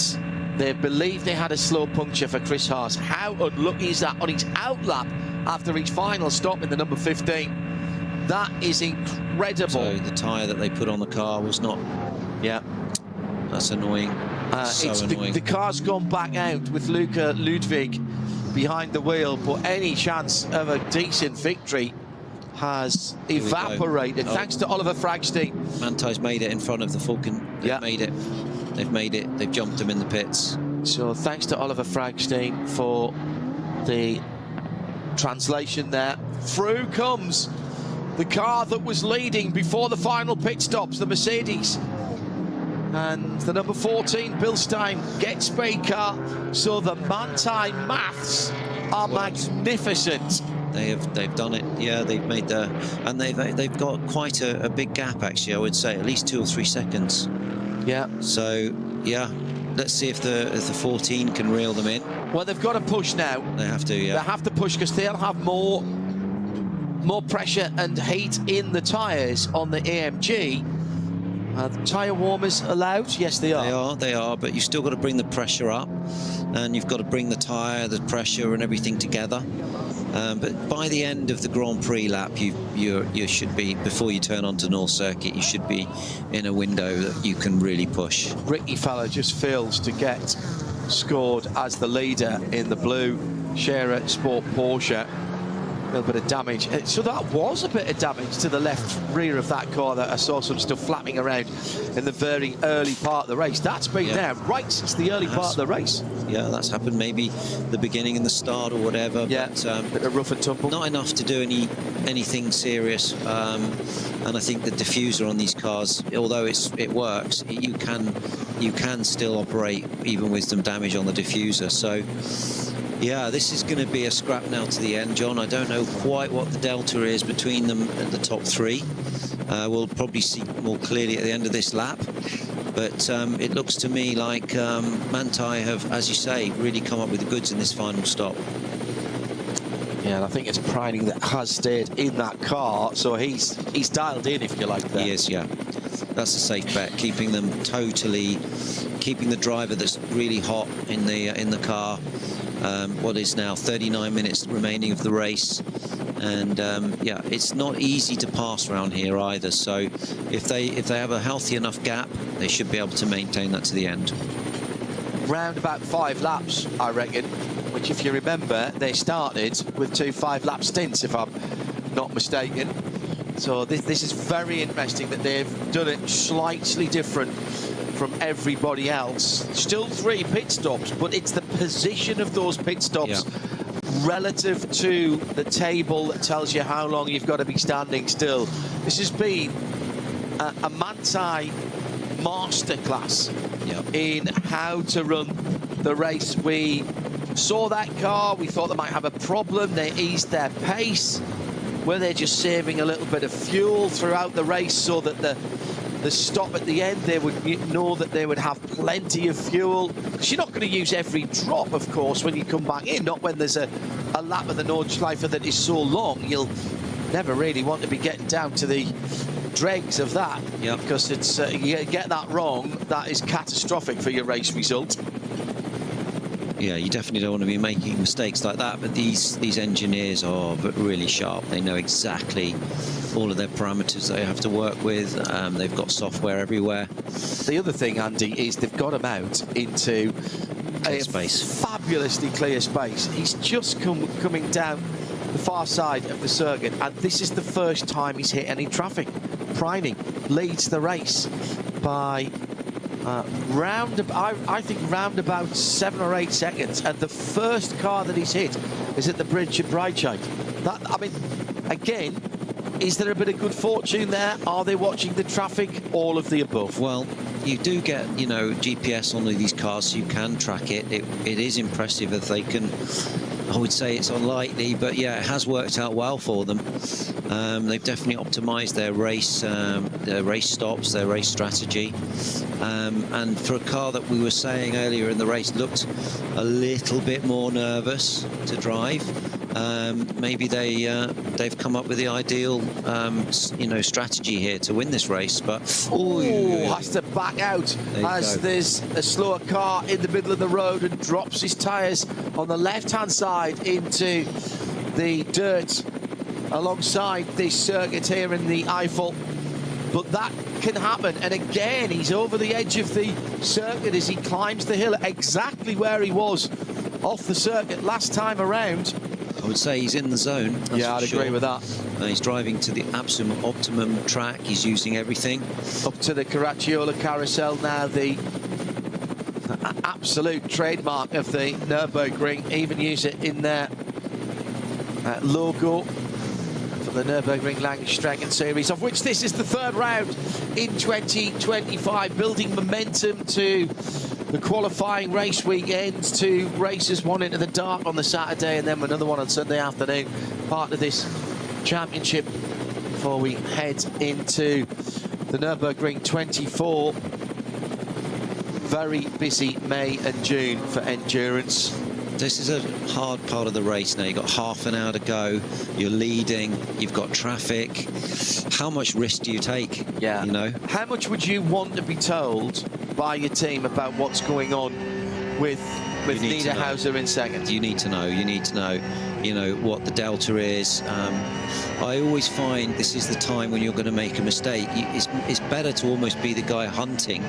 they believe they had a slow puncture for Chris Haas. How unlucky is that on his outlap after his final stop in the number 15? That is incredible. So the tyre that they put on the car was not... Yeah. That's annoying. So annoying. The car's gone back out with Luca Ludwig behind the wheel, but any chance of a decent victory has evaporated, thanks to Oliver Fragstein. Manthey's made it in front of the Falcon. They've made it. They've made it. They've jumped him in the pits. So thanks to Oliver Fragstein for the translation there. Through comes the car that was leading before the final pit stops, the Mercedes. And the number 14, Bill Stein, gets speed car. So the Manthey maths are magnificent. They've done it. Yeah, they've made the, and they've got quite a big gap, actually. I would say at least 2 or 3 seconds. Yeah. So yeah, let's see if the 14 can reel them in. Well, they've got to push now. They have to. Yeah. They have to push because they'll have more pressure and heat in the tyres on the AMG. The tyre warmers allowed? Yes, they are. They are, but you've still got to bring the pressure up, and you've got to bring the tyre, the pressure and everything together. But by the end of the Grand Prix lap, you should be, before you turn onto North Circuit, you should be in a window that you can really push. Ricky Feller just fails to get scored as the leader in the blue Scherer Sport Porsche. A little bit of damage. So that was a bit of damage to the left rear of that car that I saw some stuff flapping around in the very early part of the race. That's been there right since the early part of the race. Yeah, that's happened maybe the beginning and the start or whatever. Yeah, but, bit of rough and tumble. Not enough to do anything serious. And I think the diffuser on these cars, although it works, you can still operate even with some damage on the diffuser. So yeah, this is going to be a scrap now to the end, John. I don't know quite what the delta is between them at the top 3. We'll probably see more clearly at the end of this lap. But it looks to me like Manthey have, as you say, really come up with the goods in this final stop. Yeah, and I think it's Preining that has stayed in that car, so he's dialed in, if you like. There. He is, yeah. That's a safe bet, keeping them totally, keeping the driver that's really hot in the car. What is now 39 minutes remaining of the race, and yeah, it's not easy to pass around here either. So if they have a healthy enough gap, they should be able to maintain that to the end. Round about 5 laps, I reckon. Which, if you remember, they started with 2 5-lap stints, if I'm not mistaken. So this is very interesting that they've done it slightly different from everybody else. Still 3 pit stops, but it's the position of those pit stops relative to the table that tells you how long you've got to be standing still. This has been a Manthey masterclass in how to run the race. We saw that car, we thought they might have a problem, they eased their pace. Were they just saving a little bit of fuel throughout the race so that the stop at the end, they would know that they would have plenty of fuel? Because you're not going to use every drop, of course, when you come back in, not when there's a lap of the Nordschleife that is so long. You'll never really want to be getting down to the dregs of that, because it's you get that wrong, that is catastrophic for your race result. Yeah, you definitely don't want to be making mistakes like that, but these engineers are really sharp. They know exactly all of their parameters they have to work with. They've got software everywhere. The other thing, Andy, is they've got him out into a fabulously clear space. He's just coming down the far side of the circuit, and this is the first time he's hit any traffic. Priming leads the race by I think round about 7 or 8 seconds, and the first car that he's hit is at the bridge at Breitscheid. That, I mean, again, is there a bit of good fortune there? Are they watching the traffic? All of the above. Well, you do get, you know, GPS on these cars, so you can track it. It is impressive if they can. I would say it's unlikely, but yeah, it has worked out well for them. They've definitely optimized their race stops, their race strategy. And for a car that we were saying earlier in the race looked a little bit more nervous to drive, maybe they've come up with the ideal you know, strategy here to win this race. But has to back out as there's a slower car in the middle of the road and drops his tyres on the left-hand side into the dirt alongside this circuit here in the Eifel. But that can happen, and again he's over the edge of the circuit as he climbs the hill exactly where he was off the circuit last time around. I would say he's in the zone. Yeah, I'd agree with that. He's driving to the absolute optimum track. He's using everything. Up to the Caracciola carousel now, the absolute trademark of the Nürburgring. Even use it in their logo for the Nürburgring Langstrecken-Series, of which this is the third round in 2025, building momentum to the qualifying race weekend. 2 races, one into the dark on the Saturday and then another one on Sunday afternoon, part of this championship before we head into the Nürburgring 24. Very busy May and June for endurance. This is a hard part of the race now. You've got half an hour to go. You're leading. You've got traffic. How much risk do you take? Yeah. You know? How much would you want to be told by your team about what's going on with Niederhauser in second? You need to know. You need to know, you know, what the delta is. I always find this is the time when you're going to make a mistake. It's better to almost be the guy hunting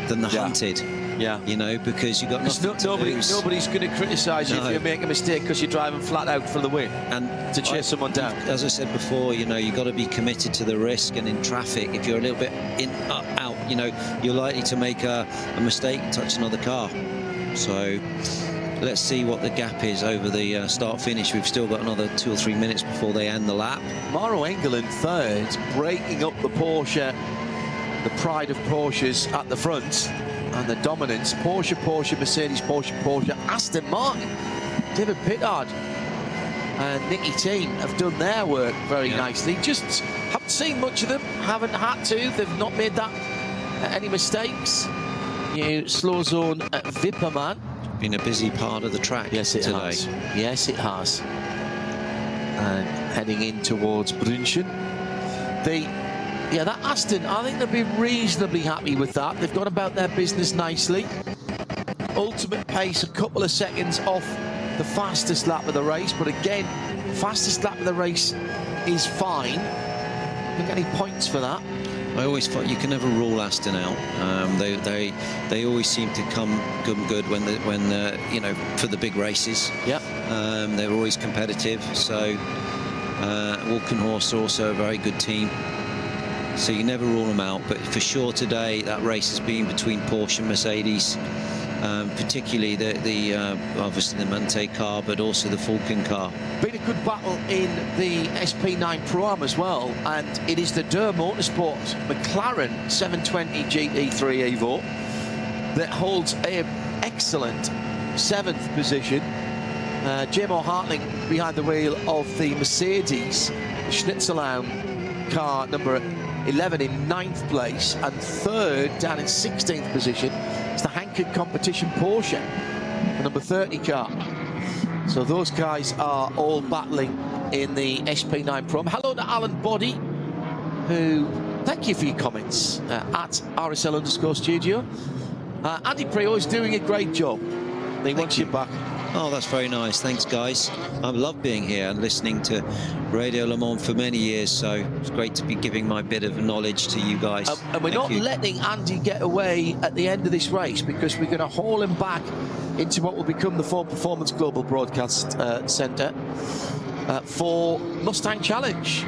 than the hunted. Yeah, you know, because you got nothing to lose. Nobody's going to criticise you if you make a mistake because you're driving flat out for the win and to chase someone down. As I said before, you know, you've got to be committed to the risk, and in traffic, if you're a little bit out, you know, you're likely to make a mistake and touch another car. So let's see what the gap is over the start-finish. We've still got another 2 or 3 minutes before they end the lap. Maro Engel in third, breaking up the Porsche, the pride of Porsches at the front. And the dominance, Porsche, Mercedes, Porsche, Aston Martin, David Pittard and Nicky Team have done their work very nicely. Just haven't seen much of them, haven't had to. They've not made that any mistakes. New slow zone at Wippermann. Been a busy part of the track today. Has. Yes, it has. And heading in towards Brünchen. Yeah, that Aston, I think they'll be reasonably happy with that. They've gone about their business nicely. Ultimate pace, a couple of seconds off the fastest lap of the race. But again, fastest lap of the race is fine. Don't get any points for that. I always thought you can never rule Aston out. They always seem to come good when you know, for the big races. Yep. They're always competitive. So Walkenhorst are also a very good team. So you never rule them out, but for sure today that race has been between Porsche and Mercedes, particularly the obviously the Mante car, but also the Falcon car. Been a good battle in the SP9 Pro-Am as well, and it is the Durr Motorsport McLaren 720 GT3 Evo that holds an excellent 7th position. J-Mo Hartling behind the wheel of the Mercedes Schnitzelbaum car number 11 in 9th place, and 3rd down in 16th position is the Hankook Competition Porsche, the number 30 car. So those guys are all battling in the SP9 Pro. Hello to Alan Boddy, who, thank you for your comments at RSL_studio. Andy Prio is doing a great job. He wants you back. Oh, that's very nice. Thanks, guys. I love being here and listening to Radio Le Mans for many years, so it's great to be giving my bit of knowledge to you guys. And we're not letting Andy get away at the end of this race, because we're going to haul him back into what will become the Ford Performance Global Broadcast Centre for Mustang Challenge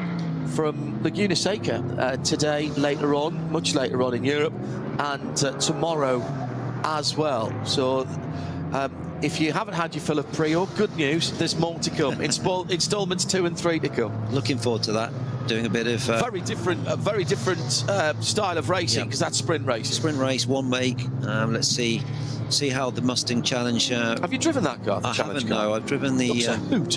from Laguna Seca today, later on, much later on in Europe, and tomorrow as well. So if you haven't had your fill of Prio, good news, there's more to come. Installments 2 and 3 to come. Looking forward to that. Doing a bit of very different style of racing, because that's sprint race. Sprint race, one make. Let's see how the Mustang Challenge. Have you driven that car? I haven't. No, I've driven the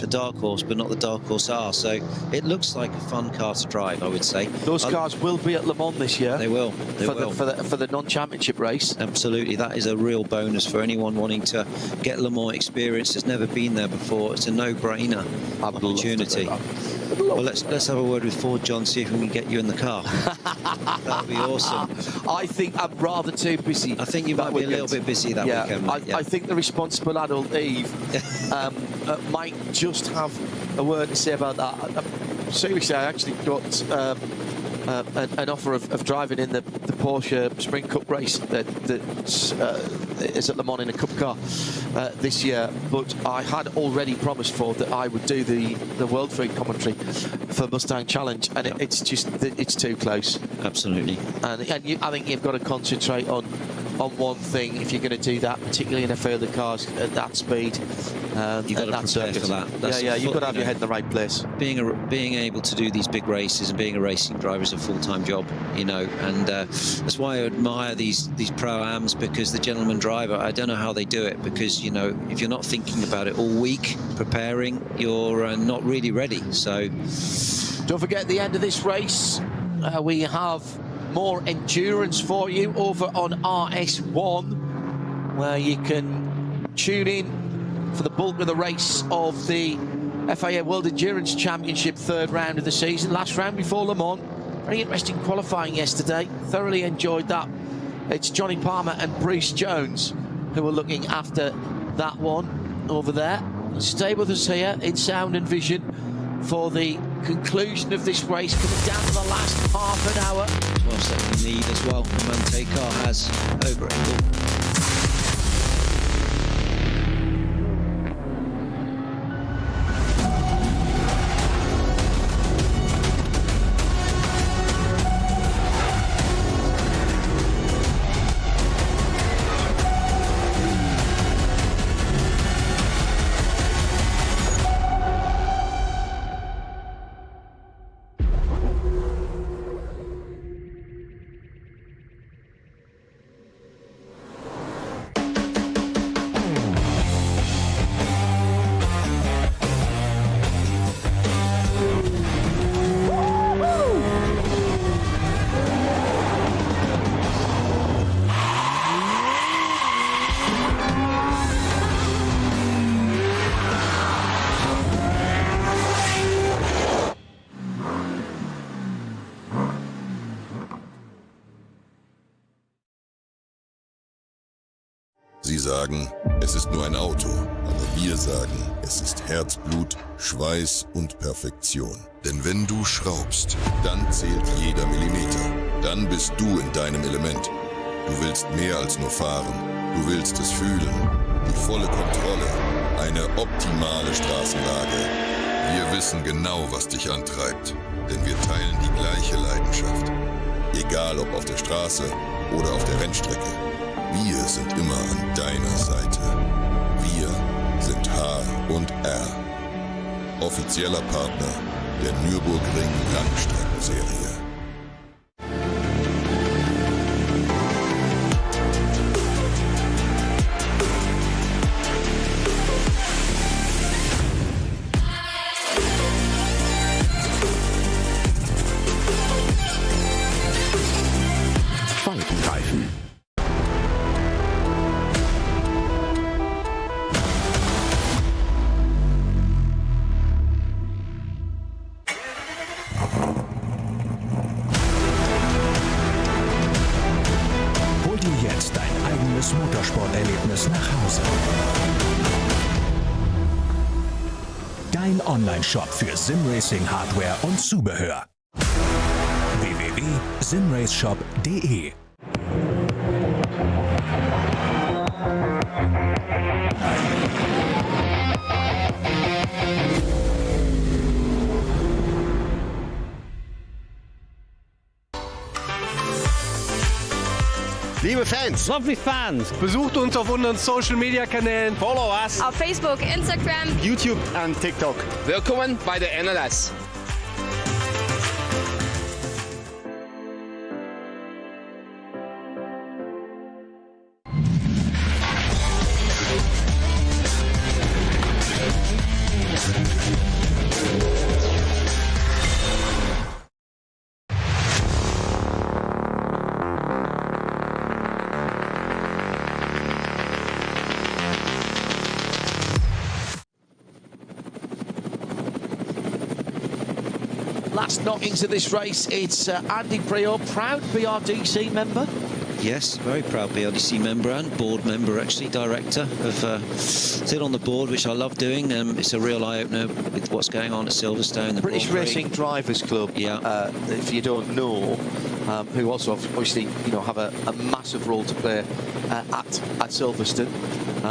Dark Horse, but not the Dark Horse R. So it looks like a fun car to drive, I would say. Those cars will be at Le Mans this year. They will. For the non-championship race. Absolutely, that is a real bonus for anyone wanting to get Le Mans experience. Has never been there before. It's a no-brainer opportunity. Well, let's have a word with Ford, John, see if we can get you in the car. That'd be awesome. I think I'm rather too busy. I think you might be a little bit busy that weekend. I think the responsible adult Eve might just have a word to say about that. Seriously, I actually got an offer of driving in the Porsche Sprint Cup race that is at Le Mans in a Cup car this year, but I had already promised Ford that I would do the World Free commentary for Mustang Challenge, and it's too close. Absolutely. And I think you've got to concentrate on one thing if you're going to do that, particularly in a field of cars at that speed. You've got to prepare for that. You've got to have your head in the right place. Being able to do these big races and being a racing driver is a full-time job, you know, and that's why I admire these pro-ams, because the gentleman driver, I don't know how they do it, because, you know, if you're not thinking about it all week preparing, you're not really ready. So don't forget, at the end of this race, we have more endurance for you over on RS1, where you can tune in for the bulk of the race of the FIA World Endurance Championship third round of the season, last round before Le Mans. Very interesting qualifying yesterday, thoroughly enjoyed that. It's Johnny Palmer and Bruce Jones who are looking after that one over there. Stay with us here in sound and vision for the conclusion of this race, coming down to the last half an hour. 12-second lead as well, the Monte car has over Engel. Sie sagen, es ist nur ein Auto, aber wir sagen, es ist Herzblut, Schweiß und Perfektion. Denn wenn du schraubst, dann zählt jeder Millimeter. Dann bist du in deinem Element. Du willst mehr als nur fahren. Du willst es fühlen. Die volle Kontrolle. Eine optimale Straßenlage. Wir wissen genau, was dich antreibt. Denn wir teilen die gleiche Leidenschaft. Egal ob auf der Straße oder auf der Rennstrecke. Wir sind immer an deiner Seite. Wir sind H&R. Offizieller Partner der Nürburgring Langstrecken-Serie. Falkenreifen. Hol dir jetzt dein eigenes Motorsporterlebnis nach Hause. Dein Online-Shop für Simracing-Hardware und Zubehör. www.simraceshop.de. Liebe Fans, Lovely fans. besucht uns auf unseren Social Media Kanälen. Follow us auf Facebook, Instagram, YouTube und TikTok. Willkommen bei der NLS. Last knockings of this race, it's Andy Prior, proud BRDC member. Yes, very proud BRDC member and board member, actually, director of sit on the board, which I love doing. It's a real eye-opener with what's going on at Silverstone. The British Racing Drivers Club, yeah. If you don't know, who also obviously have a massive role to play at Silverstone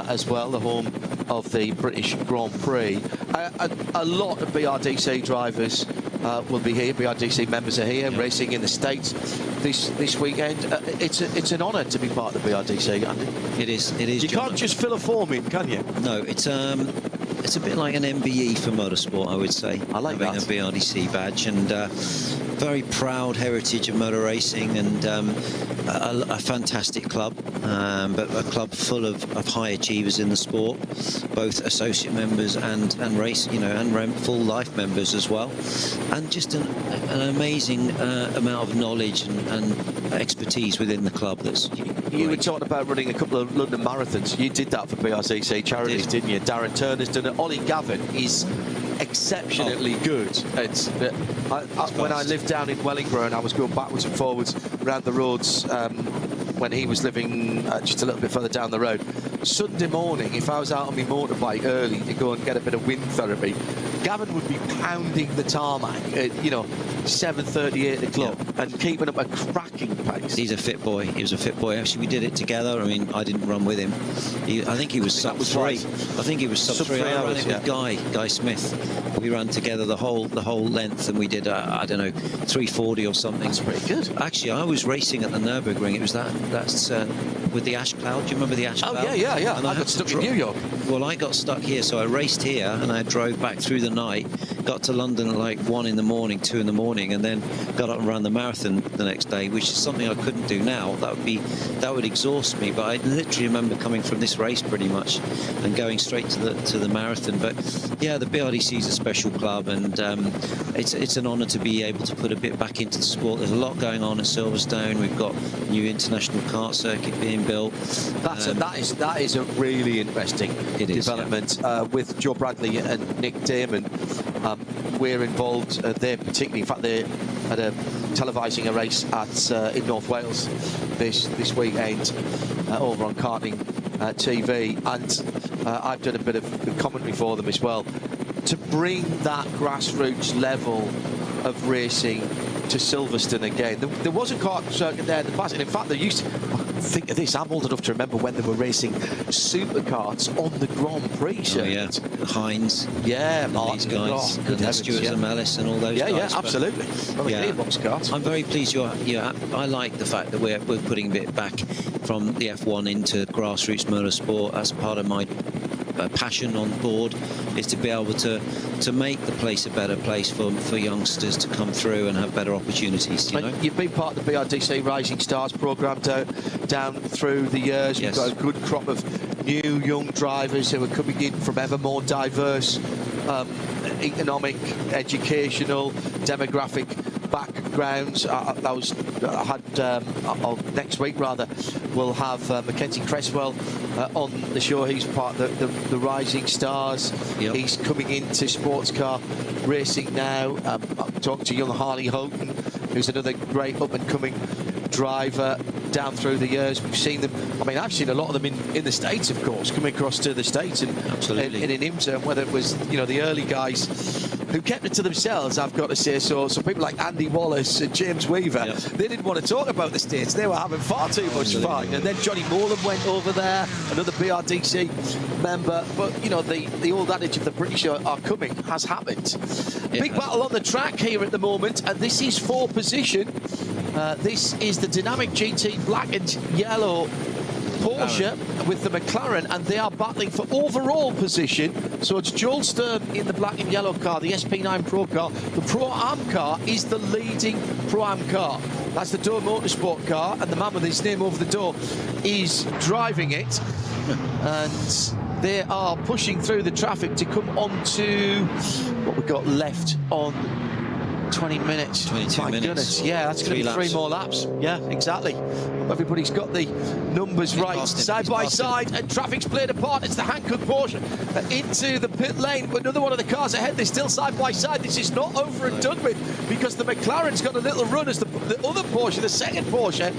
as well, the home of the British Grand Prix. A lot of BRDC drivers will be here. BRDC members are here, racing in the States this weekend. It's an honour to be part of the BRDC, Andy. It is. It is. You can't just fill a form in, can you? No, it's a bit like an MBE for motorsport, I would say. I like having that. a BRDC badge, and very proud heritage of motor racing, and a fantastic club, but a club full of high achievers in the sport, both associate members and race, and full life members as well, and just an amazing amount of knowledge and expertise within the club. You were talking about running a couple of London marathons. You did that for BRDC Charities, didn't you? Darren Turner's done it. Ollie Gavin is exceptionally good. When I lived down in Wellingborough and I was going backwards and forwards around the roads when he was living just a little bit further down the road, Sunday morning, if I was out on my motorbike early to go and get a bit of wind therapy, Gavin would be pounding the tarmac at 7:30, 8 o'clock, and keeping up a cracking pace. He's a fit boy. He was a fit boy. Actually, we did it together. I mean, I didn't run with him. I think he was sub 3. Right. I think he was sub 3 hours. I ran it with Guy Smith. We ran together the whole length, and we did I don't know, 3:40 or something. That's pretty good. Actually, I was racing at the Nürburgring. It was that's with the ash cloud. Do you remember the ash cloud? Oh yeah. And I got stuck in New York. Well, I got stuck here, so I raced here, and I drove back through the night. Got to London at like 1 in the morning, 2 in the morning, and then got up and ran the marathon the next day, which is something I couldn't do now. That would exhaust me. But I literally remember coming from this race pretty much and going straight to the marathon. But yeah, the BRDC is a special club, and it's an honour to be able to put a bit back into the sport. There's a lot going on at Silverstone. We've got a new international kart circuit being built. That is a really interesting development with Joe Bradley and Nick Damon. We're involved there particularly. In fact, they had a televising a race in North Wales this weekend over on Karting TV, and I've done a bit of commentary for them as well, to bring that grassroots level of racing to Silverstone again. There was a kart circuit there in the past, and in fact there used to, think of this, I'm old enough to remember when they were racing supercarts on the Grand Prix circuit. Oh yeah, Hines. Yeah, these guys, and Stuart Zamelis and all those guys. Yeah, absolutely. Gearbox cars. I'm very pleased I like the fact that we're putting a bit back from the F1 into grassroots motorsport. That's part of my passion on board, is to be able to make the place a better place for youngsters to come through and have better opportunities. You've been part of the BRDC Rising Stars programme down through the years. Yes. You've got a good crop of new young drivers who are coming in from ever more diverse economic, educational, demographic backgrounds. Next week rather, we'll have Mackenzie Cresswell on the show. He's part of the Rising Stars. Yep. He's coming into sports car racing now. I'm talking to young Harley Houghton, who's another great up and coming driver down through the years. We've seen them. I mean, I've seen a lot of them in the States, of course, coming across to the States and in IMSA, and whether it was, you know, the early guys who kept it to themselves, I've got to say. So people like Andy Wallace and James Weaver, they didn't want to talk about the States. They were having far too much fun. And then Johnny Moreland went over there, another BRDC member. But, you know, the old adage of the British are coming has happened. Big battle on the track here at the moment, and this is for position. This is the Dynamic GT black and yellow Porsche with the McLaren, and they are battling for overall position. So it's Joel Sturm in the black and yellow car, the SP9 Pro car. The Pro-Am car is the leading Pro-Am car. That's the Door Motorsport car, and the man with his name over the door is driving it. And they are pushing through the traffic to come on to what we've got left on 20 minutes. 22 My minutes. Goodness, yeah, that's going to be 3 more laps. Yeah, exactly. Everybody's got the numbers right, side by side, and traffic's played a part. It's the Hankook Porsche into the pit lane. Another one of the cars ahead. They're still side by side. This is not over and done with, because the McLaren's got a little run as the other Porsche, the second Porsche,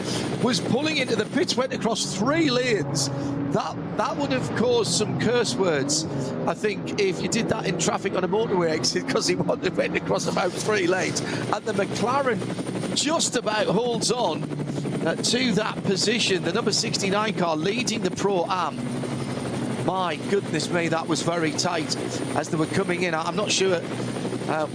was pulling into the pits, went across 3 lanes. That would have caused some curse words, I think, if you did that in traffic on a motorway exit, because he went across about 3 lanes. And the McLaren just about holds on to that position. The number 69 car leading the Pro-Am. My goodness me, that was very tight as they were coming in. I'm not sure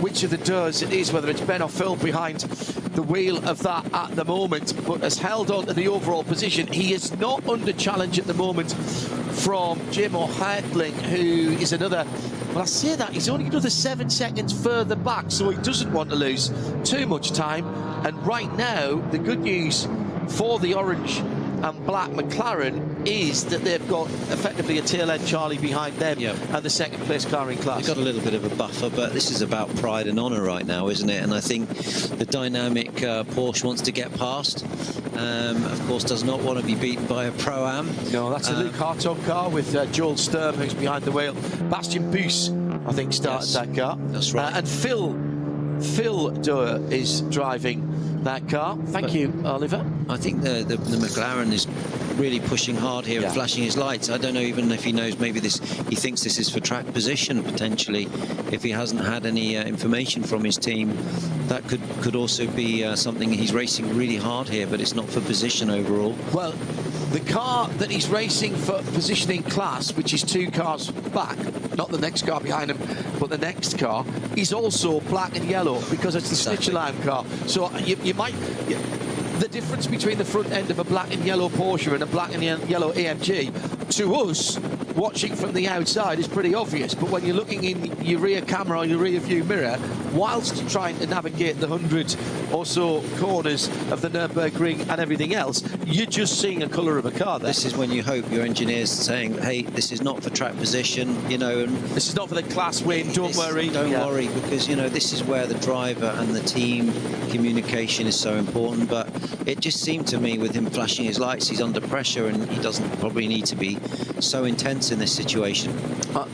which of the doors it is, whether it's Ben or Phil behind the wheel of that at the moment, but has held on to the overall position. He is not under challenge at the moment from Jim O'Hartling, who is another, well, I say that, he's only another 7 seconds further back, so he doesn't want to lose too much time. And right now, the good news for the orange and black McLaren is that they've got effectively a tail-end Charlie behind them and the second place car in class. They've got a little bit of a buffer, but this is about pride and honour right now, isn't it? And I think the dynamic Porsche wants to get past. Of course, does not want to be beaten by a Pro-Am. No, that's a Luke Hartog car with Joel Sturm, who's behind the wheel. Bastian Buus, I think, started that car. That's right. And Phil Doer is driving that car. Thank you, Oliver. I think the McLaren is really pushing hard here and flashing his lights. I don't know even if he knows, maybe he thinks this is for track position potentially, if he hasn't had any information from his team. That could also be something. He's racing really hard here, but it's not for position overall. Well, the car that he's racing for positioning class, which is 2 cars back, not the next car behind him, but the next car, is also black and yellow, because it's the Snitcherline car. So you might... The difference between the front end of a black and yellow Porsche and a black and yellow AMG, to us, watching from the outside, is pretty obvious. But when you're looking in your rear camera or your rear view mirror, whilst trying to navigate the 100 or so corners of the Nürburgring and everything else, you're just seeing a colour of a car there. This is when you hope your engineer's saying, hey, this is not for track position, you know. And this is not for the class win, don't worry. Don't worry, because, you know, this is where the driver and the team communication is so important. But it just seemed to me, with him flashing his lights, he's under pressure, and he doesn't probably need to be so intense in this situation.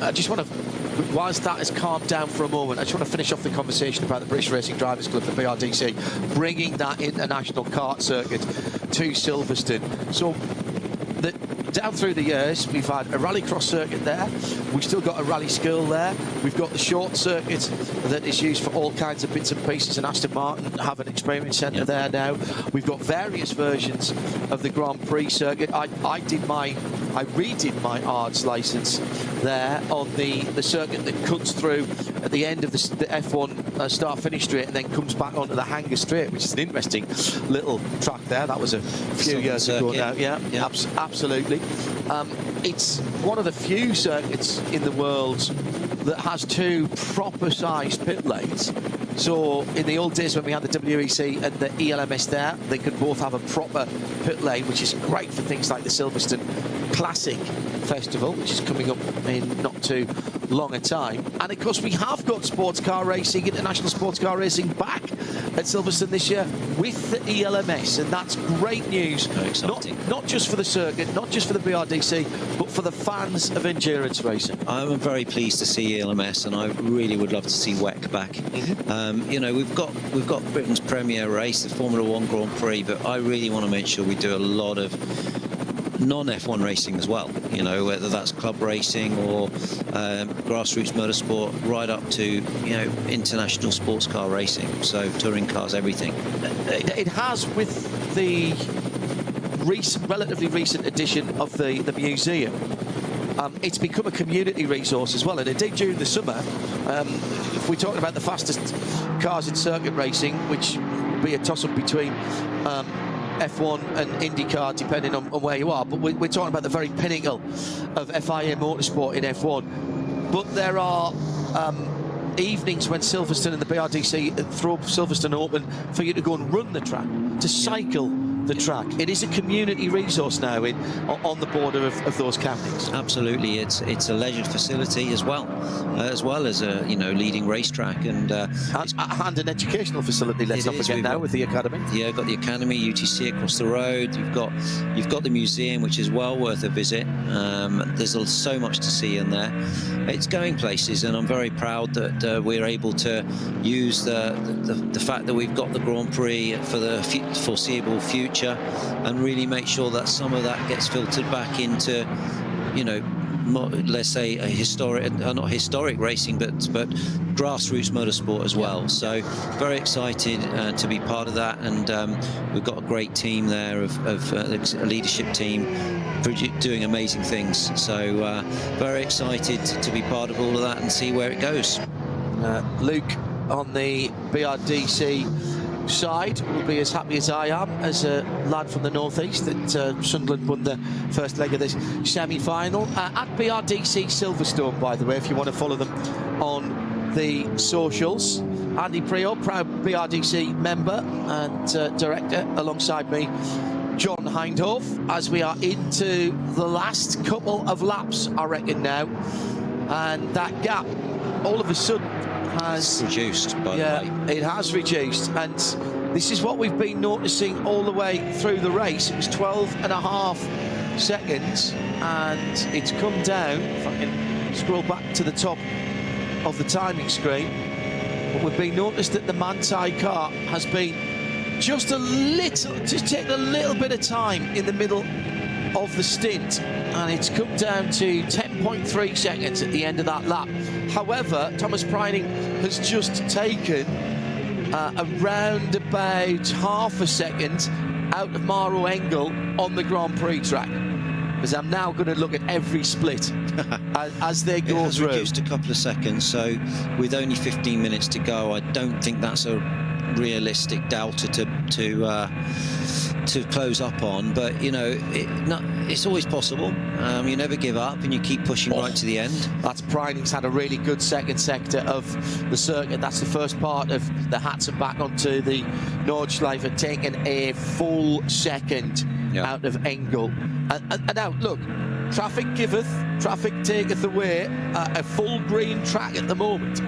I just want to, whilst that has calmed down for a moment, I just want to finish off the conversation about the British Racing Drivers Club, the BRDC, bringing that international kart circuit to Silverstone. So down through the years, we've had a rallycross circuit there. We've still got a rally school there. We've got the short circuit that is used for all kinds of bits and pieces, and Aston Martin have an experience centre there now. We've got various versions of the Grand Prix circuit. I redid my ARDS licence there on the circuit that cuts through at the end of the F1 start-finish straight and then comes back onto the Hangar straight, which is an interesting little track there. That was a few years ago now. Yeah. Absolutely. It's one of the few circuits in the world that has 2 proper-sized pit lanes. So in the old days when we had the WEC and the ELMS there, they could both have a proper pit lane, which is great for things like the Silverstone Classic Festival, which is coming up in not too long a time. And of course, we have got sports car racing, international sports car racing back at Silverstone this year with the ELMS, and that's great news. Very exciting. Not just for the circuit, not just for the BRDC, but for the fans of endurance racing. I'm very pleased to see ELMS, and I really would love to see WEC back. You know, we've got Britain's premier race, the Formula 1 Grand Prix, but I really want to make sure we do a lot of non-F1 racing as well, you know, whether that's club racing or grassroots motorsport, right up to, you know, international sports car racing, so touring cars, everything. It has, with the relatively recent addition of the museum, it's become a community resource as well, and indeed during the summer, if we're talking about the fastest cars in circuit racing, which will be a toss-up between F1 and IndyCar, depending on where you are, but we're talking about the very pinnacle of FIA motorsport in F1. But there are evenings when Silverstone and the BRDC throw Silverstone open for you to go and run the track, to cycle the track. It is a community resource now on the border of those counties. Absolutely, it's a leisure facility as well as a, you know, leading racetrack, and an educational facility. Let's not forget now with the academy. Yeah, got the academy, UTC across the road. You've got the museum, which is well worth a visit. There's so much to see in there. It's going places, and I'm very proud that we're able to use the fact that we've got the Grand Prix for the foreseeable future, and really make sure that some of that gets filtered back into, you know, let's say a historic, not historic racing, but grassroots motorsport as well. So very excited to be part of that, and we've got a great team there of a leadership team doing amazing things. So very excited to be part of all of that and see where it goes. Luke on the BRDC side will be as happy as I am, as a lad from the northeast, that Sunderland won the first leg of this semi-final. At BRDC Silverstone, by the way, if you want to follow them on the socials. Andy Prior, proud BRDC member and director, alongside me, John Hindhoff, as we are into the last couple of laps, I reckon now, and that gap all of a sudden has reduced, by the way. It has reduced, and this is what we've been noticing all the way through the race. It was 12.5 seconds, and it's come down. If I can scroll back to the top of the timing screen, but we've been noticed that the Manthey car has been just taken a little bit of time in the middle of the stint, and it's come down to 10.3 seconds at the end of that lap. However, Thomas Preining has just taken around about half a second out of Maro Engel on the Grand Prix track, because I'm now going to look at every split as they go through. It has reduced a couple of seconds, so with only 15 minutes to go, I don't think that's a realistic delta to close up on, but you know, it's always possible. You never give up, and you keep pushing right to the end. That's Preining's had a really good second sector of the circuit. That's the first part of the Hatton back onto the Nordschleife, taking a full second out of Engel. And now, look, traffic giveth, traffic taketh away. A full green track at the moment.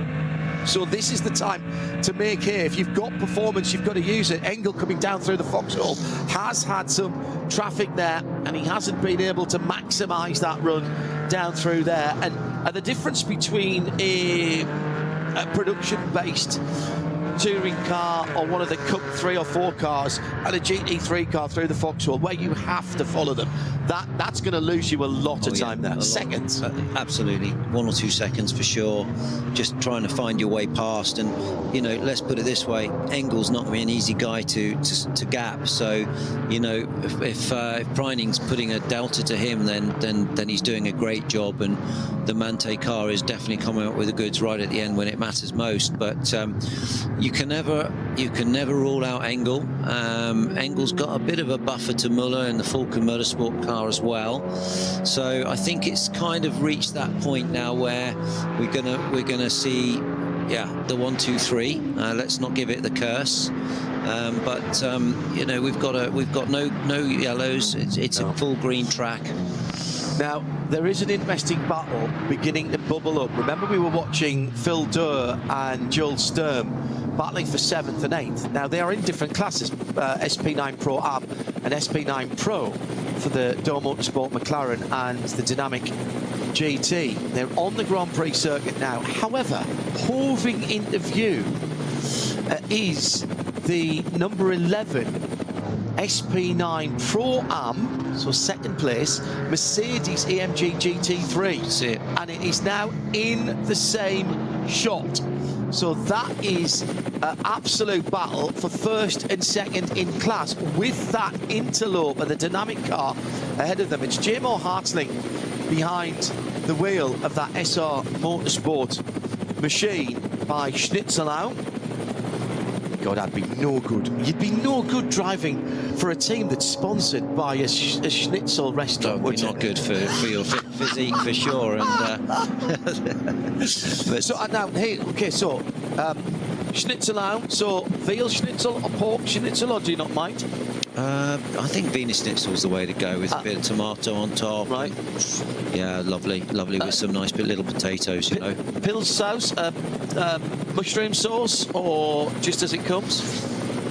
So this is the time to make hay. If you've got performance, you've got to use it. Engel coming down through the foxhole has had some traffic there, and he hasn't been able to maximise that run down through there. And the difference between a production-based touring car or one of the Cup 3 or 4 cars and a GT3 car through the foxhole, where you have to follow them, that's going to lose you a lot of time there. Seconds. Absolutely, 1 or 2 seconds for sure. Just trying to find your way past, and you know, let's put it this way: Engel's not an easy guy to gap. So, you know, if Preining's putting a delta to him, then he's doing a great job, and the Manthey car is definitely coming up with the goods right at the end when it matters most. But you can never rule out Engel. Engel's got a bit of a buffer to Muller in the Falcon Motorsport car as well. So I think it's kind of reached that point now where we're gonna see, the 1, 2, 3. Let's not give it the curse. But you know, we've got no yellows. It's a full green track. Now, there is an interesting battle beginning to bubble up. Remember, we were watching Phil Durr and Joel Sturm battling for 7th and 8th. Now, they are in different classes, SP9 Pro Ab and SP9 Pro for the Dole Motorsport McLaren and the Dynamic GT. They're on the Grand Prix circuit now. However, hoving into view is the number 11 SP9 Pro Am, so second place, Mercedes AMG GT3. That's it. And it is now in the same shot. So that is an absolute battle for first and second in class with that interloper, the dynamic car ahead of them. It's J-Mo Hartzling behind the wheel of that SR Motorsport machine by Schnitzelau. God, I'd be no good. You'd be no good driving for a team that's sponsored by a schnitzel restaurant. Would not good for your physique for sure. And so now, hey, okay, so Schnitzelau, so veal schnitzel or pork schnitzel, or do you not mind? I think Venus Schnitzel's the way to go, with a bit of tomato on top. Right. Yeah, lovely with some nice little potatoes, you know. Pils sauce, mushroom sauce, or just as it comes?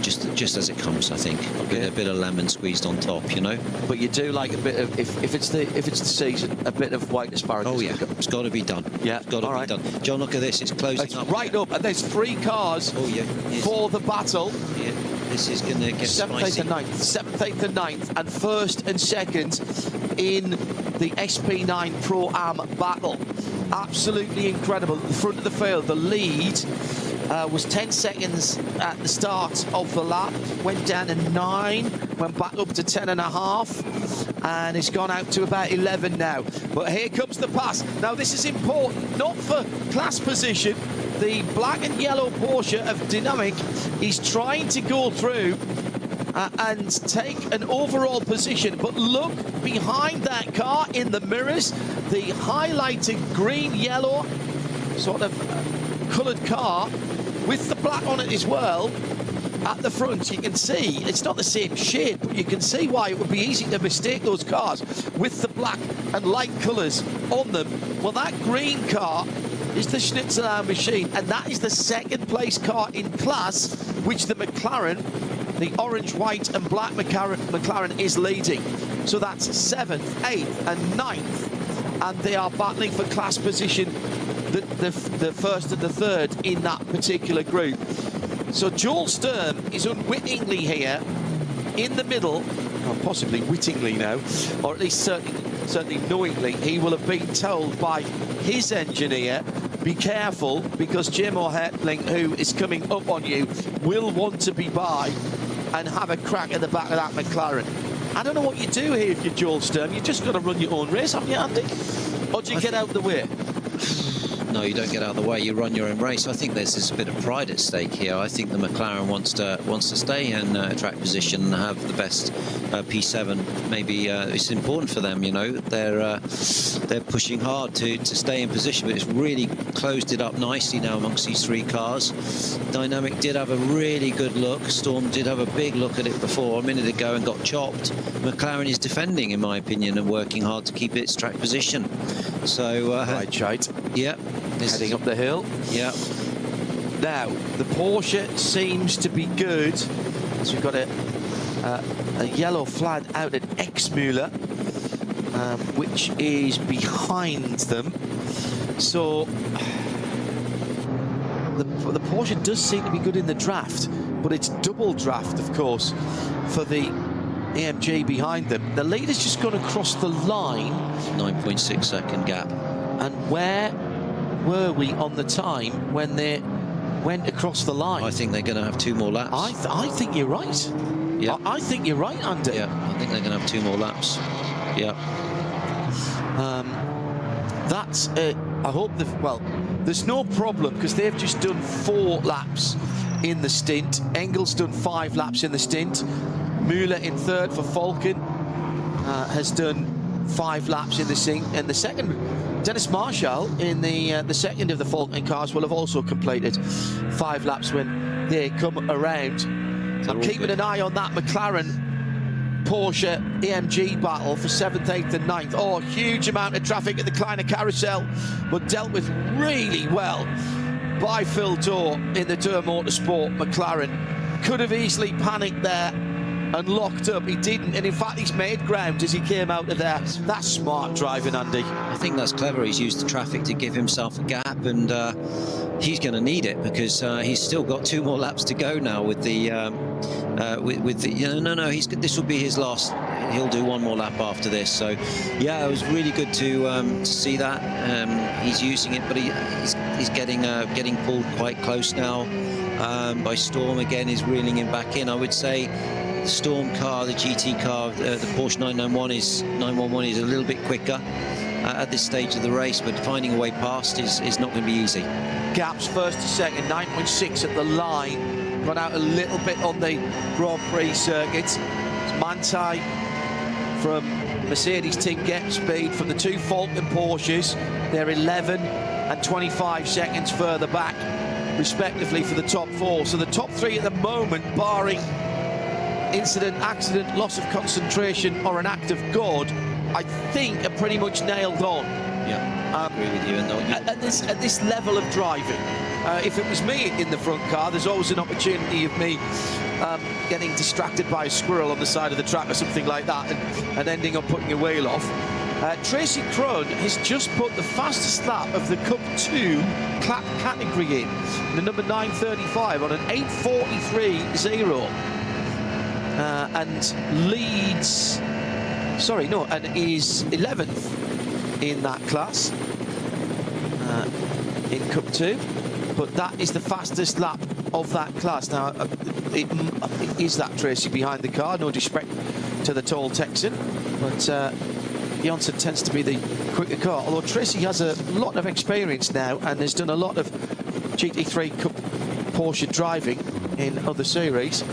Just as it comes, I think. Okay. A bit of lemon squeezed on top, you know. But you do like a bit of, if it's the season, a bit of white asparagus. Oh yeah, it's got to be done. Yeah, it's got to be done. John, look at this. It's closing up. Right up, and there's 3 cars for the battle. Yeah. This is going to get 7th, spicy. 8th and 9th. 7th, 8th and 9th, and 1st and 2nd in the SP9 Pro-Am battle. Absolutely incredible. At the front of the field, the lead was 10 seconds at the start of the lap, went down to 9, went back up to 10.5, and it's gone out to about 11 now. But here comes the pass. Now, this is important, not for class position. The black and yellow Porsche of Dynamic is trying to go through and take an overall position, but look behind that car in the mirrors, the highlighted green-yellow sort of coloured car with the black on it as well. At the front, you can see it's not the same shade, but you can see why it would be easy to mistake those cars with the black and light colours on them. Well, that green car is the Schnitzelau machine, and that is the 2nd place car in class, which the McLaren, the orange, white and black McLaren is leading. So that's 7th, 8th and 9th, and they are battling for class position, the 1st and the 3rd in that particular group. So Joel Sturm is unwittingly here in the middle, or possibly wittingly now, or at least certainly knowingly. He will have been told by his engineer, be careful, because J-Mo Hartzling, who is coming up on you, will want to be by and have a crack at the back of that McLaren. I don't know what you do here if you're Joel Sturm. You've just got to run your own race, haven't you, Andy? Or do you get out of the way? No, you don't get out of the way. You run your own race. I think there's a bit of pride at stake here. I think the McLaren wants to stay in track position and have the best P7. Maybe it's important for them. You know, they're pushing hard to stay in position, but it's really closed it up nicely now amongst these 3 cars. Dynamic did have a really good look. Storm did have a big look at it before a minute ago and got chopped. McLaren is defending, in my opinion, and working hard to keep its track position. So right, shite. Yeah. Heading up the hill. Yeah. Now, the Porsche seems to be good. So we've got a yellow flag out at Exmüller, which is behind them. So the Porsche does seem to be good in the draft, but it's double draft, of course, for the AMG behind them. The leader's just gone across the line. 9.6 second gap. And where were we on the time when they went across the line? I think they're going to have 2 more laps. I think you're right. Yeah. I think you're right, Andy. Yeah, I think they're going to have 2 more laps. Yeah. That's it. I hope well, there's no problem because they've just done 4 laps in the stint. Engel's done 5 laps in the stint. Müller in 3rd for Falcon has done 5 laps in the second. Dennis Marshall in the 2nd of the Falcon cars will have also completed 5 laps when they come around. I'm keeping an eye on that McLaren Porsche AMG battle for 7th, 8th and 9th. Oh, huge amount of traffic at the Kleiner Carousel, but dealt with really well by Phil Dorr in the Durr Motorsport McLaren. Could have easily panicked there and locked up. He didn't, and in fact he's made ground as he came out of there. That's smart driving, Andy. I think that's clever. He's used the traffic to give himself a gap, and he's going to need it because he's still got 2 more laps to go now with the this will be his last. He'll do 1 more lap after this. So yeah, it was really good to see that. He's using it, but he's getting pulled quite close now by Storm. Again, is reeling him back in. I would say the Storm car, the GT car, the Porsche 911 is a little bit quicker at this stage of the race, but finding a way past is not going to be easy. Gaps first to second, 9.6 at the line. Gone out a little bit on the Grand Prix circuit. It's Manthey from Mercedes team gap speed from the 2 Falcon Porsches. They're 11 and 25 seconds further back, respectively, for the top 4. So the top 3 at the moment, barring incident, accident, loss of concentration or an act of God, I think are pretty much nailed on. Yeah, I agree with you. At this level of driving, if it was me in the front car, there's always an opportunity of me getting distracted by a squirrel on the side of the track or something like that and ending up putting a wheel off. Tracy Crun has just put the fastest lap of the Cup 2 category in the number 935 on an 8:43.0. And leads, and is 11th in that class in Cup 2, but that is the fastest lap of that class. Now, it is that Tracy behind the car, no disrespect to the tall Texan, but Janssen tends to be the quicker car, although Tracy has a lot of experience now and has done a lot of GT3 Cup Porsche driving in other series.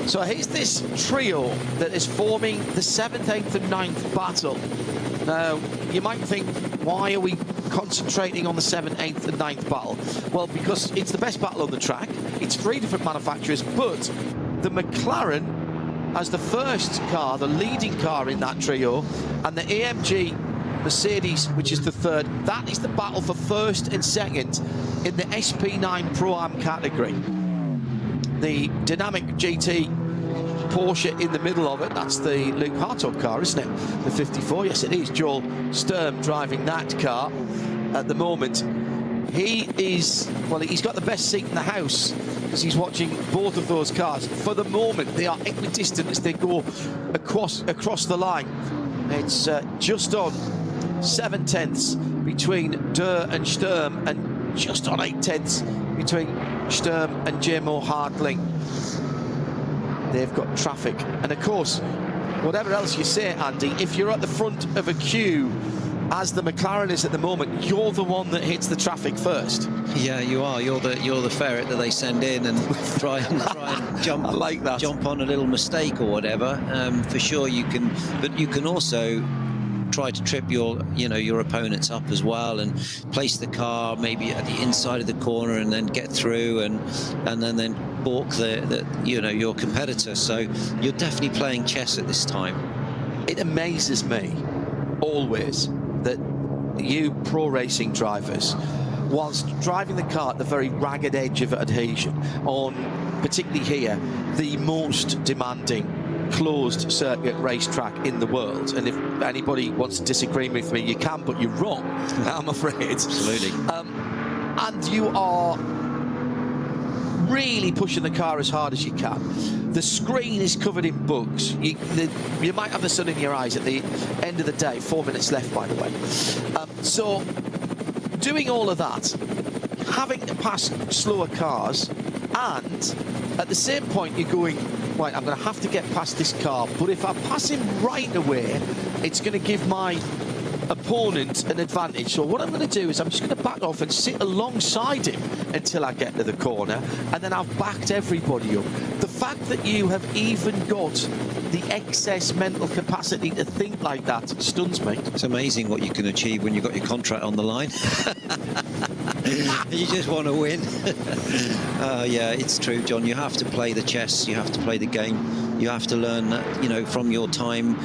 So here's this trio that is forming the 7th, 8th and 9th battle. Now, you might think, why are we concentrating on the 7th, 8th and 9th battle? Well, because it's the best battle on the track. It's 3 different manufacturers, but the McLaren as the first car, the leading car in that trio, and the AMG Mercedes, which is the 3rd, that is the battle for 1st and 2nd in the SP9 Pro-Am category. The dynamic GT Porsche in the middle of it, that's the Luke Hartog car, isn't it? The 54, yes it is. Joel Sturm driving that car at the moment. He is, well, he's got the best seat in the house because he's watching both of those cars. For the moment, they are equidistant as they go across the line. It's just on 7/10 between Durr and Sturm, and just on 8/10 between Sturm and J-Mo Hartling. They've got traffic, and of course, whatever else you say, Andy, if you're at the front of a queue, as the McLaren is at the moment, you're the one that hits the traffic first. Yeah, you are. You're the ferret that they send in and try and jump. I like that. Jump on a little mistake or whatever. For sure, you can, but you can also try to trip your opponents up as well and place the car maybe at the inside of the corner and then get through and then balk your competitor. So you're definitely playing chess at this time. It amazes me always that you pro racing drivers, whilst driving the car at the very ragged edge of adhesion on, particularly here, the most demanding closed circuit racetrack in the world, and if anybody wants to disagree with me, you can, but you're wrong, I'm afraid. Absolutely. And you are really pushing the car as hard as you can. The screen is covered in bugs. You might have the sun in your eyes at the end of the day. 4 minutes left, by the way. So doing all of that, having to pass slower cars, and at the same point you're going, right, I'm going to have to get past this car, but if I pass him right away, it's going to give my opponent an advantage. So what I'm going to do is I'm just going to back off and sit alongside him until I get to the corner, and then I've backed everybody up. The fact that you have even got the excess mental capacity to think like that stuns me. It's amazing what you can achieve when you've got your contract on the line. You just want to win. Yeah, it's true, John. You have to play the chess. You have to play the game. You have to learn, you know, from your time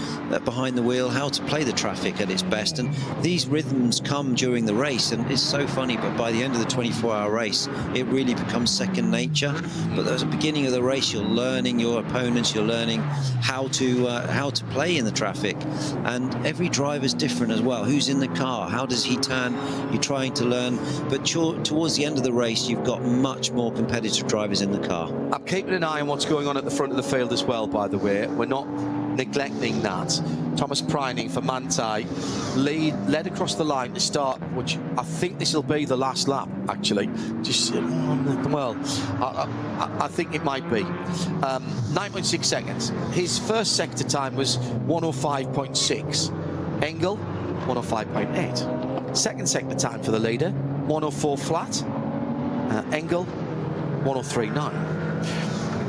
behind the wheel, how to play the traffic at its best. And these rhythms come during the race, and it's so funny, but by the end of the 24-hour race, it really becomes second nature. But at the beginning of the race, you're learning your opponents, you're learning how to play in the traffic. And every driver's different as well. Who's in the car? How does he turn? You're trying to learn. But towards the end of the race, you've got much more competitive drivers in the car. I'm keeping an eye on what's going on at the front of the field as well, by the way. We're not neglecting that. Thomas Preining for Manthey led across the line to start, which I think this will be the last lap, actually. Just, well, I think it might be. 9.6 seconds. His first sector time was 105.6. Engel, 105.8. Second sector time for the leader, 104 flat. Engel, 103.9.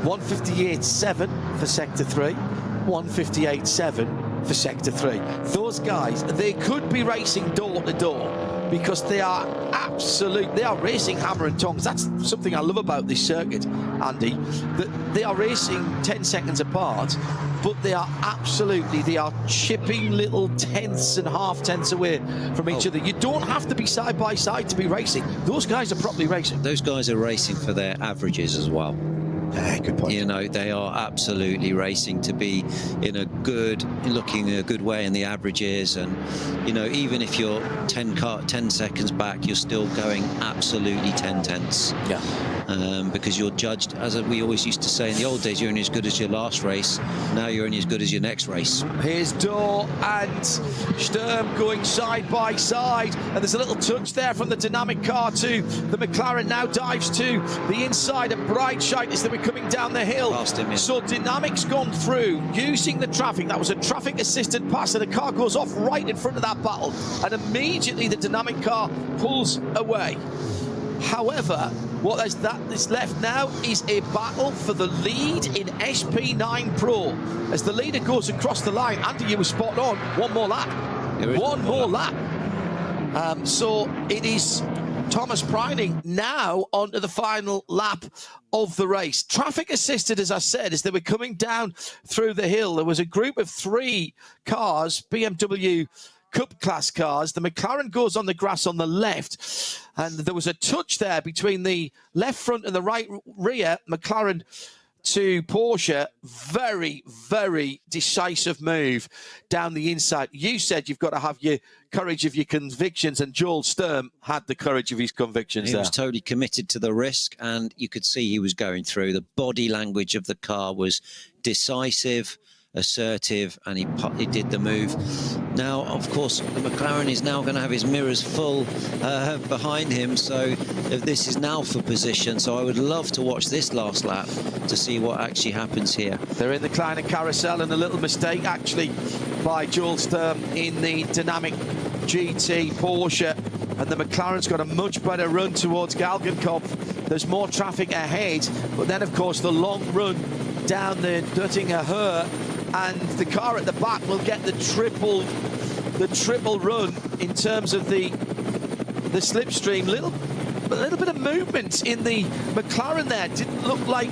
158.7 for sector 3, 158.7 for sector 3. Those guys, they could be racing door to door because they are racing hammer and tongs. That's something I love about this circuit, Andy, that they are racing 10 seconds apart, but they are chipping little tenths and half tenths away from each other. You don't have to be side by side to be racing. Those guys are properly racing. Those guys are racing for their averages as well. Yeah, good point. You know, they are absolutely racing to be looking in a good way in the averages. And, you know, even if you're 10 seconds back, you're still going absolutely 10 tenths. Yeah. Because you're judged, as we always used to say in the old days, you're only as good as your last race. Now you're only as good as your next race. Here's Dorr and Sturm going side by side, and there's a little touch there from the dynamic car to the McLaren. Now dives to the inside of Breitscheid as they were coming down the hill. Past him, yeah. So dynamic's gone through using the traffic. That was a traffic assisted pass, and the car goes off right in front of that battle, and immediately the dynamic car pulls away. However, what is left now is a battle for the lead in SP9 Pro. As the leader goes across the line, Andy, you were spot on. One more lap. One more lap. So it is Thomas Preining now onto the final lap of the race. Traffic assisted, as I said, as they were coming down through the hill. There was a group of 3 cars, BMW Cup class cars. The McLaren goes on the grass on the left, and there was a touch there between the left front and the right rear. McLaren to Porsche. Very, very decisive move down the inside. You said you've got to have your courage of your convictions, and Joel Sturm had the courage of his convictions. He was totally committed to the risk, and you could see he was going through. The body language of the car was decisive, assertive, and he did the move. Now, of course, the McLaren is now going to have his mirrors full behind him, so this is now for position. So I would love to watch this last lap to see what actually happens here. They're in the Kleiner carousel, and a little mistake actually by Joel Sturm in the dynamic GT Porsche, and the McLaren's got a much better run towards Galgenkopf. There's more traffic ahead, but then of course the long run down the Duttinger Höhe, and the car at the back will get the triple run in terms of the slipstream. A little bit of movement in the McLaren there. Didn't look like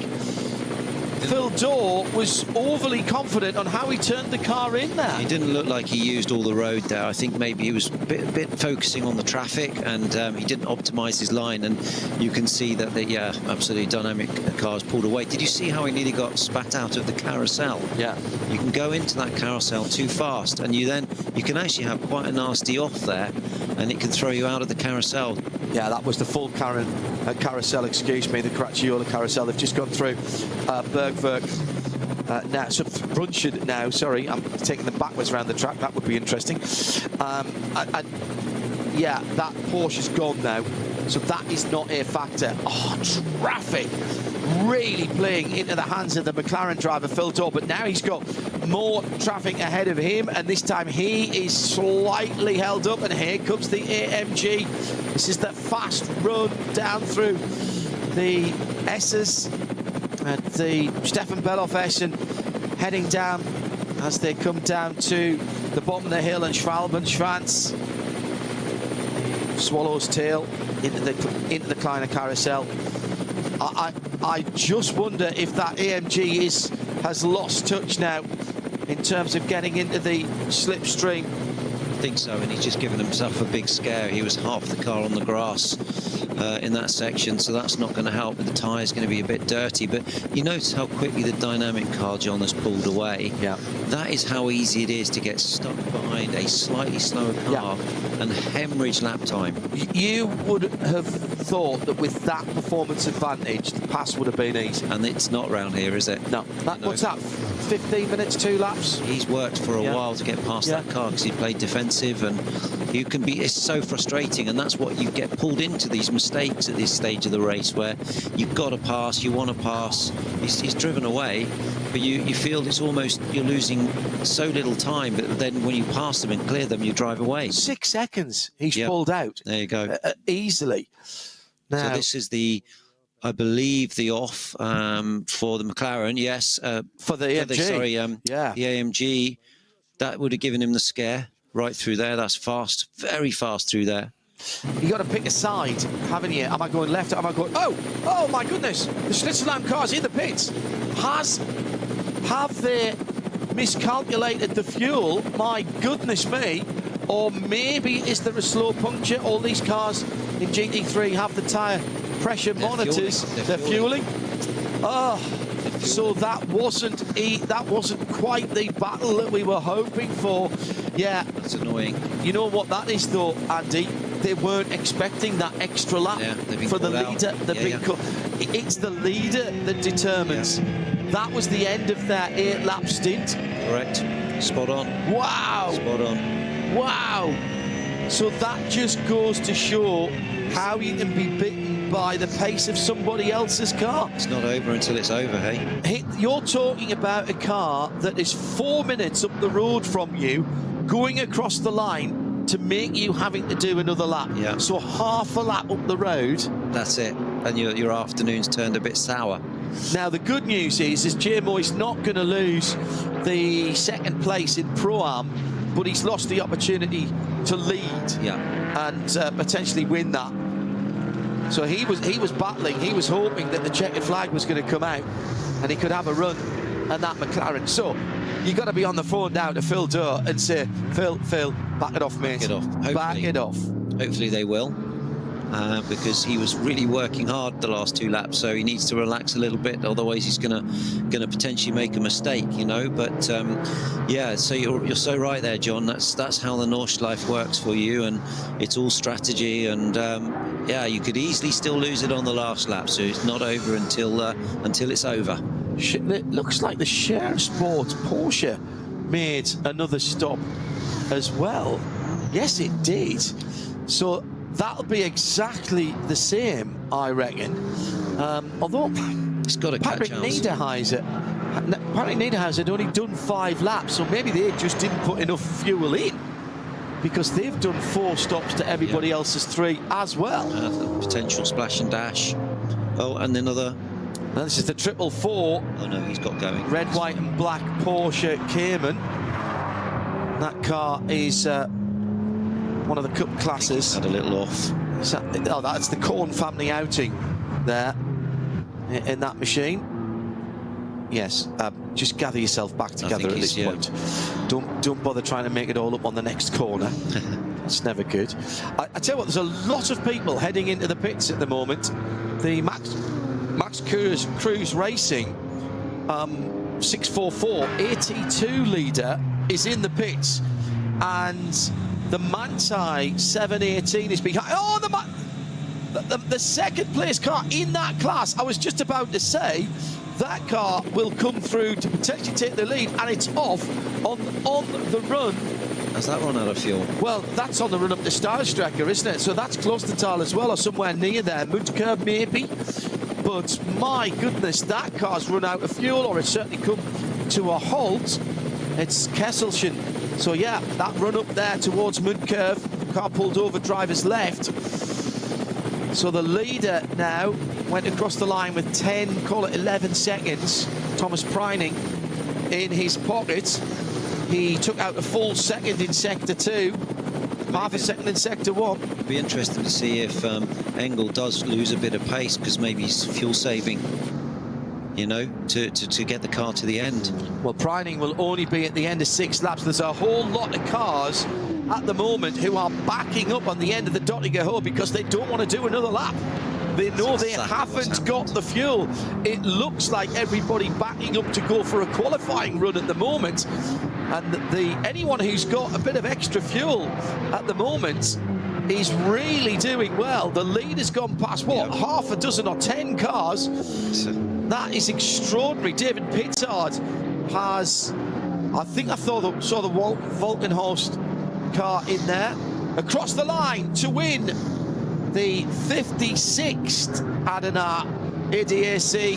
Phil Dorr was overly confident on how he turned the car in there. He didn't look like he used all the road there. I think maybe he was a bit focusing on the traffic, and he didn't optimize his line, and you can see that the absolutely dynamic cars pulled away. Did you see how he nearly got spat out of the carousel? Yeah. You can go into that carousel too fast, and you can actually have quite a nasty off there, and it can throw you out of the carousel. Yeah, that was the full carousel, excuse me, the Cracchiola carousel. They've just gone through Bergwerk now, so Rundstrecken now, sorry, I'm taking them backwards around the track. That would be interesting. Yeah, that Porsche's gone now, so that is not a factor. Oh, traffic really playing into the hands of the McLaren driver, Phil Dorr, but now he's got more traffic ahead of him, and this time he is slightly held up, and here comes the AMG. This is the fast run down through the S's at the Stefan Bellof Essen, heading down as they come down to the bottom of the hill, and Schwalbenschwanz, Swallow's Tail into the Kleiner carousel. I just wonder if that AMG has lost touch now in terms of getting into the slipstream. I think so, and he's just given himself a big scare. He was half the car on the grass in that section, so that's not going to help. The tyre's going to be a bit dirty, but you notice how quickly the dynamic car, John, has pulled away. Yeah. That is how easy it is to get stuck behind a slightly slower car and hemorrhage lap time. You would have thought that with that performance advantage, the pass would have been easy. And it's not round here, is it? No. What's that, 15 minutes, 2 laps? He's worked for a while to get past that car because he played defensive, and you can be, it's so frustrating, and that's what you get pulled into, these mistakes at this stage of the race where you've got to pass, you want to pass. He's driven away, but you feel it's almost, you're losing so little time, but then when you pass them and clear them, you drive away. 6 seconds he's pulled out. There you go. Easily. Now, so this is the, I believe, the off for the McLaren, yes. For the AMG. The AMG, that would have given him the scare right through there. That's fast, very fast through there. You got to pick a side, haven't you? Am I going left? Am I going... Oh my goodness. The Switzerland car's in the pits. Have they miscalculated the fuel? My goodness me. Or maybe is there a slow puncture? All these cars in GT3 have the tyre pressure monitors. They're fueling. Oh, so that wasn't quite the battle that we were hoping for. Yeah, that's annoying. You know what that is, though, Andy? They weren't expecting that extra lap for the leader. It's the leader that determines. That was the end of their 8-lap stint. Correct. Spot on. Wow. Spot on. Wow. So that just goes to show how you can be beaten by the pace of somebody else's car. It's not over until it's over, hey? You're talking about a car that is 4 minutes up the road from you, going across the line to make you having to do another lap. Yeah. So half a lap up the road. That's it. And your afternoon's turned a bit sour. Now, the good news is J-Moy's not going to lose the 2nd place in Pro-Am, but he's lost the opportunity to lead and potentially win that. So he was battling, he was hoping that the checkered flag was going to come out and he could have a run at that McLaren. So you got to be on the phone now to Phil Durr and say, Phil, back it off, mate. Back it off. Hopefully, back it off. Hopefully they will. Because he was really working hard the last 2 laps, so he needs to relax a little bit, otherwise he's gonna potentially make a mistake, you know. But yeah, so you're so right there, John. That's how the Nordschleife works for you, and it's all strategy. And yeah, you could easily still lose it on the last lap, so it's not over until it's over. It looks like the Share Sport Porsche made another stop as well. Yes, it did. So that'll be exactly the same, I reckon. Although it's got to Patrick Niederhauser had only done 5 laps, so maybe they just didn't put enough fuel in, because they've done 4 stops to everybody else's 3 as well. Potential splash and dash. Oh, and another. Now this is the 444. Oh no, he's got going. Red, white, and black Porsche Cayman. That car is one of the cup classes. Had a little off. Oh, that's the Korn family outing there in that machine. Yes, just gather yourself back together at this point. Don't bother trying to make it all up on the next corner. It's never good. I tell you what, there's a lot of people heading into the pits at the moment. The Max Cruz Racing 644 AT2 leader is in the pits, and the Manthey 718 is behind. Oh, the 2nd place car in that class. I was just about to say that car will come through to potentially take the lead, and it's off on the run. Has that run out of fuel? Well, that's on the run up to Starstrecker, isn't it? So that's close to Tal as well, or somewhere near there. Mundkurv maybe. But my goodness, that car's run out of fuel, or it's certainly come to a halt. It's Kesselchen. So yeah, that run up there towards Mundkurv, car pulled over driver's left. So the leader now went across the line with 10, call it 11 seconds. Thomas Preining in his pocket. He took out a full 2nd in sector 2. half a second in sector 1. It'd be interesting to see if Engel does lose a bit of pace, because maybe he's fuel saving, you know, to get the car to the end. Well, Preining will only be at the end of 6 laps. There's a whole lot of cars at the moment who are backing up on the end of the Dottinger Hole because they don't want to do another lap. They know they haven't got the fuel. It looks like everybody backing up to go for a qualifying run at the moment. And anyone who's got a bit of extra fuel at the moment is really doing well. The lead has gone past, what, half a dozen or 10 cars. That is extraordinary. David Pittard has, I think I saw the Volkenhorst car in there. Across the line to win the 56th Adenauer ADAC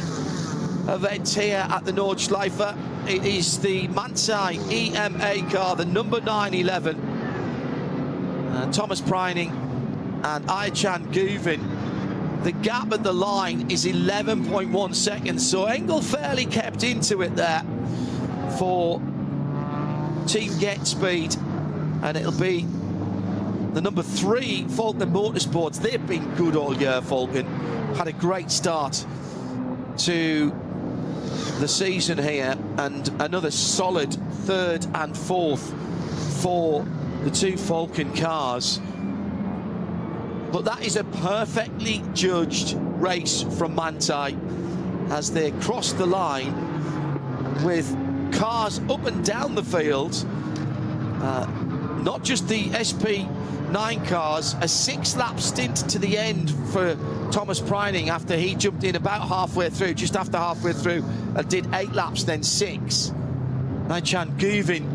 event here at the Nordschleife. It is the Manthey EMA car, the number 911. Thomas Preining and Aychan Guvin. The gap at the line is 11.1 seconds, so Engel fairly kept into it there for Team Get Speed, and it'll be the number 3 Falcon Motorsports. They've been good all year, Falcon. Had a great start to the season here, and another solid 3rd and 4th for the 2 Falcon cars. But that is a perfectly judged race from Manthey as they cross the line with cars up and down the field. Not just the SP9 cars, a 6-lap stint to the end for Thomas Preining after he jumped in about halfway through, just after halfway through, and did 8 laps, then 6. Aychan Guvin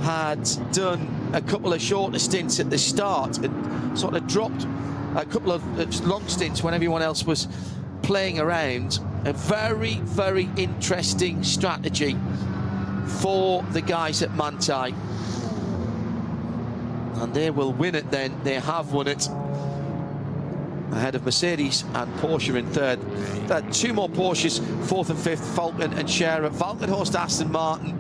had done a couple of shorter stints at the start and sort of dropped a couple of long stints when everyone else was playing around. A very, very interesting strategy for the guys at Manthey. And they will win it then. They have won it ahead of Mercedes and Porsche in 3rd. 2 more Porsches, 4th and 5th, Falcon and Scherer. Volkenhorst, Aston Martin,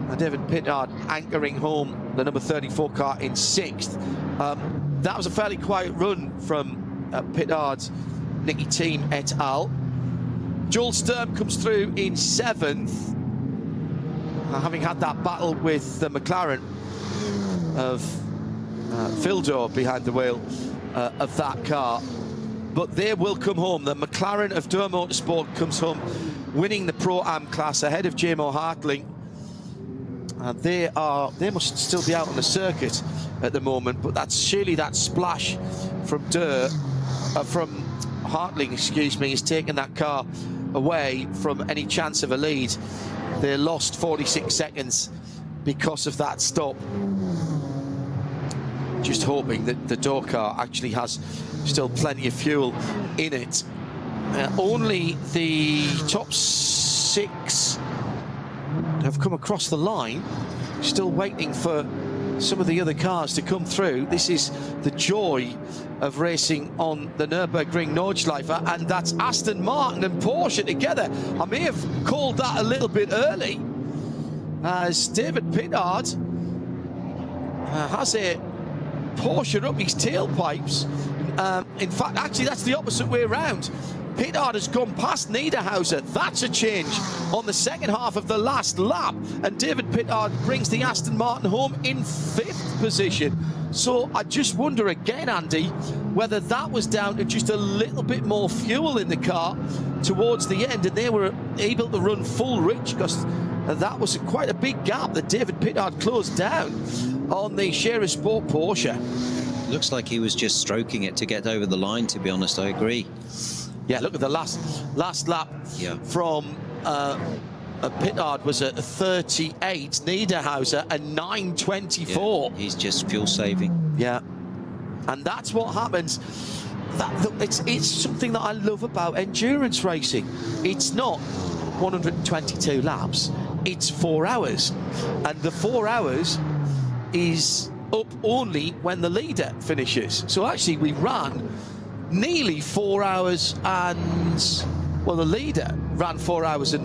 and David Pittard anchoring home the number 34 car in 6th. That was a fairly quiet run from Pittard's Nicky Team et al. Joel Sturm comes through in 7th, having had that battle with the McLaren of Fildor behind the wheel of that car. But they will come home. The McLaren of Dürr Motorsport comes home, winning the Pro-Am class ahead of JMO Hartling. And they must still be out on the circuit at the moment, but that's surely that splash from from Hartling, excuse me, is taking that car away from any chance of a lead. They lost 46 seconds because of that stop. Just hoping that the Dürr car actually has still plenty of fuel in it. Only the top 6 have come across the line, still waiting for some of the other cars to come through. This is the joy of racing on the Nürburgring Nordschleife, and that's Aston Martin and Porsche together. I may have called that a little bit early, as David Pittard has a Porsche up his tailpipes. In fact, actually, that's the opposite way around. Pittard has gone past Niederhauser. That's a change on the second half of the last lap. And David Pittard brings the Aston Martin home in 5th position. So I just wonder again, Andy, whether that was down to just a little bit more fuel in the car towards the end, and they were able to run full reach, because that was quite a big gap that David Pittard closed down on the Scherer Sport Porsche. Looks like he was just stroking it to get over the line, to be honest. I agree. Yeah, look at the last lap from Pittard was at 38, Niederhauser a 9:24. Yeah, he's just fuel saving. Yeah, and that's what happens. It's something that I love about endurance racing. It's not 122 laps, it's 4 hours, and the 4 hours is up only when the leader finishes. So actually we ran nearly 4 hours, and well, the leader ran 4 hours and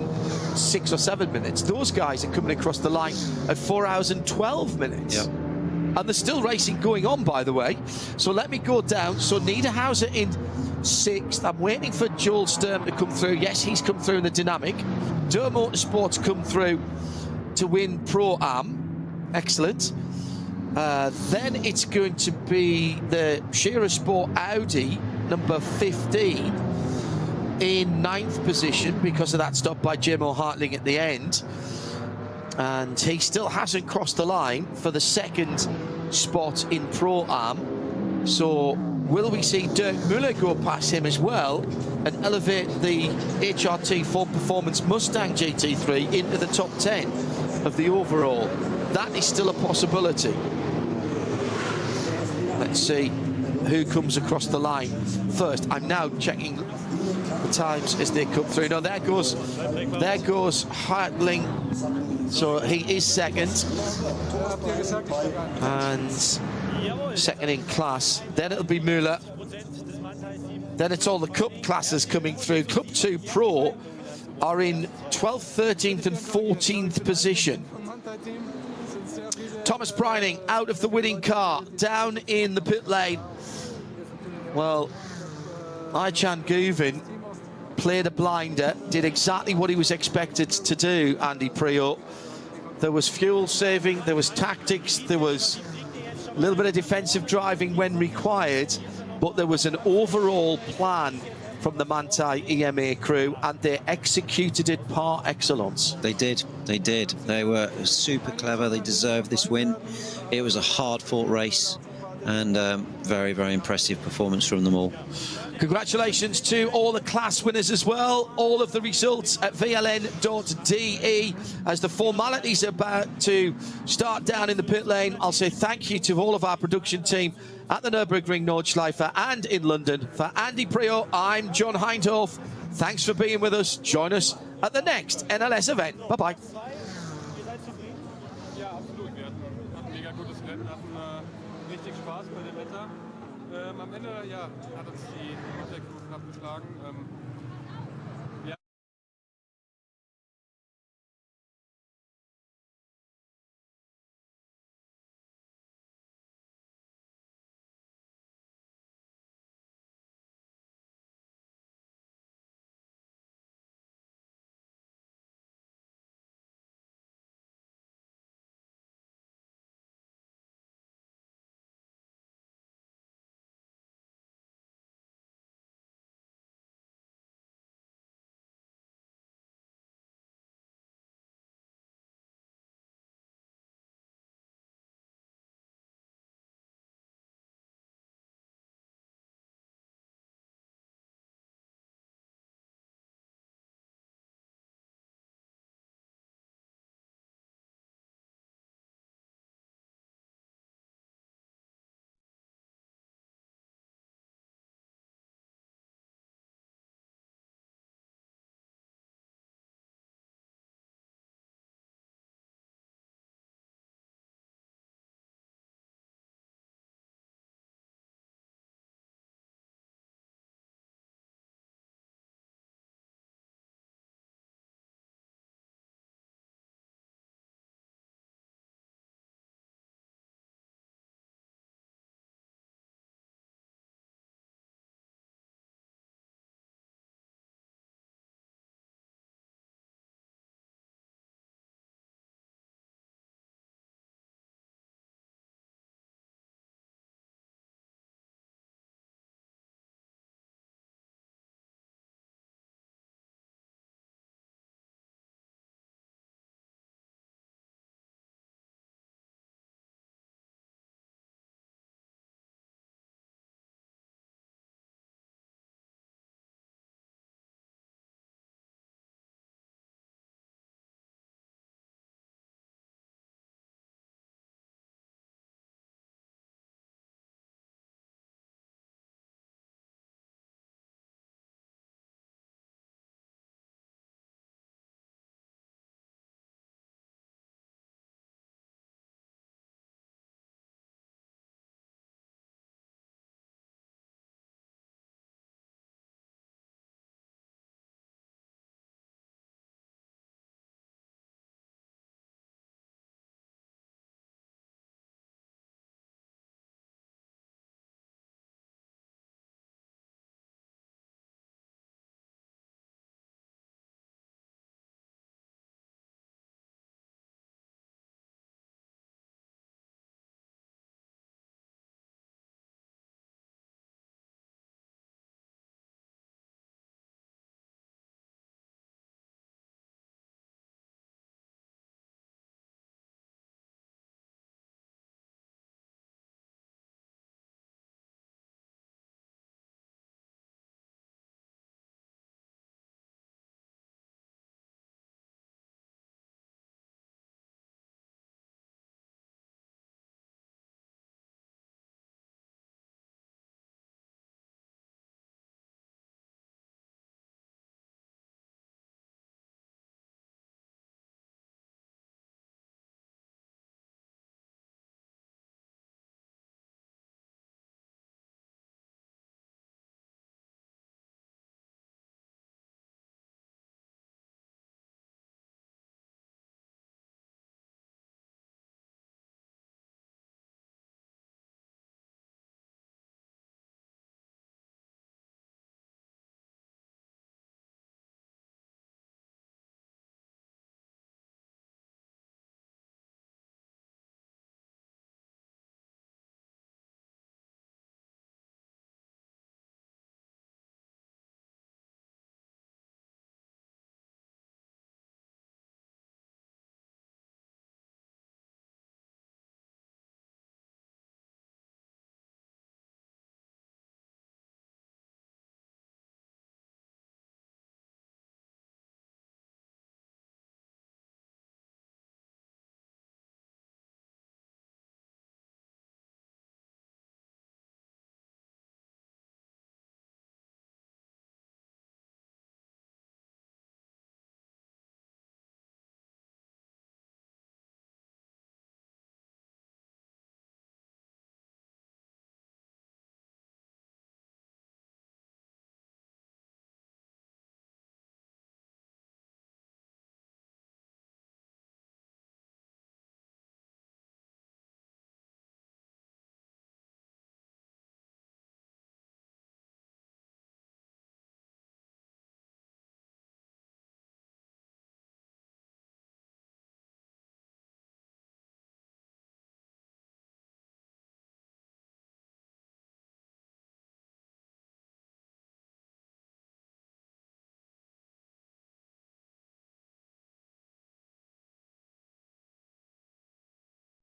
6 or 7 minutes. Those guys are coming across the line at 4 hours and 12 minutes. Yep. And there's still racing going on, by the way. So let me go down. So Niederhauser in 6th. I'm waiting for Joel Sturm to come through. Yes, he's come through in the Dynamic. Durr Motorsports come through to win Pro-Am. Excellent. Then it's going to be the Shearer Sport Audi, number 15, in 9th position because of that stop by Jimo Hartling at the end. And he still hasn't crossed the line for the 2nd spot in Pro-Am. So will we see Dirk Müller go past him as well and elevate the HRT Ford Performance Mustang GT3 into the top 10 of the overall? That is still a possibility. Let's see who comes across the line first. I'm now checking the times as they come through. No, there goes Hartling. So he is 2nd. And 2nd in class. Then it'll be Müller. Then it's all the Cup classes coming through. Cup 2 Pro are in 12th, 13th and 14th position. Thomas Preining out of the winning car, down in the pit lane. Well, Aycan Guvin played a blinder, did exactly what he was expected to do, Andy Priault. There was fuel saving, there was tactics, there was a little bit of defensive driving when required, but there was an overall plan from the Manthey EMA crew, and they executed it par excellence. They did. They were super clever. They deserved this win. It was a hard-fought race, and very, very impressive performance from them all. Congratulations to all the class winners as well. All of the results at vln.de. As the formalities are about to start down in the pit lane, I'll say thank you to all of our production team at the Nürburgring Nordschleife and in London. For Andy Priault, I'm John Hindhoff. Thanks for being with us. Join us at the next NLS event. Bye-bye. Ja, absolut. Wir hatten ein mega gutes Rennen, hatten richtig Spaß bei dem Wetter. Am Ende ja, hat uns die Crew knapp geschlagen.